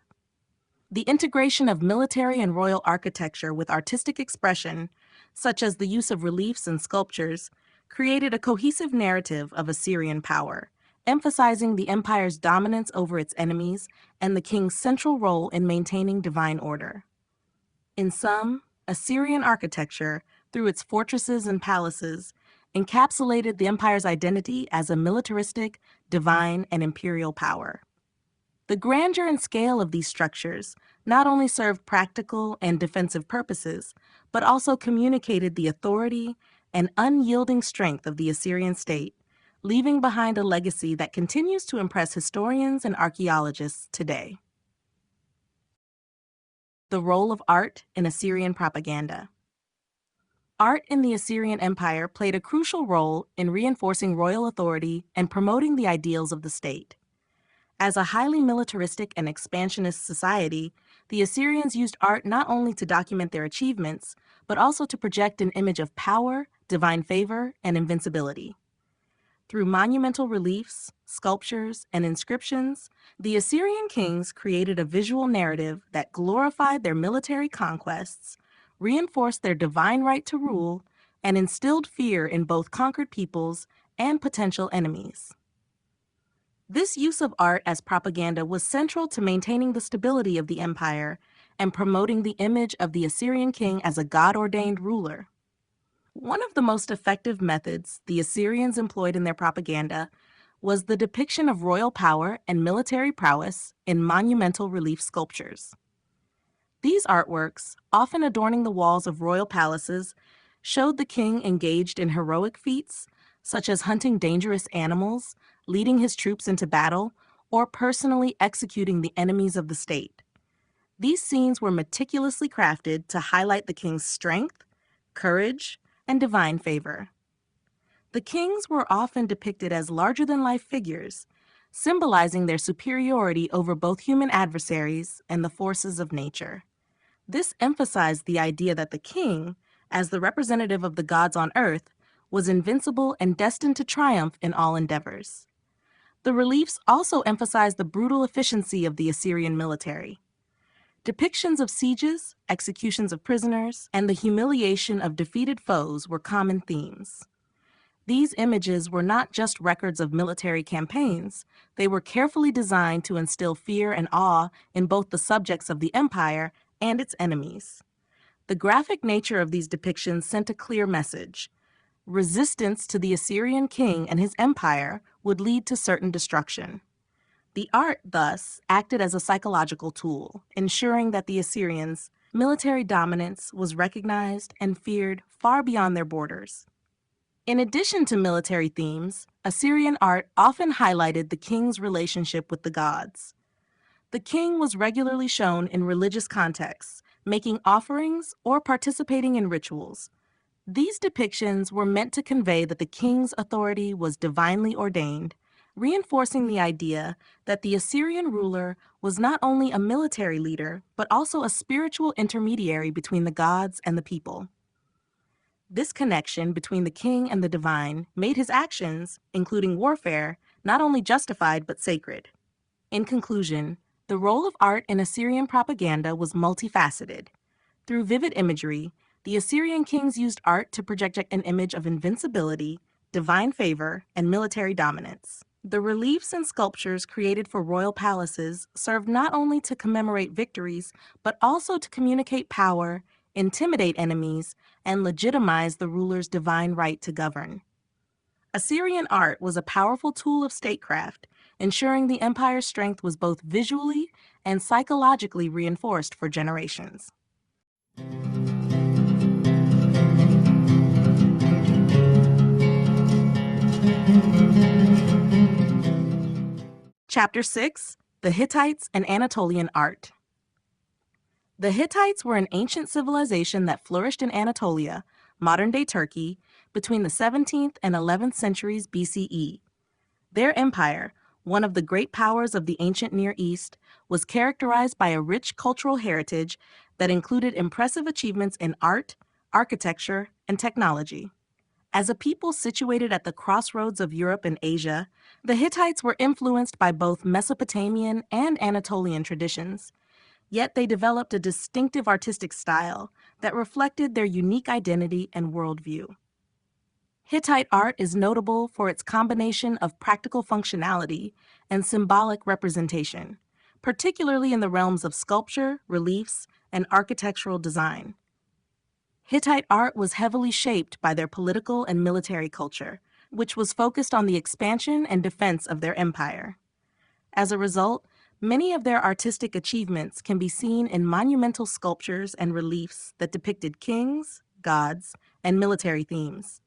The integration of military and royal architecture with artistic expression, such as the use of reliefs and sculptures, created a cohesive narrative of Assyrian power, emphasizing the empire's dominance over its enemies and the king's central role in maintaining divine order. In sum, Assyrian architecture, through its fortresses and palaces, encapsulated the empire's identity as a militaristic, divine, and imperial power. The grandeur and scale of these structures not only served practical and defensive purposes, but also communicated the authority and unyielding strength of the Assyrian state, leaving behind a legacy that continues to impress historians and archaeologists today. The role of art in Assyrian propaganda. Art in the Assyrian Empire played a crucial role in reinforcing royal authority and promoting the ideals of the state. As a highly militaristic and expansionist society, the Assyrians used art not only to document their achievements, but also to project an image of power, divine favor, and invincibility. Through monumental reliefs, sculptures, and inscriptions, the Assyrian kings created a visual narrative that glorified their military conquests, reinforced their divine right to rule, and instilled fear in both conquered peoples and potential enemies. This use of art as propaganda was central to maintaining the stability of the empire and promoting the image of the Assyrian king as a God-ordained ruler. One of the most effective methods the Assyrians employed in their propaganda was the depiction of royal power and military prowess in monumental relief sculptures. These artworks, often adorning the walls of royal palaces, showed the king engaged in heroic feats, such as hunting dangerous animals, leading his troops into battle, or personally executing the enemies of the state. These scenes were meticulously crafted to highlight the king's strength, courage, and divine favor. The kings were often depicted as larger-than-life figures, symbolizing their superiority over both human adversaries and the forces of nature. This emphasized the idea that the king, as the representative of the gods on earth, was invincible and destined to triumph in all endeavors. The reliefs also emphasized the brutal efficiency of the Assyrian military. Depictions of sieges, executions of prisoners, and the humiliation of defeated foes were common themes. These images were not just records of military campaigns, they were carefully designed to instill fear and awe in both the subjects of the empire and its enemies. The graphic nature of these depictions sent a clear message. Resistance to the Assyrian king and his empire would lead to certain destruction. The art, thus, acted as a psychological tool, ensuring that the Assyrians' military dominance was recognized and feared far beyond their borders. In addition to military themes, Assyrian art often highlighted the king's relationship with the gods. The king was regularly shown in religious contexts, making offerings or participating in rituals. These depictions were meant to convey that the king's authority was divinely ordained, reinforcing the idea that the Assyrian ruler was not only a military leader, but also a spiritual intermediary between the gods and the people. This connection between the king and the divine made his actions, including warfare, not only justified but sacred. In conclusion, the role of art in Assyrian propaganda was multifaceted. Through vivid imagery, the Assyrian kings used art to project an image of invincibility, divine favor, and military dominance. The reliefs and sculptures created for royal palaces served not only to commemorate victories, but also to communicate power, intimidate enemies, and legitimize the ruler's divine right to govern. Assyrian art was a powerful tool of statecraft, ensuring the empire's strength was both visually and psychologically reinforced for generations. Chapter 6: The Hittites and Anatolian Art. The Hittites were an ancient civilization that flourished in Anatolia, modern-day Turkey, between the 17th and 11th centuries BCE. Their empire, one of the great powers of the ancient Near East, was characterized by a rich cultural heritage that included impressive achievements in art, architecture, and technology. As a people situated at the crossroads of Europe and Asia, the Hittites were influenced by both Mesopotamian and Anatolian traditions. Yet they developed a distinctive artistic style that reflected their unique identity and worldview. Hittite art is notable for its combination of practical functionality and symbolic representation, particularly in the realms of sculpture, reliefs, and architectural design. Hittite art was heavily shaped by their political and military culture, which was focused on the expansion and defense of their empire. As a result, many of their artistic achievements can be seen in monumental sculptures and reliefs that depicted kings, gods, and military themes.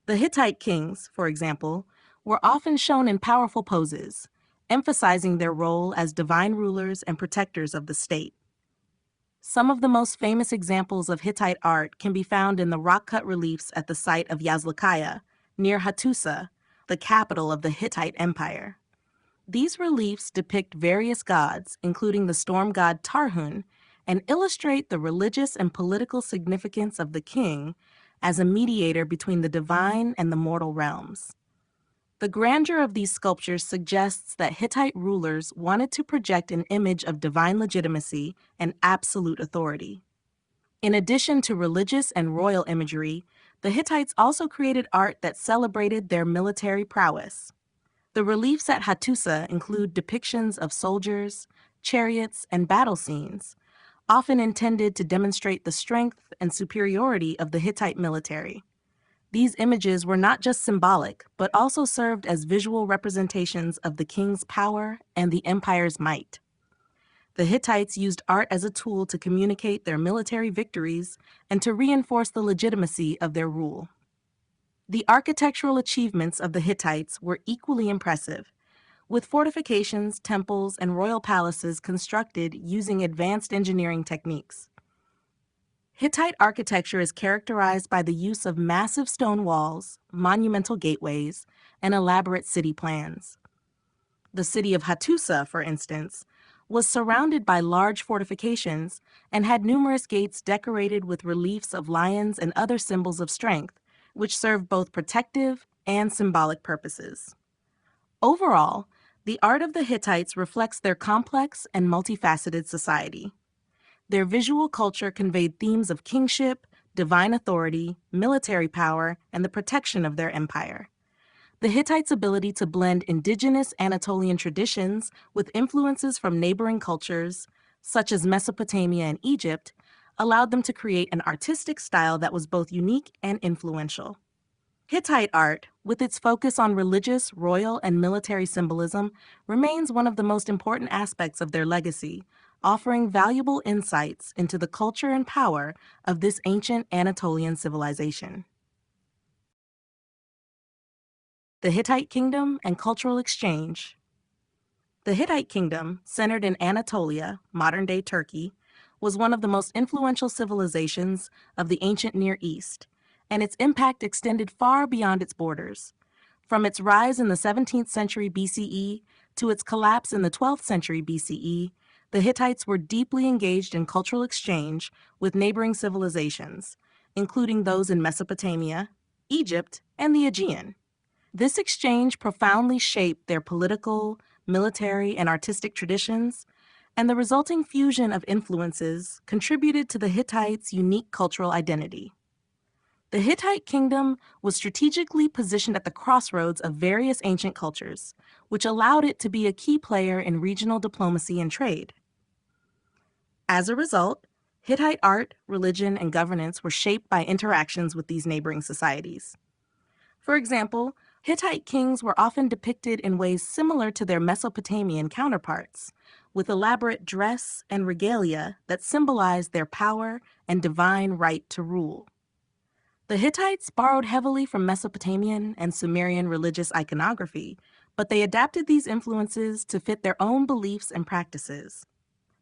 The Hittite kings, for example, were often shown in powerful poses, emphasizing their role as divine rulers and protectors of the state. Some of the most famous examples of Hittite art can be found in the rock-cut reliefs at the site of Yazlakaya, near Hattusa, the capital of the Hittite Empire. These reliefs depict various gods, including the storm god Tarhun, and illustrate the religious and political significance of the king as a mediator between the divine and the mortal realms. The grandeur of these sculptures suggests that Hittite rulers wanted to project an image of divine legitimacy and absolute authority. In addition to religious and royal imagery, the Hittites also created art that celebrated their military prowess. The reliefs at Hattusa include depictions of soldiers, chariots, and battle scenes, often intended to demonstrate the strength and superiority of the Hittite military. These images were not just symbolic, but also served as visual representations of the king's power and the empire's might. The Hittites used art as a tool to communicate their military victories and to reinforce the legitimacy of their rule. The architectural achievements of the Hittites were equally impressive, with fortifications, temples, and royal palaces constructed using advanced engineering techniques. Hittite architecture is characterized by the use of massive stone walls, monumental gateways, and elaborate city plans. The city of Hattusa, for instance, was surrounded by large fortifications and had numerous gates decorated with reliefs of lions and other symbols of strength, which served both protective and symbolic purposes. Overall, the art of the Hittites reflects their complex and multifaceted society. Their visual culture conveyed themes of kingship, divine authority, military power, and the protection of their empire. The Hittites' ability to blend indigenous Anatolian traditions with influences from neighboring cultures, such as Mesopotamia and Egypt, allowed them to create an artistic style that was both unique and influential. Hittite art, with its focus on religious, royal, and military symbolism, remains one of the most important aspects of their legacy, offering valuable insights into the culture and power of this ancient Anatolian civilization. The Hittite Kingdom and Cultural Exchange. The Hittite Kingdom, centered in Anatolia, modern-day Turkey, was one of the most influential civilizations of the ancient Near East, and its impact extended far beyond its borders. From its rise in the 17th century BCE to its collapse in the 12th century BCE, the Hittites were deeply engaged in cultural exchange with neighboring civilizations, including those in Mesopotamia, Egypt, and the Aegean. This exchange profoundly shaped their political, military, and artistic traditions, and the resulting fusion of influences contributed to the Hittites' unique cultural identity. The Hittite kingdom was strategically positioned at the crossroads of various ancient cultures, which allowed it to be a key player in regional diplomacy and trade. As a result, Hittite art, religion, and governance were shaped by interactions with these neighboring societies. For example, Hittite kings were often depicted in ways similar to their Mesopotamian counterparts, with elaborate dress and regalia that symbolized their power and divine right to rule. The Hittites borrowed heavily from Mesopotamian and Sumerian religious iconography, but they adapted these influences to fit their own beliefs and practices.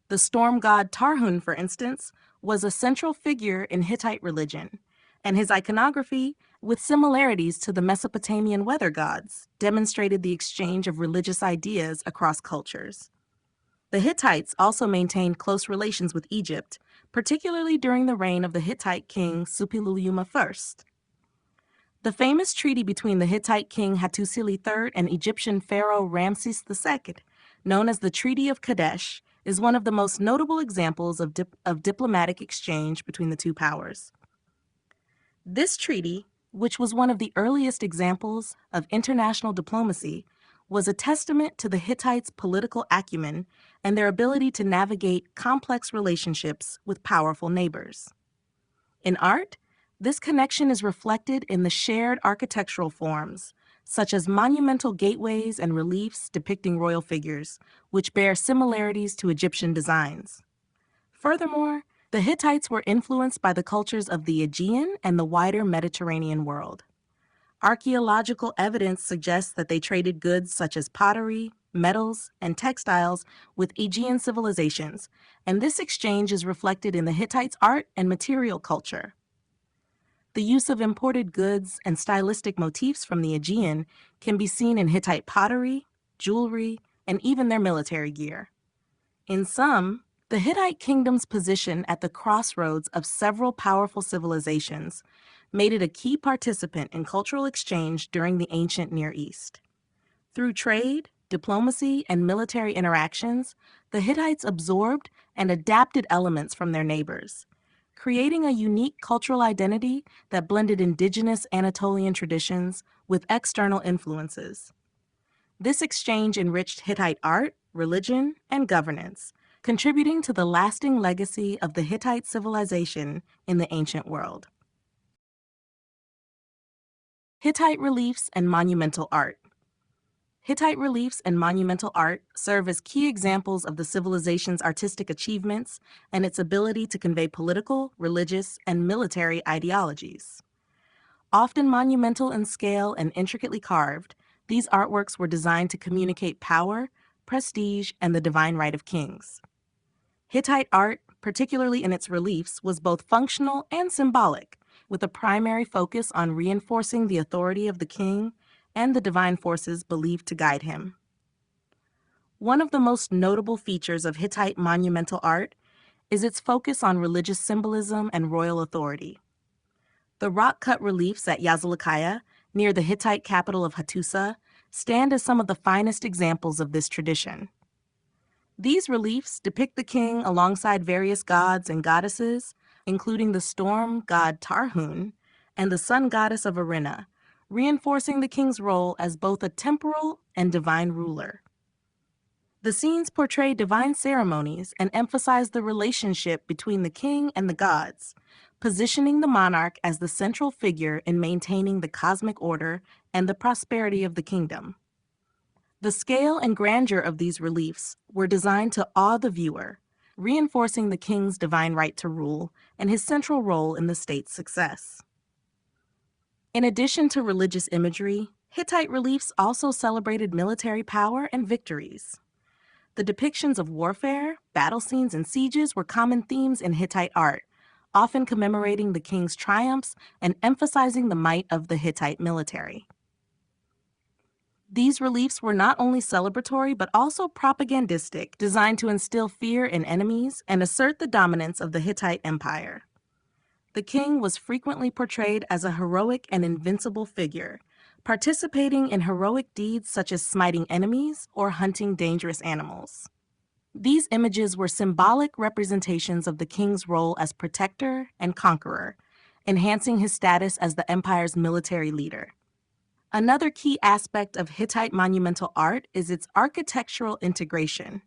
The storm god Tarhun, for instance, was a central figure in Hittite religion, and his iconography, with similarities to the Mesopotamian weather gods, demonstrated the exchange of religious ideas across cultures. The Hittites also maintained close relations with Egypt, particularly during the reign of the Hittite king Suppiluliuma I. The famous treaty between the Hittite king Hattusili III and Egyptian pharaoh Ramses II, known as the Treaty of Kadesh, is one of the most notable examples of diplomatic exchange between the two powers. This treaty, which was one of the earliest examples of international diplomacy, was a testament to the Hittites' political acumen and their ability to navigate complex relationships with powerful neighbors. In art, this connection is reflected in the shared architectural forms, such as monumental gateways and reliefs depicting royal figures, which bear similarities to Egyptian designs. Furthermore, the Hittites were influenced by the cultures of the Aegean and the wider Mediterranean world. Archaeological evidence suggests that they traded goods such as pottery, metals, and textiles with Aegean civilizations, and this exchange is reflected in the Hittites' art and material culture. The use of imported goods and stylistic motifs from the Aegean can be seen in Hittite pottery, jewelry, and even their military gear. In sum, the Hittite kingdom's position at the crossroads of several powerful civilizations made it a key participant in cultural exchange during the ancient Near East. Through trade, diplomacy, and military interactions, the Hittites absorbed and adapted elements from their neighbors, creating a unique cultural identity that blended indigenous Anatolian traditions with external influences. This exchange enriched Hittite art, religion, and governance, contributing to the lasting legacy of the Hittite civilization in the ancient world. Hittite reliefs and monumental art. Hittite reliefs and monumental art serve as key examples of the civilization's artistic achievements and its ability to convey political, religious, and military ideologies. Often monumental in scale and intricately carved, these artworks were designed to communicate power, prestige, and the divine right of kings. Hittite art, particularly in its reliefs, was both functional and symbolic, with a primary focus on reinforcing the authority of the king and the divine forces believed to guide him. One of the most notable features of Hittite monumental art is its focus on religious symbolism and royal authority. The rock-cut reliefs at Yazilikaya, near the Hittite capital of Hattusa, stand as some of the finest examples of this tradition. These reliefs depict the king alongside various gods and goddesses, including the storm god Tarhun and the sun goddess of Arinna, reinforcing the king's role as both a temporal and divine ruler. The scenes portray divine ceremonies and emphasize the relationship between the king and the gods, positioning the monarch as the central figure in maintaining the cosmic order and the prosperity of the kingdom. The scale and grandeur of these reliefs were designed to awe the viewer, reinforcing the king's divine right to rule and his central role in the state's success. In addition to religious imagery, Hittite reliefs also celebrated military power and victories. The depictions of warfare, battle scenes, and sieges were common themes in Hittite art, often commemorating the king's triumphs and emphasizing the might of the Hittite military. These reliefs were not only celebratory but also propagandistic, designed to instill fear in enemies and assert the dominance of the Hittite Empire. The king was frequently portrayed as a heroic and invincible figure, participating in heroic deeds such as smiting enemies or hunting dangerous animals. These images were symbolic representations of the king's role as protector and conqueror, enhancing his status as the empire's military leader. Another key aspect of Hittite monumental art is its architectural integration.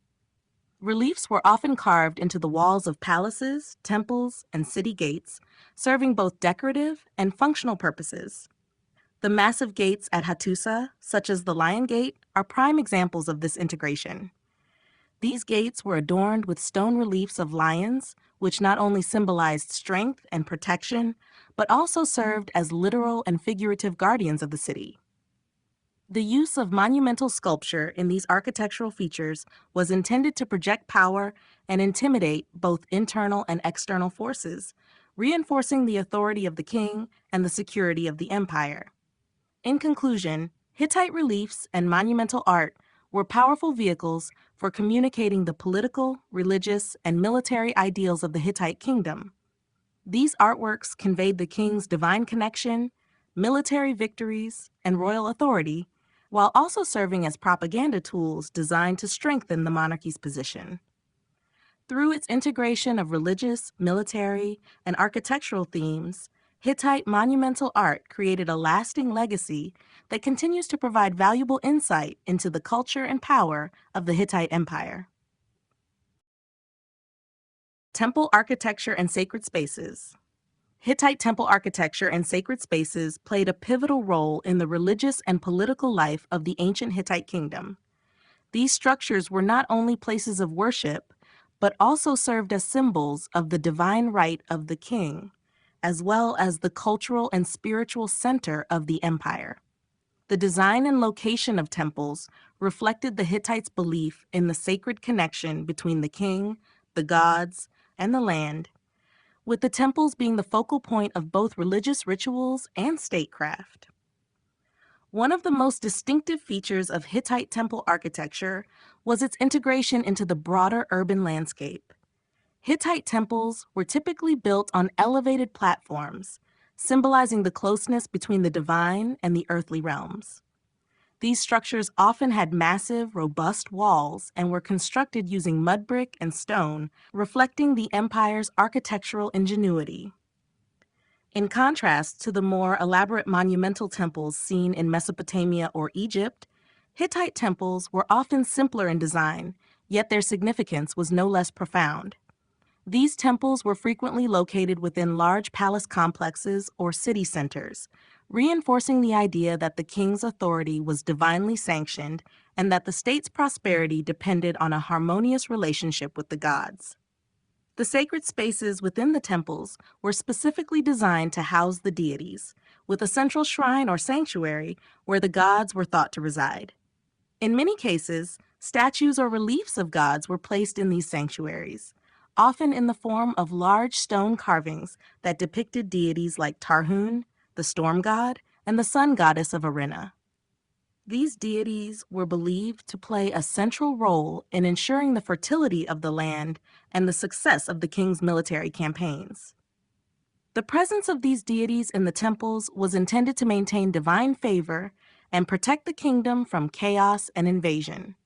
Reliefs were often carved into the walls of palaces, temples, and city gates, serving both decorative and functional purposes. The massive gates at Hattusa, such as the Lion Gate, are prime examples of this integration. These gates were adorned with stone reliefs of lions, which not only symbolized strength and protection, but also served as literal and figurative guardians of the city. The use of monumental sculpture in these architectural features was intended to project power and intimidate both internal and external forces, reinforcing the authority of the king and the security of the empire. In conclusion, Hittite reliefs and monumental art were powerful vehicles for communicating the political, religious, and military ideals of the Hittite kingdom. These artworks conveyed the king's divine connection, military victories, and royal authority, while also serving as propaganda tools designed to strengthen the monarchy's position. Through its integration of religious, military, and architectural themes, Hittite monumental art created a lasting legacy that continues to provide valuable insight into the culture and power of the Hittite Empire. Temple architecture and sacred spaces. Hittite temple architecture and sacred spaces played a pivotal role in the religious and political life of the ancient Hittite kingdom. These structures were not only places of worship, but also served as symbols of the divine right of the king, as well as the cultural and spiritual center of the empire. The design and location of temples reflected the Hittites' belief in the sacred connection between the king, the gods, and the land, with the temples being the focal point of both religious rituals and statecraft. One of the most distinctive features of Hittite temple architecture was its integration into the broader urban landscape. Hittite temples were typically built on elevated platforms, symbolizing the closeness between the divine and the earthly realms. These structures often had massive, robust walls and were constructed using mud brick and stone, reflecting the empire's architectural ingenuity. In contrast to the more elaborate monumental temples seen in Mesopotamia or Egypt, Hittite temples were often simpler in design, yet their significance was no less profound. These temples were frequently located within large palace complexes or city centers, reinforcing the idea that the king's authority was divinely sanctioned and that the state's prosperity depended on a harmonious relationship with the gods. The sacred spaces within the temples were specifically designed to house the deities, with a central shrine or sanctuary where the gods were thought to reside. In many cases, statues or reliefs of gods were placed in these sanctuaries, often in the form of large stone carvings that depicted deities like Tarhun, the storm god, and the sun goddess of Arinna. These deities were believed to play a central role in ensuring the fertility of the land and the success of the king's military campaigns. The presence of these deities in the temples was intended to maintain divine favor and protect the kingdom from chaos and invasion.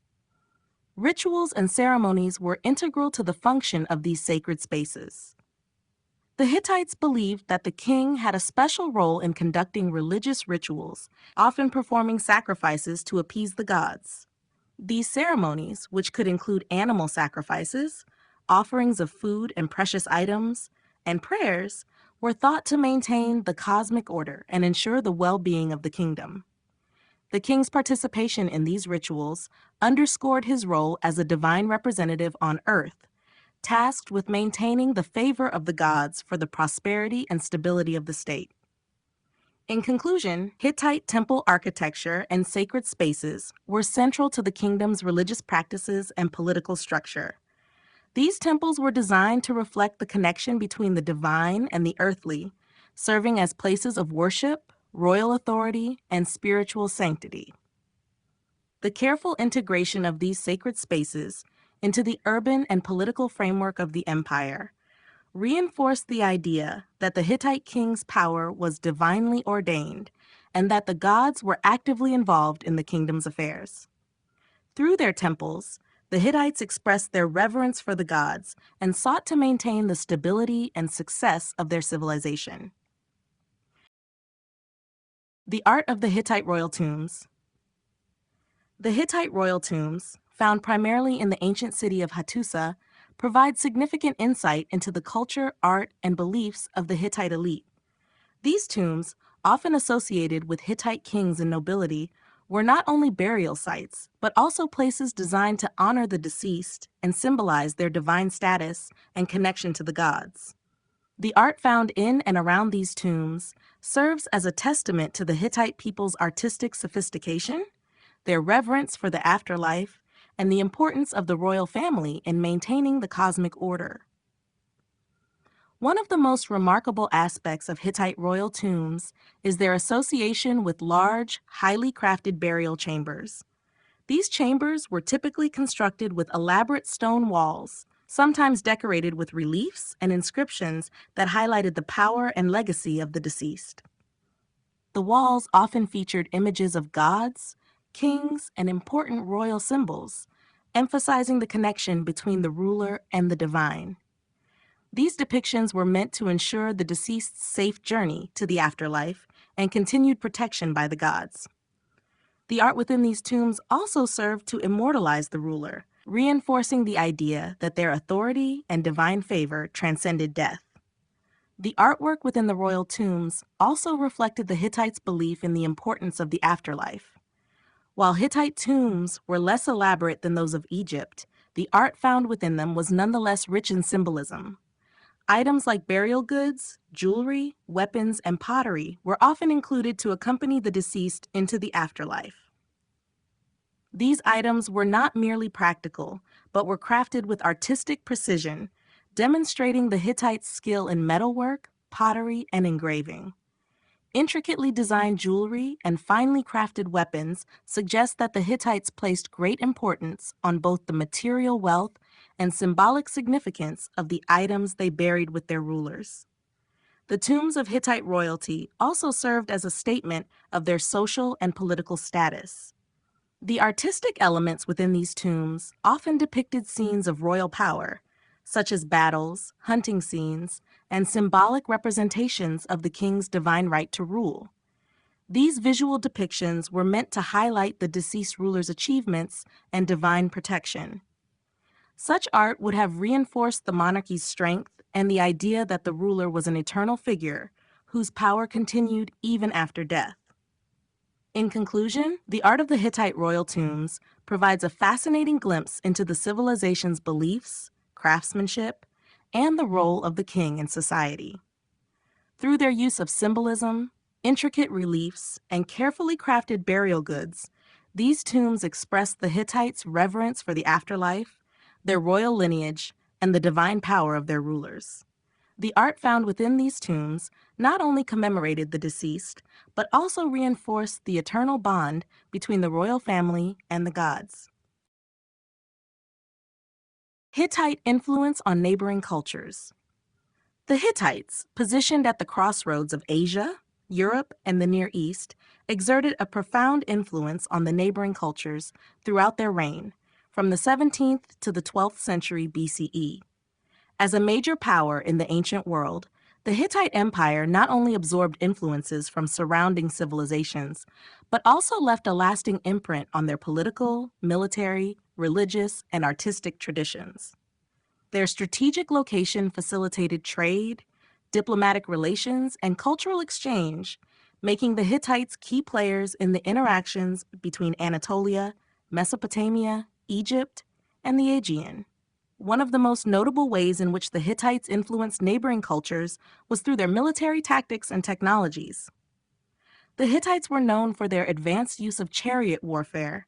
Rituals and ceremonies were integral to the function of these sacred spaces. The Hittites believed that the king had a special role in conducting religious rituals, often performing sacrifices to appease the gods. These ceremonies, which could include animal sacrifices, offerings of food and precious items, and prayers, were thought to maintain the cosmic order and ensure the well-being of the kingdom. The king's participation in these rituals underscored his role as a divine representative on earth, tasked with maintaining the favor of the gods for the prosperity and stability of the state. In conclusion, Hittite temple architecture and sacred spaces were central to the kingdom's religious practices and political structure. These temples were designed to reflect the connection between the divine and the earthly, serving as places of worship, royal authority, and spiritual sanctity. The careful integration of these sacred spaces into the urban and political framework of the empire reinforced the idea that the Hittite king's power was divinely ordained and that the gods were actively involved in the kingdom's affairs. Through their temples, the Hittites expressed their reverence for the gods and sought to maintain the stability and success of their civilization. The art of the Hittite royal tombs. The Hittite royal tombs, found primarily in the ancient city of Hattusa, provide significant insight into the culture, art, and beliefs of the Hittite elite. These tombs, often associated with Hittite kings and nobility, were not only burial sites, but also places designed to honor the deceased and symbolize their divine status and connection to the gods. The art found in and around these tombs serves as a testament to the Hittite people's artistic sophistication, their reverence for the afterlife, and the importance of the royal family in maintaining the cosmic order. One of the most remarkable aspects of Hittite royal tombs is their association with large, highly crafted burial chambers. These chambers were typically constructed with elaborate stone walls, sometimes decorated with reliefs and inscriptions that highlighted the power and legacy of the deceased. The walls often featured images of gods, kings, and important royal symbols, emphasizing the connection between the ruler and the divine. These depictions were meant to ensure the deceased's safe journey to the afterlife and continued protection by the gods. The art within these tombs also served to immortalize the ruler, reinforcing the idea that their authority and divine favor transcended death. The artwork within the royal tombs also reflected the Hittites' belief in the importance of the afterlife. While Hittite tombs were less elaborate than those of Egypt, the art found within them was nonetheless rich in symbolism. Items like burial goods, jewelry, weapons, and pottery were often included to accompany the deceased into the afterlife. These items were not merely practical, but were crafted with artistic precision, demonstrating the Hittites' skill in metalwork, pottery, and engraving. Intricately designed jewelry and finely crafted weapons suggest that the Hittites placed great importance on both the material wealth and symbolic significance of the items they buried with their rulers. The tombs of Hittite royalty also served as a statement of their social and political status. The artistic elements within these tombs often depicted scenes of royal power, such as battles, hunting scenes, and symbolic representations of the king's divine right to rule. These visual depictions were meant to highlight the deceased ruler's achievements and divine protection. Such art would have reinforced the monarchy's strength and the idea that the ruler was an eternal figure whose power continued even after death. In conclusion, the art of the Hittite royal tombs provides a fascinating glimpse into the civilization's beliefs, craftsmanship, and the role of the king in society. Through their use of symbolism, intricate reliefs, and carefully crafted burial goods, these tombs express the Hittites' reverence for the afterlife, their royal lineage, and the divine power of their rulers. The art found within these tombs not only commemorated the deceased, but also reinforced the eternal bond between the royal family and the gods. Hittite influence on neighboring cultures. The Hittites, positioned at the crossroads of Asia, Europe, and the Near East, exerted a profound influence on the neighboring cultures throughout their reign, from the 17th to the 12th century BCE. As a major power in the ancient world, the Hittite Empire not only absorbed influences from surrounding civilizations, but also left a lasting imprint on their political, military, religious, and artistic traditions. Their strategic location facilitated trade, diplomatic relations, and cultural exchange, making the Hittites key players in the interactions between Anatolia, Mesopotamia, Egypt, and the Aegean. One of the most notable ways in which the Hittites influenced neighboring cultures was through their military tactics and technologies. The Hittites were known for their advanced use of chariot warfare,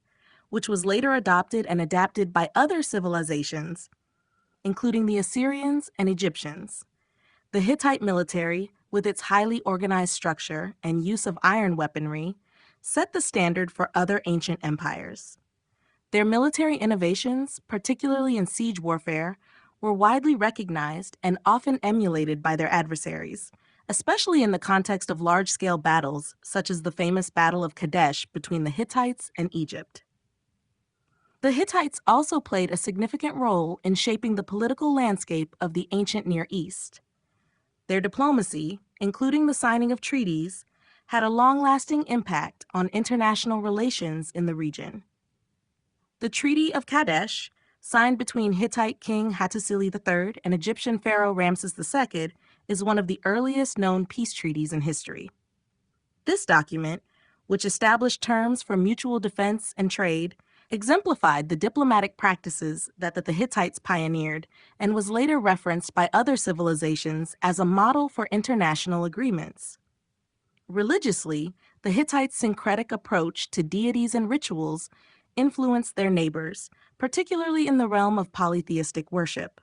which was later adopted and adapted by other civilizations, including the Assyrians and Egyptians. The Hittite military, with its highly organized structure and use of iron weaponry, set the standard for other ancient empires. Their military innovations, particularly in siege warfare, were widely recognized and often emulated by their adversaries, especially in the context of large-scale battles such as the famous Battle of Kadesh between the Hittites and Egypt. The Hittites also played a significant role in shaping the political landscape of the ancient Near East. Their diplomacy, including the signing of treaties, had a long-lasting impact on international relations in the region. The Treaty of Kadesh, signed between Hittite King Hattusili III and Egyptian Pharaoh Ramses II, is one of the earliest known peace treaties in history. This document, which established terms for mutual defense and trade, exemplified the diplomatic practices that the Hittites pioneered and was later referenced by other civilizations as a model for international agreements. Religiously, the Hittites' syncretic approach to deities and rituals influenced their neighbors, particularly in the realm of polytheistic worship.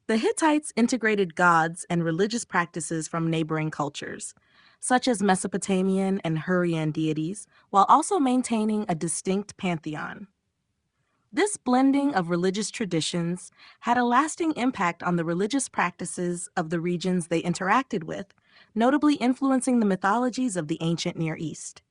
The Hittites integrated gods and religious practices from neighboring cultures, such as Mesopotamian and Hurrian deities, while also maintaining a distinct pantheon. This blending of religious traditions had a lasting impact on the religious practices of the regions they interacted with, notably influencing the mythologies of the ancient Near East.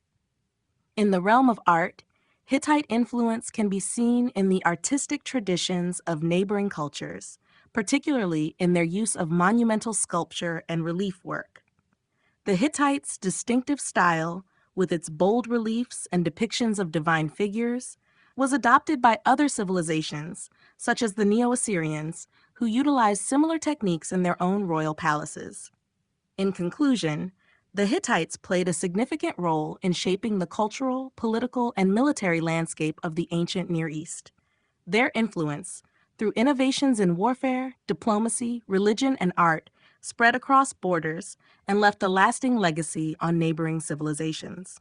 In the realm of art, Hittite influence can be seen in the artistic traditions of neighboring cultures, particularly in their use of monumental sculpture and relief work. The Hittites' distinctive style, with its bold reliefs and depictions of divine figures, was adopted by other civilizations, such as the Neo-Assyrians, who utilized similar techniques in their own royal palaces. In conclusion, the Hittites played a significant role in shaping the cultural, political, and military landscape of the ancient Near East. Their influence, through innovations in warfare, diplomacy, religion, and art, spread across borders and left a lasting legacy on neighboring civilizations.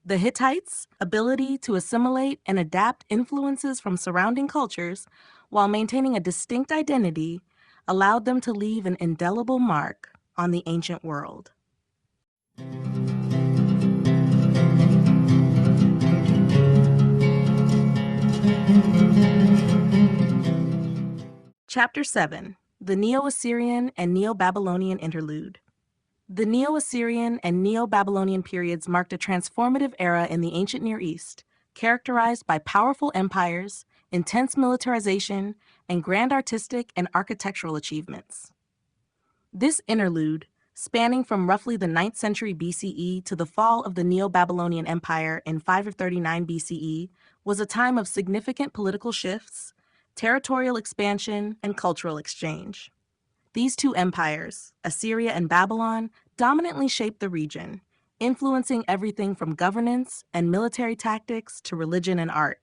The Hittites' ability to assimilate and adapt influences from surrounding cultures while maintaining a distinct identity allowed them to leave an indelible mark on the ancient world. Chapter 7: The Neo-Assyrian and Neo-Babylonian Interlude. The Neo-Assyrian and Neo-Babylonian periods marked a transformative era in the ancient Near East, characterized by powerful empires, intense militarization, and grand artistic and architectural achievements. This interlude, spanning from roughly the 9th century BCE to the fall of the Neo-Babylonian Empire in 539 BCE, was a time of significant political shifts, territorial expansion, and cultural exchange. These two empires, Assyria and Babylon, dominantly shaped the region, influencing everything from governance and military tactics to religion and art.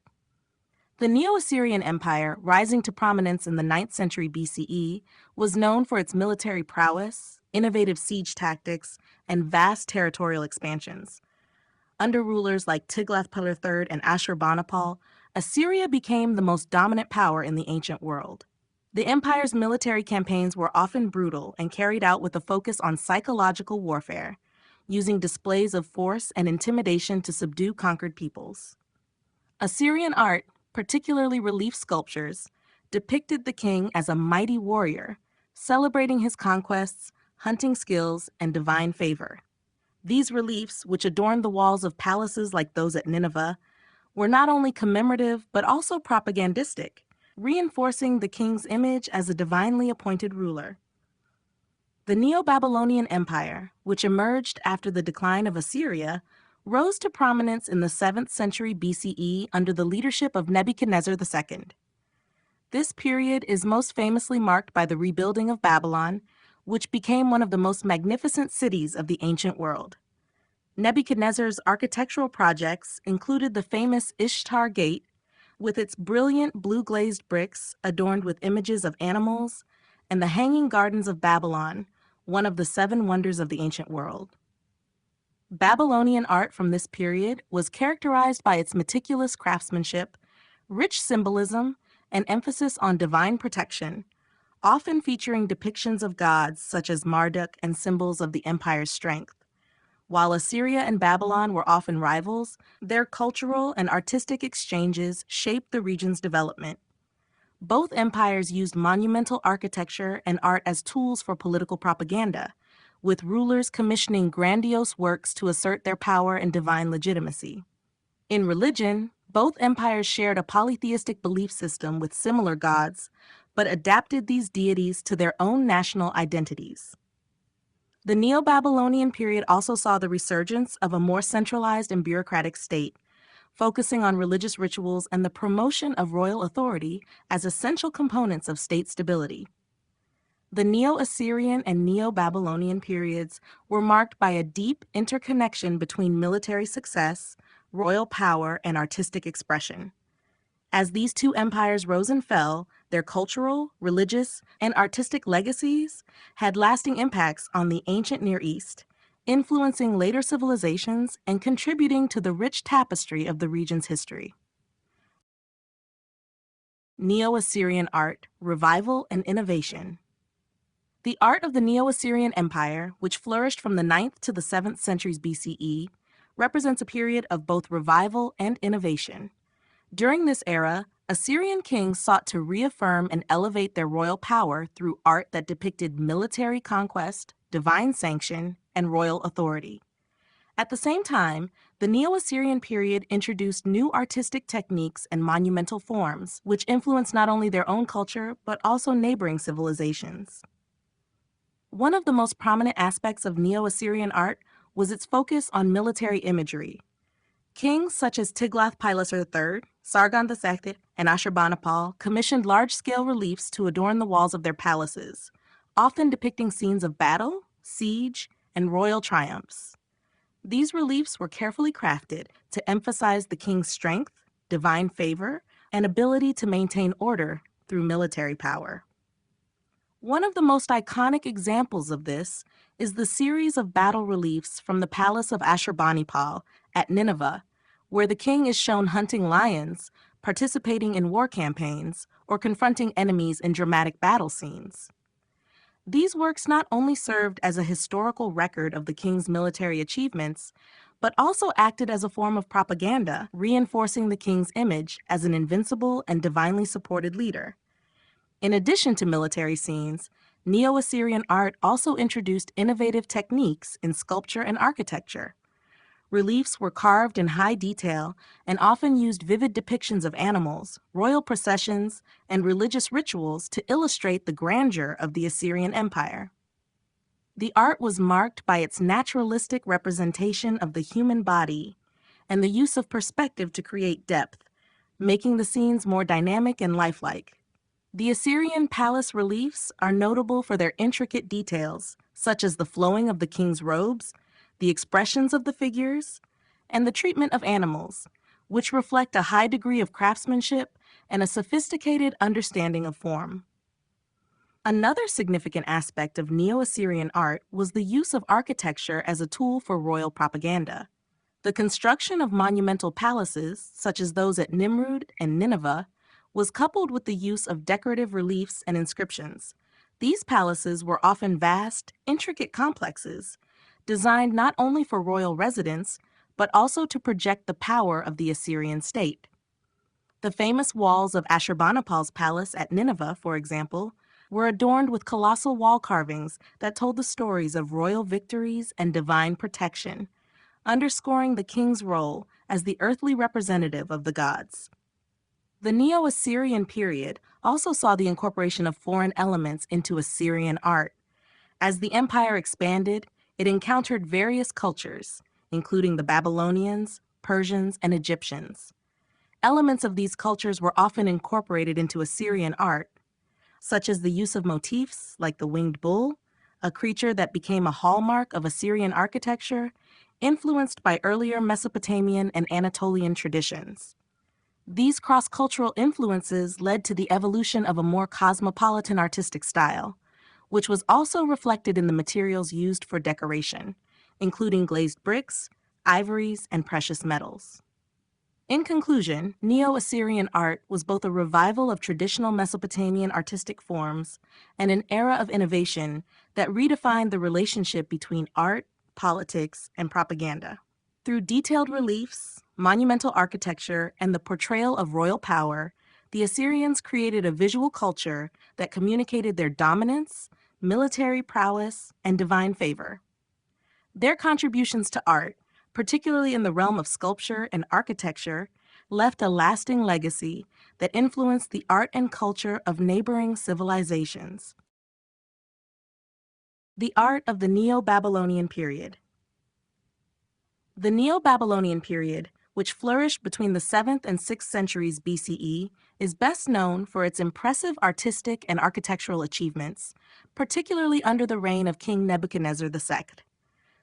The Neo-Assyrian Empire, rising to prominence in the 9th century BCE, was known for its military prowess, innovative siege tactics, and vast territorial expansions. Under rulers like Tiglath-Pileser III and Ashurbanipal, Assyria became the most dominant power in the ancient world. The empire's military campaigns were often brutal and carried out with a focus on psychological warfare, using displays of force and intimidation to subdue conquered peoples. Assyrian art, particularly relief sculptures, depicted the king as a mighty warrior, celebrating his conquests, hunting skills, and divine favor. These reliefs, which adorned the walls of palaces like those at Nineveh, were not only commemorative but also propagandistic, reinforcing the king's image as a divinely appointed ruler. The Neo-Babylonian Empire, which emerged after the decline of Assyria, rose to prominence in the 7th century BCE under the leadership of Nebuchadnezzar II. This period is most famously marked by the rebuilding of Babylon, which became one of the most magnificent cities of the ancient world. Nebuchadnezzar's architectural projects included the famous Ishtar Gate, with its brilliant blue-glazed bricks adorned with images of animals, and the Hanging Gardens of Babylon, one of the 7 wonders of the ancient world. Babylonian art from this period was characterized by its meticulous craftsmanship, rich symbolism, and emphasis on divine protection, often featuring depictions of gods such as Marduk and symbols of the empire's strength. While Assyria and Babylon were often rivals, their cultural and artistic exchanges shaped the region's development. Both empires used monumental architecture and art as tools for political propaganda, with rulers commissioning grandiose works to assert their power and divine legitimacy. In religion, both empires shared a polytheistic belief system with similar gods, but adapted these deities to their own national identities. The Neo-Babylonian period also saw the resurgence of a more centralized and bureaucratic state, focusing on religious rituals and the promotion of royal authority as essential components of state stability. The Neo-Assyrian and Neo-Babylonian periods were marked by a deep interconnection between military success, royal power, and artistic expression. As these two empires rose and fell, their cultural, religious, and artistic legacies had lasting impacts on the ancient Near East, influencing later civilizations and contributing to the rich tapestry of the region's history. Neo-Assyrian art, revival and innovation. The art of the Neo-Assyrian Empire, which flourished from the 9th to the 7th centuries BCE, represents a period of both revival and innovation. During this era, Assyrian kings sought to reaffirm and elevate their royal power through art that depicted military conquest, divine sanction, and royal authority. At the same time, the Neo-Assyrian period introduced new artistic techniques and monumental forms, which influenced not only their own culture, but also neighboring civilizations. One of the most prominent aspects of Neo-Assyrian art was its focus on military imagery. Kings such as Tiglath-Pileser III, Sargon II, and Ashurbanipal commissioned large-scale reliefs to adorn the walls of their palaces, often depicting scenes of battle, siege, and royal triumphs. These reliefs were carefully crafted to emphasize the king's strength, divine favor, and ability to maintain order through military power. One of the most iconic examples of this is the series of battle reliefs from the palace of Ashurbanipal at Nineveh, where the king is shown hunting lions, participating in war campaigns, or confronting enemies in dramatic battle scenes. These works not only served as a historical record of the king's military achievements, but also acted as a form of propaganda, reinforcing the king's image as an invincible and divinely supported leader. In addition to military scenes, Neo-Assyrian art also introduced innovative techniques in sculpture and architecture. Reliefs were carved in high detail and often used vivid depictions of animals, royal processions, and religious rituals to illustrate the grandeur of the Assyrian Empire. The art was marked by its naturalistic representation of the human body and the use of perspective to create depth, making the scenes more dynamic and lifelike. The Assyrian palace reliefs are notable for their intricate details, such as the flowing of the king's robes, the expressions of the figures, and the treatment of animals, which reflect a high degree of craftsmanship and a sophisticated understanding of form. Another significant aspect of Neo-Assyrian art was the use of architecture as a tool for royal propaganda. The construction of monumental palaces, such as those at Nimrud and Nineveh, was coupled with the use of decorative reliefs and inscriptions. These palaces were often vast, intricate complexes, designed not only for royal residence, but also to project the power of the Assyrian state. The famous walls of Ashurbanipal's palace at Nineveh, for example, were adorned with colossal wall carvings that told the stories of royal victories and divine protection, underscoring the king's role as the earthly representative of the gods. The Neo-Assyrian period also saw the incorporation of foreign elements into Assyrian art. As the empire expanded, it encountered various cultures, including the Babylonians, Persians, and Egyptians. Elements of these cultures were often incorporated into Assyrian art, such as the use of motifs like the winged bull, a creature that became a hallmark of Assyrian architecture, influenced by earlier Mesopotamian and Anatolian traditions. These cross-cultural influences led to the evolution of a more cosmopolitan artistic style, which was also reflected in the materials used for decoration, including glazed bricks, ivories, and precious metals. In conclusion, Neo-Assyrian art was both a revival of traditional Mesopotamian artistic forms and an era of innovation that redefined the relationship between art, politics, and propaganda. Through detailed reliefs, monumental architecture, and the portrayal of royal power, the Assyrians created a visual culture that communicated their dominance, military prowess, and divine favor. Their contributions to art, particularly in the realm of sculpture and architecture, left a lasting legacy that influenced the art and culture of neighboring civilizations. The art of the Neo-Babylonian period. The Neo-Babylonian period, which flourished between the 7th and 6th centuries BCE, is best known for its impressive artistic and architectural achievements, particularly under the reign of King Nebuchadnezzar II.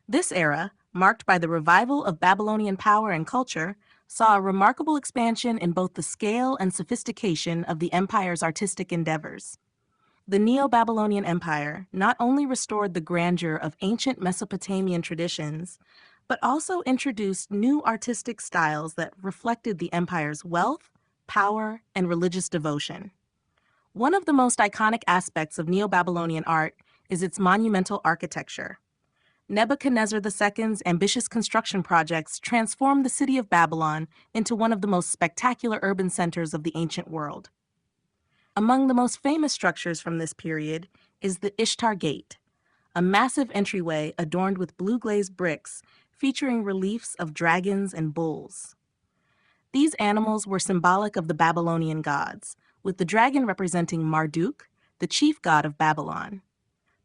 This era, marked by the revival of Babylonian power and culture, saw a remarkable expansion in both the scale and sophistication of the empire's artistic endeavors. The Neo-Babylonian Empire not only restored the grandeur of ancient Mesopotamian traditions, but also introduced new artistic styles that reflected the empire's wealth, power, and religious devotion. One of the most iconic aspects of Neo-Babylonian art is its monumental architecture. Nebuchadnezzar II's ambitious construction projects transformed the city of Babylon into one of the most spectacular urban centers of the ancient world. Among the most famous structures from this period is the Ishtar Gate, a massive entryway adorned with blue glazed bricks featuring reliefs of dragons and bulls. These animals were symbolic of the Babylonian gods, with the dragon representing Marduk, the chief god of Babylon.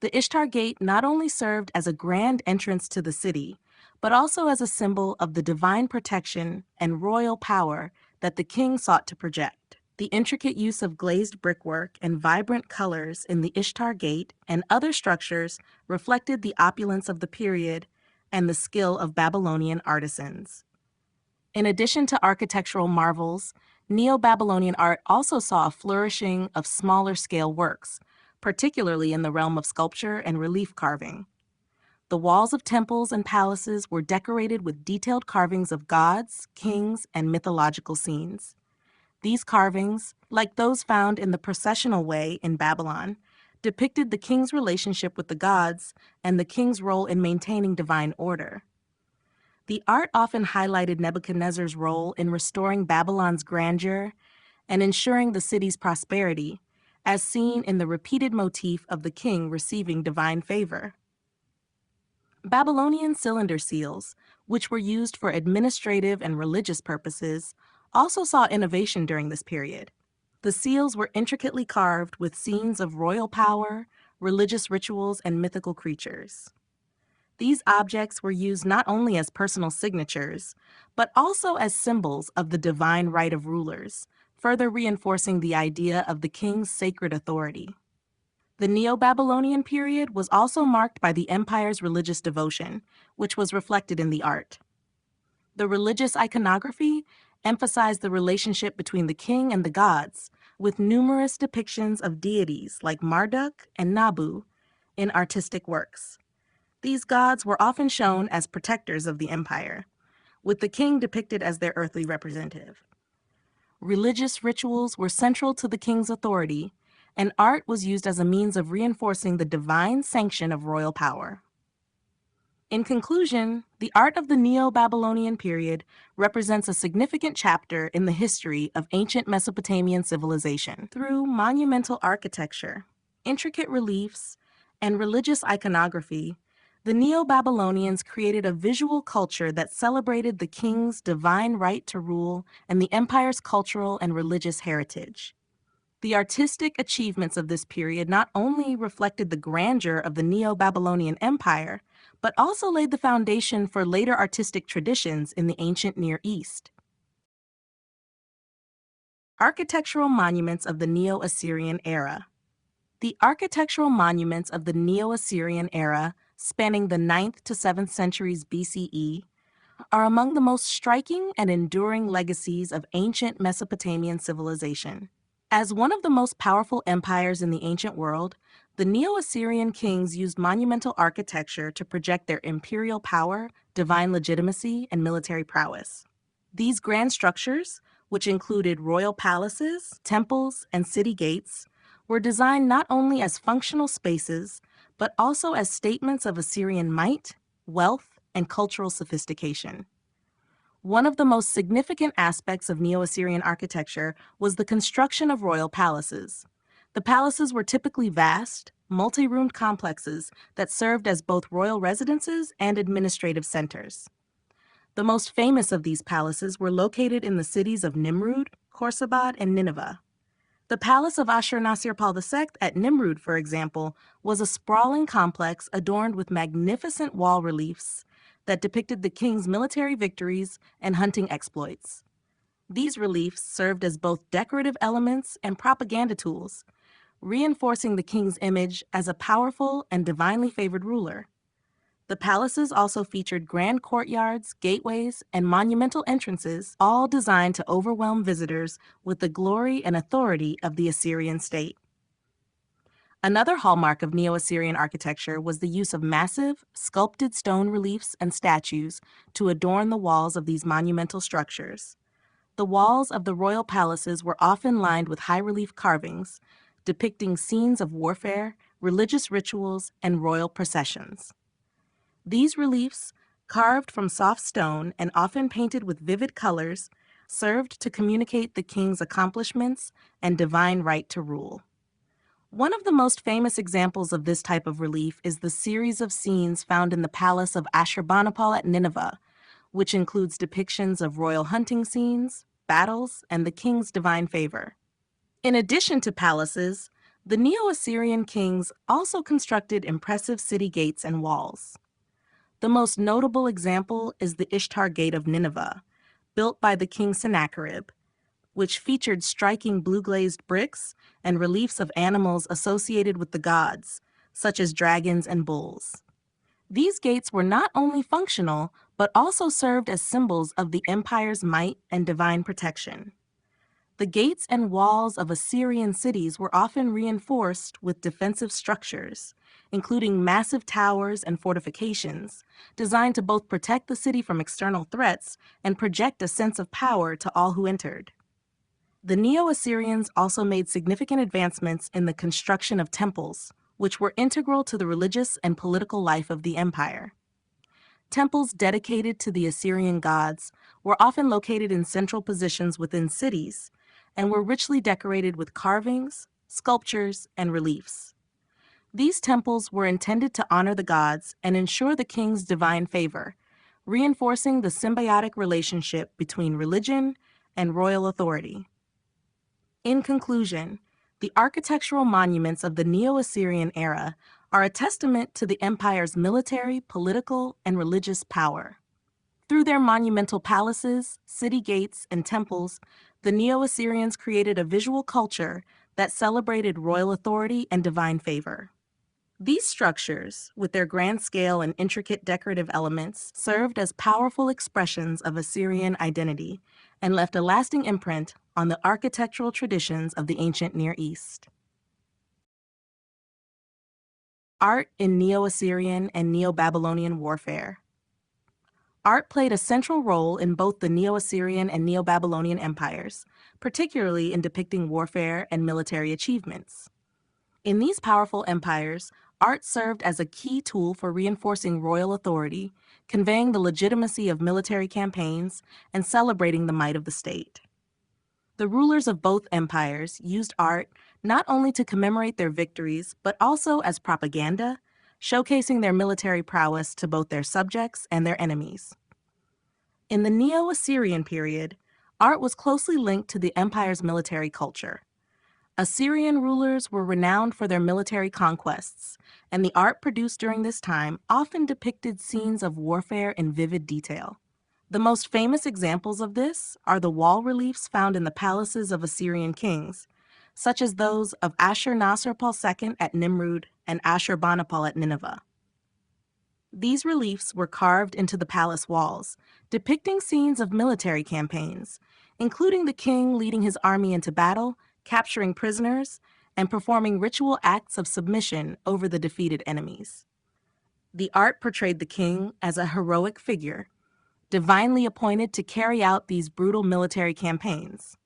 The Ishtar Gate not only served as a grand entrance to the city, but also as a symbol of the divine protection and royal power that the king sought to project. The intricate use of glazed brickwork and vibrant colors in the Ishtar Gate and other structures reflected the opulence of the period and the skill of Babylonian artisans. In addition to architectural marvels, Neo-Babylonian art also saw a flourishing of smaller-scale works, particularly in the realm of sculpture and relief carving. The walls of temples and palaces were decorated with detailed carvings of gods, kings, and mythological scenes. These carvings, like those found in the processional way in Babylon, depicted the king's relationship with the gods and the king's role in maintaining divine order. The art often highlighted Nebuchadnezzar's role in restoring Babylon's grandeur and ensuring the city's prosperity, as seen in the repeated motif of the king receiving divine favor. Babylonian cylinder seals, which were used for administrative and religious purposes, also saw innovation during this period. The seals were intricately carved with scenes of royal power, religious rituals, and mythical creatures. These objects were used not only as personal signatures, but also as symbols of the divine right of rulers, further reinforcing the idea of the king's sacred authority. The Neo-Babylonian period was also marked by the empire's religious devotion, which was reflected in the art. The religious iconography emphasized the relationship between the king and the gods, with numerous depictions of deities like Marduk and Nabu in artistic works. These gods were often shown as protectors of the empire, with the king depicted as their earthly representative. Religious rituals were central to the king's authority, and art was used as a means of reinforcing the divine sanction of royal power. In conclusion, the art of the Neo-Babylonian period represents a significant chapter in the history of ancient Mesopotamian civilization. Through monumental architecture, intricate reliefs, and religious iconography, the Neo-Babylonians created a visual culture that celebrated the king's divine right to rule and the empire's cultural and religious heritage. The artistic achievements of this period not only reflected the grandeur of the Neo-Babylonian Empire, but also laid the foundation for later artistic traditions in the ancient Near East. Architectural monuments of the Neo-Assyrian era. The architectural monuments of the Neo-Assyrian era, spanning the 9th to 7th centuries BCE, are among the most striking and enduring legacies of ancient Mesopotamian civilization. As one of the most powerful empires in the ancient world, the Neo-Assyrian kings used monumental architecture to project their imperial power, divine legitimacy, and military prowess. These grand structures, which included royal palaces, temples, and city gates, were designed not only as functional spaces, but also as statements of Assyrian might, wealth, and cultural sophistication. One of the most significant aspects of Neo-Assyrian architecture was the construction of royal palaces. The palaces were typically vast, multi-roomed complexes that served as both royal residences and administrative centers. The most famous of these palaces were located in the cities of Nimrud, Khorsabad, and Nineveh. The palace of Ashur-nasir-pal II at Nimrud, for example, was a sprawling complex adorned with magnificent wall reliefs that depicted the king's military victories and hunting exploits. These reliefs served as both decorative elements and propaganda tools, reinforcing the king's image as a powerful and divinely favored ruler. The palaces also featured grand courtyards, gateways, and monumental entrances, all designed to overwhelm visitors with the glory and authority of the Assyrian state. Another hallmark of Neo-Assyrian architecture was the use of massive, sculpted stone reliefs and statues to adorn the walls of these monumental structures. The walls of the royal palaces were often lined with high-relief carvings, depicting scenes of warfare, religious rituals, and royal processions. These reliefs, carved from soft stone and often painted with vivid colors, served to communicate the king's accomplishments and divine right to rule. One of the most famous examples of this type of relief is the series of scenes found in the palace of Ashurbanipal at Nineveh, which includes depictions of royal hunting scenes, battles, and the king's divine favor. In addition to palaces, the Neo-Assyrian kings also constructed impressive city gates and walls. The most notable example is the Ishtar Gate of Nineveh, built by the king Sennacherib, which featured striking blue-glazed bricks and reliefs of animals associated with the gods, such as dragons and bulls. These gates were not only functional, but also served as symbols of the empire's might and divine protection. The gates and walls of Assyrian cities were often reinforced with defensive structures, including massive towers and fortifications, designed to both protect the city from external threats and project a sense of power to all who entered. The Neo-Assyrians also made significant advancements in the construction of temples, which were integral to the religious and political life of the empire. Temples dedicated to the Assyrian gods were often located in central positions within cities and were richly decorated with carvings, sculptures, and reliefs. These temples were intended to honor the gods and ensure the king's divine favor, reinforcing the symbiotic relationship between religion and royal authority. In conclusion, the architectural monuments of the Neo-Assyrian era are a testament to the empire's military, political, and religious power. Through their monumental palaces, city gates, and temples, the Neo-Assyrians created a visual culture that celebrated royal authority and divine favor. These structures, with their grand scale and intricate decorative elements, served as powerful expressions of Assyrian identity and left a lasting imprint on the architectural traditions of the ancient Near East. Art in Neo-Assyrian and Neo-Babylonian warfare. Art played a central role in both the Neo-Assyrian and Neo-Babylonian empires, particularly in depicting warfare and military achievements. In these powerful empires, art served as a key tool for reinforcing royal authority, conveying the legitimacy of military campaigns, and celebrating the might of the state. The rulers of both empires used art not only to commemorate their victories, but also as propaganda, showcasing their military prowess to both their subjects and their enemies. In the Neo-Assyrian period, art was closely linked to the empire's military culture. Assyrian rulers were renowned for their military conquests, and the art produced during this time often depicted scenes of warfare in vivid detail. The most famous examples of this are the wall reliefs found in the palaces of Assyrian kings, such as those of Ashur-nasir-pal II at Nimrud and Ashurbanipal at Nineveh. These reliefs were carved into the palace walls, depicting scenes of military campaigns, including the king leading his army into battle, capturing prisoners, and performing ritual acts of submission over the defeated enemies. The art portrayed the king as a heroic figure, divinely appointed to carry out these brutal military campaigns.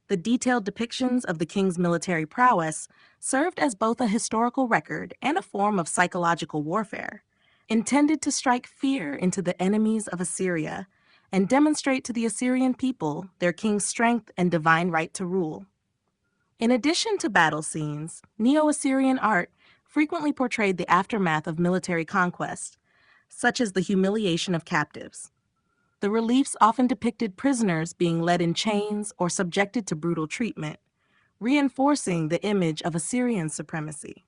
The detailed depictions of the king's military prowess served as both a historical record and a form of psychological warfare, intended to strike fear into the enemies of Assyria and demonstrate to the Assyrian people their king's strength and divine right to rule. In addition to battle scenes, Neo-Assyrian art frequently portrayed the aftermath of military conquest, such as the humiliation of captives. The reliefs often depicted prisoners being led in chains or subjected to brutal treatment, reinforcing the image of Assyrian supremacy.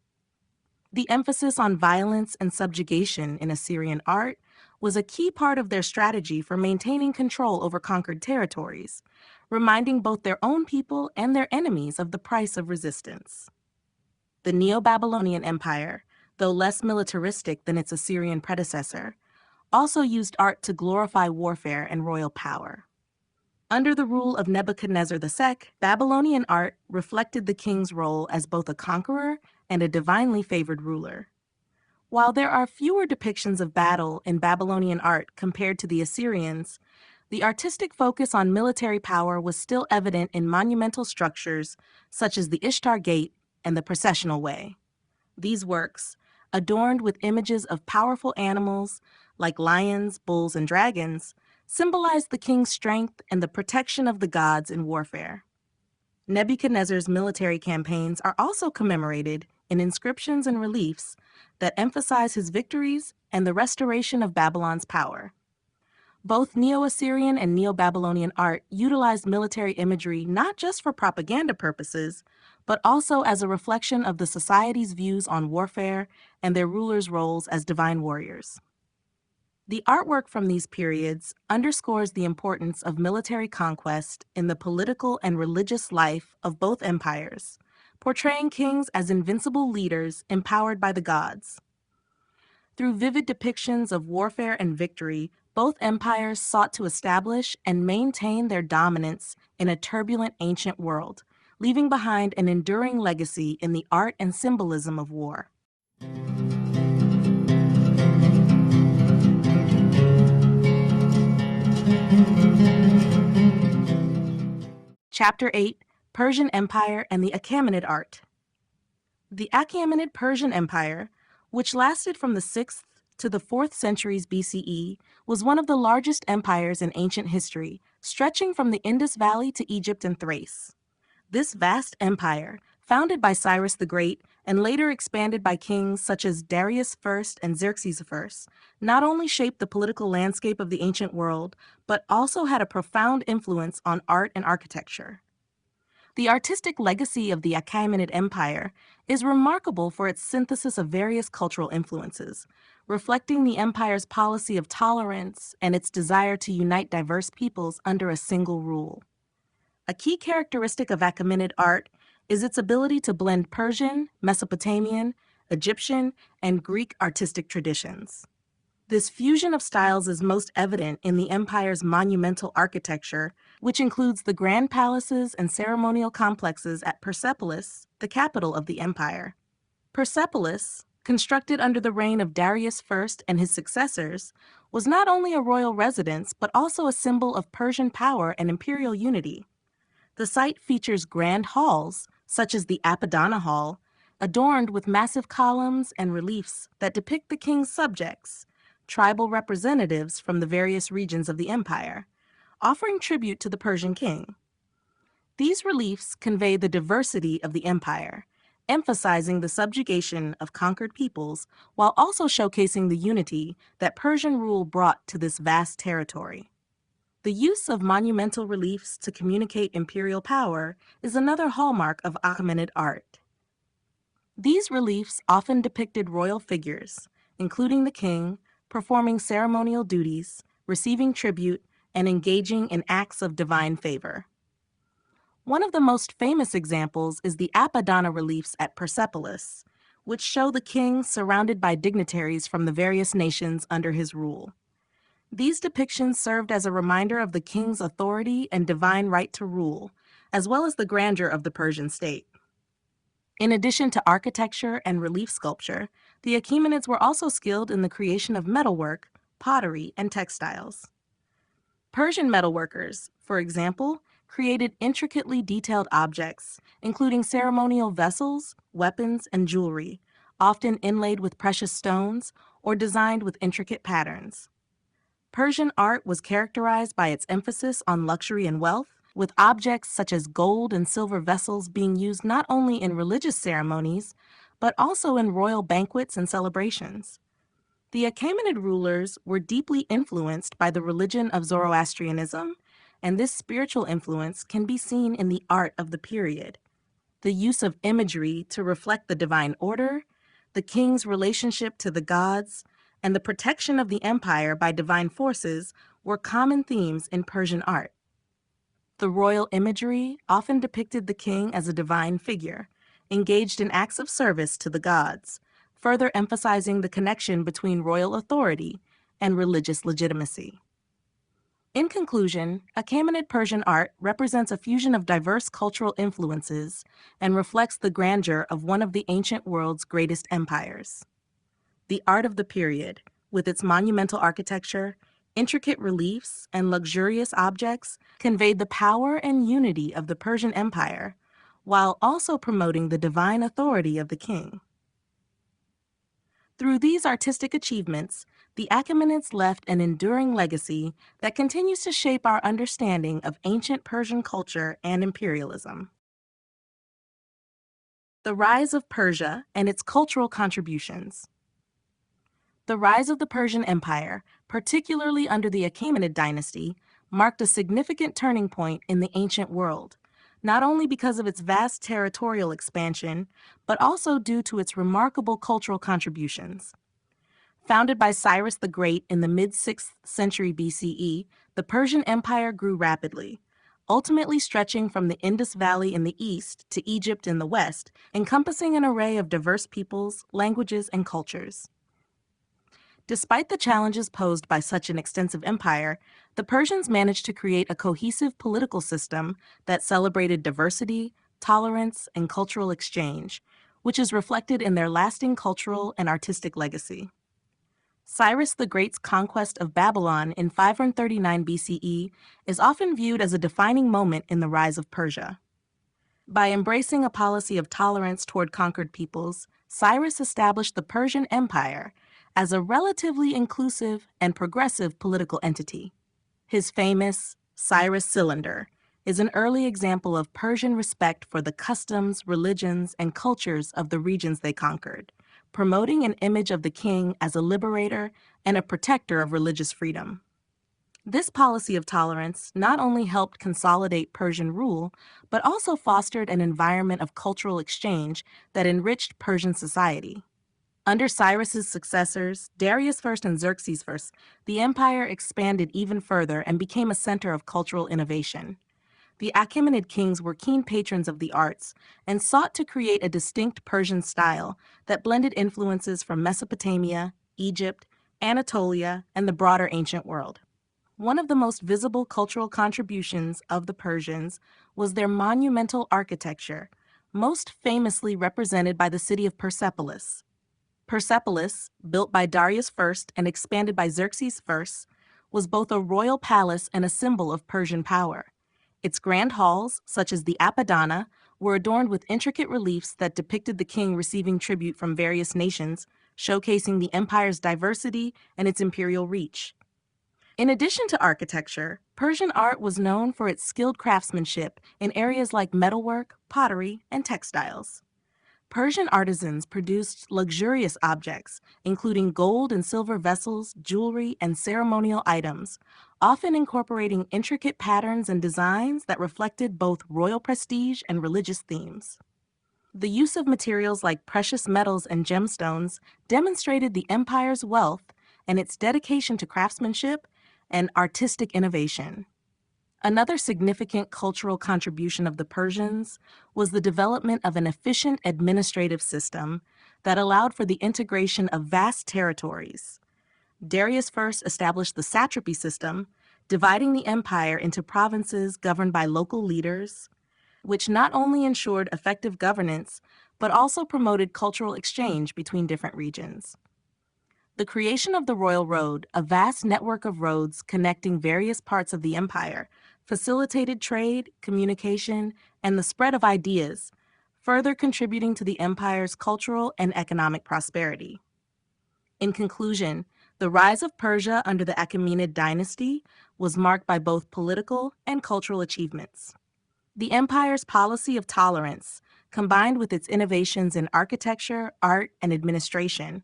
The emphasis on violence and subjugation in Assyrian art was a key part of their strategy for maintaining control over conquered territories, reminding both their own people and their enemies of the price of resistance. The Neo-Babylonian Empire, though less militaristic than its Assyrian predecessor, also used art to glorify warfare and royal power. Under the rule of Nebuchadnezzar II, Babylonian art reflected the king's role as both a conqueror and a divinely favored ruler. While there are fewer depictions of battle in Babylonian art compared to the Assyrians, the artistic focus on military power was still evident in monumental structures such as the Ishtar Gate and the Processional Way. These works, adorned with images of powerful animals like lions, bulls, and dragons, symbolize the king's strength and the protection of the gods in warfare. Nebuchadnezzar's military campaigns are also commemorated in inscriptions and reliefs that emphasize his victories and the restoration of Babylon's power. Both Neo-Assyrian and Neo-Babylonian art utilized military imagery not just for propaganda purposes, but also as a reflection of the society's views on warfare and their rulers' roles as divine warriors. The artwork from these periods underscores the importance of military conquest in the political and religious life of both empires, portraying kings as invincible leaders empowered by the gods. Through vivid depictions of warfare and victory, both empires sought to establish and maintain their dominance in a turbulent ancient world, leaving behind an enduring legacy in the art and symbolism of war. Chapter 8: Persian Empire and the Achaemenid Art. The Achaemenid Persian Empire, which lasted from the 6th to the 4th centuries BCE, was one of the largest empires in ancient history, stretching from the Indus Valley to Egypt and Thrace. This vast empire, founded by Cyrus the Great and later expanded by kings such as Darius I and Xerxes I, not only shaped the political landscape of the ancient world, but also had a profound influence on art and architecture. The artistic legacy of the Achaemenid Empire is remarkable for its synthesis of various cultural influences, reflecting the empire's policy of tolerance and its desire to unite diverse peoples under a single rule. A key characteristic of Achaemenid art is its ability to blend Persian, Mesopotamian, Egyptian, and Greek artistic traditions. This fusion of styles is most evident in the empire's monumental architecture, which includes the grand palaces and ceremonial complexes at Persepolis, the capital of the empire. Persepolis, constructed under the reign of Darius I and his successors, was not only a royal residence but also a symbol of Persian power and imperial unity. The site features grand halls, such as the Apadana Hall, adorned with massive columns and reliefs that depict the king's subjects, tribal representatives from the various regions of the empire, offering tribute to the Persian king. These reliefs convey the diversity of the empire, emphasizing the subjugation of conquered peoples while also showcasing the unity that Persian rule brought to this vast territory. The use of monumental reliefs to communicate imperial power is another hallmark of Achaemenid art. These reliefs often depicted royal figures, including the king, performing ceremonial duties, receiving tribute, and engaging in acts of divine favor. One of the most famous examples is the Apadana reliefs at Persepolis, which show the king surrounded by dignitaries from the various nations under his rule. These depictions served as a reminder of the king's authority and divine right to rule, as well as the grandeur of the Persian state. In addition to architecture and relief sculpture, the Achaemenids were also skilled in the creation of metalwork, pottery, and textiles. Persian metalworkers, for example, created intricately detailed objects, including ceremonial vessels, weapons, and jewelry, often inlaid with precious stones or designed with intricate patterns. Persian art was characterized by its emphasis on luxury and wealth, with objects such as gold and silver vessels being used not only in religious ceremonies, but also in royal banquets and celebrations. The Achaemenid rulers were deeply influenced by the religion of Zoroastrianism, and this spiritual influence can be seen in the art of the period. the use of imagery to reflect the divine order, the king's relationship to the gods, and the protection of the empire by divine forces were common themes in Persian art. The royal imagery often depicted the king as a divine figure, engaged in acts of service to the gods, further emphasizing the connection between royal authority and religious legitimacy. In conclusion, Achaemenid Persian art represents a fusion of diverse cultural influences and reflects the grandeur of one of the ancient world's greatest empires. The art of the period, with its monumental architecture, intricate reliefs, and luxurious objects, conveyed the power and unity of the Persian Empire, while also promoting the divine authority of the king. Through these artistic achievements, the Achaemenids left an enduring legacy that continues to shape our understanding of ancient Persian culture and imperialism. The rise of Persia and its cultural contributions. The rise of the Persian Empire, particularly under the Achaemenid dynasty, marked a significant turning point in the ancient world, not only because of its vast territorial expansion, but also due to its remarkable cultural contributions. Founded by Cyrus the Great in the mid-6th century BCE, the Persian Empire grew rapidly, ultimately stretching from the Indus Valley in the east to Egypt in the west, encompassing an array of diverse peoples, languages, and cultures. Despite the challenges posed by such an extensive empire, the Persians managed to create a cohesive political system that celebrated diversity, tolerance, and cultural exchange, which is reflected in their lasting cultural and artistic legacy. Cyrus the Great's conquest of Babylon in 539 BCE is often viewed as a defining moment in the rise of Persia. By embracing a policy of tolerance toward conquered peoples, Cyrus established the Persian Empire as a relatively inclusive and progressive political entity. His famous Cyrus Cylinder is an early example of Persian respect for the customs, religions, and cultures of the regions they conquered, promoting an image of the king as a liberator and a protector of religious freedom. This policy of tolerance not only helped consolidate Persian rule, but also fostered an environment of cultural exchange that enriched Persian society. Under Cyrus's successors, Darius I and Xerxes I, the empire expanded even further and became a center of cultural innovation. The Achaemenid kings were keen patrons of the arts and sought to create a distinct Persian style that blended influences from Mesopotamia, Egypt, Anatolia, and the broader ancient world. One of the most visible cultural contributions of the Persians was their monumental architecture, most famously represented by the city of Persepolis. Persepolis, built by Darius I and expanded by Xerxes I, was both a royal palace and a symbol of Persian power. Its grand halls, such as the Apadana, were adorned with intricate reliefs that depicted the king receiving tribute from various nations, showcasing the empire's diversity and its imperial reach. In addition to architecture, Persian art was known for its skilled craftsmanship in areas like metalwork, pottery, and textiles. Persian artisans produced luxurious objects, including gold and silver vessels, jewelry, and ceremonial items, often incorporating intricate patterns and designs that reflected both royal prestige and religious themes. The use of materials like precious metals and gemstones demonstrated the empire's wealth and its dedication to craftsmanship and artistic innovation. Another significant cultural contribution of the Persians was the development of an efficient administrative system that allowed for the integration of vast territories. Darius first established the satrapy system, dividing the empire into provinces governed by local leaders, which not only ensured effective governance, but also promoted cultural exchange between different regions. The creation of the Royal Road, a vast network of roads connecting various parts of the empire, facilitated trade, communication, and the spread of ideas, further contributing to the empire's cultural and economic prosperity. In conclusion, the rise of Persia under the Achaemenid dynasty was marked by both political and cultural achievements. The empire's policy of tolerance, combined with its innovations in architecture, art, and administration,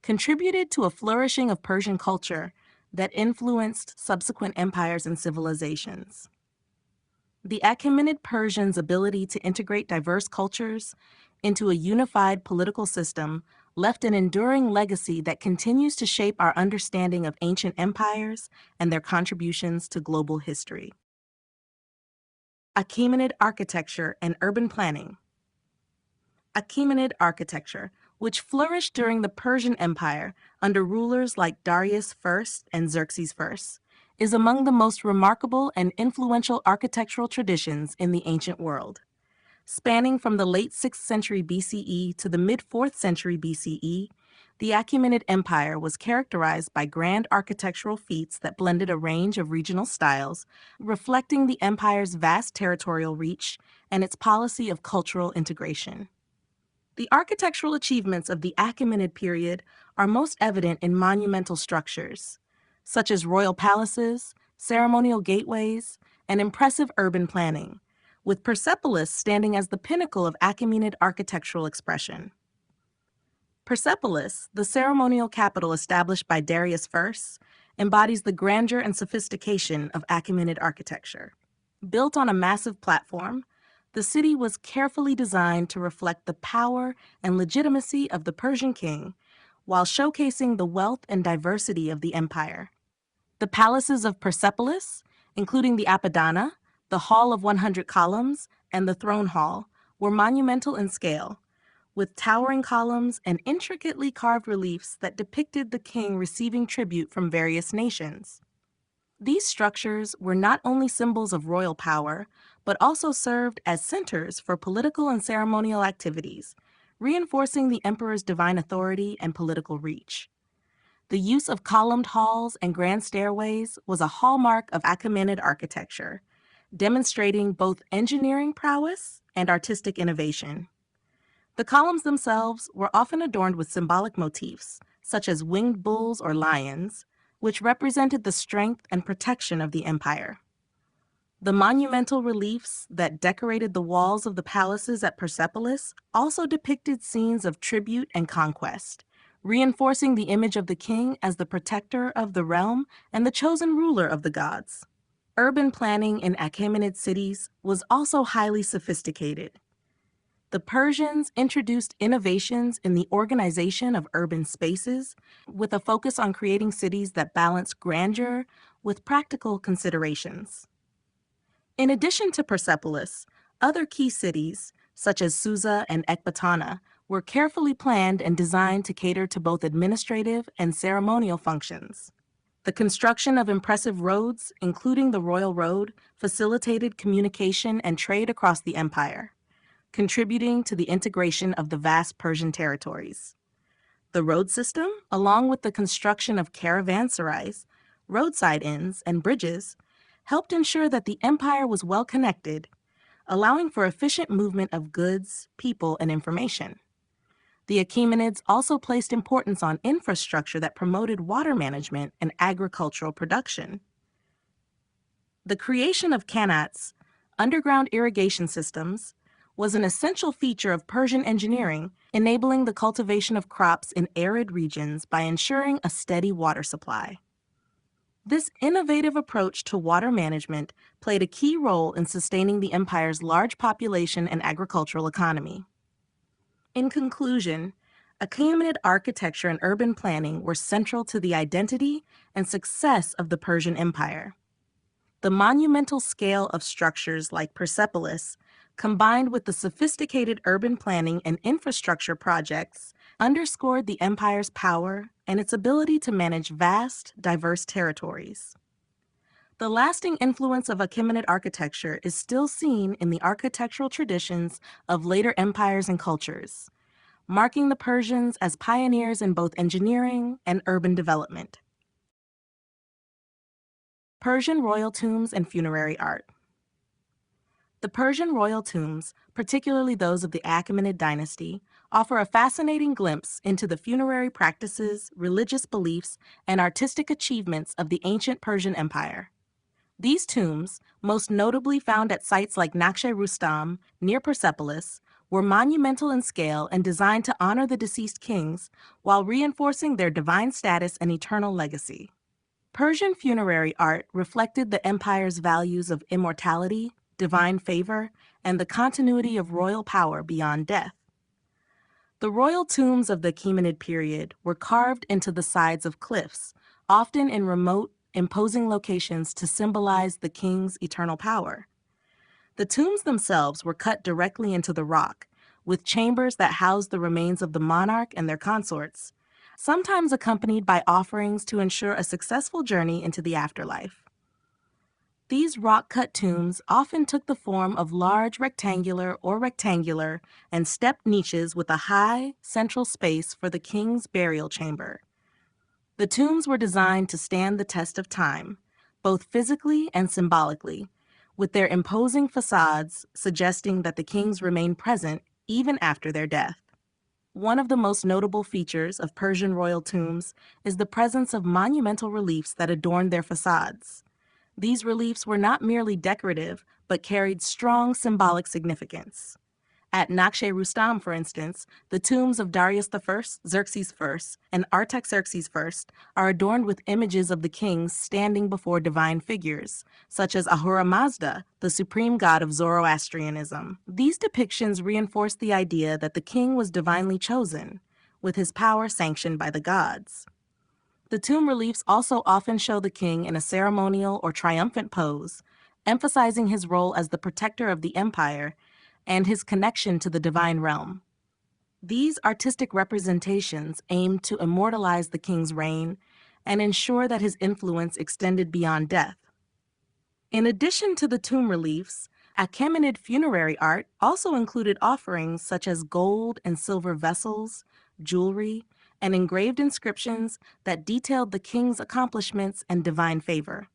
contributed to a flourishing of Persian culture that influenced subsequent empires and civilizations. The Achaemenid Persians' ability to integrate diverse cultures into a unified political system left an enduring legacy that continues to shape our understanding of ancient empires and their contributions to global history. Achaemenid architecture and urban planning. Achaemenid architecture, which flourished during the Persian Empire under rulers like Darius I and Xerxes I, is among the most remarkable and influential architectural traditions in the ancient world. Spanning from the late 6th century BCE to the mid-4th century BCE, the Achaemenid Empire was characterized by grand architectural feats that blended a range of regional styles, reflecting the empire's vast territorial reach and its policy of cultural integration. The architectural achievements of the Achaemenid period are most evident in monumental structures, such as royal palaces, ceremonial gateways, and impressive urban planning, with Persepolis standing as the pinnacle of Achaemenid architectural expression. Persepolis, the ceremonial capital established by Darius I, embodies the grandeur and sophistication of Achaemenid architecture. Built on a massive platform, the city was carefully designed to reflect the power and legitimacy of the Persian king, while showcasing the wealth and diversity of the empire. The palaces of Persepolis, including the Apadana, the Hall of 100 Columns, and the Throne Hall, were monumental in scale, with towering columns and intricately carved reliefs that depicted the king receiving tribute from various nations. These structures were not only symbols of royal power, but also served as centers for political and ceremonial activities, reinforcing the emperor's divine authority and political reach. The use of columned halls and grand stairways was a hallmark of Achaemenid architecture, demonstrating both engineering prowess and artistic innovation. The columns themselves were often adorned with symbolic motifs, such as winged bulls or lions, which represented the strength and protection of the empire. The monumental reliefs that decorated the walls of the palaces at Persepolis also depicted scenes of tribute and conquest, reinforcing the image of the king as the protector of the realm and the chosen ruler of the gods. Urban planning in Achaemenid cities was also highly sophisticated. The Persians introduced innovations in the organization of urban spaces, with a focus on creating cities that balance grandeur with practical considerations. In addition to Persepolis, other key cities, such as Susa and Ecbatana, were carefully planned and designed to cater to both administrative and ceremonial functions. The construction of impressive roads, including the Royal Road, facilitated communication and trade across the empire, contributing to the integration of the vast Persian territories. The road system, along with the construction of caravanserais, roadside inns, and bridges, helped ensure that the empire was well connected, allowing for efficient movement of goods, people, and information. The Achaemenids also placed importance on infrastructure that promoted water management and agricultural production. The creation of qanats, underground irrigation systems, was an essential feature of Persian engineering, enabling the cultivation of crops in arid regions by ensuring a steady water supply. This innovative approach to water management played a key role in sustaining the empire's large population and agricultural economy. In conclusion, Achaemenid architecture and urban planning were central to the identity and success of the Persian Empire. The monumental scale of structures like Persepolis, combined with the sophisticated urban planning and infrastructure projects, underscored the empire's power and its ability to manage vast, diverse territories. The lasting influence of Achaemenid architecture is still seen in the architectural traditions of later empires and cultures, marking the Persians as pioneers in both engineering and urban development. Persian royal tombs and funerary art. The Persian royal tombs, particularly those of the Achaemenid dynasty, offer a fascinating glimpse into the funerary practices, religious beliefs, and artistic achievements of the ancient Persian Empire. These tombs, most notably found at sites like Nakhshe-Rustam, near Persepolis, were monumental in scale and designed to honor the deceased kings while reinforcing their divine status and eternal legacy. Persian funerary art reflected the empire's values of immortality, divine favor, and the continuity of royal power beyond death. The royal tombs of the Achaemenid period were carved into the sides of cliffs, often in remote, imposing locations to symbolize the king's eternal power. The tombs themselves were cut directly into the rock, with chambers that housed the remains of the monarch and their consorts, sometimes accompanied by offerings to ensure a successful journey into the afterlife. These rock-cut tombs often took the form of large rectangular and stepped niches with a high, central space for the king's burial chamber. The tombs were designed to stand the test of time, both physically and symbolically, with their imposing facades suggesting that the kings remained present even after their death. One of the most notable features of Persian royal tombs is the presence of monumental reliefs that adorned their facades. These reliefs were not merely decorative, but carried strong symbolic significance. At Nakhshe-Rustam, for instance, the tombs of Darius I, Xerxes I, and Artaxerxes I are adorned with images of the kings standing before divine figures, such as Ahura Mazda, the supreme god of Zoroastrianism. These depictions reinforce the idea that the king was divinely chosen, with his power sanctioned by the gods. The tomb reliefs also often show the king in a ceremonial or triumphant pose, emphasizing his role as the protector of the empire and his connection to the divine realm. These artistic representations aimed to immortalize the king's reign and ensure that his influence extended beyond death. In addition to the tomb reliefs, Achaemenid funerary art also included offerings such as gold and silver vessels, jewelry, and engraved inscriptions that detailed the king's accomplishments and divine favor.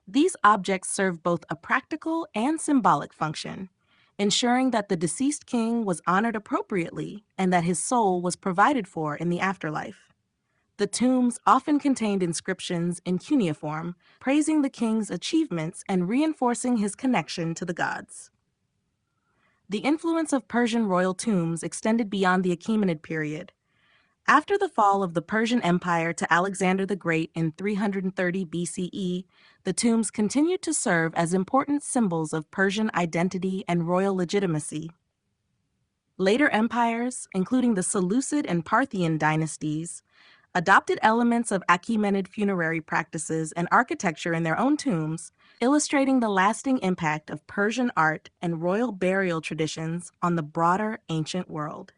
These objects served both a practical and symbolic function, ensuring that the deceased king was honored appropriately and that his soul was provided for in the afterlife. The tombs often contained inscriptions in cuneiform, praising the king's achievements and reinforcing his connection to the gods. The influence of Persian royal tombs extended beyond the Achaemenid period. After the fall of the Persian Empire to Alexander the Great in 330 BCE, the tombs continued to serve as important symbols of Persian identity and royal legitimacy. Later empires, including the Seleucid and Parthian dynasties, adopted elements of Achaemenid funerary practices and architecture in their own tombs, illustrating the lasting impact of Persian art and royal burial traditions on the broader ancient world.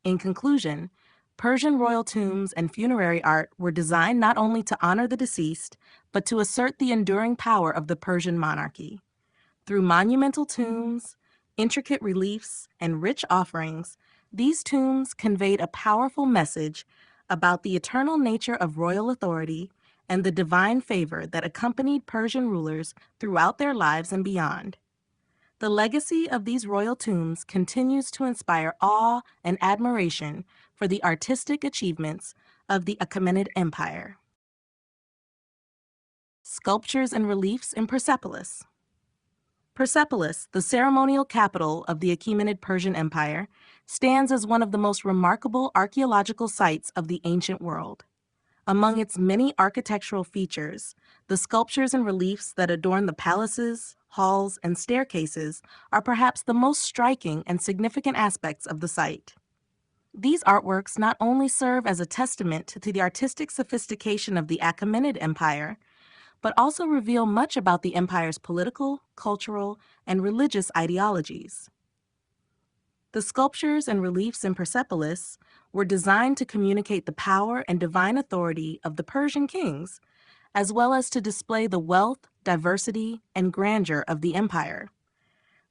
In conclusion, Persian royal tombs and funerary art were designed not only to honor the deceased, but to assert the enduring power of the Persian monarchy. Through monumental tombs, intricate reliefs, and rich offerings, these tombs conveyed a powerful message about the eternal nature of royal authority and the divine favor that accompanied Persian rulers throughout their lives and beyond. The legacy of these royal tombs continues to inspire awe and admiration for the artistic achievements of the Achaemenid Empire. Sculptures and reliefs in Persepolis. Persepolis, the ceremonial capital of the Achaemenid Persian Empire, stands as one of the most remarkable archaeological sites of the ancient world. Among its many architectural features, the sculptures and reliefs that adorn the palaces, halls, and staircases are perhaps the most striking and significant aspects of the site. These artworks not only serve as a testament to the artistic sophistication of the Achaemenid Empire, but also reveal much about the empire's political, cultural, and religious ideologies. The sculptures and reliefs in Persepolis were designed to communicate the power and divine authority of the Persian kings, as well as to display the wealth, diversity, and grandeur of the empire.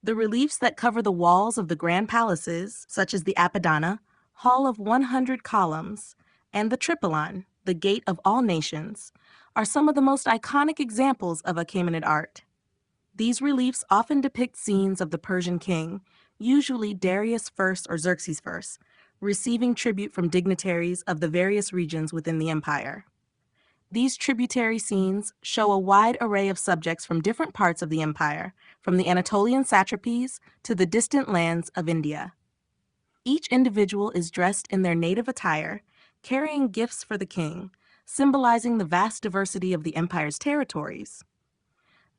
The reliefs that cover the walls of the grand palaces, such as the Apadana, Hall of 100 Columns, and the Tripylon, the Gate of All Nations, are some of the most iconic examples of Achaemenid art. These reliefs often depict scenes of the Persian king, usually Darius I or Xerxes I, receiving tribute from dignitaries of the various regions within the empire. These tributary scenes show a wide array of subjects from different parts of the empire, from the Anatolian satrapies to the distant lands of India. Each individual is dressed in their native attire, carrying gifts for the king, symbolizing the vast diversity of the empire's territories.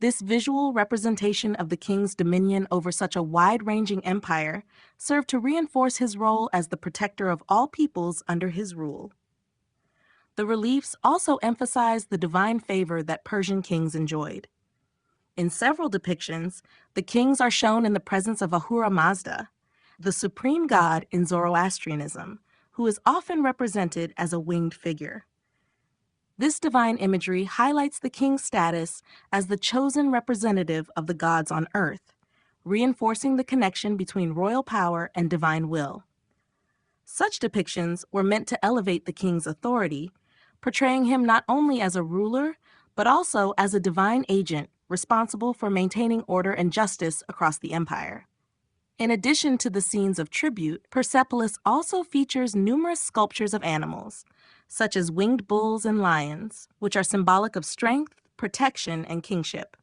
This visual representation of the king's dominion over such a wide-ranging empire served to reinforce his role as the protector of all peoples under his rule. The reliefs also emphasize the divine favor that Persian kings enjoyed. In several depictions, the kings are shown in the presence of Ahura Mazda, the supreme god in Zoroastrianism, who is often represented as a winged figure. This divine imagery highlights the king's status as the chosen representative of the gods on earth, reinforcing the connection between royal power and divine will. Such depictions were meant to elevate the king's authority, portraying him not only as a ruler, but also as a divine agent responsible for maintaining order and justice across the empire. In addition to the scenes of tribute, Persepolis also features numerous sculptures of animals, such as winged bulls and lions, which are symbolic of strength, protection, and kingship.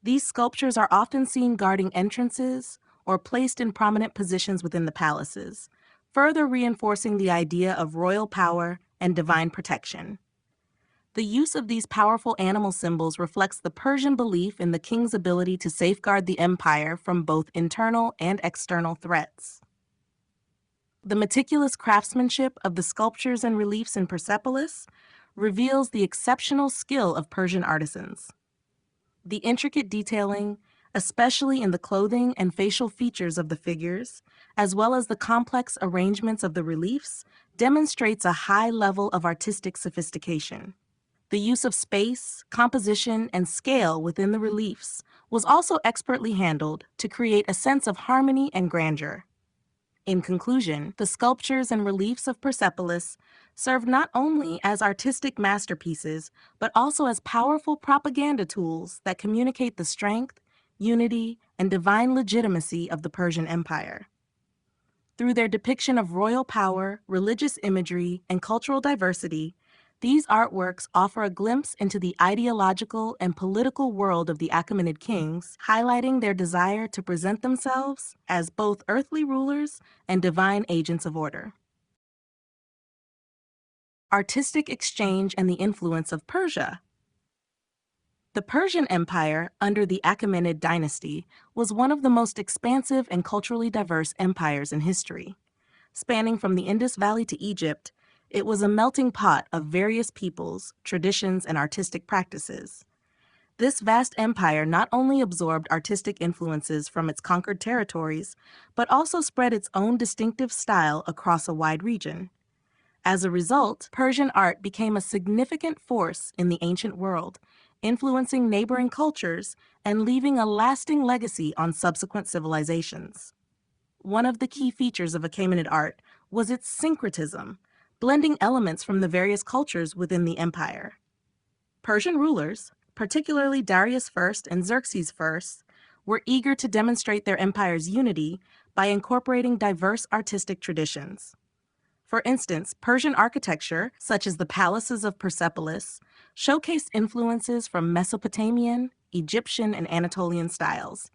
These sculptures are often seen guarding entrances or placed in prominent positions within the palaces, further reinforcing the idea of royal power and divine protection. The use of these powerful animal symbols reflects the Persian belief in the king's ability to safeguard the empire from both internal and external threats. The meticulous craftsmanship of the sculptures and reliefs in Persepolis reveals the exceptional skill of Persian artisans. The intricate detailing, especially in the clothing and facial features of the figures, as well as the complex arrangements of the reliefs, demonstrates a high level of artistic sophistication. The use of space, composition, and scale within the reliefs was also expertly handled to create a sense of harmony and grandeur. In conclusion, the sculptures and reliefs of Persepolis serve not only as artistic masterpieces, but also as powerful propaganda tools that communicate the strength, unity, and divine legitimacy of the Persian Empire. Through their depiction of royal power, religious imagery, and cultural diversity, these artworks offer a glimpse into the ideological and political world of the Achaemenid kings, highlighting their desire to present themselves as both earthly rulers and divine agents of order. Artistic exchange and the influence of Persia. The Persian Empire, under the Achaemenid dynasty, was one of the most expansive and culturally diverse empires in history. Spanning from the Indus Valley to Egypt, it was a melting pot of various peoples, traditions, and artistic practices. This vast empire not only absorbed artistic influences from its conquered territories, but also spread its own distinctive style across a wide region. As a result, Persian art became a significant force in the ancient world, influencing neighboring cultures and leaving a lasting legacy on subsequent civilizations. One of the key features of Achaemenid art was its syncretism, blending elements from the various cultures within the empire. Persian rulers, particularly Darius I and Xerxes I, were eager to demonstrate their empire's unity by incorporating diverse artistic traditions. For instance, Persian architecture, such as the palaces of Persepolis, showcased influences from Mesopotamian, Egyptian, and Anatolian styles,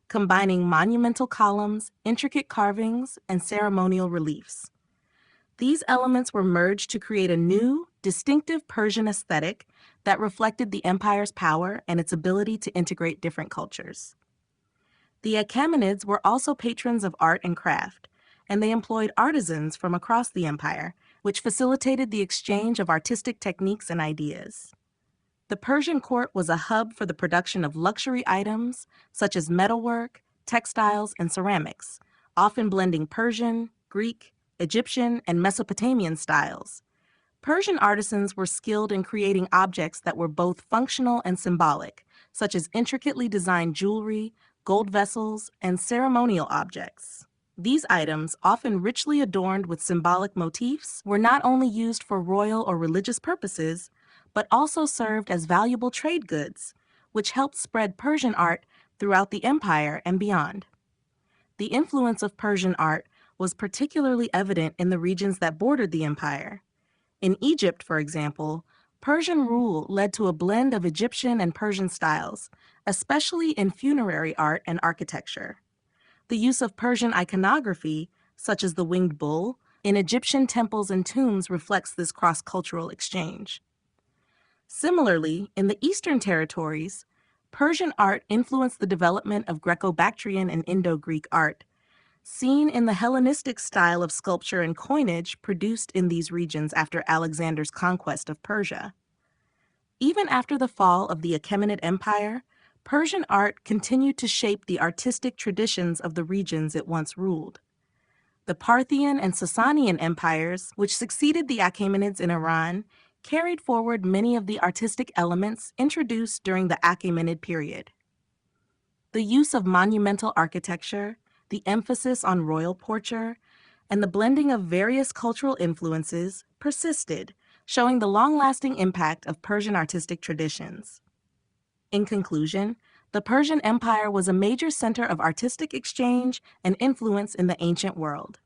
combining monumental columns, intricate carvings, and ceremonial reliefs. These elements were merged to create a new, distinctive Persian aesthetic that reflected the empire's power and its ability to integrate different cultures. The Achaemenids were also patrons of art and craft, and they employed artisans from across the empire, which facilitated the exchange of artistic techniques and ideas. The Persian court was a hub for the production of luxury items such as metalwork, textiles, and ceramics, often blending Persian, Greek, Egyptian, and Mesopotamian styles. Persian artisans were skilled in creating objects that were both functional and symbolic, such as intricately designed jewelry, gold vessels, and ceremonial objects. These items, often richly adorned with symbolic motifs, were not only used for royal or religious purposes, but also served as valuable trade goods, which helped spread Persian art throughout the empire and beyond. The influence of Persian art was particularly evident in the regions that bordered the empire. In Egypt, for example, Persian rule led to a blend of Egyptian and Persian styles, especially in funerary art and architecture. The use of Persian iconography, such as the winged bull, in Egyptian temples and tombs reflects this cross-cultural exchange. Similarly, in the Eastern territories, Persian art influenced the development of Greco-Bactrian and Indo-Greek art, seen in the Hellenistic style of sculpture and coinage produced in these regions after Alexander's conquest of Persia. Even after the fall of the Achaemenid Empire, Persian art continued to shape the artistic traditions of the regions it once ruled. The Parthian and Sasanian empires, which succeeded the Achaemenids in Iran, carried forward many of the artistic elements introduced during the Achaemenid period. The use of monumental architecture, the emphasis on royal portraiture, and the blending of various cultural influences persisted, showing the long-lasting impact of Persian artistic traditions. In conclusion, the Persian Empire was a major center of artistic exchange and influence in the ancient world.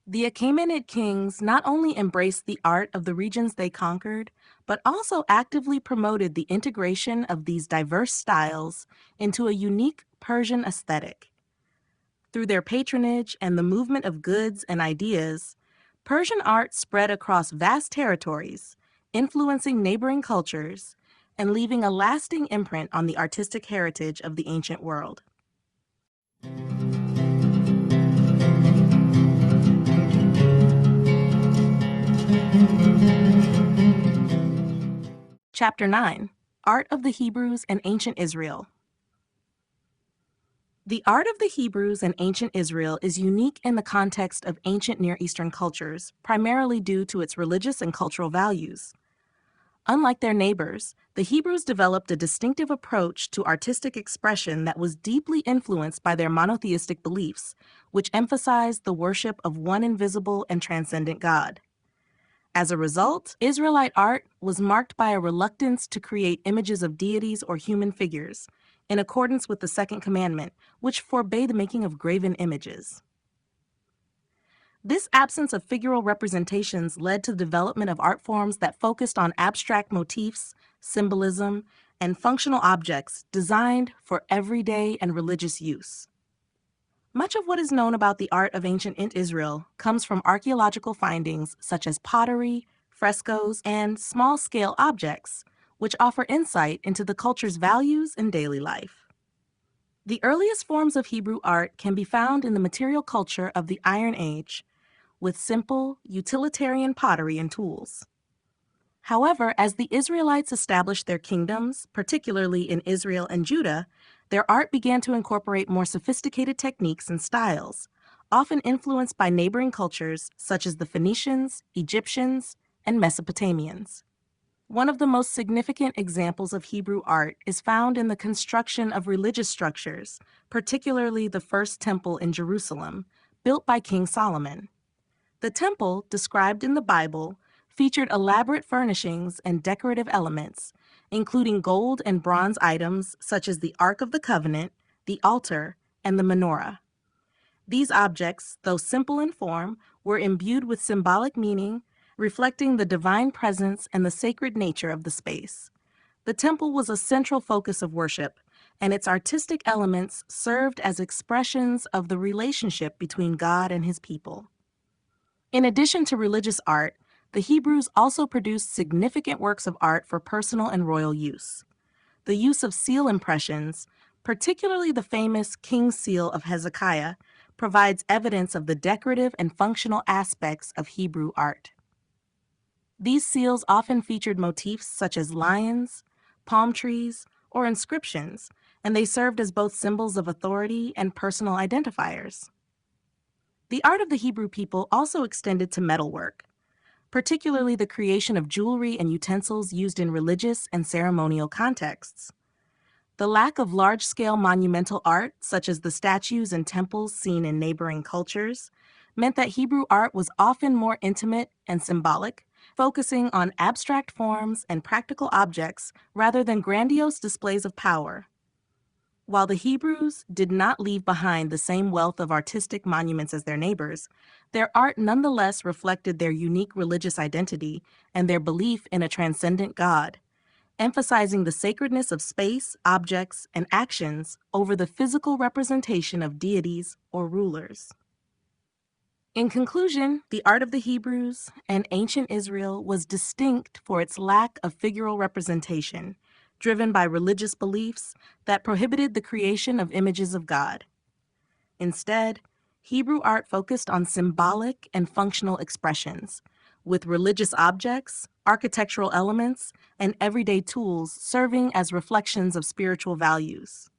The Achaemenid kings not only embraced the art of the regions they conquered, but also actively promoted the integration of these diverse styles into a unique Persian aesthetic. Through their patronage and the movement of goods and ideas, Persian art spread across vast territories, influencing neighboring cultures and leaving a lasting imprint on the artistic heritage of the ancient world. Chapter 9: Art of the Hebrews and Ancient Israel. The art of the Hebrews and ancient Israel is unique in the context of ancient Near Eastern cultures, primarily due to its religious and cultural values. Unlike their neighbors, the Hebrews developed a distinctive approach to artistic expression that was deeply influenced by their monotheistic beliefs, which emphasized the worship of one invisible and transcendent God. As a result, Israelite art was marked by a reluctance to create images of deities or human figures, in accordance with the Second Commandment, which forbade the making of graven images. This absence of figural representations led to the development of art forms that focused on abstract motifs, symbolism, and functional objects designed for everyday and religious use. Much of what is known about the art of ancient Israel comes from archaeological findings such as pottery, frescoes, and small-scale objects, which offer insight into the culture's values in daily life. The earliest forms of Hebrew art can be found in the material culture of the Iron Age, with simple, utilitarian pottery and tools. However, as the Israelites established their kingdoms, particularly in Israel and Judah, their art began to incorporate more sophisticated techniques and styles, often influenced by neighboring cultures such as the Phoenicians, Egyptians, and Mesopotamians. One of the most significant examples of Hebrew art is found in the construction of religious structures, particularly the First Temple in Jerusalem, built by King Solomon. The temple, described in the Bible, featured elaborate furnishings and decorative elements, including gold and bronze items such as the Ark of the Covenant, the altar, and the menorah. These objects, though simple in form, were imbued with symbolic meaning, reflecting the divine presence and the sacred nature of the space. The temple was a central focus of worship, and its artistic elements served as expressions of the relationship between God and his people. In addition to religious art, the Hebrews also produced significant works of art for personal and royal use. The use of seal impressions, particularly the famous King's Seal of Hezekiah, provides evidence of the decorative and functional aspects of Hebrew art. These seals often featured motifs such as lions, palm trees, or inscriptions, and they served as both symbols of authority and personal identifiers. The art of the Hebrew people also extended to metalwork, particularly the creation of jewelry and utensils used in religious and ceremonial contexts. The lack of large-scale monumental art, such as the statues and temples seen in neighboring cultures, meant that Hebrew art was often more intimate and symbolic, focusing on abstract forms and practical objects rather than grandiose displays of power. While the Hebrews did not leave behind the same wealth of artistic monuments as their neighbors, their art nonetheless reflected their unique religious identity and their belief in a transcendent God, emphasizing the sacredness of space, objects, and actions over the physical representation of deities or rulers. In conclusion, the art of the Hebrews and ancient Israel was distinct for its lack of figural representation, driven by religious beliefs that prohibited the creation of images of God. Instead, Hebrew art focused on symbolic and functional expressions, with religious objects, architectural elements, and everyday tools serving as reflections of spiritual values.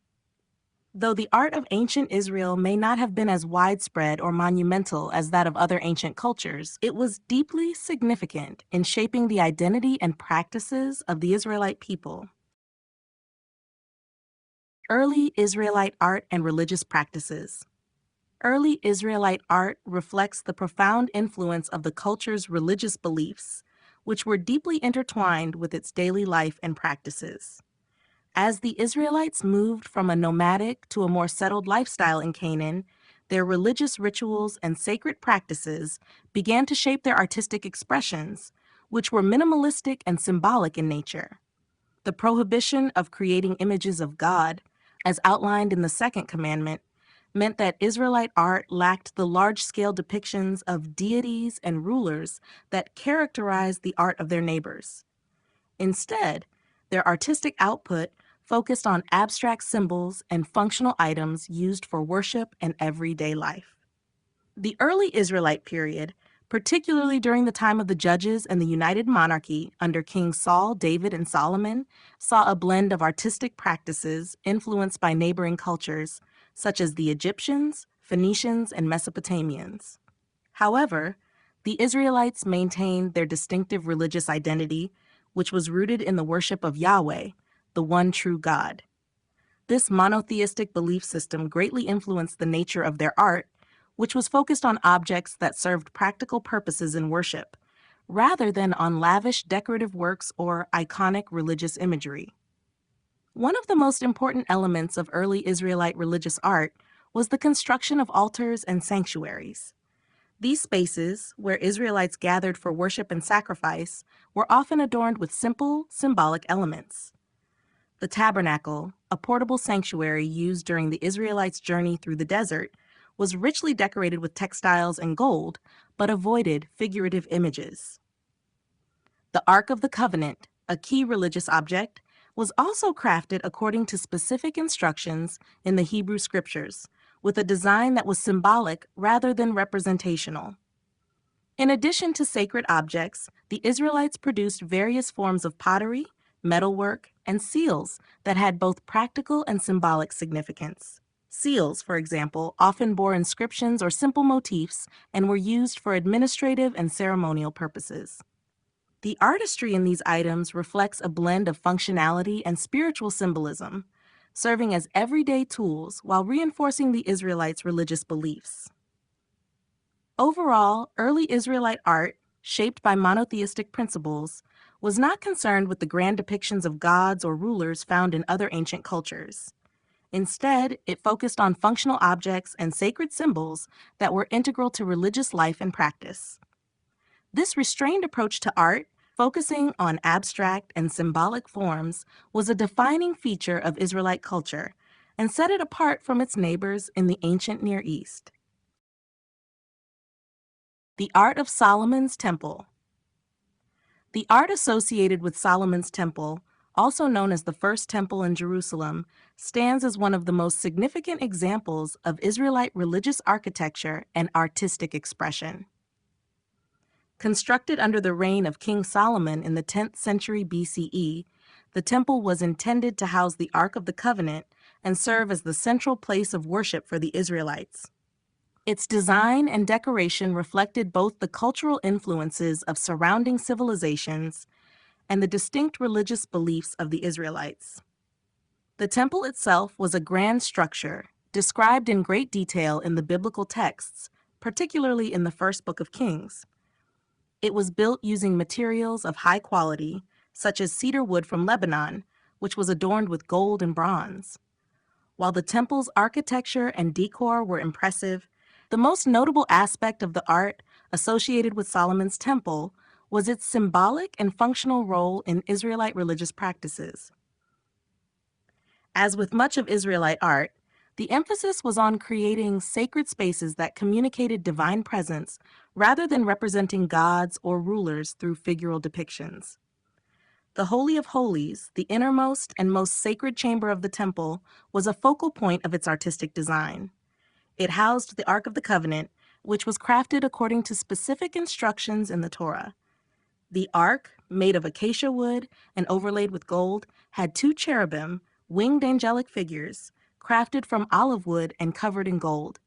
Though the art of ancient Israel may not have been as widespread or monumental as that of other ancient cultures, it was deeply significant in shaping the identity and practices of the Israelite people. Early Israelite art and religious practices. Early Israelite art reflects the profound influence of the culture's religious beliefs, which were deeply intertwined with its daily life and practices. As the Israelites moved from a nomadic to a more settled lifestyle in Canaan, their religious rituals and sacred practices began to shape their artistic expressions, which were minimalistic and symbolic in nature. The prohibition of creating images of God, as outlined in the Second Commandment, meant that Israelite art lacked the large-scale depictions of deities and rulers that characterized the art of their neighbors. Instead, their artistic output focused on abstract symbols and functional items used for worship and everyday life. The early Israelite period, particularly during the time of the Judges and the United Monarchy under King Saul, David, and Solomon, saw a blend of artistic practices influenced by neighboring cultures, such as the Egyptians, Phoenicians, and Mesopotamians. However, the Israelites maintained their distinctive religious identity, which was rooted in the worship of Yahweh, the one true God. This monotheistic belief system greatly influenced the nature of their art, which was focused on objects that served practical purposes in worship, rather than on lavish decorative works or iconic religious imagery. One of the most important elements of early Israelite religious art was the construction of altars and sanctuaries. These spaces, where Israelites gathered for worship and sacrifice, were often adorned with simple, symbolic elements. The tabernacle, a portable sanctuary used during the Israelites' journey through the desert, was richly decorated with textiles and gold, but avoided figurative images. The Ark of the Covenant, a key religious object, was also crafted according to specific instructions in the Hebrew Scriptures, with a design that was symbolic rather than representational. In addition to sacred objects, the Israelites produced various forms of pottery, metalwork, and seals that had both practical and symbolic significance. Seals, for example, often bore inscriptions or simple motifs and were used for administrative and ceremonial purposes. The artistry in these items reflects a blend of functionality and spiritual symbolism, serving as everyday tools while reinforcing the Israelites' religious beliefs. Overall, early Israelite art, shaped by monotheistic principles, was not concerned with the grand depictions of gods or rulers found in other ancient cultures. Instead, it focused on functional objects and sacred symbols that were integral to religious life and practice. This restrained approach to art, focusing on abstract and symbolic forms, was a defining feature of Israelite culture and set it apart from its neighbors in the ancient Near East. The art of Solomon's Temple. The art associated with Solomon's Temple, also known as the First Temple in Jerusalem, stands as one of the most significant examples of Israelite religious architecture and artistic expression. Constructed under the reign of King Solomon in the 10th century BCE, the temple was intended to house the Ark of the Covenant and serve as the central place of worship for the Israelites. Its design and decoration reflected both the cultural influences of surrounding civilizations and the distinct religious beliefs of the Israelites. The temple itself was a grand structure, described in great detail in the biblical texts, particularly in the first book of Kings. It was built using materials of high quality, such as cedar wood from Lebanon, which was adorned with gold and bronze. While the temple's architecture and decor were impressive, the most notable aspect of the art associated with Solomon's temple was its symbolic and functional role in Israelite religious practices. As with much of Israelite art, the emphasis was on creating sacred spaces that communicated divine presence rather than representing gods or rulers through figural depictions. The Holy of Holies, the innermost and most sacred chamber of the temple, was a focal point of its artistic design. It housed the Ark of the Covenant, which was crafted according to specific instructions in the Torah. The ark, made of acacia wood and overlaid with gold, had two cherubim, winged angelic figures, crafted from olive wood and covered in gold.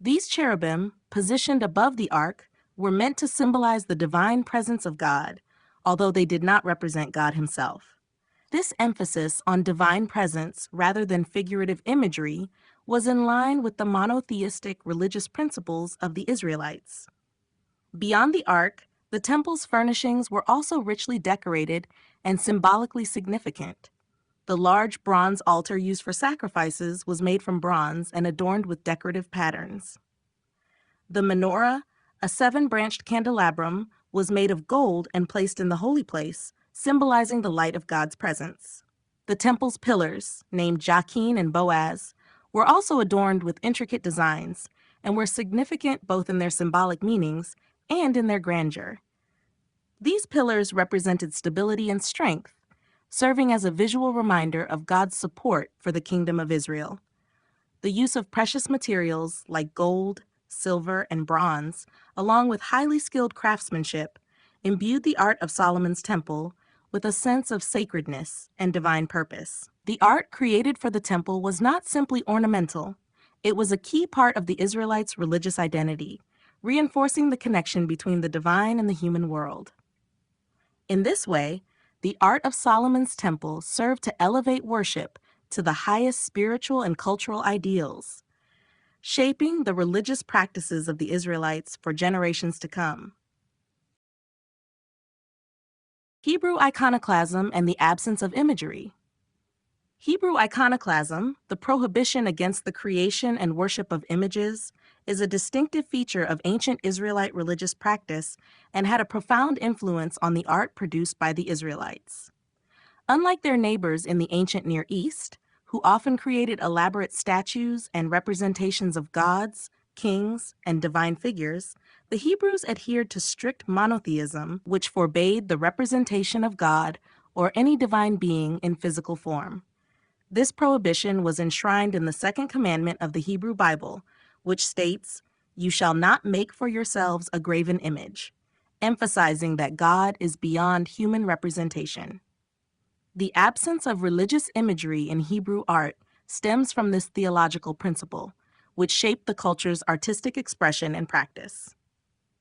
These cherubim, positioned above the ark, were meant to symbolize the divine presence of God, although they did not represent God himself. This emphasis on divine presence rather than figurative imagery was in line with the monotheistic religious principles of the Israelites. Beyond the ark, the temple's furnishings were also richly decorated and symbolically significant. The large bronze altar used for sacrifices was made from bronze and adorned with decorative patterns. The menorah, a 7-branched candelabrum, was made of gold and placed in the holy place, symbolizing the light of God's presence. The temple's pillars, named Jachin and Boaz, were also adorned with intricate designs and were significant both in their symbolic meanings and in their grandeur. These pillars represented stability and strength, serving as a visual reminder of God's support for the kingdom of Israel. The use of precious materials like gold, silver, and bronze, along with highly skilled craftsmanship, imbued the art of Solomon's temple with a sense of sacredness and divine purpose. The art created for the temple was not simply ornamental. It was a key part of the Israelites' religious identity, reinforcing the connection between the divine and the human world. In this way, the art of Solomon's temple served to elevate worship to the highest spiritual and cultural ideals, shaping the religious practices of the Israelites for generations to come. Hebrew iconoclasm and the absence of imagery. Hebrew iconoclasm, the prohibition against the creation and worship of images, is a distinctive feature of ancient Israelite religious practice and had a profound influence on the art produced by the Israelites. Unlike their neighbors in the ancient Near East, who often created elaborate statues and representations of gods, kings, and divine figures, the Hebrews adhered to strict monotheism, which forbade the representation of God or any divine being in physical form. This prohibition was enshrined in the second commandment of the Hebrew Bible, which states, "You shall not make for yourselves a graven image," emphasizing that God is beyond human representation. The absence of religious imagery in Hebrew art stems from this theological principle, which shaped the culture's artistic expression and practice.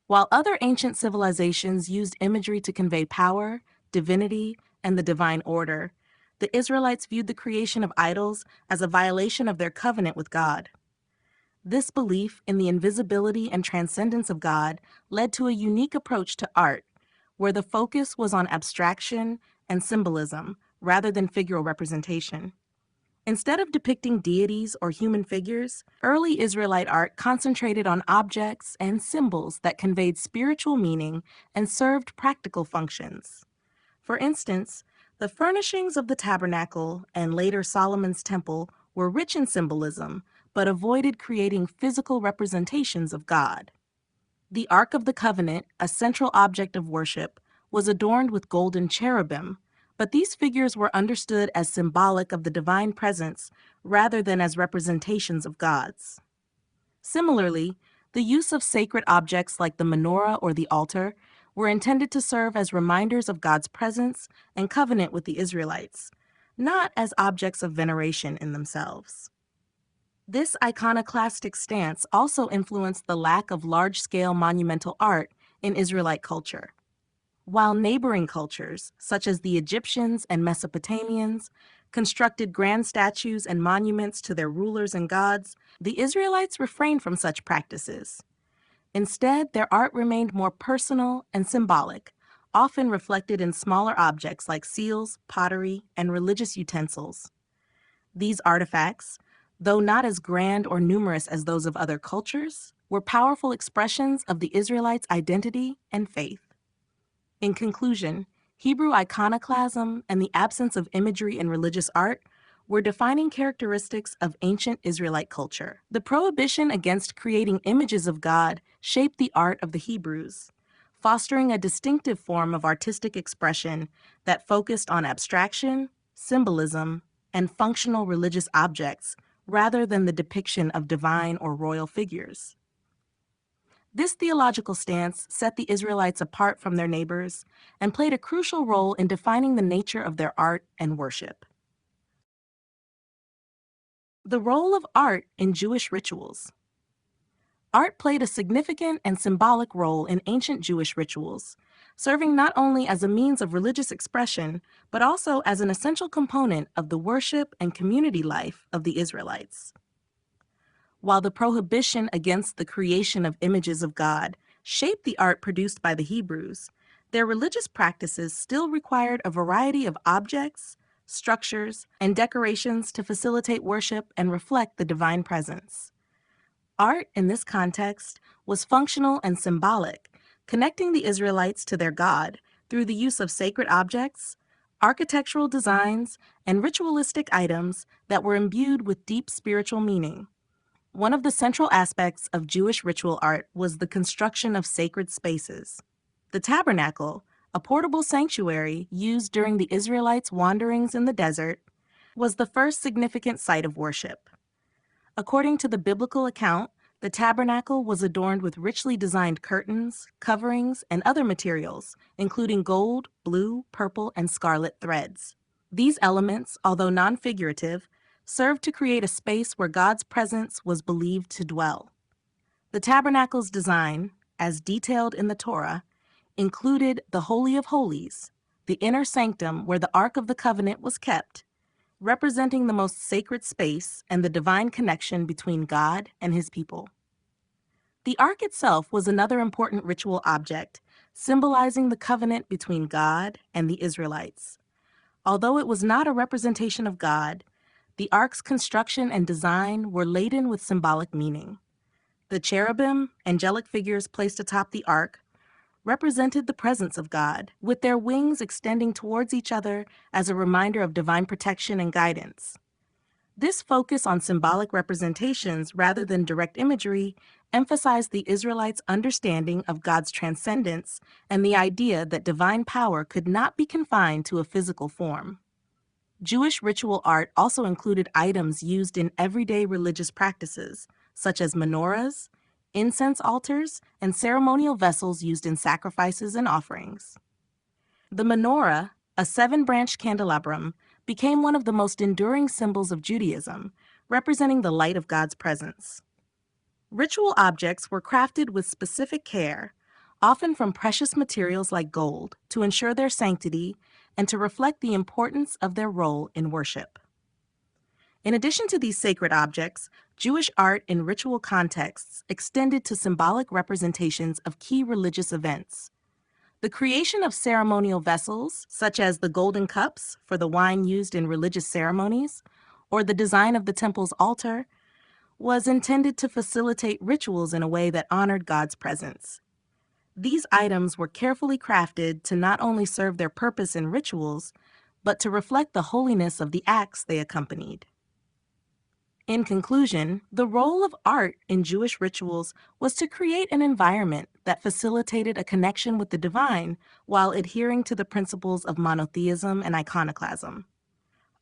While other ancient civilizations used imagery to convey power, divinity, and the divine order, the Israelites viewed the creation of idols as a violation of their covenant with God. This belief in the invisibility and transcendence of God led to a unique approach to art, where the focus was on abstraction and symbolism rather than figural representation. Instead of depicting deities or human figures, early Israelite art concentrated on objects and symbols that conveyed spiritual meaning and served practical functions. For instance, the furnishings of the tabernacle and later Solomon's temple were rich in symbolism, but avoided creating physical representations of God. The Ark of the Covenant, a central object of worship, was adorned with golden cherubim, but these figures were understood as symbolic of the divine presence rather than as representations of gods. Similarly, the use of sacred objects like the menorah or the altar were intended to serve as reminders of God's presence and covenant with the Israelites, not as objects of veneration in themselves. This iconoclastic stance also influenced the lack of large-scale monumental art in Israelite culture. While neighboring cultures, such as the Egyptians and Mesopotamians, constructed grand statues and monuments to their rulers and gods, the Israelites refrained from such practices. Instead, their art remained more personal and symbolic, often reflected in smaller objects like seals, pottery, and religious utensils. These artifacts, though not as grand or numerous as those of other cultures, were powerful expressions of the Israelites' identity and faith. In conclusion, Hebrew iconoclasm and the absence of imagery in religious art were defining characteristics of ancient Israelite culture. The prohibition against creating images of God shaped the art of the Hebrews, fostering a distinctive form of artistic expression that focused on abstraction, symbolism, and functional religious objects rather than the depiction of divine or royal figures. This theological stance set the Israelites apart from their neighbors and played a crucial role in defining the nature of their art and worship. The role of art in Jewish rituals. Art played a significant and symbolic role in ancient Jewish rituals, serving not only as a means of religious expression, but also as an essential component of the worship and community life of the Israelites. While the prohibition against the creation of images of God shaped the art produced by the Hebrews, their religious practices still required a variety of objects, structures, and decorations to facilitate worship and reflect the divine presence. Art, in this context, was functional and symbolic, connecting the Israelites to their God through the use of sacred objects, architectural designs, and ritualistic items that were imbued with deep spiritual meaning. One of the central aspects of Jewish ritual art was the construction of sacred spaces. The tabernacle, a portable sanctuary used during the Israelites' wanderings in the desert, was the first significant site of worship. According to the biblical account, the tabernacle was adorned with richly designed curtains, coverings, and other materials, including gold, blue, purple, and scarlet threads. These elements, although non-figurative, served to create a space where God's presence was believed to dwell. The tabernacle's design, as detailed in the Torah, included the Holy of Holies, the inner sanctum where the Ark of the Covenant was kept, representing the most sacred space and the divine connection between God and his people. The Ark itself was another important ritual object, symbolizing the covenant between God and the Israelites. Although it was not a representation of God, the Ark's construction and design were laden with symbolic meaning. The cherubim, angelic figures placed atop the Ark, represented the presence of God, with their wings extending towards each other as a reminder of divine protection and guidance. This focus on symbolic representations rather than direct imagery emphasized the Israelites' understanding of God's transcendence and the idea that divine power could not be confined to a physical form. Jewish ritual art also included items used in everyday religious practices, such as menorahs, incense altars, and ceremonial vessels used in sacrifices and offerings. The menorah, a 7-branch candelabrum, became one of the most enduring symbols of Judaism, representing the light of God's presence. Ritual objects were crafted with specific care, often from precious materials like gold, to ensure their sanctity and to reflect the importance of their role in worship. In addition to these sacred objects, Jewish art in ritual contexts extended to symbolic representations of key religious events. The creation of ceremonial vessels, such as the golden cups for the wine used in religious ceremonies, or the design of the temple's altar, was intended to facilitate rituals in a way that honored God's presence. These items were carefully crafted to not only serve their purpose in rituals, but to reflect the holiness of the acts they accompanied. In conclusion, the role of art in Jewish rituals was to create an environment that facilitated a connection with the divine while adhering to the principles of monotheism and iconoclasm.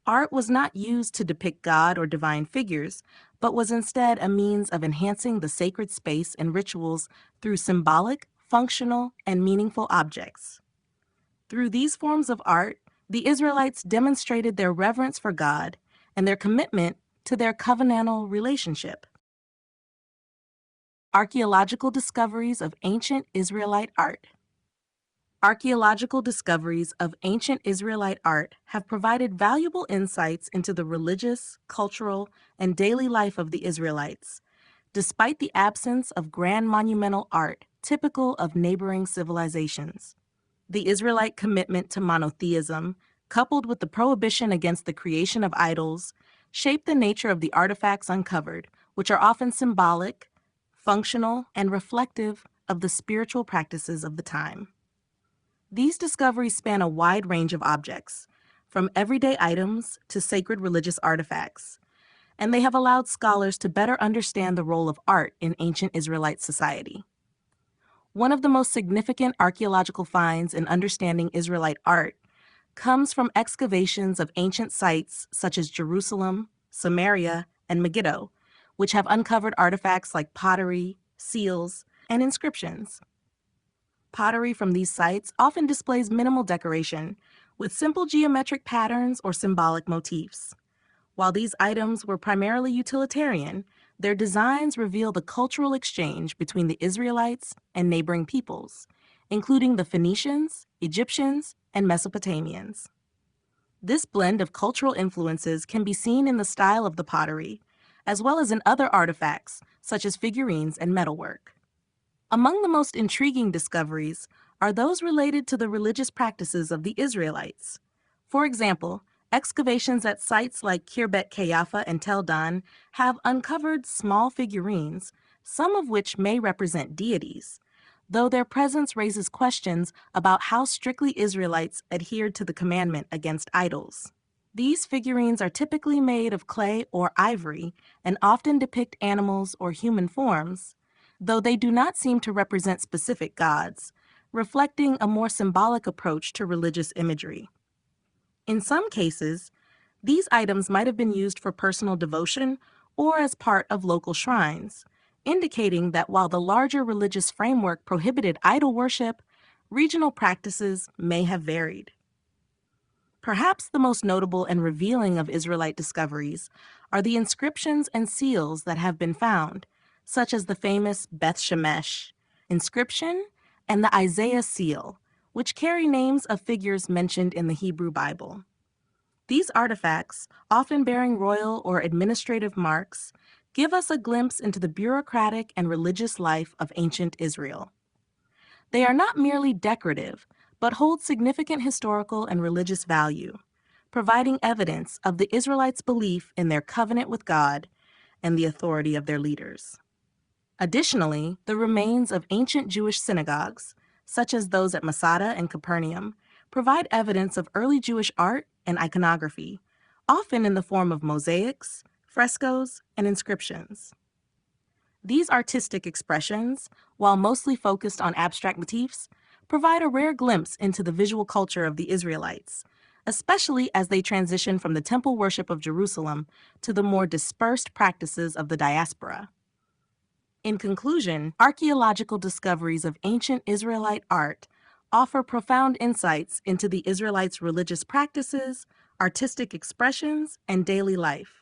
Art was not used to depict God or divine figures, but was instead a means of enhancing the sacred space and rituals through symbolic, functional, and meaningful objects. Through these forms of art, the Israelites demonstrated their reverence for God and their commitment to their covenantal relationship. Archaeological discoveries of ancient Israelite art. Archaeological discoveries of ancient Israelite art have provided valuable insights into the religious, cultural, and daily life of the Israelites, despite the absence of grand monumental art typical of neighboring civilizations. The Israelite commitment to monotheism, coupled with the prohibition against the creation of idols, shaped the nature of the artifacts uncovered, which are often symbolic, functional, and reflective of the spiritual practices of the time. These discoveries span a wide range of objects, from everyday items to sacred religious artifacts, and they have allowed scholars to better understand the role of art in ancient Israelite society. One of the most significant archaeological finds in understanding Israelite art comes from excavations of ancient sites such as Jerusalem, Samaria, and Megiddo, which have uncovered artifacts like pottery, seals, and inscriptions. Pottery from these sites often displays minimal decoration, with simple geometric patterns or symbolic motifs. While these items were primarily utilitarian, their designs reveal the cultural exchange between the Israelites and neighboring peoples, including the Phoenicians, Egyptians, and Mesopotamians. This blend of cultural influences can be seen in the style of the pottery, as well as in other artifacts, such as figurines and metalwork. Among the most intriguing discoveries are those related to the religious practices of the Israelites. For example, excavations at sites like Khirbet Qeiyafa and Tel Dan have uncovered small figurines, some of which may represent deities, though their presence raises questions about how strictly Israelites adhered to the commandment against idols. These figurines are typically made of clay or ivory and often depict animals or human forms, though they do not seem to represent specific gods, reflecting a more symbolic approach to religious imagery. In some cases, these items might have been used for personal devotion or as part of local shrines, indicating that while the larger religious framework prohibited idol worship, regional practices may have varied. Perhaps the most notable and revealing of Israelite discoveries are the inscriptions and seals that have been found, such as the famous Beth Shemesh inscription and the Isaiah seal, which carry names of figures mentioned in the Hebrew Bible. These artifacts, often bearing royal or administrative marks, give us a glimpse into the bureaucratic and religious life of ancient Israel. They are not merely decorative, but hold significant historical and religious value, providing evidence of the Israelites' belief in their covenant with God and the authority of their leaders. Additionally, the remains of ancient Jewish synagogues, such as those at Masada and Capernaum, provide evidence of early Jewish art and iconography, often in the form of mosaics, frescoes, and inscriptions. These artistic expressions, while mostly focused on abstract motifs, provide a rare glimpse into the visual culture of the Israelites, especially as they transition from the temple worship of Jerusalem to the more dispersed practices of the diaspora. In conclusion, archaeological discoveries of ancient Israelite art offer profound insights into the Israelites' religious practices, artistic expressions, and daily life.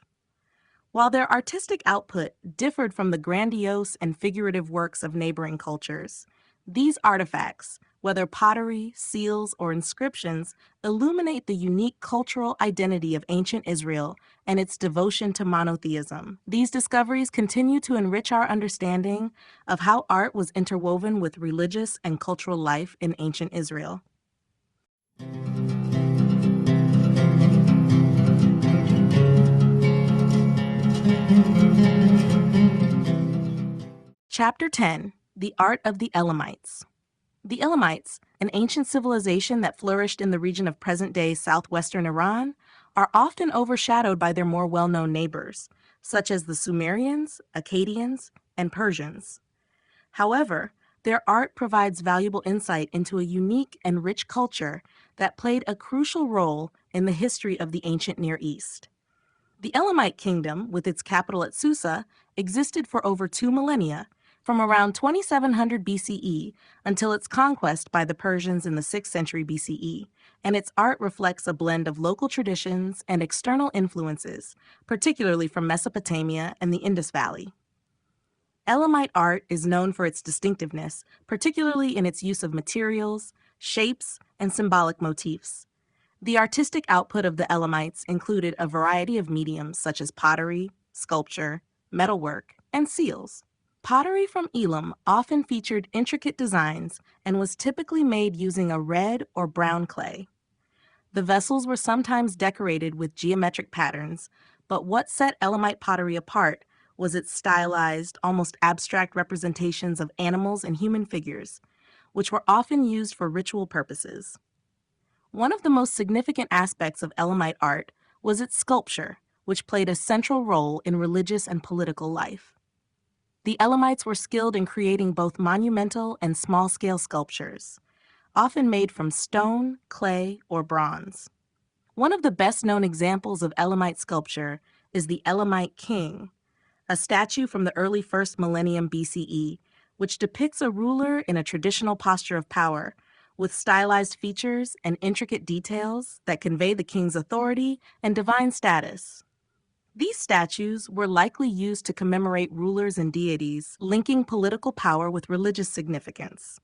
While their artistic output differed from the grandiose and figurative works of neighboring cultures, these artifacts, whether pottery, seals, or inscriptions, illuminate the unique cultural identity of ancient Israel and its devotion to monotheism. These discoveries continue to enrich our understanding of how art was interwoven with religious and cultural life in ancient Israel. Chapter 10: The Art of the Elamites. The Elamites, an ancient civilization that flourished in the region of present-day southwestern Iran, are often overshadowed by their more well-known neighbors, such as the Sumerians, Akkadians, and Persians. However, their art provides valuable insight into a unique and rich culture that played a crucial role in the history of the ancient Near East. The Elamite Kingdom, with its capital at Susa, existed for over 2 millennia, from around 2700 BCE until its conquest by the Persians in the 6th century BCE, and its art reflects a blend of local traditions and external influences, particularly from Mesopotamia and the Indus Valley. Elamite art is known for its distinctiveness, particularly in its use of materials, shapes, and symbolic motifs. The artistic output of the Elamites included a variety of mediums such as pottery, sculpture, metalwork, and seals. Pottery from Elam often featured intricate designs and was typically made using a red or brown clay. The vessels were sometimes decorated with geometric patterns, but what set Elamite pottery apart was its stylized, almost abstract representations of animals and human figures, which were often used for ritual purposes. One of the most significant aspects of Elamite art was its sculpture, which played a central role in religious and political life. The Elamites were skilled in creating both monumental and small-scale sculptures, often made from stone, clay, or bronze. One of the best-known examples of Elamite sculpture is the Elamite King, a statue from the early 1st millennium BCE, which depicts a ruler in a traditional posture of power, with stylized features and intricate details that convey the king's authority and divine status. These statues were likely used to commemorate rulers and deities, linking political power with religious significance.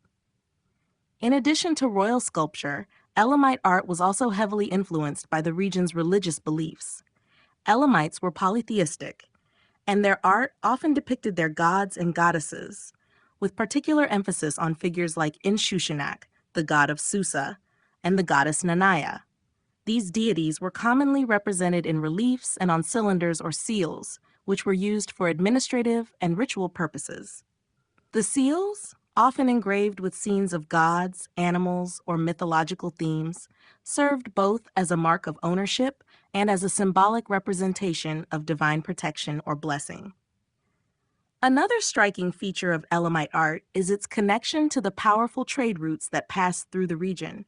In addition to royal sculpture, Elamite art was also heavily influenced by the region's religious beliefs. Elamites were polytheistic, and their art often depicted their gods and goddesses, with particular emphasis on figures like Inshushinak, the god of Susa, and the goddess Nanaya. These deities were commonly represented in reliefs and on cylinders or seals, which were used for administrative and ritual purposes. The seals, often engraved with scenes of gods, animals, or mythological themes, served both as a mark of ownership and as a symbolic representation of divine protection or blessing. Another striking feature of Elamite art is its connection to the powerful trade routes that passed through the region.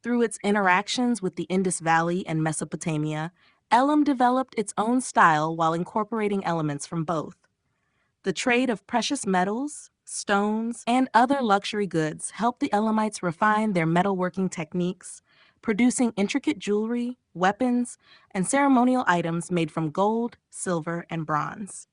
Through its interactions with the Indus Valley and Mesopotamia, Elam developed its own style while incorporating elements from both. The trade of precious metals, stones, and other luxury goods helped the Elamites refine their metalworking techniques, producing intricate jewelry, weapons, and ceremonial items made from gold, silver, and bronze.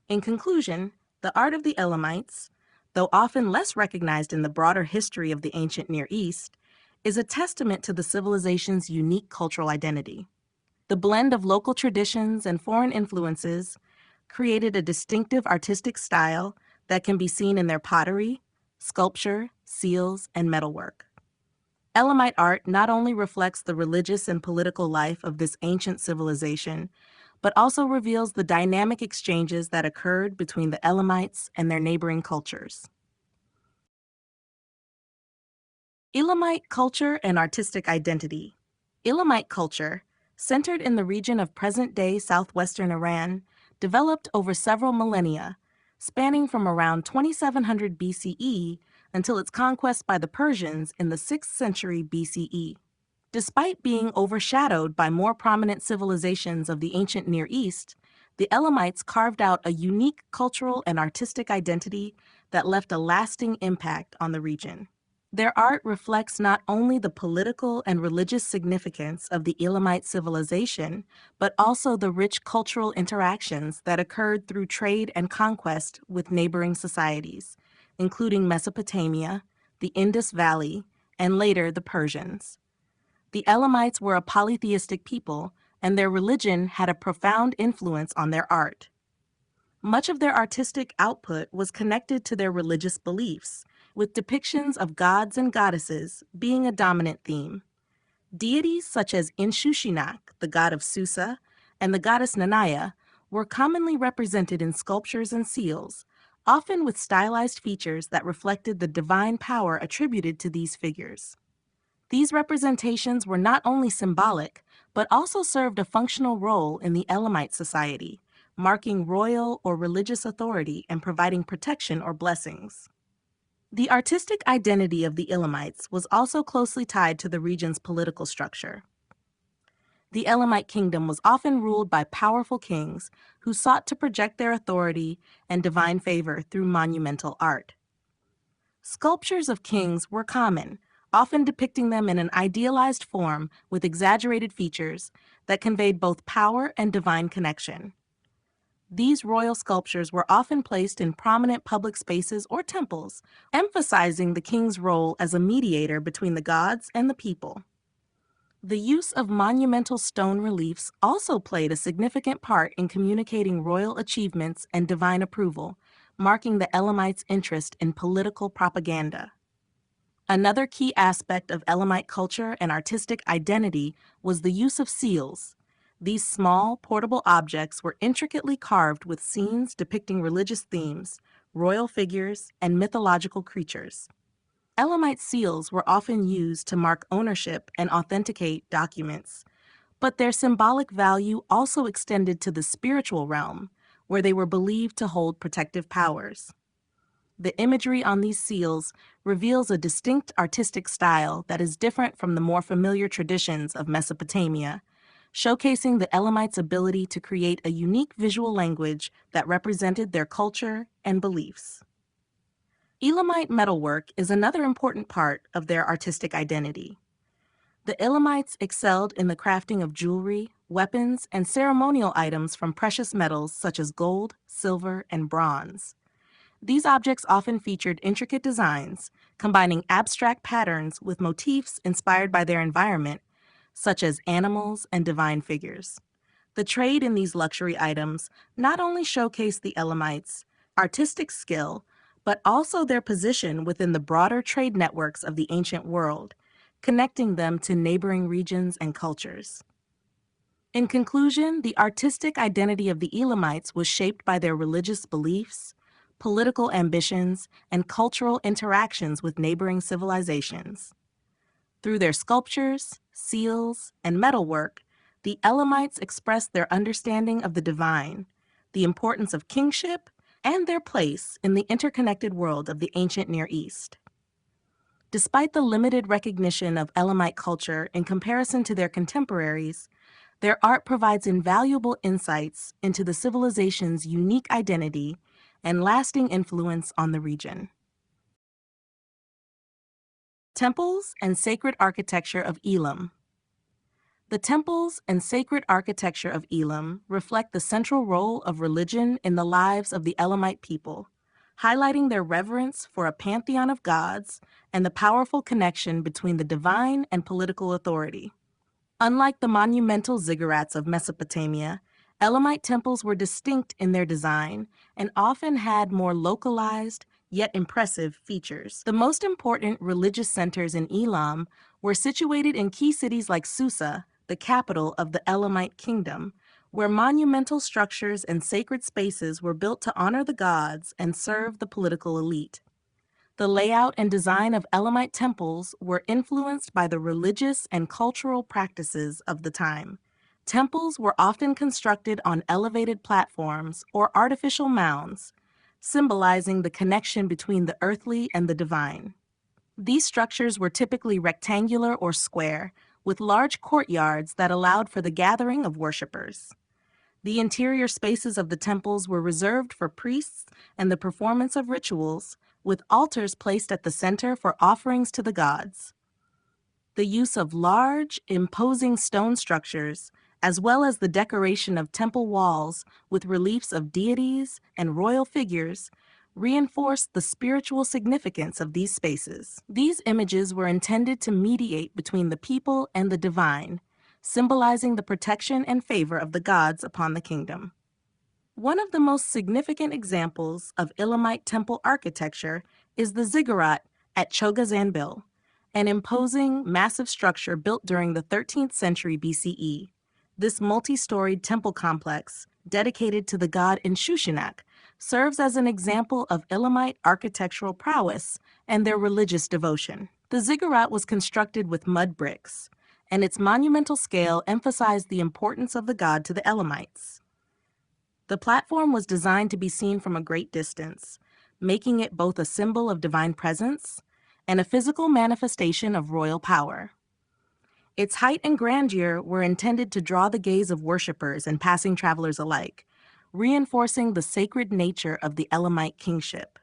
In conclusion, the art of the Elamites, though often less recognized in the broader history of the ancient Near East, is a testament to the civilization's unique cultural identity. The blend of local traditions and foreign influences created a distinctive artistic style that can be seen in their pottery, sculpture, seals, and metalwork. Elamite art not only reflects the religious and political life of this ancient civilization, but also reveals the dynamic exchanges that occurred between the Elamites and their neighboring cultures. Elamite culture and artistic identity. Elamite culture, centered in the region of present-day southwestern Iran, developed over several millennia, spanning from around 2700 BCE until its conquest by the Persians in the 6th century BCE. Despite being overshadowed by more prominent civilizations of the ancient Near East, the Elamites carved out a unique cultural and artistic identity that left a lasting impact on the region. Their art reflects not only the political and religious significance of the Elamite civilization, but also the rich cultural interactions that occurred through trade and conquest with neighboring societies, including Mesopotamia, the Indus Valley, and later the Persians. The Elamites were a polytheistic people, and their religion had a profound influence on their art. Much of their artistic output was connected to their religious beliefs, with depictions of gods and goddesses being a dominant theme. Deities such as Inshushinak, the god of Susa, and the goddess Nanaya were commonly represented in sculptures and seals, often with stylized features that reflected the divine power attributed to these figures. These representations were not only symbolic, but also served a functional role in the Elamite society, marking royal or religious authority and providing protection or blessings. The artistic identity of the Elamites was also closely tied to the region's political structure. The Elamite kingdom was often ruled by powerful kings who sought to project their authority and divine favor through monumental art. Sculptures of kings were common, often depicting them in an idealized form with exaggerated features that conveyed both power and divine connection. These royal sculptures were often placed in prominent public spaces or temples, emphasizing the king's role as a mediator between the gods and the people. The use of monumental stone reliefs also played a significant part in communicating royal achievements and divine approval, marking the Elamites' interest in political propaganda. Another key aspect of Elamite culture and artistic identity was the use of seals. These small, portable objects were intricately carved with scenes depicting religious themes, royal figures, and mythological creatures. Elamite seals were often used to mark ownership and authenticate documents, but their symbolic value also extended to the spiritual realm, where they were believed to hold protective powers. The imagery on these seals reveals a distinct artistic style that is different from the more familiar traditions of Mesopotamia, showcasing the Elamites' ability to create a unique visual language that represented their culture and beliefs. Elamite metalwork is another important part of their artistic identity. The Elamites excelled in the crafting of jewelry, weapons, and ceremonial items from precious metals such as gold, silver, and bronze. These objects often featured intricate designs, combining abstract patterns with motifs inspired by their environment, such as animals and divine figures. The trade in these luxury items not only showcased the Elamites' artistic skill, but also their position within the broader trade networks of the ancient world, connecting them to neighboring regions and cultures. In conclusion, the artistic identity of the Elamites was shaped by their religious beliefs, political ambitions, and cultural interactions with neighboring civilizations. Through their sculptures, seals, and metalwork, the Elamites expressed their understanding of the divine, the importance of kingship, and their place in the interconnected world of the ancient Near East. Despite the limited recognition of Elamite culture in comparison to their contemporaries, their art provides invaluable insights into the civilization's unique identity and lasting influence on the region. Temples and sacred architecture of Elam. The temples and sacred architecture of Elam reflect the central role of religion in the lives of the Elamite people, highlighting their reverence for a pantheon of gods and the powerful connection between the divine and political authority. Unlike the monumental ziggurats of Mesopotamia, Elamite temples were distinct in their design and often had more localized, yet impressive features. The most important religious centers in Elam were situated in key cities like Susa, the capital of the Elamite kingdom, where monumental structures and sacred spaces were built to honor the gods and serve the political elite. The layout and design of Elamite temples were influenced by the religious and cultural practices of the time. Temples were often constructed on elevated platforms or artificial mounds, symbolizing the connection between the earthly and the divine. These structures were typically rectangular or square, with large courtyards that allowed for the gathering of worshippers. The interior spaces of the temples were reserved for priests and the performance of rituals, with altars placed at the center for offerings to the gods. The use of large, imposing stone structures, as well as the decoration of temple walls with reliefs of deities and royal figures, reinforced the spiritual significance of these spaces. These images were intended to mediate between the people and the divine, symbolizing the protection and favor of the gods upon the kingdom. One of the most significant examples of Elamite temple architecture is the ziggurat at Chogha-Zanbil, an imposing, massive structure built during the 13th century BCE. This multi-storied temple complex, dedicated to the god Inshushinak, serves as an example of Elamite architectural prowess and their religious devotion. The ziggurat was constructed with mud bricks, and its monumental scale emphasized the importance of the god to the Elamites. The platform was designed to be seen from a great distance, making it both a symbol of divine presence and a physical manifestation of royal power. Its height and grandeur were intended to draw the gaze of worshippers and passing travelers alike, reinforcing the sacred nature of the Elamite kingship.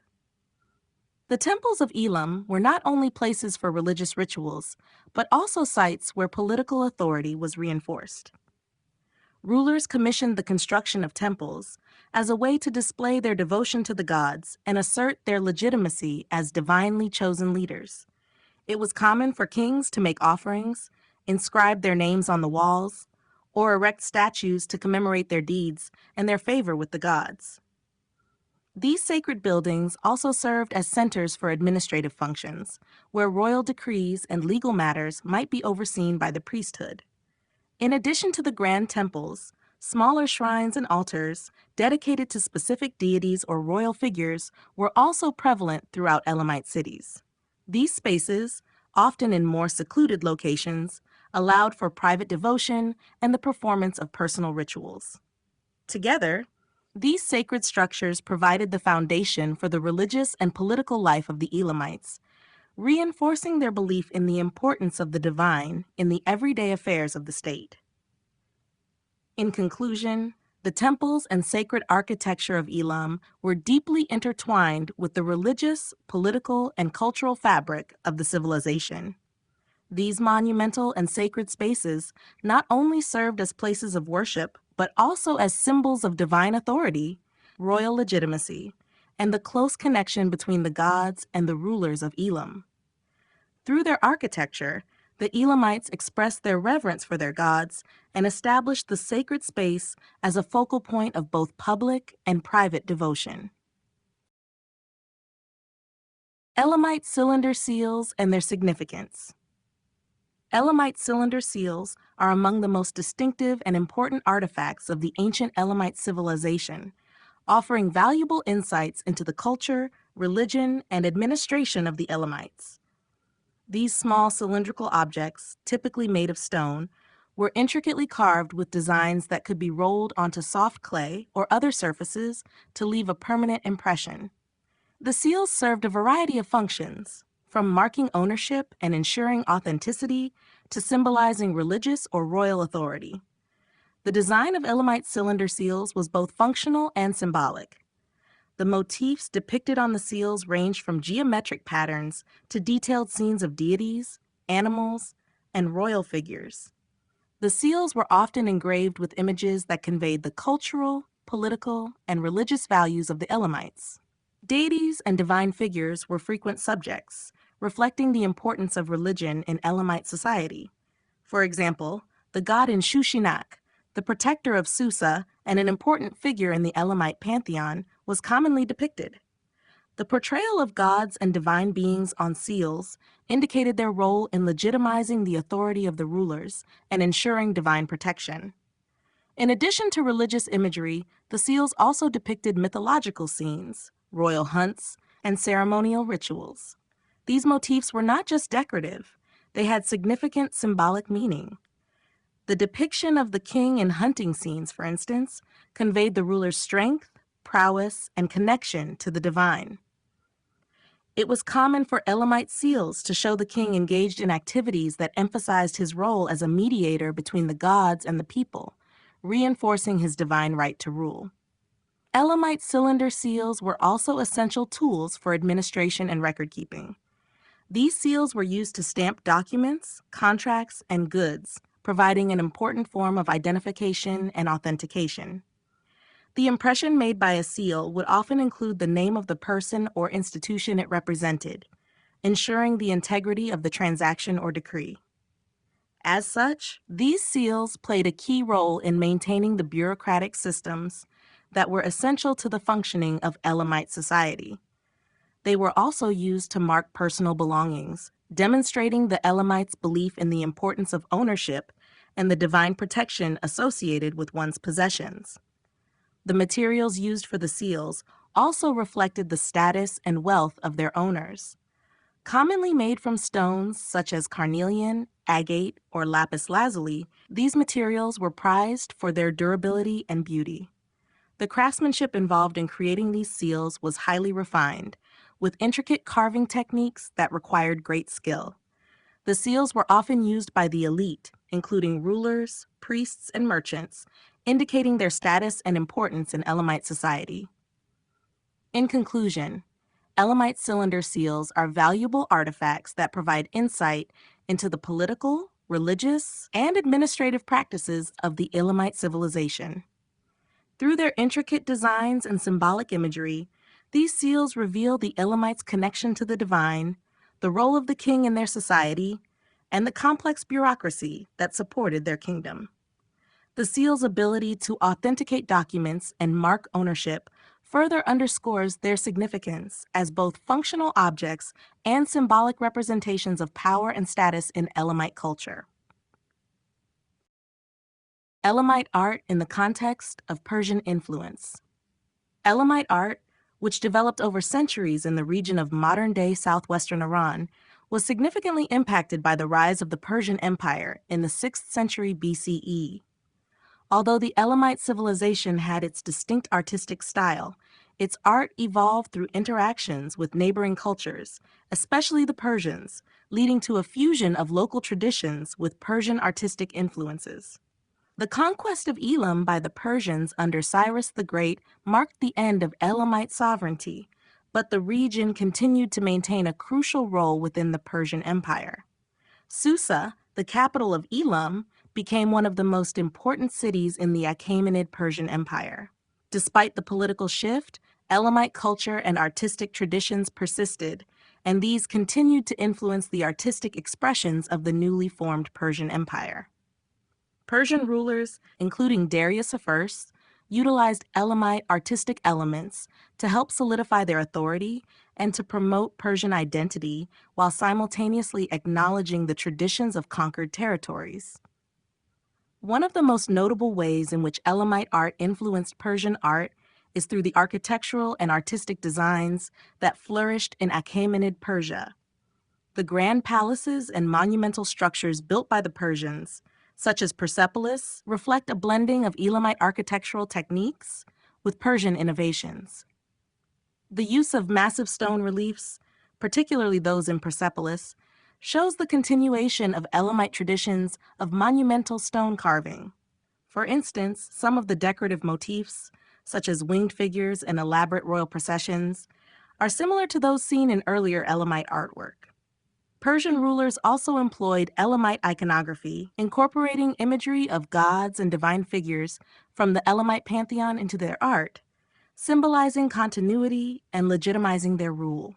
The temples of Elam were not only places for religious rituals, but also sites where political authority was reinforced. Rulers commissioned the construction of temples as a way to display their devotion to the gods and assert their legitimacy as divinely chosen leaders. It was common for kings to make offerings, inscribe their names on the walls, or erect statues to commemorate their deeds and their favor with the gods. These sacred buildings also served as centers for administrative functions, where royal decrees and legal matters might be overseen by the priesthood. In addition to the grand temples, smaller shrines and altars dedicated to specific deities or royal figures were also prevalent throughout Elamite cities. These spaces, often in more secluded locations, allowed for private devotion and the performance of personal rituals. Together, These sacred structures provided the foundation for the religious and political life of the Elamites, reinforcing their belief in the importance of the divine in the everyday affairs of the state. In conclusion, the temples and sacred architecture of Elam were deeply intertwined with the religious, political, and cultural fabric of the civilization. These monumental and sacred spaces not only served as places of worship, but also as symbols of divine authority, royal legitimacy, and the close connection between the gods and the rulers of Elam. Through their architecture, the Elamites expressed their reverence for their gods and established the sacred space as a focal point of both public and private devotion. Elamite cylinder seals and their significance. Elamite cylinder seals are among the most distinctive and important artifacts of the ancient Elamite civilization, offering valuable insights into the culture, religion, and administration of the Elamites. These small cylindrical objects, typically made of stone, were intricately carved with designs that could be rolled onto soft clay or other surfaces to leave a permanent impression. The seals served a variety of functions, from marking ownership and ensuring authenticity to symbolizing religious or royal authority. The design of Elamite cylinder seals was both functional and symbolic. The motifs depicted on the seals ranged from geometric patterns to detailed scenes of deities, animals, and royal figures. The seals were often engraved with images that conveyed the cultural, political, and religious values of the Elamites. Deities and divine figures were frequent subjects, reflecting the importance of religion in Elamite society. For example, the god Shushinak, the protector of Susa and an important figure in the Elamite pantheon, was commonly depicted. The portrayal of gods and divine beings on seals indicated their role in legitimizing the authority of the rulers and ensuring divine protection. In addition to religious imagery, the seals also depicted mythological scenes, royal hunts, and ceremonial rituals. These motifs were not just decorative, they had significant symbolic meaning. The depiction of the king in hunting scenes, for instance, conveyed the ruler's strength, prowess, and connection to the divine. It was common for Elamite seals to show the king engaged in activities that emphasized his role as a mediator between the gods and the people, reinforcing his divine right to rule. Elamite cylinder seals were also essential tools for administration and record-keeping. These seals were used to stamp documents, contracts, and goods, providing an important form of identification and authentication. The impression made by a seal would often include the name of the person or institution it represented, ensuring the integrity of the transaction or decree. As such, these seals played a key role in maintaining the bureaucratic systems that were essential to the functioning of Elamite society. They were also used to mark personal belongings, demonstrating the Elamites' belief in the importance of ownership and the divine protection associated with one's possessions. The materials used for the seals also reflected the status and wealth of their owners. Commonly made from stones such as carnelian, agate, or lapis lazuli, these materials were prized for their durability and beauty. The craftsmanship involved in creating these seals was highly refined, with intricate carving techniques that required great skill. The seals were often used by the elite, including rulers, priests, and merchants, indicating their status and importance in Elamite society. In conclusion, Elamite cylinder seals are valuable artifacts that provide insight into the political, religious, and administrative practices of the Elamite civilization. Through their intricate designs and symbolic imagery, these seals reveal the Elamites' connection to the divine, the role of the king in their society, and the complex bureaucracy that supported their kingdom. The seal's ability to authenticate documents and mark ownership further underscores their significance as both functional objects and symbolic representations of power and status in Elamite culture. Elamite art in the context of Persian influence. Elamite art, which developed over centuries in the region of modern-day southwestern Iran, was significantly impacted by the rise of the Persian Empire in the 6th century BCE. Although the Elamite civilization had its distinct artistic style, its art evolved through interactions with neighboring cultures, especially the Persians, leading to a fusion of local traditions with Persian artistic influences. The conquest of Elam by the Persians under Cyrus the Great marked the end of Elamite sovereignty, but the region continued to maintain a crucial role within the Persian Empire. Susa, the capital of Elam, became one of the most important cities in the Achaemenid Persian Empire. Despite the political shift, Elamite culture and artistic traditions persisted, and these continued to influence the artistic expressions of the newly formed Persian Empire. Persian rulers, including Darius I, utilized Elamite artistic elements to help solidify their authority and to promote Persian identity while simultaneously acknowledging the traditions of conquered territories. One of the most notable ways in which Elamite art influenced Persian art is through the architectural and artistic designs that flourished in Achaemenid Persia. The grand palaces and monumental structures built by the Persians, such as Persepolis, reflect a blending of Elamite architectural techniques with Persian innovations. The use of massive stone reliefs, particularly those in Persepolis, shows the continuation of Elamite traditions of monumental stone carving. For instance, some of the decorative motifs, such as winged figures and elaborate royal processions, are similar to those seen in earlier Elamite artwork. Persian rulers also employed Elamite iconography, incorporating imagery of gods and divine figures from the Elamite pantheon into their art, symbolizing continuity and legitimizing their rule.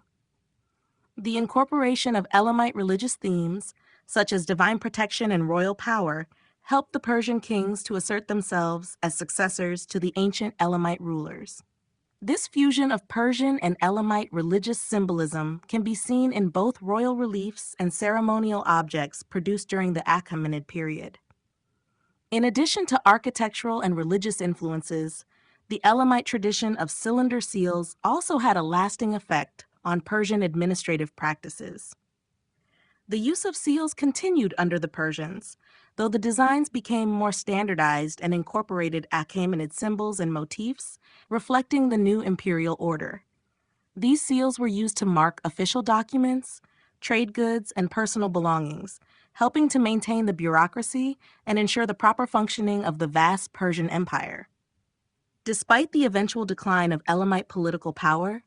The incorporation of Elamite religious themes, such as divine protection and royal power, helped the Persian kings to assert themselves as successors to the ancient Elamite rulers. This fusion of Persian and Elamite religious symbolism can be seen in both royal reliefs and ceremonial objects produced during the Achaemenid period. In addition to architectural and religious influences, the Elamite tradition of cylinder seals also had a lasting effect on Persian administrative practices. The use of seals continued under the Persians, though the designs became more standardized and incorporated Achaemenid symbols and motifs, reflecting the new imperial order. These seals were used to mark official documents, trade goods, and personal belongings, helping to maintain the bureaucracy and ensure the proper functioning of the vast Persian Empire. Despite the eventual decline of Elamite political power,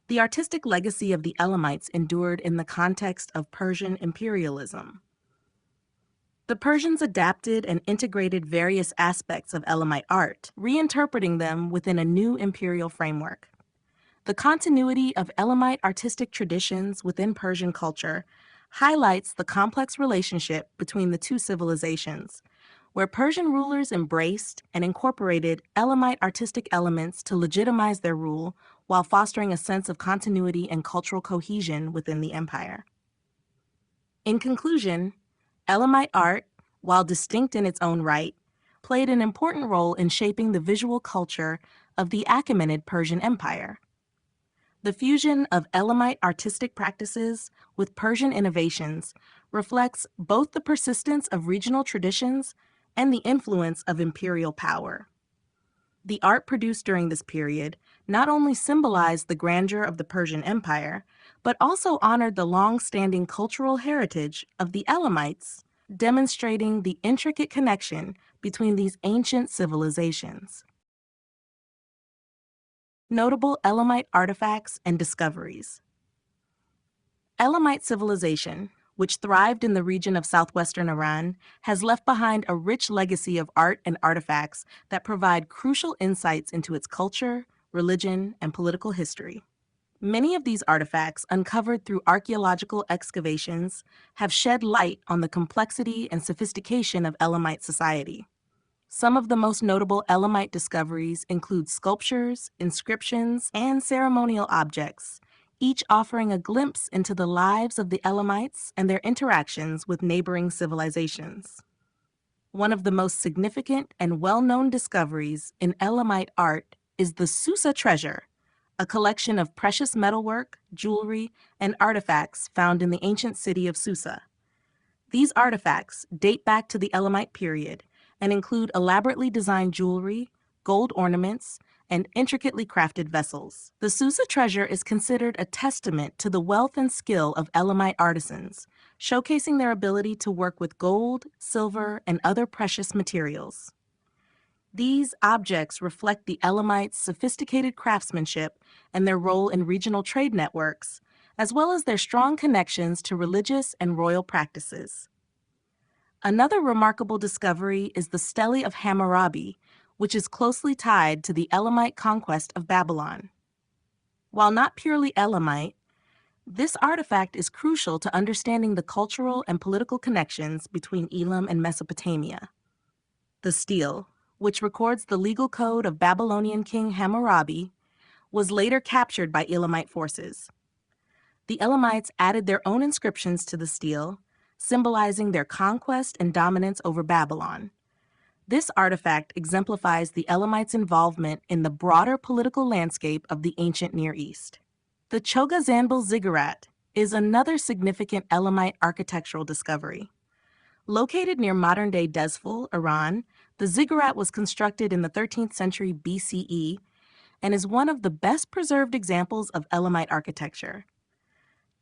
the artistic legacy of the Elamites endured in the context of Persian imperialism. The Persians adapted and integrated various aspects of Elamite art, reinterpreting them within a new imperial framework. The continuity of Elamite artistic traditions within Persian culture highlights the complex relationship between the two civilizations, where Persian rulers embraced and incorporated Elamite artistic elements to legitimize their rule while fostering a sense of continuity and cultural cohesion within the empire. In conclusion, Elamite art, while distinct in its own right, played an important role in shaping the visual culture of the Achaemenid Persian Empire. The fusion of Elamite artistic practices with Persian innovations reflects both the persistence of regional traditions and the influence of imperial power. The art produced during this period not only symbolized the grandeur of the Persian Empire, but also honored the long-standing cultural heritage of the Elamites, demonstrating the intricate connection between these ancient civilizations. Notable Elamite artifacts and discoveries. Elamite civilization, which thrived in the region of southwestern Iran, has left behind a rich legacy of art and artifacts that provide crucial insights into its culture, religion, and political history. Many of these artifacts, uncovered through archaeological excavations, have shed light on the complexity and sophistication of Elamite society. Some of the most notable Elamite discoveries include sculptures, inscriptions, and ceremonial objects, each offering a glimpse into the lives of the Elamites and their interactions with neighboring civilizations. One of the most significant and well-known discoveries in Elamite art is the Susa treasure, a collection of precious metalwork, jewelry, and artifacts found in the ancient city of Susa. These artifacts date back to the Elamite period and include elaborately designed jewelry, gold ornaments, and intricately crafted vessels. The Susa treasure is considered a testament to the wealth and skill of Elamite artisans, showcasing their ability to work with gold, silver, and other precious materials. These objects reflect the Elamites' sophisticated craftsmanship and their role in regional trade networks, as well as their strong connections to religious and royal practices. Another remarkable discovery is the Stele of Hammurabi, which is closely tied to the Elamite conquest of Babylon. While not purely Elamite, this artifact is crucial to understanding the cultural and political connections between Elam and Mesopotamia. The stele, which records the legal code of Babylonian king Hammurabi, was later captured by Elamite forces. The Elamites added their own inscriptions to the stele, symbolizing their conquest and dominance over Babylon. This artifact exemplifies the Elamites' involvement in the broader political landscape of the ancient Near East. The Chogha-Zanbil ziggurat is another significant Elamite architectural discovery. Located near modern-day Dezful, Iran, the ziggurat was constructed in the 13th century BCE and is one of the best preserved examples of Elamite architecture.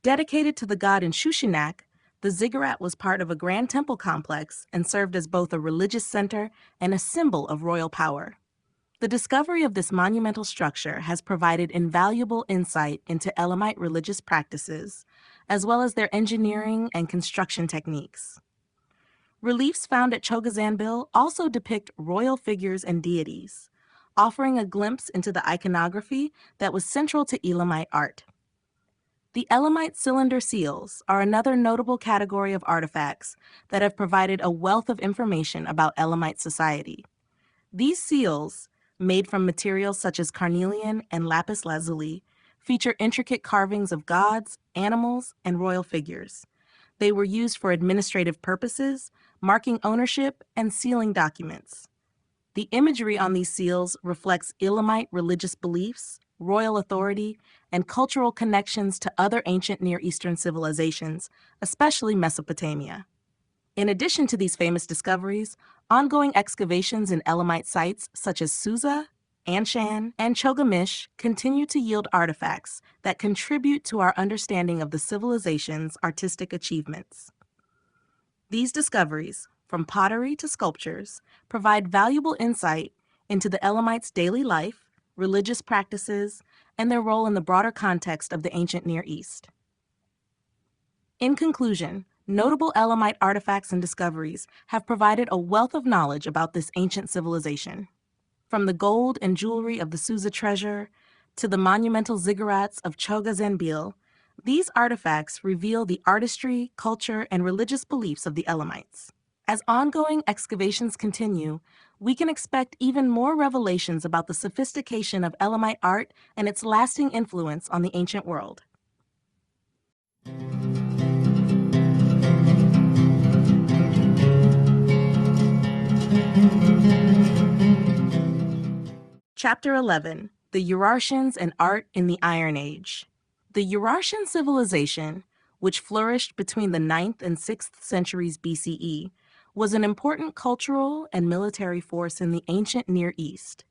Dedicated to the god in Shushinak, the ziggurat was part of a grand temple complex and served as both a religious center and a symbol of royal power. The discovery of this monumental structure has provided invaluable insight into Elamite religious practices, as well as their engineering and construction techniques. Reliefs found at Chogha-Zanbil also depict royal figures and deities, offering a glimpse into the iconography that was central to Elamite art. The Elamite cylinder seals are another notable category of artifacts that have provided a wealth of information about Elamite society. These seals, made from materials such as carnelian and lapis lazuli, feature intricate carvings of gods, animals, and royal figures. They were used for administrative purposes, marking ownership and sealing documents. The imagery on these seals reflects Elamite religious beliefs, royal authority, and cultural connections to other ancient Near Eastern civilizations, especially Mesopotamia. In addition to these famous discoveries, ongoing excavations in Elamite sites such as Susa, Anshan, and Chogamish continue to yield artifacts that contribute to our understanding of the civilization's artistic achievements. These discoveries, from pottery to sculptures, provide valuable insight into the Elamites' daily life, religious practices, and their role in the broader context of the ancient Near East. In conclusion, notable Elamite artifacts and discoveries have provided a wealth of knowledge about this ancient civilization. From the gold and jewelry of the Susa treasure to the monumental ziggurats of Chogha-Zanbil, these artifacts reveal the artistry, culture, and religious beliefs of the Elamites. As ongoing excavations continue, we can expect even more revelations about the sophistication of Elamite art and its lasting influence on the ancient world. Chapter 11: The Urartians and Art in the Iron Age. The Urartian civilization, which flourished between the 9th and 6th centuries BCE, was an important cultural and military force in the ancient Near East,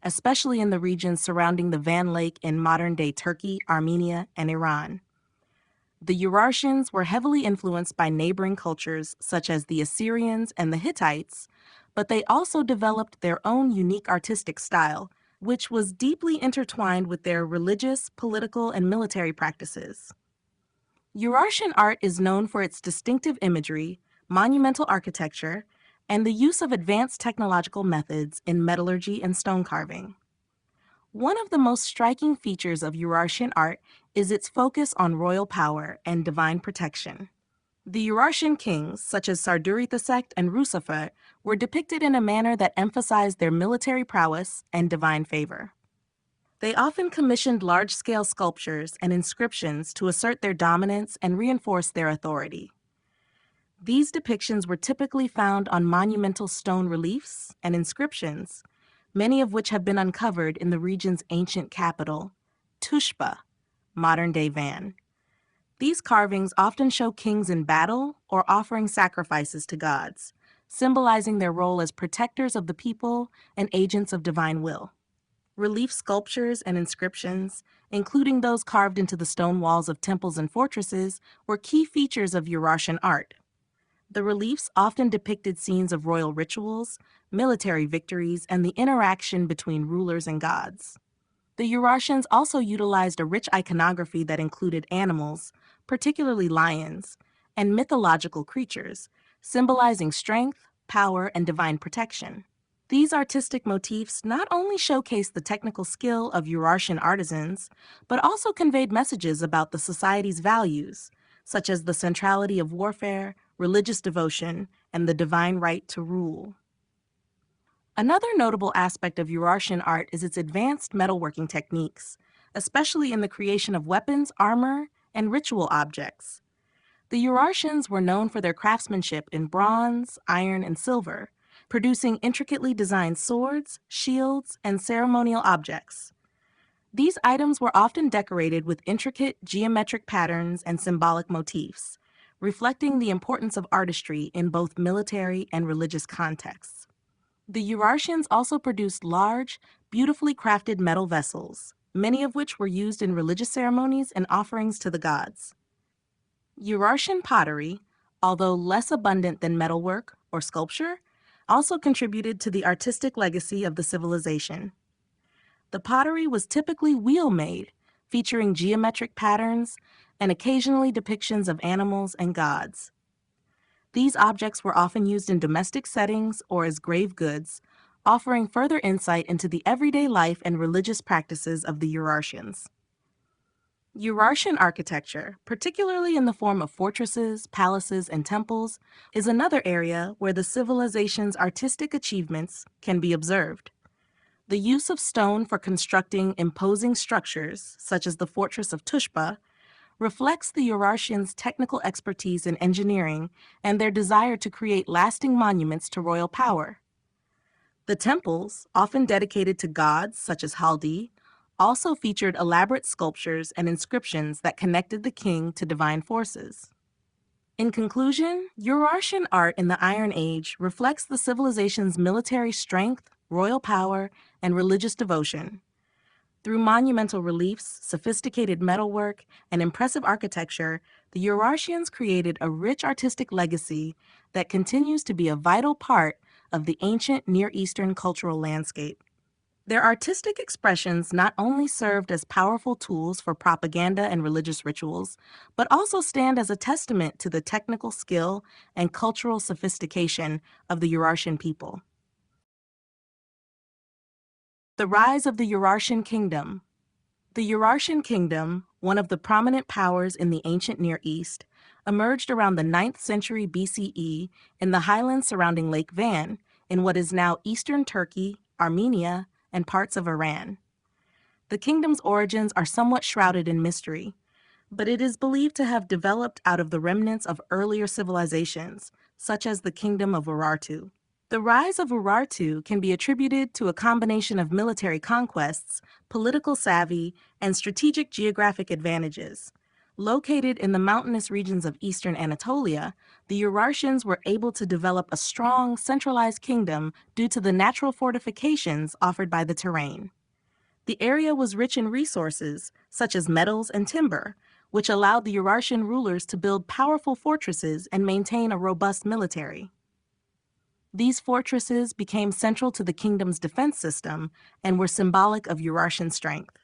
especially in the regions surrounding the Van Lake in modern-day Turkey, Armenia, and Iran. The Urartians were heavily influenced by neighboring cultures such as the Assyrians and the Hittites, but they also developed their own unique artistic style, which was deeply intertwined with their religious, political, and military practices. Urartian art is known for its distinctive imagery, monumental architecture, and the use of advanced technological methods in metallurgy and stone carving. One of the most striking features of Urartian art is its focus on royal power and divine protection. The Urartian kings, such as Sarduri-Thesekt and Rusafet, were depicted in a manner that emphasized their military prowess and divine favor. They often commissioned large-scale sculptures and inscriptions to assert their dominance and reinforce their authority. These depictions were typically found on monumental stone reliefs and inscriptions, many of which have been uncovered in the region's ancient capital, Tushpa, modern-day Van. These carvings often show kings in battle or offering sacrifices to gods, symbolizing their role as protectors of the people and agents of divine will. Relief sculptures and inscriptions, including those carved into the stone walls of temples and fortresses, were key features of Urartian art. The reliefs often depicted scenes of royal rituals, military victories, and the interaction between rulers and gods. The Urartians also utilized a rich iconography that included animals, particularly lions, and mythological creatures, symbolizing strength, power, and divine protection. These artistic motifs not only showcased the technical skill of Urartian artisans, but also conveyed messages about the society's values, such as the centrality of warfare, religious devotion, and the divine right to rule. Another notable aspect of Urartian art is its advanced metalworking techniques, especially in the creation of weapons, armor, and ritual objects. The Urartians were known for their craftsmanship in bronze, iron, and silver, producing intricately designed swords, shields, and ceremonial objects. These items were often decorated with intricate geometric patterns and symbolic motifs, reflecting the importance of artistry in both military and religious contexts. The Urartians also produced large, beautifully crafted metal vessels, many of which were used in religious ceremonies and offerings to the gods. Urartian pottery, although less abundant than metalwork or sculpture, also contributed to the artistic legacy of the civilization. The pottery was typically wheel-made, featuring geometric patterns and occasionally depictions of animals and gods. These objects were often used in domestic settings or as grave goods, offering further insight into the everyday life and religious practices of the Urartians. Urartian architecture, particularly in the form of fortresses, palaces, and temples, is another area where the civilization's artistic achievements can be observed. The use of stone for constructing imposing structures, such as the fortress of Tushpa, reflects the Urartians' technical expertise in engineering and their desire to create lasting monuments to royal power. The temples, often dedicated to gods such as Haldi, also featured elaborate sculptures and inscriptions that connected the king to divine forces. In conclusion, Urartian art in the Iron Age reflects the civilization's military strength, royal power, and religious devotion. Through monumental reliefs, sophisticated metalwork, and impressive architecture, the Urartians created a rich artistic legacy that continues to be a vital part of the ancient Near Eastern cultural landscape. Their artistic expressions not only served as powerful tools for propaganda and religious rituals, but also stand as a testament to the technical skill and cultural sophistication of the Urartian people. The rise of the Urartian kingdom. The Urartian kingdom, one of the prominent powers in the ancient Near East, emerged around the 9th century BCE in the highlands surrounding Lake Van, in what is now eastern Turkey, Armenia, and parts of Iran. The kingdom's origins are somewhat shrouded in mystery, but it is believed to have developed out of the remnants of earlier civilizations, such as the kingdom of Urartu. The rise of Urartu can be attributed to a combination of military conquests, political savvy, and strategic geographic advantages. Located in the mountainous regions of eastern Anatolia, the Urartians were able to develop a strong, centralized kingdom due to the natural fortifications offered by the terrain. The area was rich in resources, such as metals and timber, which allowed the Urartian rulers to build powerful fortresses and maintain a robust military. These fortresses became central to the kingdom's defense system and were symbolic of Urartian strength.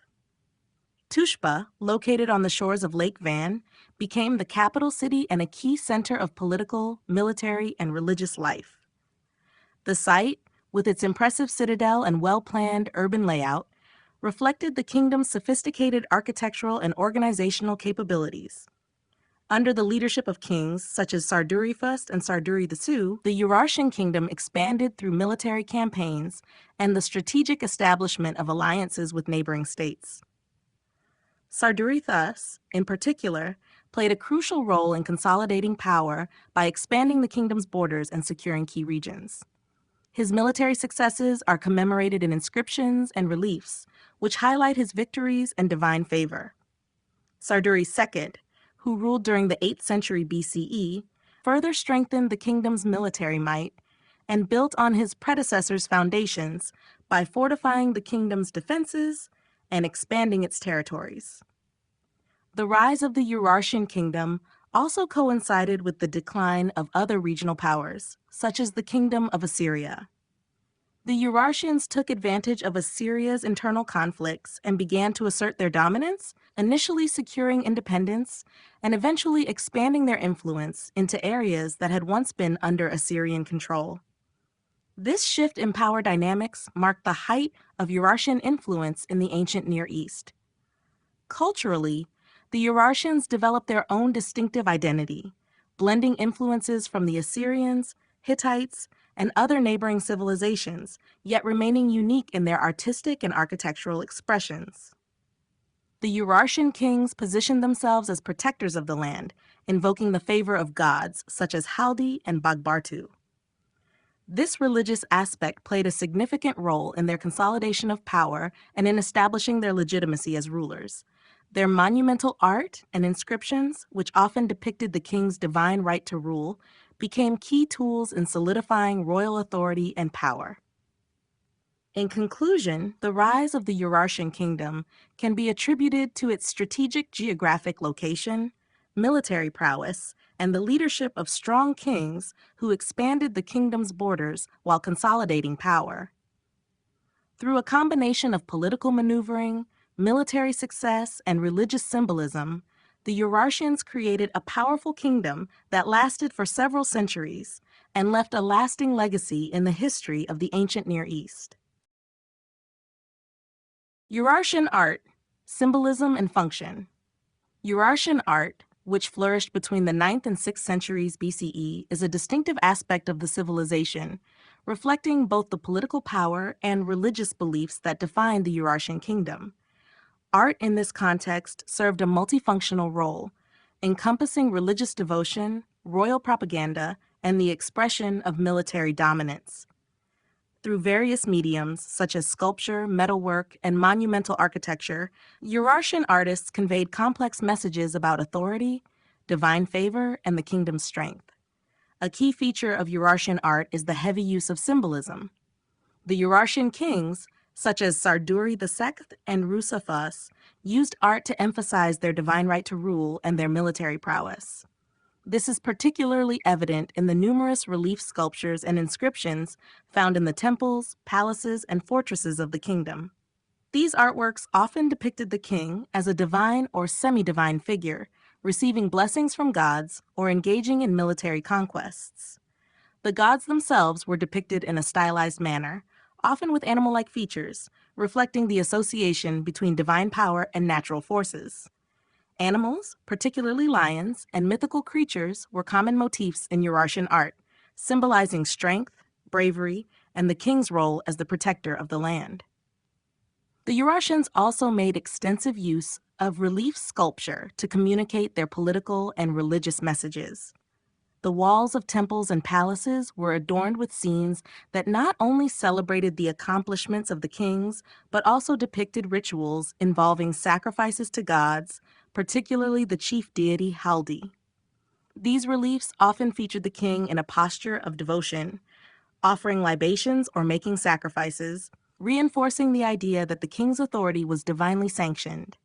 Tushpa, located on the shores of Lake Van, became the capital city and a key center of political, military, and religious life. The site, with its impressive citadel and well-planned urban layout, reflected the kingdom's sophisticated architectural and organizational capabilities. Under the leadership of kings such as Sarduri I and Sarduri II, the Urartian kingdom expanded through military campaigns and the strategic establishment of alliances with neighboring states. Sarduri I, in particular, played a crucial role in consolidating power by expanding the kingdom's borders and securing key regions. His military successes are commemorated in inscriptions and reliefs, which highlight his victories and divine favor. Sarduri II, who ruled during the 8th century BCE, further strengthened the kingdom's military might and built on his predecessor's foundations by fortifying the kingdom's defenses and expanding its territories. The rise of the Urartian kingdom also coincided with the decline of other regional powers, such as the Kingdom of Assyria. The Urartians took advantage of Assyria's internal conflicts and began to assert their dominance, initially securing independence and eventually expanding their influence into areas that had once been under Assyrian control. This shift in power dynamics marked the height of Urartian influence in the ancient Near East. Culturally, the Urartians developed their own distinctive identity, blending influences from the Assyrians, Hittites, and other neighboring civilizations, yet remaining unique in their artistic and architectural expressions. The Urartian kings positioned themselves as protectors of the land, invoking the favor of gods such as Haldi and Bagbartu. This religious aspect played a significant role in their consolidation of power and in establishing their legitimacy as rulers. Their monumental art and inscriptions, which often depicted the king's divine right to rule, became key tools in solidifying royal authority and power. In conclusion, the rise of the Urartian kingdom can be attributed to its strategic geographic location, military prowess, and the leadership of strong kings who expanded the kingdom's borders while consolidating power. Through a combination of political maneuvering, military success, and religious symbolism, the Urartians created a powerful kingdom that lasted for several centuries and left a lasting legacy in the history of the ancient Near East. Urartian art, symbolism and function. Urartian art, which flourished between the 9th and 6th centuries BCE, is a distinctive aspect of the civilization, reflecting both the political power and religious beliefs that defined the Urartian kingdom. Art in this context served a multifunctional role, encompassing religious devotion, royal propaganda, and the expression of military dominance. Through various mediums, such as sculpture, metalwork, and monumental architecture, Urartian artists conveyed complex messages about authority, divine favor, and the kingdom's strength. A key feature of Urartian art is the heavy use of symbolism. The Urartian kings, such as Sarduri II and Rusafas, used art to emphasize their divine right to rule and their military prowess. This is particularly evident in the numerous relief sculptures and inscriptions found in the temples, palaces, and fortresses of the kingdom. These artworks often depicted the king as a divine or semi-divine figure, receiving blessings from gods or engaging in military conquests. The gods themselves were depicted in a stylized manner, often with animal-like features, reflecting the association between divine power and natural forces. Animals, particularly lions, and mythical creatures were common motifs in Urartian art, symbolizing strength, bravery, and the king's role as the protector of the land. The Urartians also made extensive use of relief sculpture to communicate their political and religious messages. The walls of temples and palaces were adorned with scenes that not only celebrated the accomplishments of the kings, but also depicted rituals involving sacrifices to gods, particularly the chief deity Haldi. These reliefs often featured the king in a posture of devotion, offering libations or making sacrifices, reinforcing the idea that the king's authority was divinely sanctioned.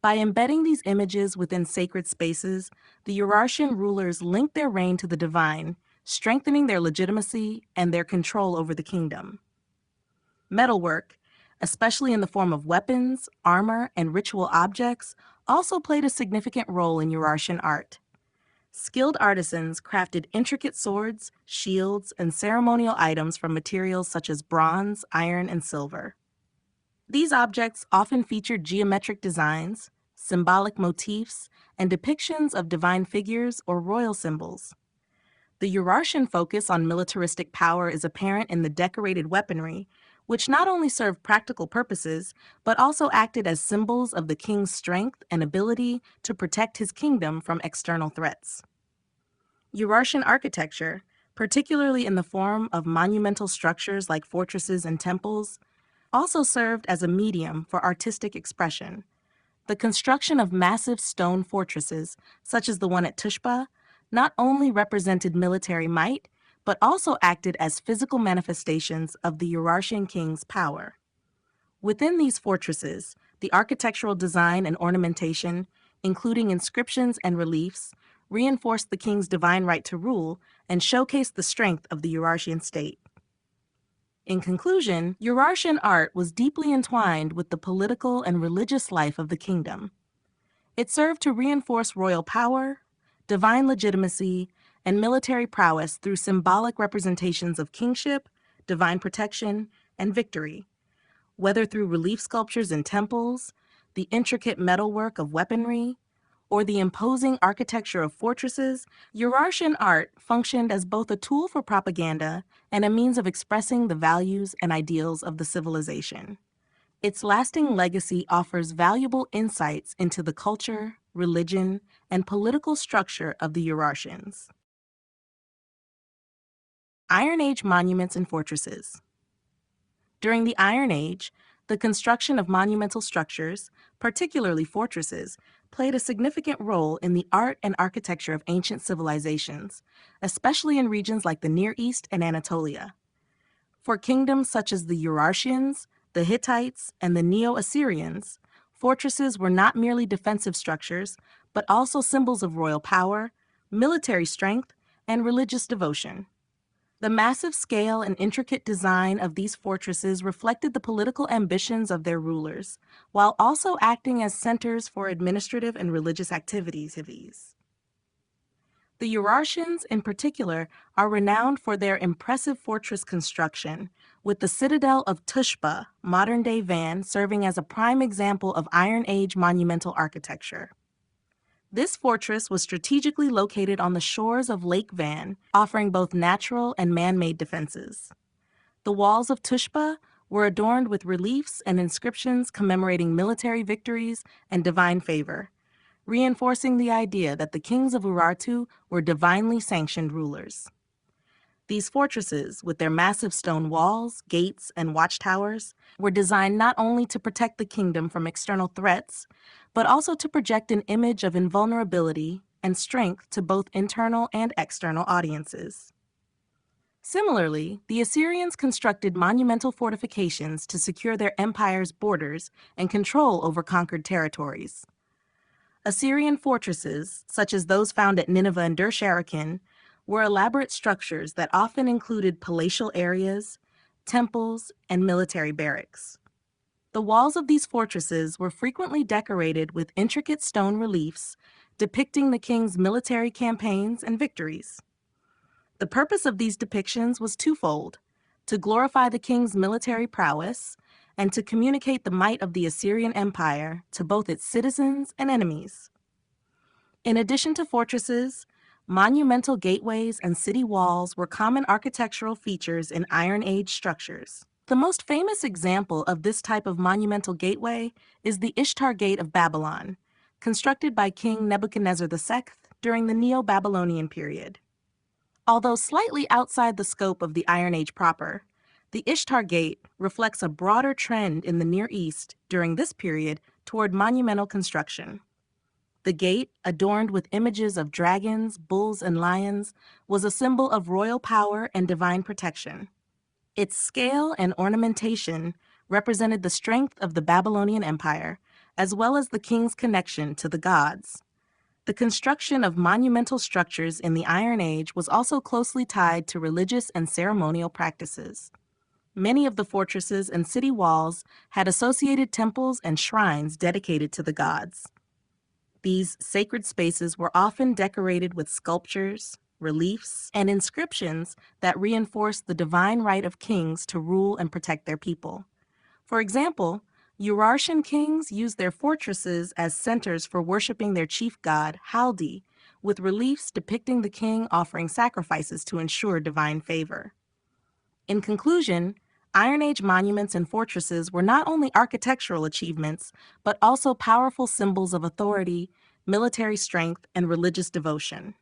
By embedding these images within sacred spaces, the Urartian rulers linked their reign to the divine, strengthening their legitimacy and their control over the kingdom. Metalwork, especially in the form of weapons, armor, and ritual objects, also played a significant role in Urartian art. Skilled artisans crafted intricate swords, shields, and ceremonial items from materials such as bronze, iron, and silver. These objects often featured geometric designs, symbolic motifs, and depictions of divine figures or royal symbols. The Urartian focus on militaristic power is apparent in the decorated weaponry, which not only served practical purposes, but also acted as symbols of the king's strength and ability to protect his kingdom from external threats. Urartian architecture, particularly in the form of monumental structures like fortresses and temples, also served as a medium for artistic expression. The construction of massive stone fortresses, such as the one at Tushpa, not only represented military might, but also acted as physical manifestations of the Urartian king's power. Within these fortresses, the architectural design and ornamentation, including inscriptions and reliefs, reinforced the king's divine right to rule and showcased the strength of the Urartian state. In conclusion, Urartian art was deeply entwined with the political and religious life of the kingdom. It served to reinforce royal power, divine legitimacy, and military prowess through symbolic representations of kingship, divine protection, and victory. Whether through relief sculptures in temples, the intricate metalwork of weaponry, or the imposing architecture of fortresses, Urartian art functioned as both a tool for propaganda and a means of expressing the values and ideals of the civilization. Its lasting legacy offers valuable insights into the culture, religion, and political structure of the Urartians. Iron Age monuments and fortresses. During the Iron Age, the construction of monumental structures, particularly fortresses, played a significant role in the art and architecture of ancient civilizations, especially in regions like the Near East and Anatolia. For kingdoms such as the Urartians, the Hittites, and the Neo-Assyrians, fortresses were not merely defensive structures, but also symbols of royal power, military strength, and religious devotion. The massive scale and intricate design of these fortresses reflected the political ambitions of their rulers, while also acting as centers for administrative and religious activities. The Urartians, in particular, are renowned for their impressive fortress construction, with the citadel of Tushpa, modern-day Van, serving as a prime example of Iron Age monumental architecture. This fortress was strategically located on the shores of Lake Van, offering both natural and man-made defenses. The walls of Tushpa were adorned with reliefs and inscriptions commemorating military victories and divine favor, reinforcing the idea that the kings of Urartu were divinely sanctioned rulers. These fortresses, with their massive stone walls, gates, and watchtowers, were designed not only to protect the kingdom from external threats, but also to project an image of invulnerability and strength to both internal and external audiences. Similarly, the Assyrians constructed monumental fortifications to secure their empire's borders and control over conquered territories. Assyrian fortresses, such as those found at Nineveh and Dur-Sharrukin, were elaborate structures that often included palatial areas, temples, and military barracks. The walls of these fortresses were frequently decorated with intricate stone reliefs depicting the king's military campaigns and victories. The purpose of these depictions was twofold: to glorify the king's military prowess and to communicate the might of the Assyrian Empire to both its citizens and enemies. In addition to fortresses, monumental gateways and city walls were common architectural features in Iron Age structures. The most famous example of this type of monumental gateway is the Ishtar Gate of Babylon, constructed by King Nebuchadnezzar II during the Neo-Babylonian period. Although slightly outside the scope of the Iron Age proper, the Ishtar Gate reflects a broader trend in the Near East during this period toward monumental construction. The gate, adorned with images of dragons, bulls, and lions, was a symbol of royal power and divine protection. Its scale and ornamentation represented the strength of the Babylonian Empire, as well as the king's connection to the gods. The construction of monumental structures in the Iron Age was also closely tied to religious and ceremonial practices. Many of the fortresses and city walls had associated temples and shrines dedicated to the gods. These sacred spaces were often decorated with sculptures, reliefs, and inscriptions that reinforced the divine right of kings to rule and protect their people. For example, Urartian kings used their fortresses as centers for worshiping their chief god, Haldi, with reliefs depicting the king offering sacrifices to ensure divine favor. In conclusion, Iron Age monuments and fortresses were not only architectural achievements, but also powerful symbols of authority, military strength, and religious devotion.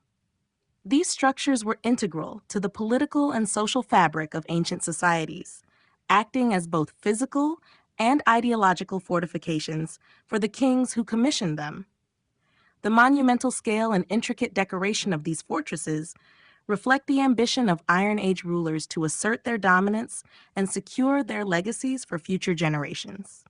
These structures were integral to the political and social fabric of ancient societies, acting as both physical and ideological fortifications for the kings who commissioned them. The monumental scale and intricate decoration of these fortresses reflect the ambition of Iron Age rulers to assert their dominance and secure their legacies for future generations.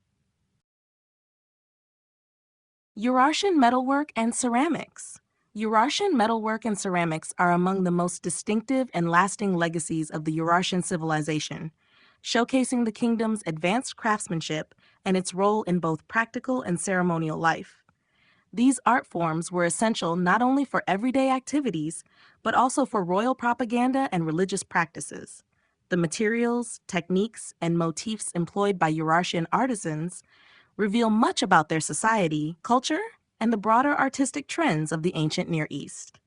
Urartian metalwork and ceramics. Urartian metalwork and ceramics are among the most distinctive and lasting legacies of the Urartian civilization, showcasing the kingdom's advanced craftsmanship and its role in both practical and ceremonial life. These art forms were essential not only for everyday activities, but also for royal propaganda and religious practices. The materials, techniques, and motifs employed by Urartian artisans reveal much about their society, culture, and the broader artistic trends of the ancient Near East.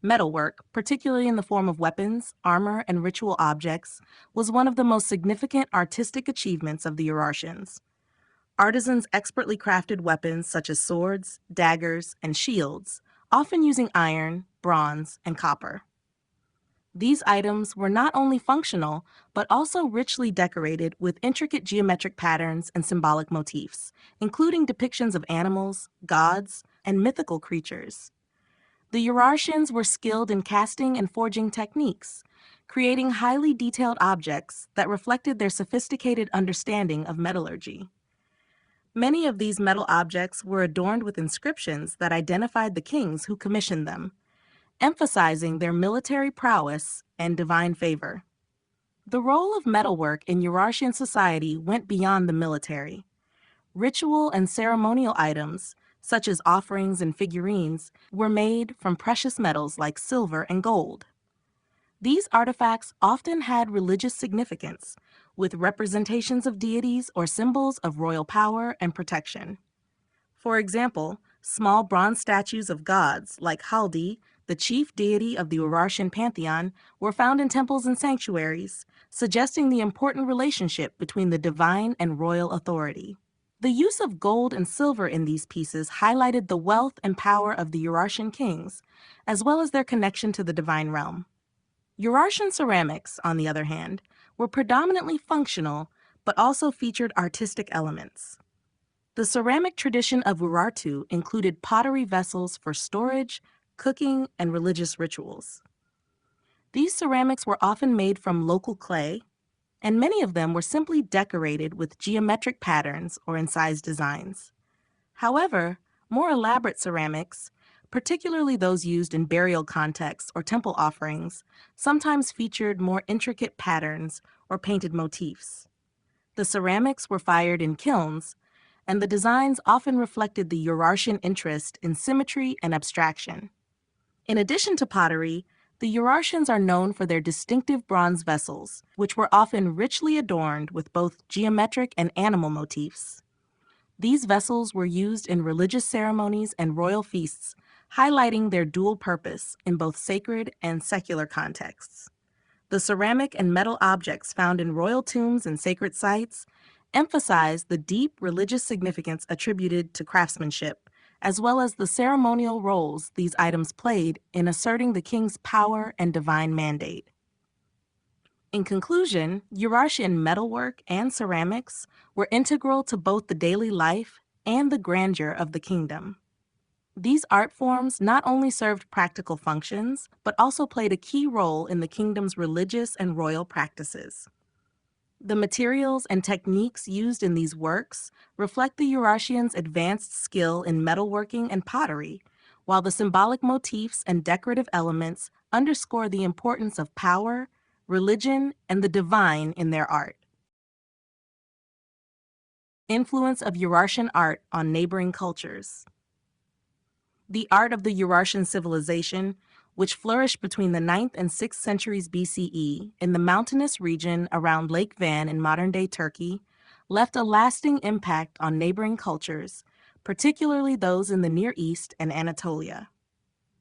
Metalwork, particularly in the form of weapons, armor, and ritual objects, was one of the most significant artistic achievements of the Urartians. Artisans expertly crafted weapons such as swords, daggers, and shields, often using iron, bronze, and copper. These items were not only functional, but also richly decorated with intricate geometric patterns and symbolic motifs, including depictions of animals, gods, and mythical creatures. The Urartians were skilled in casting and forging techniques, creating highly detailed objects that reflected their sophisticated understanding of metallurgy. Many of these metal objects were adorned with inscriptions that identified the kings who commissioned them, emphasizing their military prowess and divine favor. The role of metalwork in Urartian society went beyond the military. Ritual and ceremonial items, such as offerings and figurines, were made from precious metals like silver and gold. These artifacts often had religious significance, with representations of deities or symbols of royal power and protection. For example, small bronze statues of gods like Haldi, the chief deity of the Urartian pantheon, were found in temples and sanctuaries, suggesting the important relationship between the divine and royal authority. The use of gold and silver in these pieces highlighted the wealth and power of the Urartian kings, as well as their connection to the divine realm. Urartian ceramics, on the other hand, were predominantly functional, but also featured artistic elements. The ceramic tradition of Urartu included pottery vessels for storage, cooking, and religious rituals. These ceramics were often made from local clay, and many of them were simply decorated with geometric patterns or incised designs. However, more elaborate ceramics, particularly those used in burial contexts or temple offerings, sometimes featured more intricate patterns or painted motifs. The ceramics were fired in kilns, and the designs often reflected the Urartian interest in symmetry and abstraction. In addition to pottery, the Urartians are known for their distinctive bronze vessels, which were often richly adorned with both geometric and animal motifs. These vessels were used in religious ceremonies and royal feasts, highlighting their dual purpose in both sacred and secular contexts. The ceramic and metal objects found in royal tombs and sacred sites emphasize the deep religious significance attributed to craftsmanship, as well as the ceremonial roles these items played in asserting the king's power and divine mandate. In conclusion, Urartian metalwork and ceramics were integral to both the daily life and the grandeur of the kingdom. These art forms not only served practical functions, but also played a key role in the kingdom's religious and royal practices. The materials and techniques used in these works reflect the Urartians' advanced skill in metalworking and pottery, while the symbolic motifs and decorative elements underscore the importance of power, religion, and the divine in their art. Influence of Urartian art on neighboring cultures. The art of the Urartian civilization, which flourished between the 9th and 6th centuries BCE in the mountainous region around Lake Van in modern-day Turkey, left a lasting impact on neighboring cultures, particularly those in the Near East and Anatolia.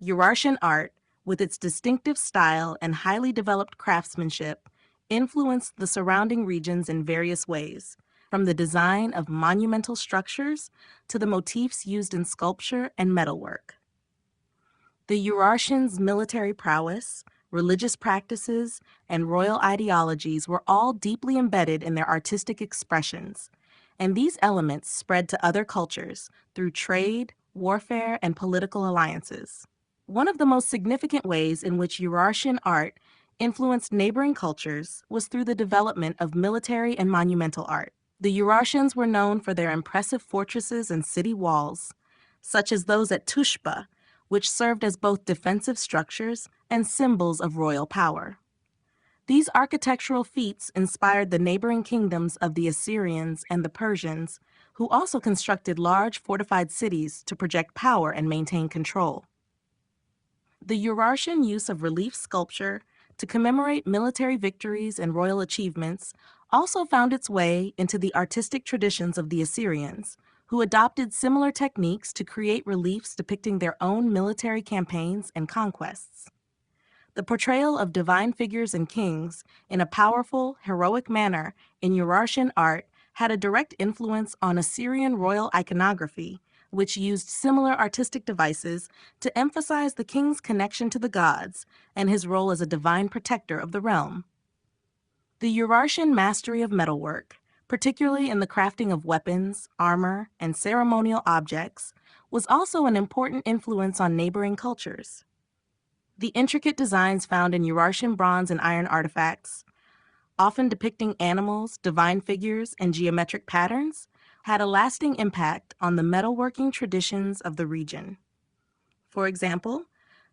Urartian art, with its distinctive style and highly developed craftsmanship, influenced the surrounding regions in various ways, from the design of monumental structures to the motifs used in sculpture and metalwork. The Urartians' military prowess, religious practices, and royal ideologies were all deeply embedded in their artistic expressions, and these elements spread to other cultures through trade, warfare, and political alliances. One of the most significant ways in which Eurasian art influenced neighboring cultures was through the development of military and monumental art. The Eurasians were known for their impressive fortresses and city walls, such as those at Tushpa, which served as both defensive structures and symbols of royal power. These architectural feats inspired the neighboring kingdoms of the Assyrians and the Persians, who also constructed large fortified cities to project power and maintain control. The Eurasian use of relief sculpture to commemorate military victories and royal achievements also found its way into the artistic traditions of the Assyrians, who adopted similar techniques to create reliefs depicting their own military campaigns and conquests. The portrayal of divine figures and kings in a powerful, heroic manner in Eurasian art had a direct influence on Assyrian royal iconography, which used similar artistic devices to emphasize the king's connection to the gods and his role as a divine protector of the realm. The Eurasian mastery of metalwork, particularly in the crafting of weapons, armor, and ceremonial objects, was also an important influence on neighboring cultures. The intricate designs found in Eurasian bronze and iron artifacts, often depicting animals, divine figures, and geometric patterns, had a lasting impact on the metalworking traditions of the region. For example,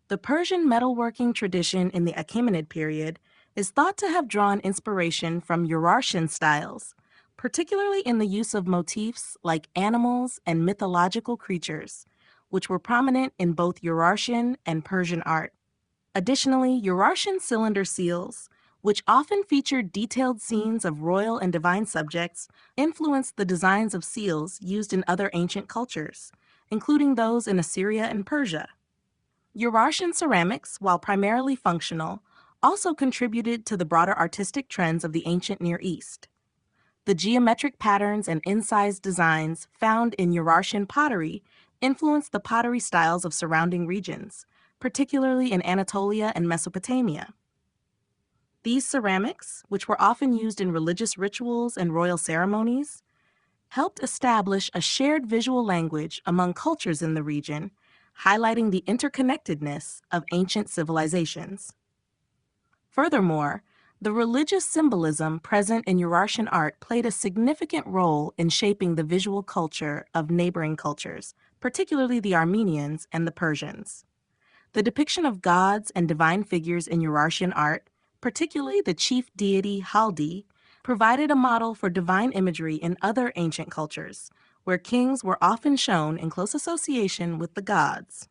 the Persian metalworking tradition in the Achaemenid period is thought to have drawn inspiration from Eurasian styles, particularly in the use of motifs like animals and mythological creatures, which were prominent in both Eurasian and Persian art. Additionally, Eurasian cylinder seals, which often featured detailed scenes of royal and divine subjects, influenced the designs of seals used in other ancient cultures, including those in Assyria and Persia. Eurasian ceramics, while primarily functional, also contributed to the broader artistic trends of the ancient Near East. The geometric patterns and incised designs found in Eurasian pottery influenced the pottery styles of surrounding regions, particularly in Anatolia and Mesopotamia. These ceramics, which were often used in religious rituals and royal ceremonies, helped establish a shared visual language among cultures in the region, highlighting the interconnectedness of ancient civilizations. Furthermore, the religious symbolism present in Eurasian art played a significant role in shaping the visual culture of neighboring cultures, particularly the Armenians and the Persians. The depiction of gods and divine figures in Eurasian art, particularly the chief deity Haldi, provided a model for divine imagery in other ancient cultures, where kings were often shown in close association with the gods.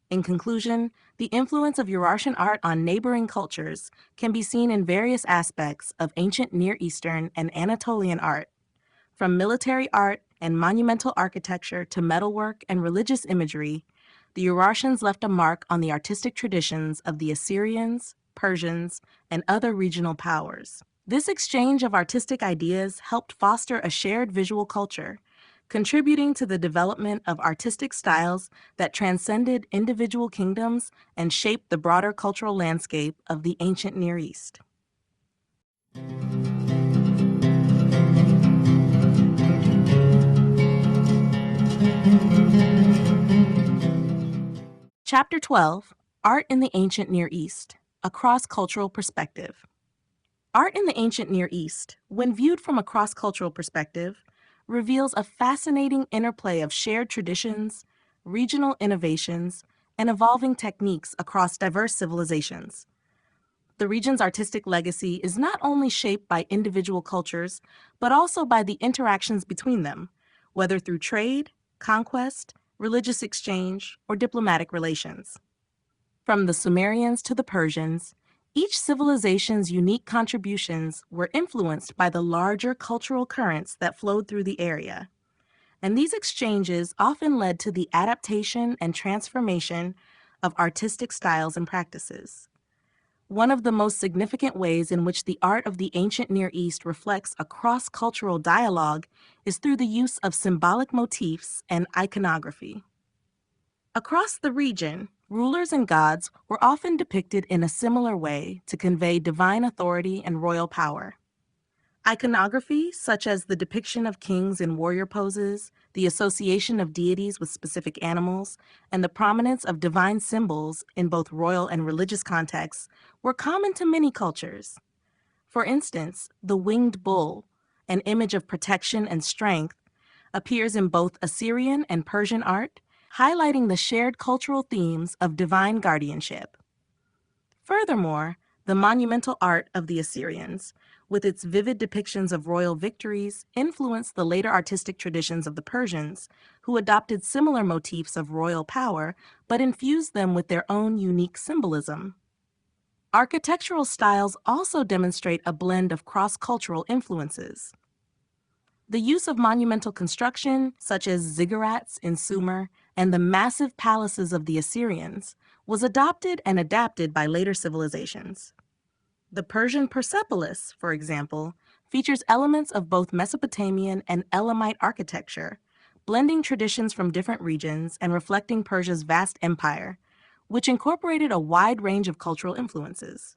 In conclusion, the influence of Eurasian art on neighboring cultures can be seen in various aspects of ancient Near Eastern and Anatolian art, from military art and monumental architecture to metalwork and religious imagery. The Eurasians left a mark on the artistic traditions of the Assyrians, Persians, and other regional powers. This exchange of artistic ideas helped foster a shared visual culture, contributing to the development of artistic styles that transcended individual kingdoms and shaped the broader cultural landscape of the ancient Near East. Chapter 12, Art in the Ancient Near East, a Cross-Cultural Perspective. Art in the ancient Near East, when viewed from a cross-cultural perspective, reveals a fascinating interplay of shared traditions, regional innovations, and evolving techniques across diverse civilizations. The region's artistic legacy is not only shaped by individual cultures, but also by the interactions between them, whether through trade, conquest, religious exchange, or diplomatic relations. From the Sumerians to the Persians, each civilization's unique contributions were influenced by the larger cultural currents that flowed through the area, and these exchanges often led to the adaptation and transformation of artistic styles and practices. One of the most significant ways in which the art of the ancient Near East reflects a cross-cultural dialogue is through the use of symbolic motifs and iconography. Across the region, rulers and gods were often depicted in a similar way to convey divine authority and royal power. Iconography, such as the depiction of kings in warrior poses, the association of deities with specific animals, and the prominence of divine symbols in both royal and religious contexts, were common to many cultures. For instance, the winged bull, an image of protection and strength, appears in both Assyrian and Persian art, highlighting the shared cultural themes of divine guardianship. Furthermore, the monumental art of the Assyrians, with its vivid depictions of royal victories, influenced the later artistic traditions of the Persians, who adopted similar motifs of royal power but infused them with their own unique symbolism. Architectural styles also demonstrate a blend of cross-cultural influences. The use of monumental construction, such as ziggurats in Sumer and the massive palaces of the Assyrians, was adopted and adapted by later civilizations. The Persian Persepolis, for example, features elements of both Mesopotamian and Elamite architecture, blending traditions from different regions and reflecting Persia's vast empire, which incorporated a wide range of cultural influences.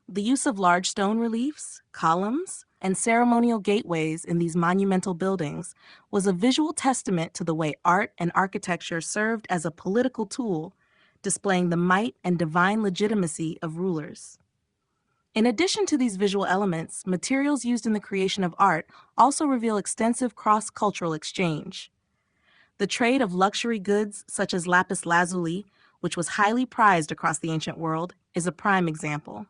The use of large stone reliefs, columns, and ceremonial gateways in these monumental buildings was a visual testament to the way art and architecture served as a political tool, displaying the might and divine legitimacy of rulers. In addition to these visual elements, materials used in the creation of art also reveal extensive cross-cultural exchange. The trade of luxury goods such as lapis lazuli, which was highly prized across the ancient world, is a prime example.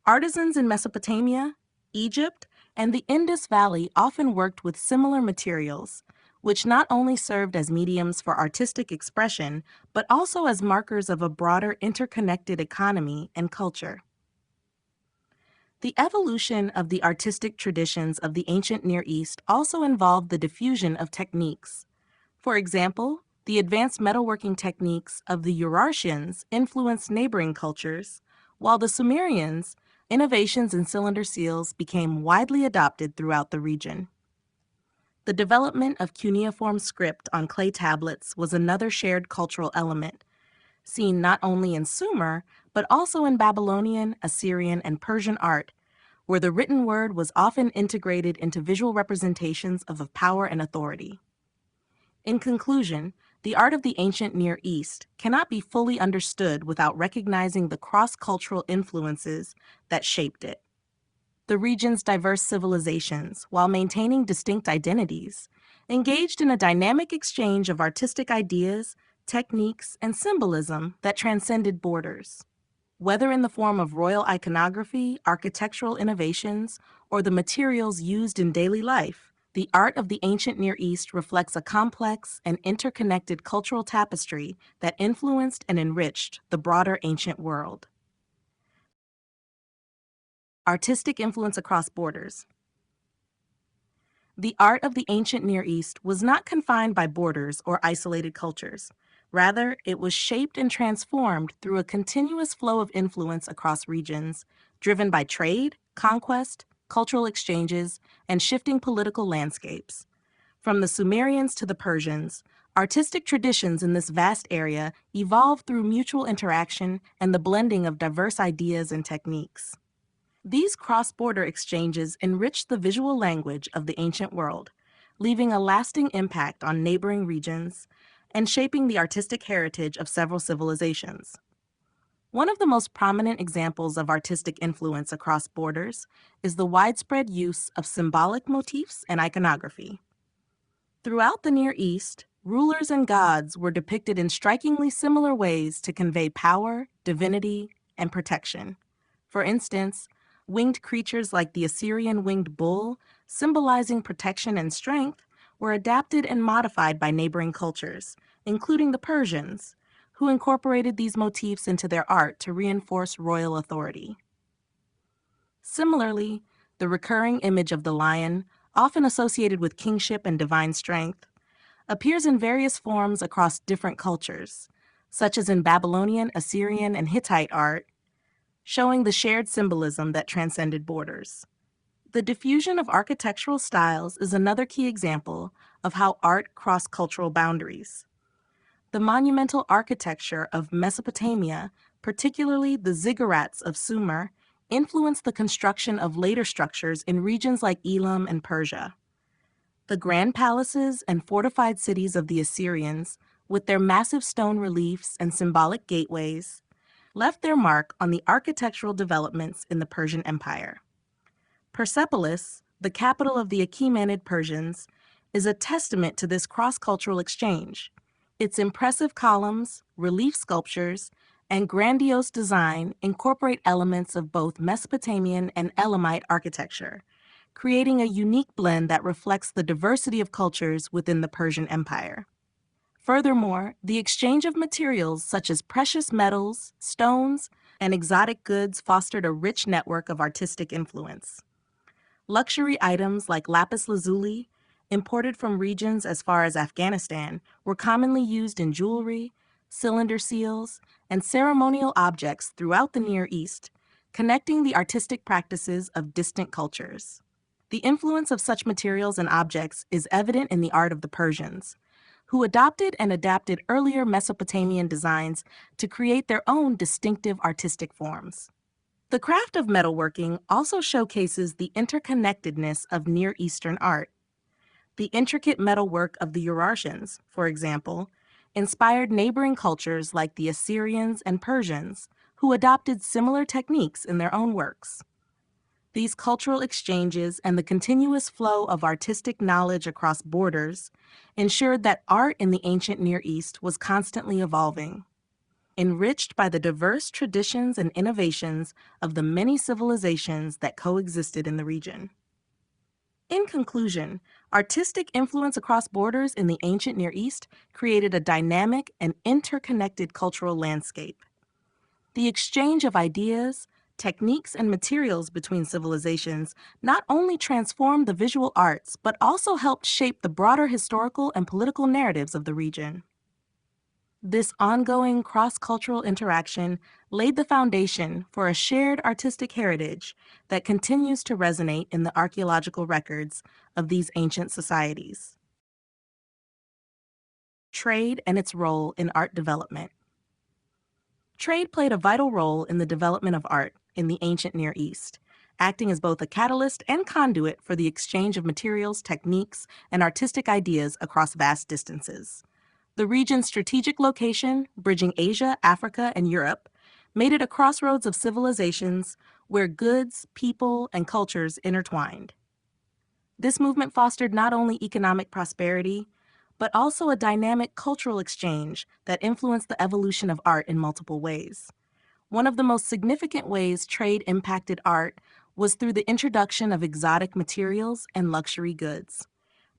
Artisans in Mesopotamia, Egypt, and the Indus Valley often worked with similar materials, which not only served as mediums for artistic expression, but also as markers of a broader interconnected economy and culture. The evolution of the artistic traditions of the ancient Near East also involved the diffusion of techniques. For example, the advanced metalworking techniques of the Urartians influenced neighboring cultures, while the Sumerians' innovations in cylinder seals became widely adopted throughout the region. The development of cuneiform script on clay tablets was another shared cultural element, seen not only in Sumer, but also in Babylonian, Assyrian, and Persian art, where the written word was often integrated into visual representations of power and authority. In conclusion, the art of the ancient Near East cannot be fully understood without recognizing the cross-cultural influences that shaped it. The region's diverse civilizations, while maintaining distinct identities, engaged in a dynamic exchange of artistic ideas, techniques, and symbolism that transcended borders. Whether in the form of royal iconography, architectural innovations, or the materials used in daily life, the art of the ancient Near East reflects a complex and interconnected cultural tapestry that influenced and enriched the broader ancient world. Artistic influence across borders. The art of the ancient Near East was not confined by borders or isolated cultures. Rather, it was shaped and transformed through a continuous flow of influence across regions, driven by trade, conquest, cultural exchanges, and shifting political landscapes. From the Sumerians to the Persians, artistic traditions in this vast area evolved through mutual interaction and the blending of diverse ideas and techniques. These cross-border exchanges enriched the visual language of the ancient world, leaving a lasting impact on neighboring regions and shaping the artistic heritage of several civilizations. One of the most prominent examples of artistic influence across borders is the widespread use of symbolic motifs and iconography. Throughout the Near East, rulers and gods were depicted in strikingly similar ways to convey power, divinity, and protection. For instance, winged creatures like the Assyrian winged bull, symbolizing protection and strength, were adapted and modified by neighboring cultures, including the Persians, who incorporated these motifs into their art to reinforce royal authority. Similarly, the recurring image of the lion, often associated with kingship and divine strength, appears in various forms across different cultures, such as in Babylonian, Assyrian, and Hittite art, showing the shared symbolism that transcended borders. The diffusion of architectural styles is another key example of how art crossed cultural boundaries. The monumental architecture of Mesopotamia, particularly the ziggurats of Sumer, influenced the construction of later structures in regions like Elam and Persia. The grand palaces and fortified cities of the Assyrians, with their massive stone reliefs and symbolic gateways, left their mark on the architectural developments in the Persian Empire. Persepolis, the capital of the Achaemenid Persians, is a testament to this cross-cultural exchange. Its impressive columns, relief sculptures, and grandiose design incorporate elements of both Mesopotamian and Elamite architecture, creating a unique blend that reflects the diversity of cultures within the Persian Empire. Furthermore, the exchange of materials such as precious metals, stones, and exotic goods fostered a rich network of artistic influence. Luxury items like lapis lazuli, imported from regions as far as Afghanistan, were commonly used in jewelry, cylinder seals, and ceremonial objects throughout the Near East, connecting the artistic practices of distant cultures. The influence of such materials and objects is evident in the art of the Persians, who adopted and adapted earlier Mesopotamian designs to create their own distinctive artistic forms. The craft of metalworking also showcases the interconnectedness of Near Eastern art. The intricate metalwork of the Urartians, for example, inspired neighboring cultures like the Assyrians and Persians, who adopted similar techniques in their own works. These cultural exchanges and the continuous flow of artistic knowledge across borders ensured that art in the ancient Near East was constantly evolving, enriched by the diverse traditions and innovations of the many civilizations that coexisted in the region. In conclusion, artistic influence across borders in the ancient Near East created a dynamic and interconnected cultural landscape. The exchange of ideas, techniques, and materials between civilizations not only transformed the visual arts, but also helped shape the broader historical and political narratives of the region. This ongoing cross-cultural interaction laid the foundation for a shared artistic heritage that continues to resonate in the archaeological records of these ancient societies. Trade and its role in art development. Trade played a vital role in the development of art in the ancient Near East, acting as both a catalyst and conduit for the exchange of materials, techniques, and artistic ideas across vast distances. The region's strategic location, bridging Asia, Africa, and Europe, made it a crossroads of civilizations where goods, people, and cultures intertwined. This movement fostered not only economic prosperity, but also a dynamic cultural exchange that influenced the evolution of art in multiple ways. One of the most significant ways trade impacted art was through the introduction of exotic materials and luxury goods.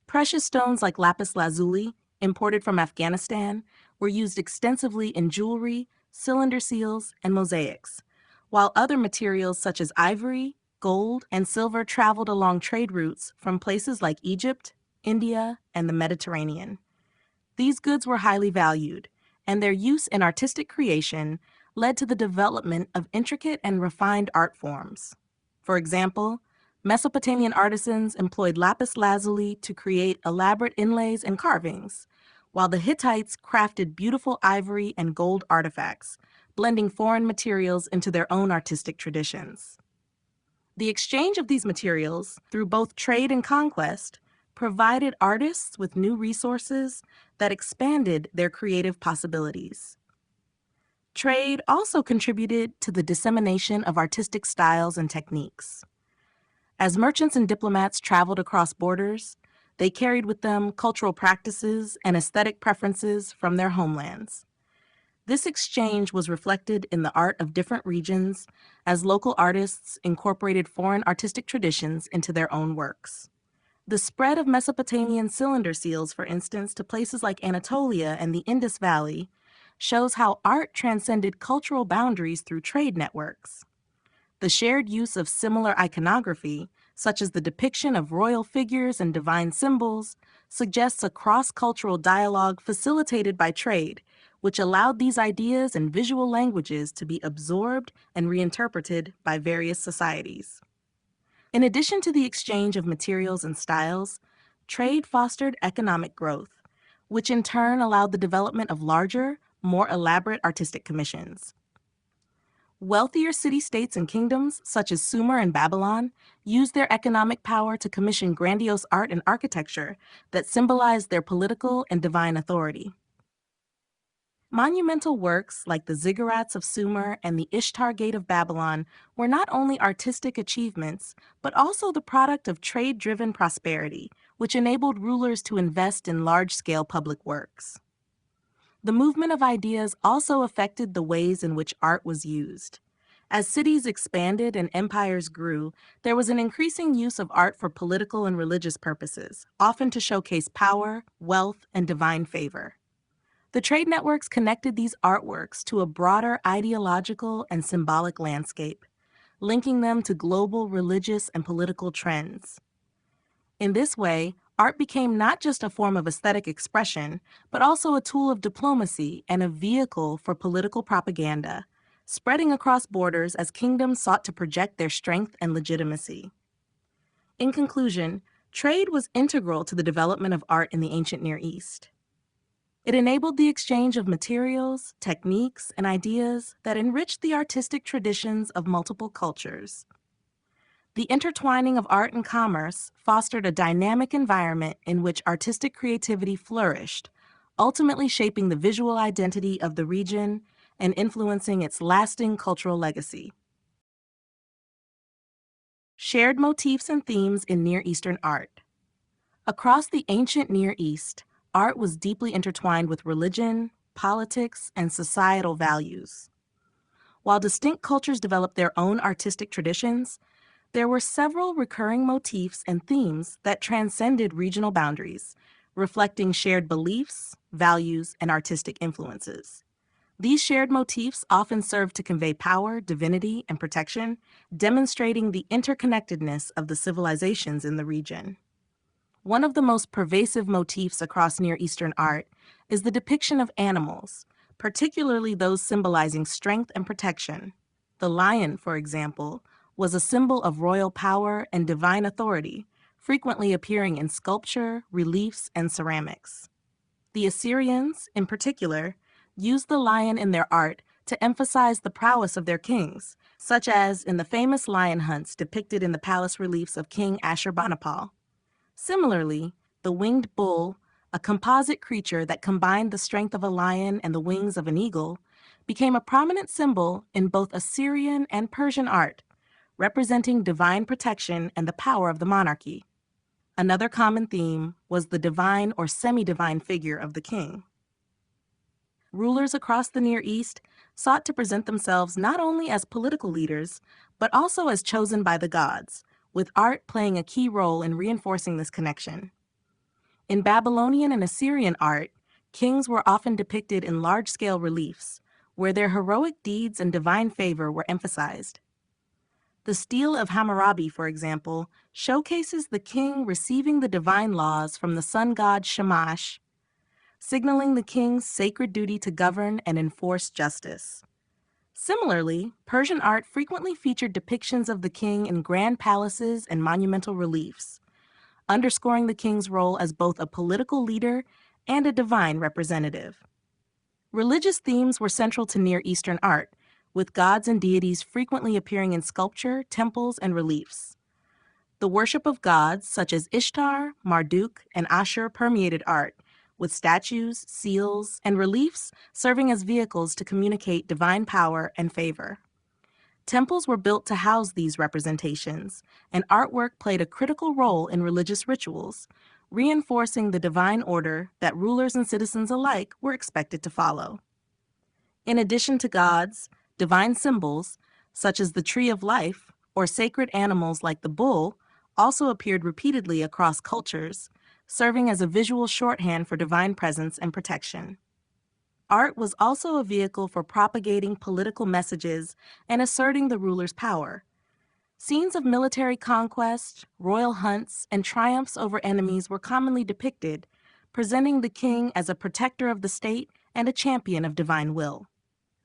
Precious stones like lapis lazuli, imported from Afghanistan, were used extensively in jewelry, cylinder seals, and mosaics, while other materials such as ivory, gold, and silver traveled along trade routes from places like Egypt, India, and the Mediterranean. These goods were highly valued, and their use in artistic creation led to the development of intricate and refined art forms. For example, Mesopotamian artisans employed lapis lazuli to create elaborate inlays and carvings, while the Hittites crafted beautiful ivory and gold artifacts, blending foreign materials into their own artistic traditions. The exchange of these materials, through both trade and conquest, provided artists with new resources that expanded their creative possibilities. Trade also contributed to the dissemination of artistic styles and techniques. As merchants and diplomats traveled across borders, they carried with them cultural practices and aesthetic preferences from their homelands. This exchange was reflected in the art of different regions as local artists incorporated foreign artistic traditions into their own works. The spread of Mesopotamian cylinder seals, for instance, to places like Anatolia and the Indus Valley, shows how art transcended cultural boundaries through trade networks. The shared use of similar iconography, such as the depiction of royal figures and divine symbols, suggests a cross-cultural dialogue facilitated by trade, which allowed these ideas and visual languages to be absorbed and reinterpreted by various societies. In addition to the exchange of materials and styles, trade fostered economic growth, which in turn allowed the development of larger, more elaborate artistic commissions. Wealthier city-states and kingdoms, such as Sumer and Babylon, used their economic power to commission grandiose art and architecture that symbolized their political and divine authority. Monumental works like the ziggurats of Sumer and the Ishtar Gate of Babylon were not only artistic achievements, but also the product of trade-driven prosperity, which enabled rulers to invest in large-scale public works. The movement of ideas also affected the ways in which art was used. As cities expanded and empires grew, there was an increasing use of art for political and religious purposes, often to showcase power, wealth, and divine favor. The trade networks connected these artworks to a broader ideological and symbolic landscape, linking them to global religious and political trends. In this way, art became not just a form of aesthetic expression, but also a tool of diplomacy and a vehicle for political propaganda, spreading across borders as kingdoms sought to project their strength and legitimacy. In conclusion, trade was integral to the development of art in the ancient Near East. It enabled the exchange of materials, techniques, and ideas that enriched the artistic traditions of multiple cultures. The intertwining of art and commerce fostered a dynamic environment in which artistic creativity flourished, ultimately shaping the visual identity of the region and influencing its lasting cultural legacy. Shared motifs and themes in Near Eastern art. Across the ancient Near East, art was deeply intertwined with religion, politics, and societal values. While distinct cultures developed their own artistic traditions, there were several recurring motifs and themes that transcended regional boundaries, reflecting shared beliefs, values, and artistic influences. These shared motifs often served to convey power, divinity, and protection, demonstrating the interconnectedness of the civilizations in the region. One of the most pervasive motifs across Near Eastern art is the depiction of animals, particularly those symbolizing strength and protection. The lion, for example, was a symbol of royal power and divine authority, frequently appearing in sculpture, reliefs, and ceramics. The Assyrians, in particular, used the lion in their art to emphasize the prowess of their kings, such as in the famous lion hunts depicted in the palace reliefs of King Ashurbanipal. Similarly, the winged bull, a composite creature that combined the strength of a lion and the wings of an eagle, became a prominent symbol in both Assyrian and Persian art, representing divine protection and the power of the monarchy. Another common theme was the divine or semi-divine figure of the king. Rulers across the Near East sought to present themselves not only as political leaders, but also as chosen by the gods, with art playing a key role in reinforcing this connection. In Babylonian and Assyrian art, kings were often depicted in large-scale reliefs, where their heroic deeds and divine favor were emphasized. The stele of Hammurabi, for example, showcases the king receiving the divine laws from the sun god Shamash, signaling the king's sacred duty to govern and enforce justice. Similarly, Persian art frequently featured depictions of the king in grand palaces and monumental reliefs, underscoring the king's role as both a political leader and a divine representative. Religious themes were central to Near Eastern art, with gods and deities frequently appearing in sculpture, temples, and reliefs. The worship of gods such as Ishtar, Marduk, and Ashur permeated art, with statues, seals, and reliefs serving as vehicles to communicate divine power and favor. Temples were built to house these representations, and artwork played a critical role in religious rituals, reinforcing the divine order that rulers and citizens alike were expected to follow. In addition to gods, divine symbols, such as the tree of life, or sacred animals like the bull, also appeared repeatedly across cultures, serving as a visual shorthand for divine presence and protection. Art was also a vehicle for propagating political messages and asserting the ruler's power. Scenes of military conquest, royal hunts, and triumphs over enemies were commonly depicted, presenting the king as a protector of the state and a champion of divine will.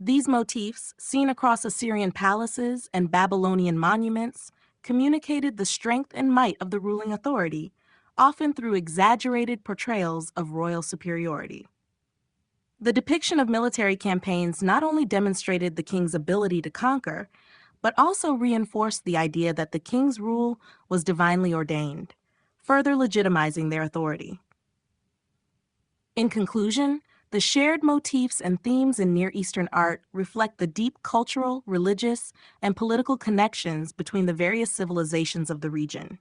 These motifs, seen across Assyrian palaces and Babylonian monuments, communicated the strength and might of the ruling authority, often through exaggerated portrayals of royal superiority. The depiction of military campaigns not only demonstrated the king's ability to conquer, but also reinforced the idea that the king's rule was divinely ordained, further legitimizing their authority. In conclusion, the shared motifs and themes in Near Eastern art reflect the deep cultural, religious, and political connections between the various civilizations of the region.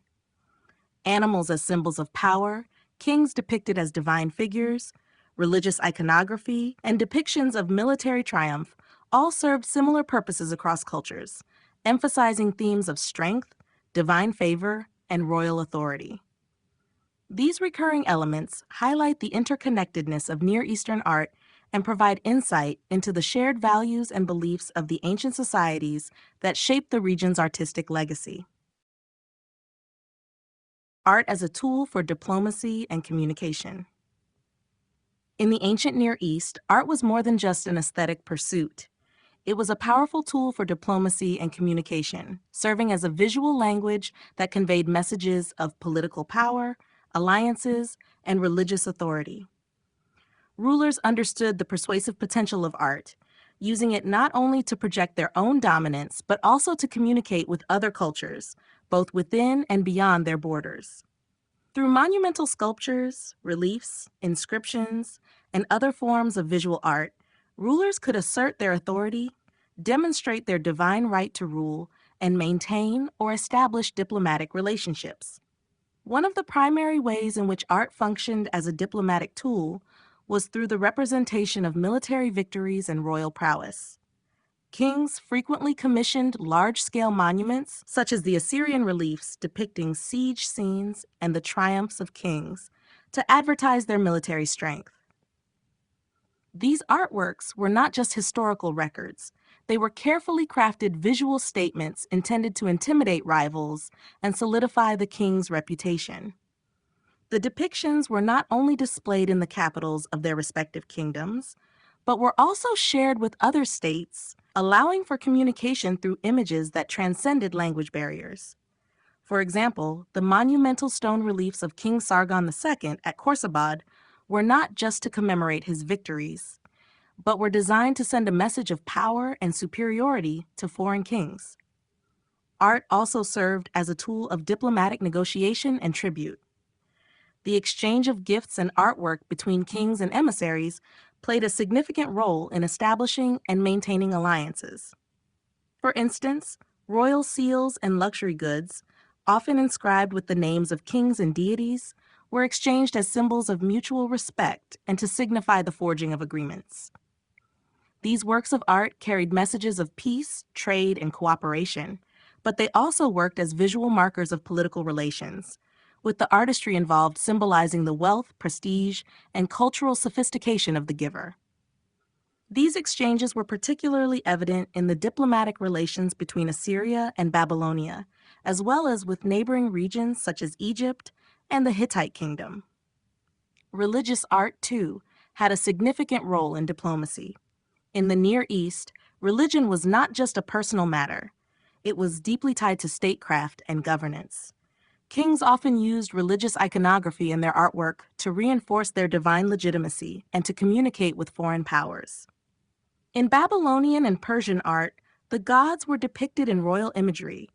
Animals as symbols of power, kings depicted as divine figures, religious iconography, and depictions of military triumph all served similar purposes across cultures, emphasizing themes of strength, divine favor, and royal authority. These recurring elements highlight the interconnectedness of Near Eastern art and provide insight into the shared values and beliefs of the ancient societies that shaped the region's artistic legacy. Art as a tool for diplomacy and communication. In the ancient Near East, art was more than just an aesthetic pursuit. It was a powerful tool for diplomacy and communication, serving as a visual language that conveyed messages of political power, alliances, and religious authority. Rulers understood the persuasive potential of art, using it not only to project their own dominance, but also to communicate with other cultures, both within and beyond their borders. Through monumental sculptures, reliefs, inscriptions, and other forms of visual art, rulers could assert their authority, demonstrate their divine right to rule, and maintain or establish diplomatic relationships. One of the primary ways in which art functioned as a diplomatic tool was through the representation of military victories and royal prowess. Kings frequently commissioned large-scale monuments, such as the Assyrian reliefs depicting siege scenes and the triumphs of kings, to advertise their military strength. These artworks were not just historical records. They were carefully crafted visual statements intended to intimidate rivals and solidify the king's reputation. The depictions were not only displayed in the capitals of their respective kingdoms, but were also shared with other states, allowing for communication through images that transcended language barriers. For example, the monumental stone reliefs of King Sargon II at Khorsabad were not just to commemorate his victories, but were designed to send a message of power and superiority to foreign kings. Art also served as a tool of diplomatic negotiation and tribute. The exchange of gifts and artwork between kings and emissaries played a significant role in establishing and maintaining alliances. For instance, royal seals and luxury goods, often inscribed with the names of kings and deities, were exchanged as symbols of mutual respect and to signify the forging of agreements. These works of art carried messages of peace, trade, and cooperation, but they also worked as visual markers of political relations, with the artistry involved symbolizing the wealth, prestige, and cultural sophistication of the giver. These exchanges were particularly evident in the diplomatic relations between Assyria and Babylonia, as well as with neighboring regions such as Egypt and the Hittite kingdom. Religious art, too, had a significant role in diplomacy. In the Near East, religion was not just a personal matter. It was deeply tied to statecraft and governance. Kings often used religious iconography in their artwork to reinforce their divine legitimacy and to communicate with foreign powers. In Babylonian and Persian art, the gods were depicted in royal imagery,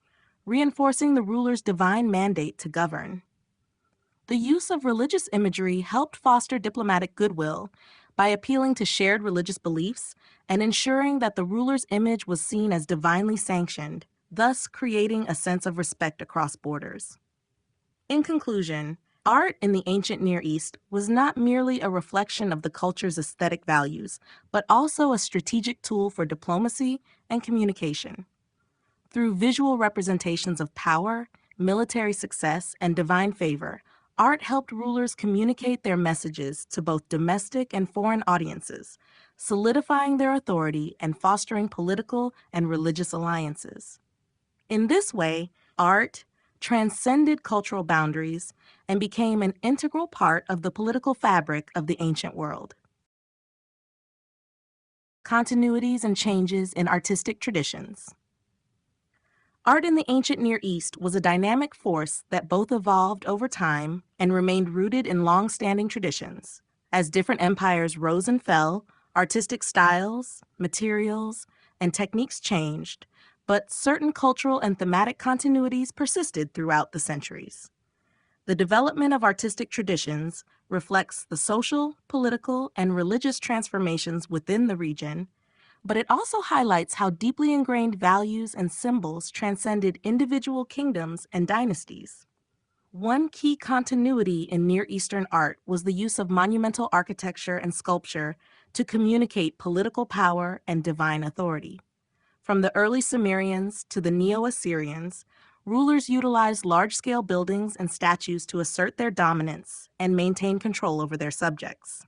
reinforcing the ruler's divine mandate to govern. The use of religious imagery helped foster diplomatic goodwill by appealing to shared religious beliefs and ensuring that the ruler's image was seen as divinely sanctioned, thus creating a sense of respect across borders. In conclusion, art in the ancient Near East was not merely a reflection of the culture's aesthetic values, but also a strategic tool for diplomacy and communication. Through visual representations of power, military success, and divine favor, art helped rulers communicate their messages to both domestic and foreign audiences, solidifying their authority and fostering political and religious alliances. In this way, art transcended cultural boundaries and became an integral part of the political fabric of the ancient world. Continuities and changes in artistic traditions. Art in the ancient Near East was a dynamic force that both evolved over time and remained rooted in long-standing traditions. As different empires rose and fell, Artistic styles, materials, and techniques changed, but certain cultural and thematic continuities persisted throughout the centuries. The development of artistic traditions reflects the social, political, and religious transformations within the region, but it also highlights how deeply ingrained values and symbols transcended individual kingdoms and dynasties. One key continuity in Near Eastern art was the use of monumental architecture and sculpture to communicate political power and divine authority. From the early Sumerians to the Neo-Assyrians, rulers utilized large-scale buildings and statues to assert their dominance and maintain control over their subjects.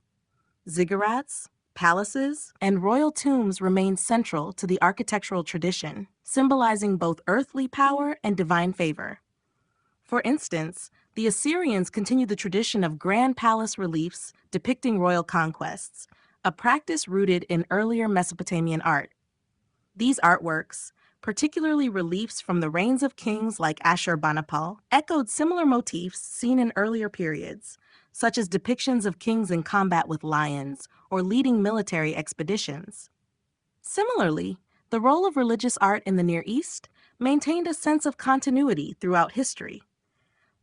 Ziggurats, palaces, and royal tombs remained central to the architectural tradition, symbolizing both earthly power and divine favor. For instance, the Assyrians continued the tradition of grand palace reliefs depicting royal conquests, a practice rooted in earlier Mesopotamian art. These artworks, particularly reliefs from the reigns of kings like Ashurbanipal, echoed similar motifs seen in earlier periods, such as depictions of kings in combat with lions or leading military expeditions. Similarly, the role of religious art in the Near East maintained a sense of continuity throughout history.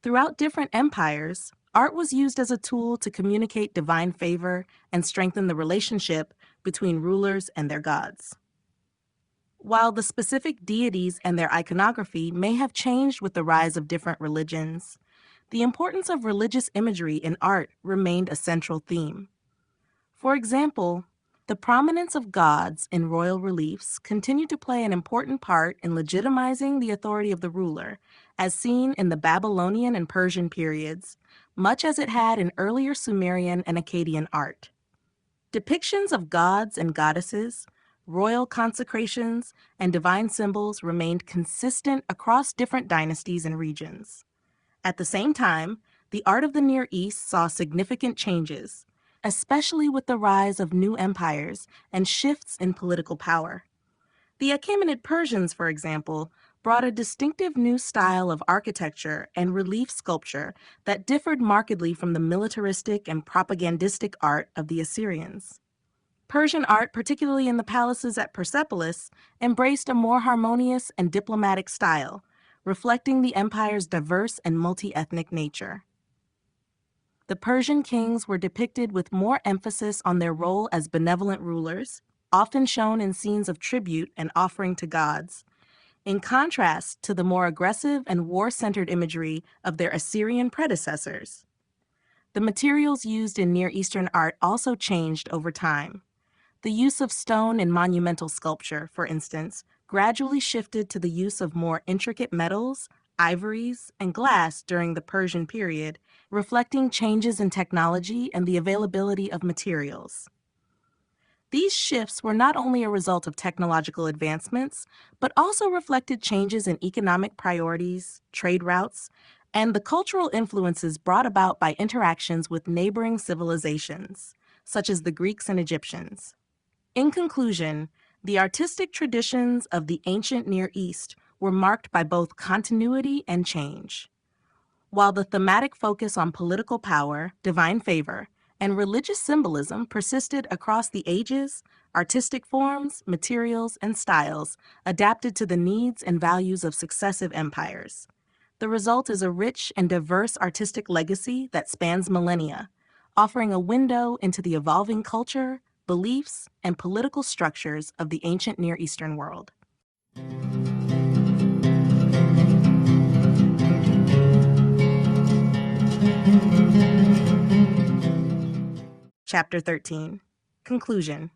Throughout different empires, art was used as a tool to communicate divine favor and strengthen the relationship between rulers and their gods. While the specific deities and their iconography may have changed with the rise of different religions, the importance of religious imagery in art remained a central theme. For example, the prominence of gods in royal reliefs continued to play an important part in legitimizing the authority of the ruler, as seen in the Babylonian and Persian periods, much as it had in earlier Sumerian and Akkadian art. Depictions of gods and goddesses, royal consecrations, and divine symbols remained consistent across different dynasties and regions. At the same time, the art of the Near East saw significant changes, especially with the rise of new empires and shifts in political power. The Achaemenid Persians, for example, brought a distinctive new style of architecture and relief sculpture that differed markedly from the militaristic and propagandistic art of the Assyrians. Persian art, particularly in the palaces at Persepolis, embraced a more harmonious and diplomatic style, reflecting the empire's diverse and multi-ethnic nature. The Persian kings were depicted with more emphasis on their role as benevolent rulers, often shown in scenes of tribute and offering to gods, in contrast to the more aggressive and war-centered imagery of their Assyrian predecessors. The materials used in Near Eastern art also changed over time. The use of stone in monumental sculpture, for instance, gradually shifted to the use of more intricate metals, ivories, and glass during the Persian period, reflecting changes in technology and the availability of materials. These shifts were not only a result of technological advancements, but also reflected changes in economic priorities, trade routes, and the cultural influences brought about by interactions with neighboring civilizations, such as the Greeks and Egyptians. In conclusion, the artistic traditions of the ancient Near East were marked by both continuity and change. While the thematic focus on political power, divine favor, and religious symbolism persisted across the ages, artistic forms, materials, and styles adapted to the needs and values of successive empires. The result is a rich and diverse artistic legacy that spans millennia, offering a window into the evolving culture, beliefs, and political structures of the ancient Near Eastern world. Chapter 13. Conclusion.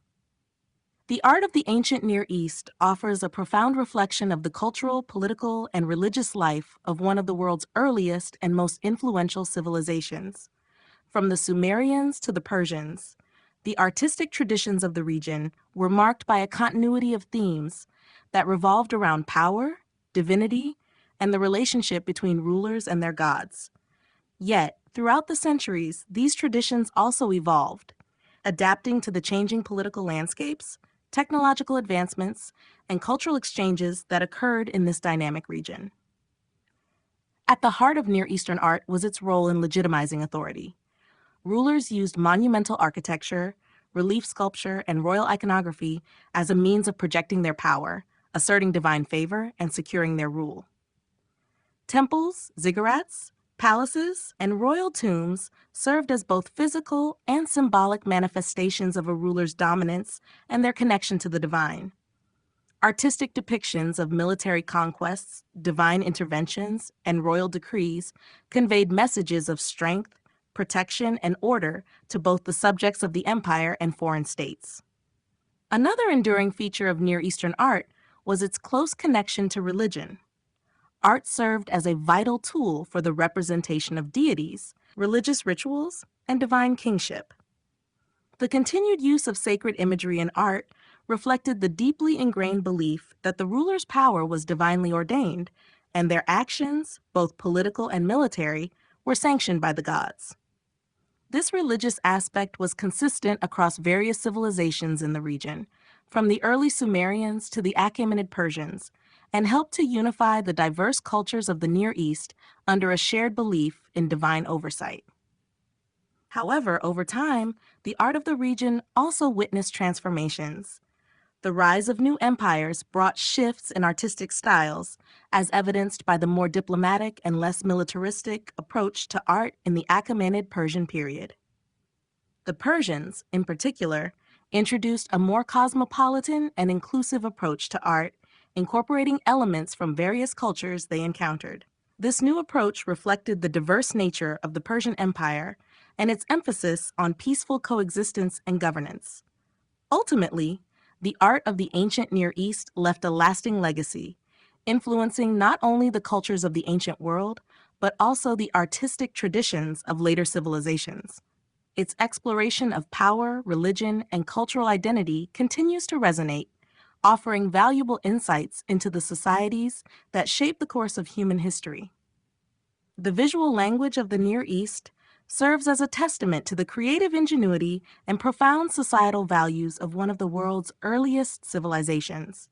The art of the ancient Near East offers a profound reflection of the cultural, political, and religious life of one of the world's earliest and most influential civilizations. From the Sumerians to the Persians, the artistic traditions of the region were marked by a continuity of themes that revolved around power, divinity, and the relationship between rulers and their gods. Yet, throughout the centuries, these traditions also evolved, adapting to the changing political landscapes, technological advancements, and cultural exchanges that occurred in this dynamic region. At the heart of Near Eastern art was its role in legitimizing authority. Rulers used monumental architecture, relief sculpture, and royal iconography as a means of projecting their power, asserting divine favor, and securing their rule. Temples, ziggurats, palaces, and royal tombs served as both physical and symbolic manifestations of a ruler's dominance and their connection to the divine. Artistic depictions of military conquests, divine interventions, and royal decrees conveyed messages of strength, protection, and order to both the subjects of the empire and foreign states. Another enduring feature of Near Eastern art was its close connection to religion. Art served as a vital tool for the representation of deities, religious rituals, and divine kingship. The continued use of sacred imagery in art reflected the deeply ingrained belief that the ruler's power was divinely ordained, and their actions, both political and military, were sanctioned by the gods. This religious aspect was consistent across various civilizations in the region, from the early Sumerians to the Achaemenid Persians, and helped to unify the diverse cultures of the Near East under a shared belief in divine oversight. However, over time, the art of the region also witnessed transformations. The rise of new empires brought shifts in artistic styles, as evidenced by the more diplomatic and less militaristic approach to art in the Achaemenid Persian period. The Persians, in particular, introduced a more cosmopolitan and inclusive approach to art, incorporating elements from various cultures they encountered. This new approach reflected the diverse nature of the Persian Empire and its emphasis on peaceful coexistence and governance. Ultimately, the art of the ancient Near East left a lasting legacy, influencing not only the cultures of the ancient world, but also the artistic traditions of later civilizations. Its exploration of power, religion, and cultural identity continues to resonate, offering valuable insights into the societies that shape the course of human history. The visual language of the Near East serves as a testament to the creative ingenuity and profound societal values of one of the world's earliest civilizations.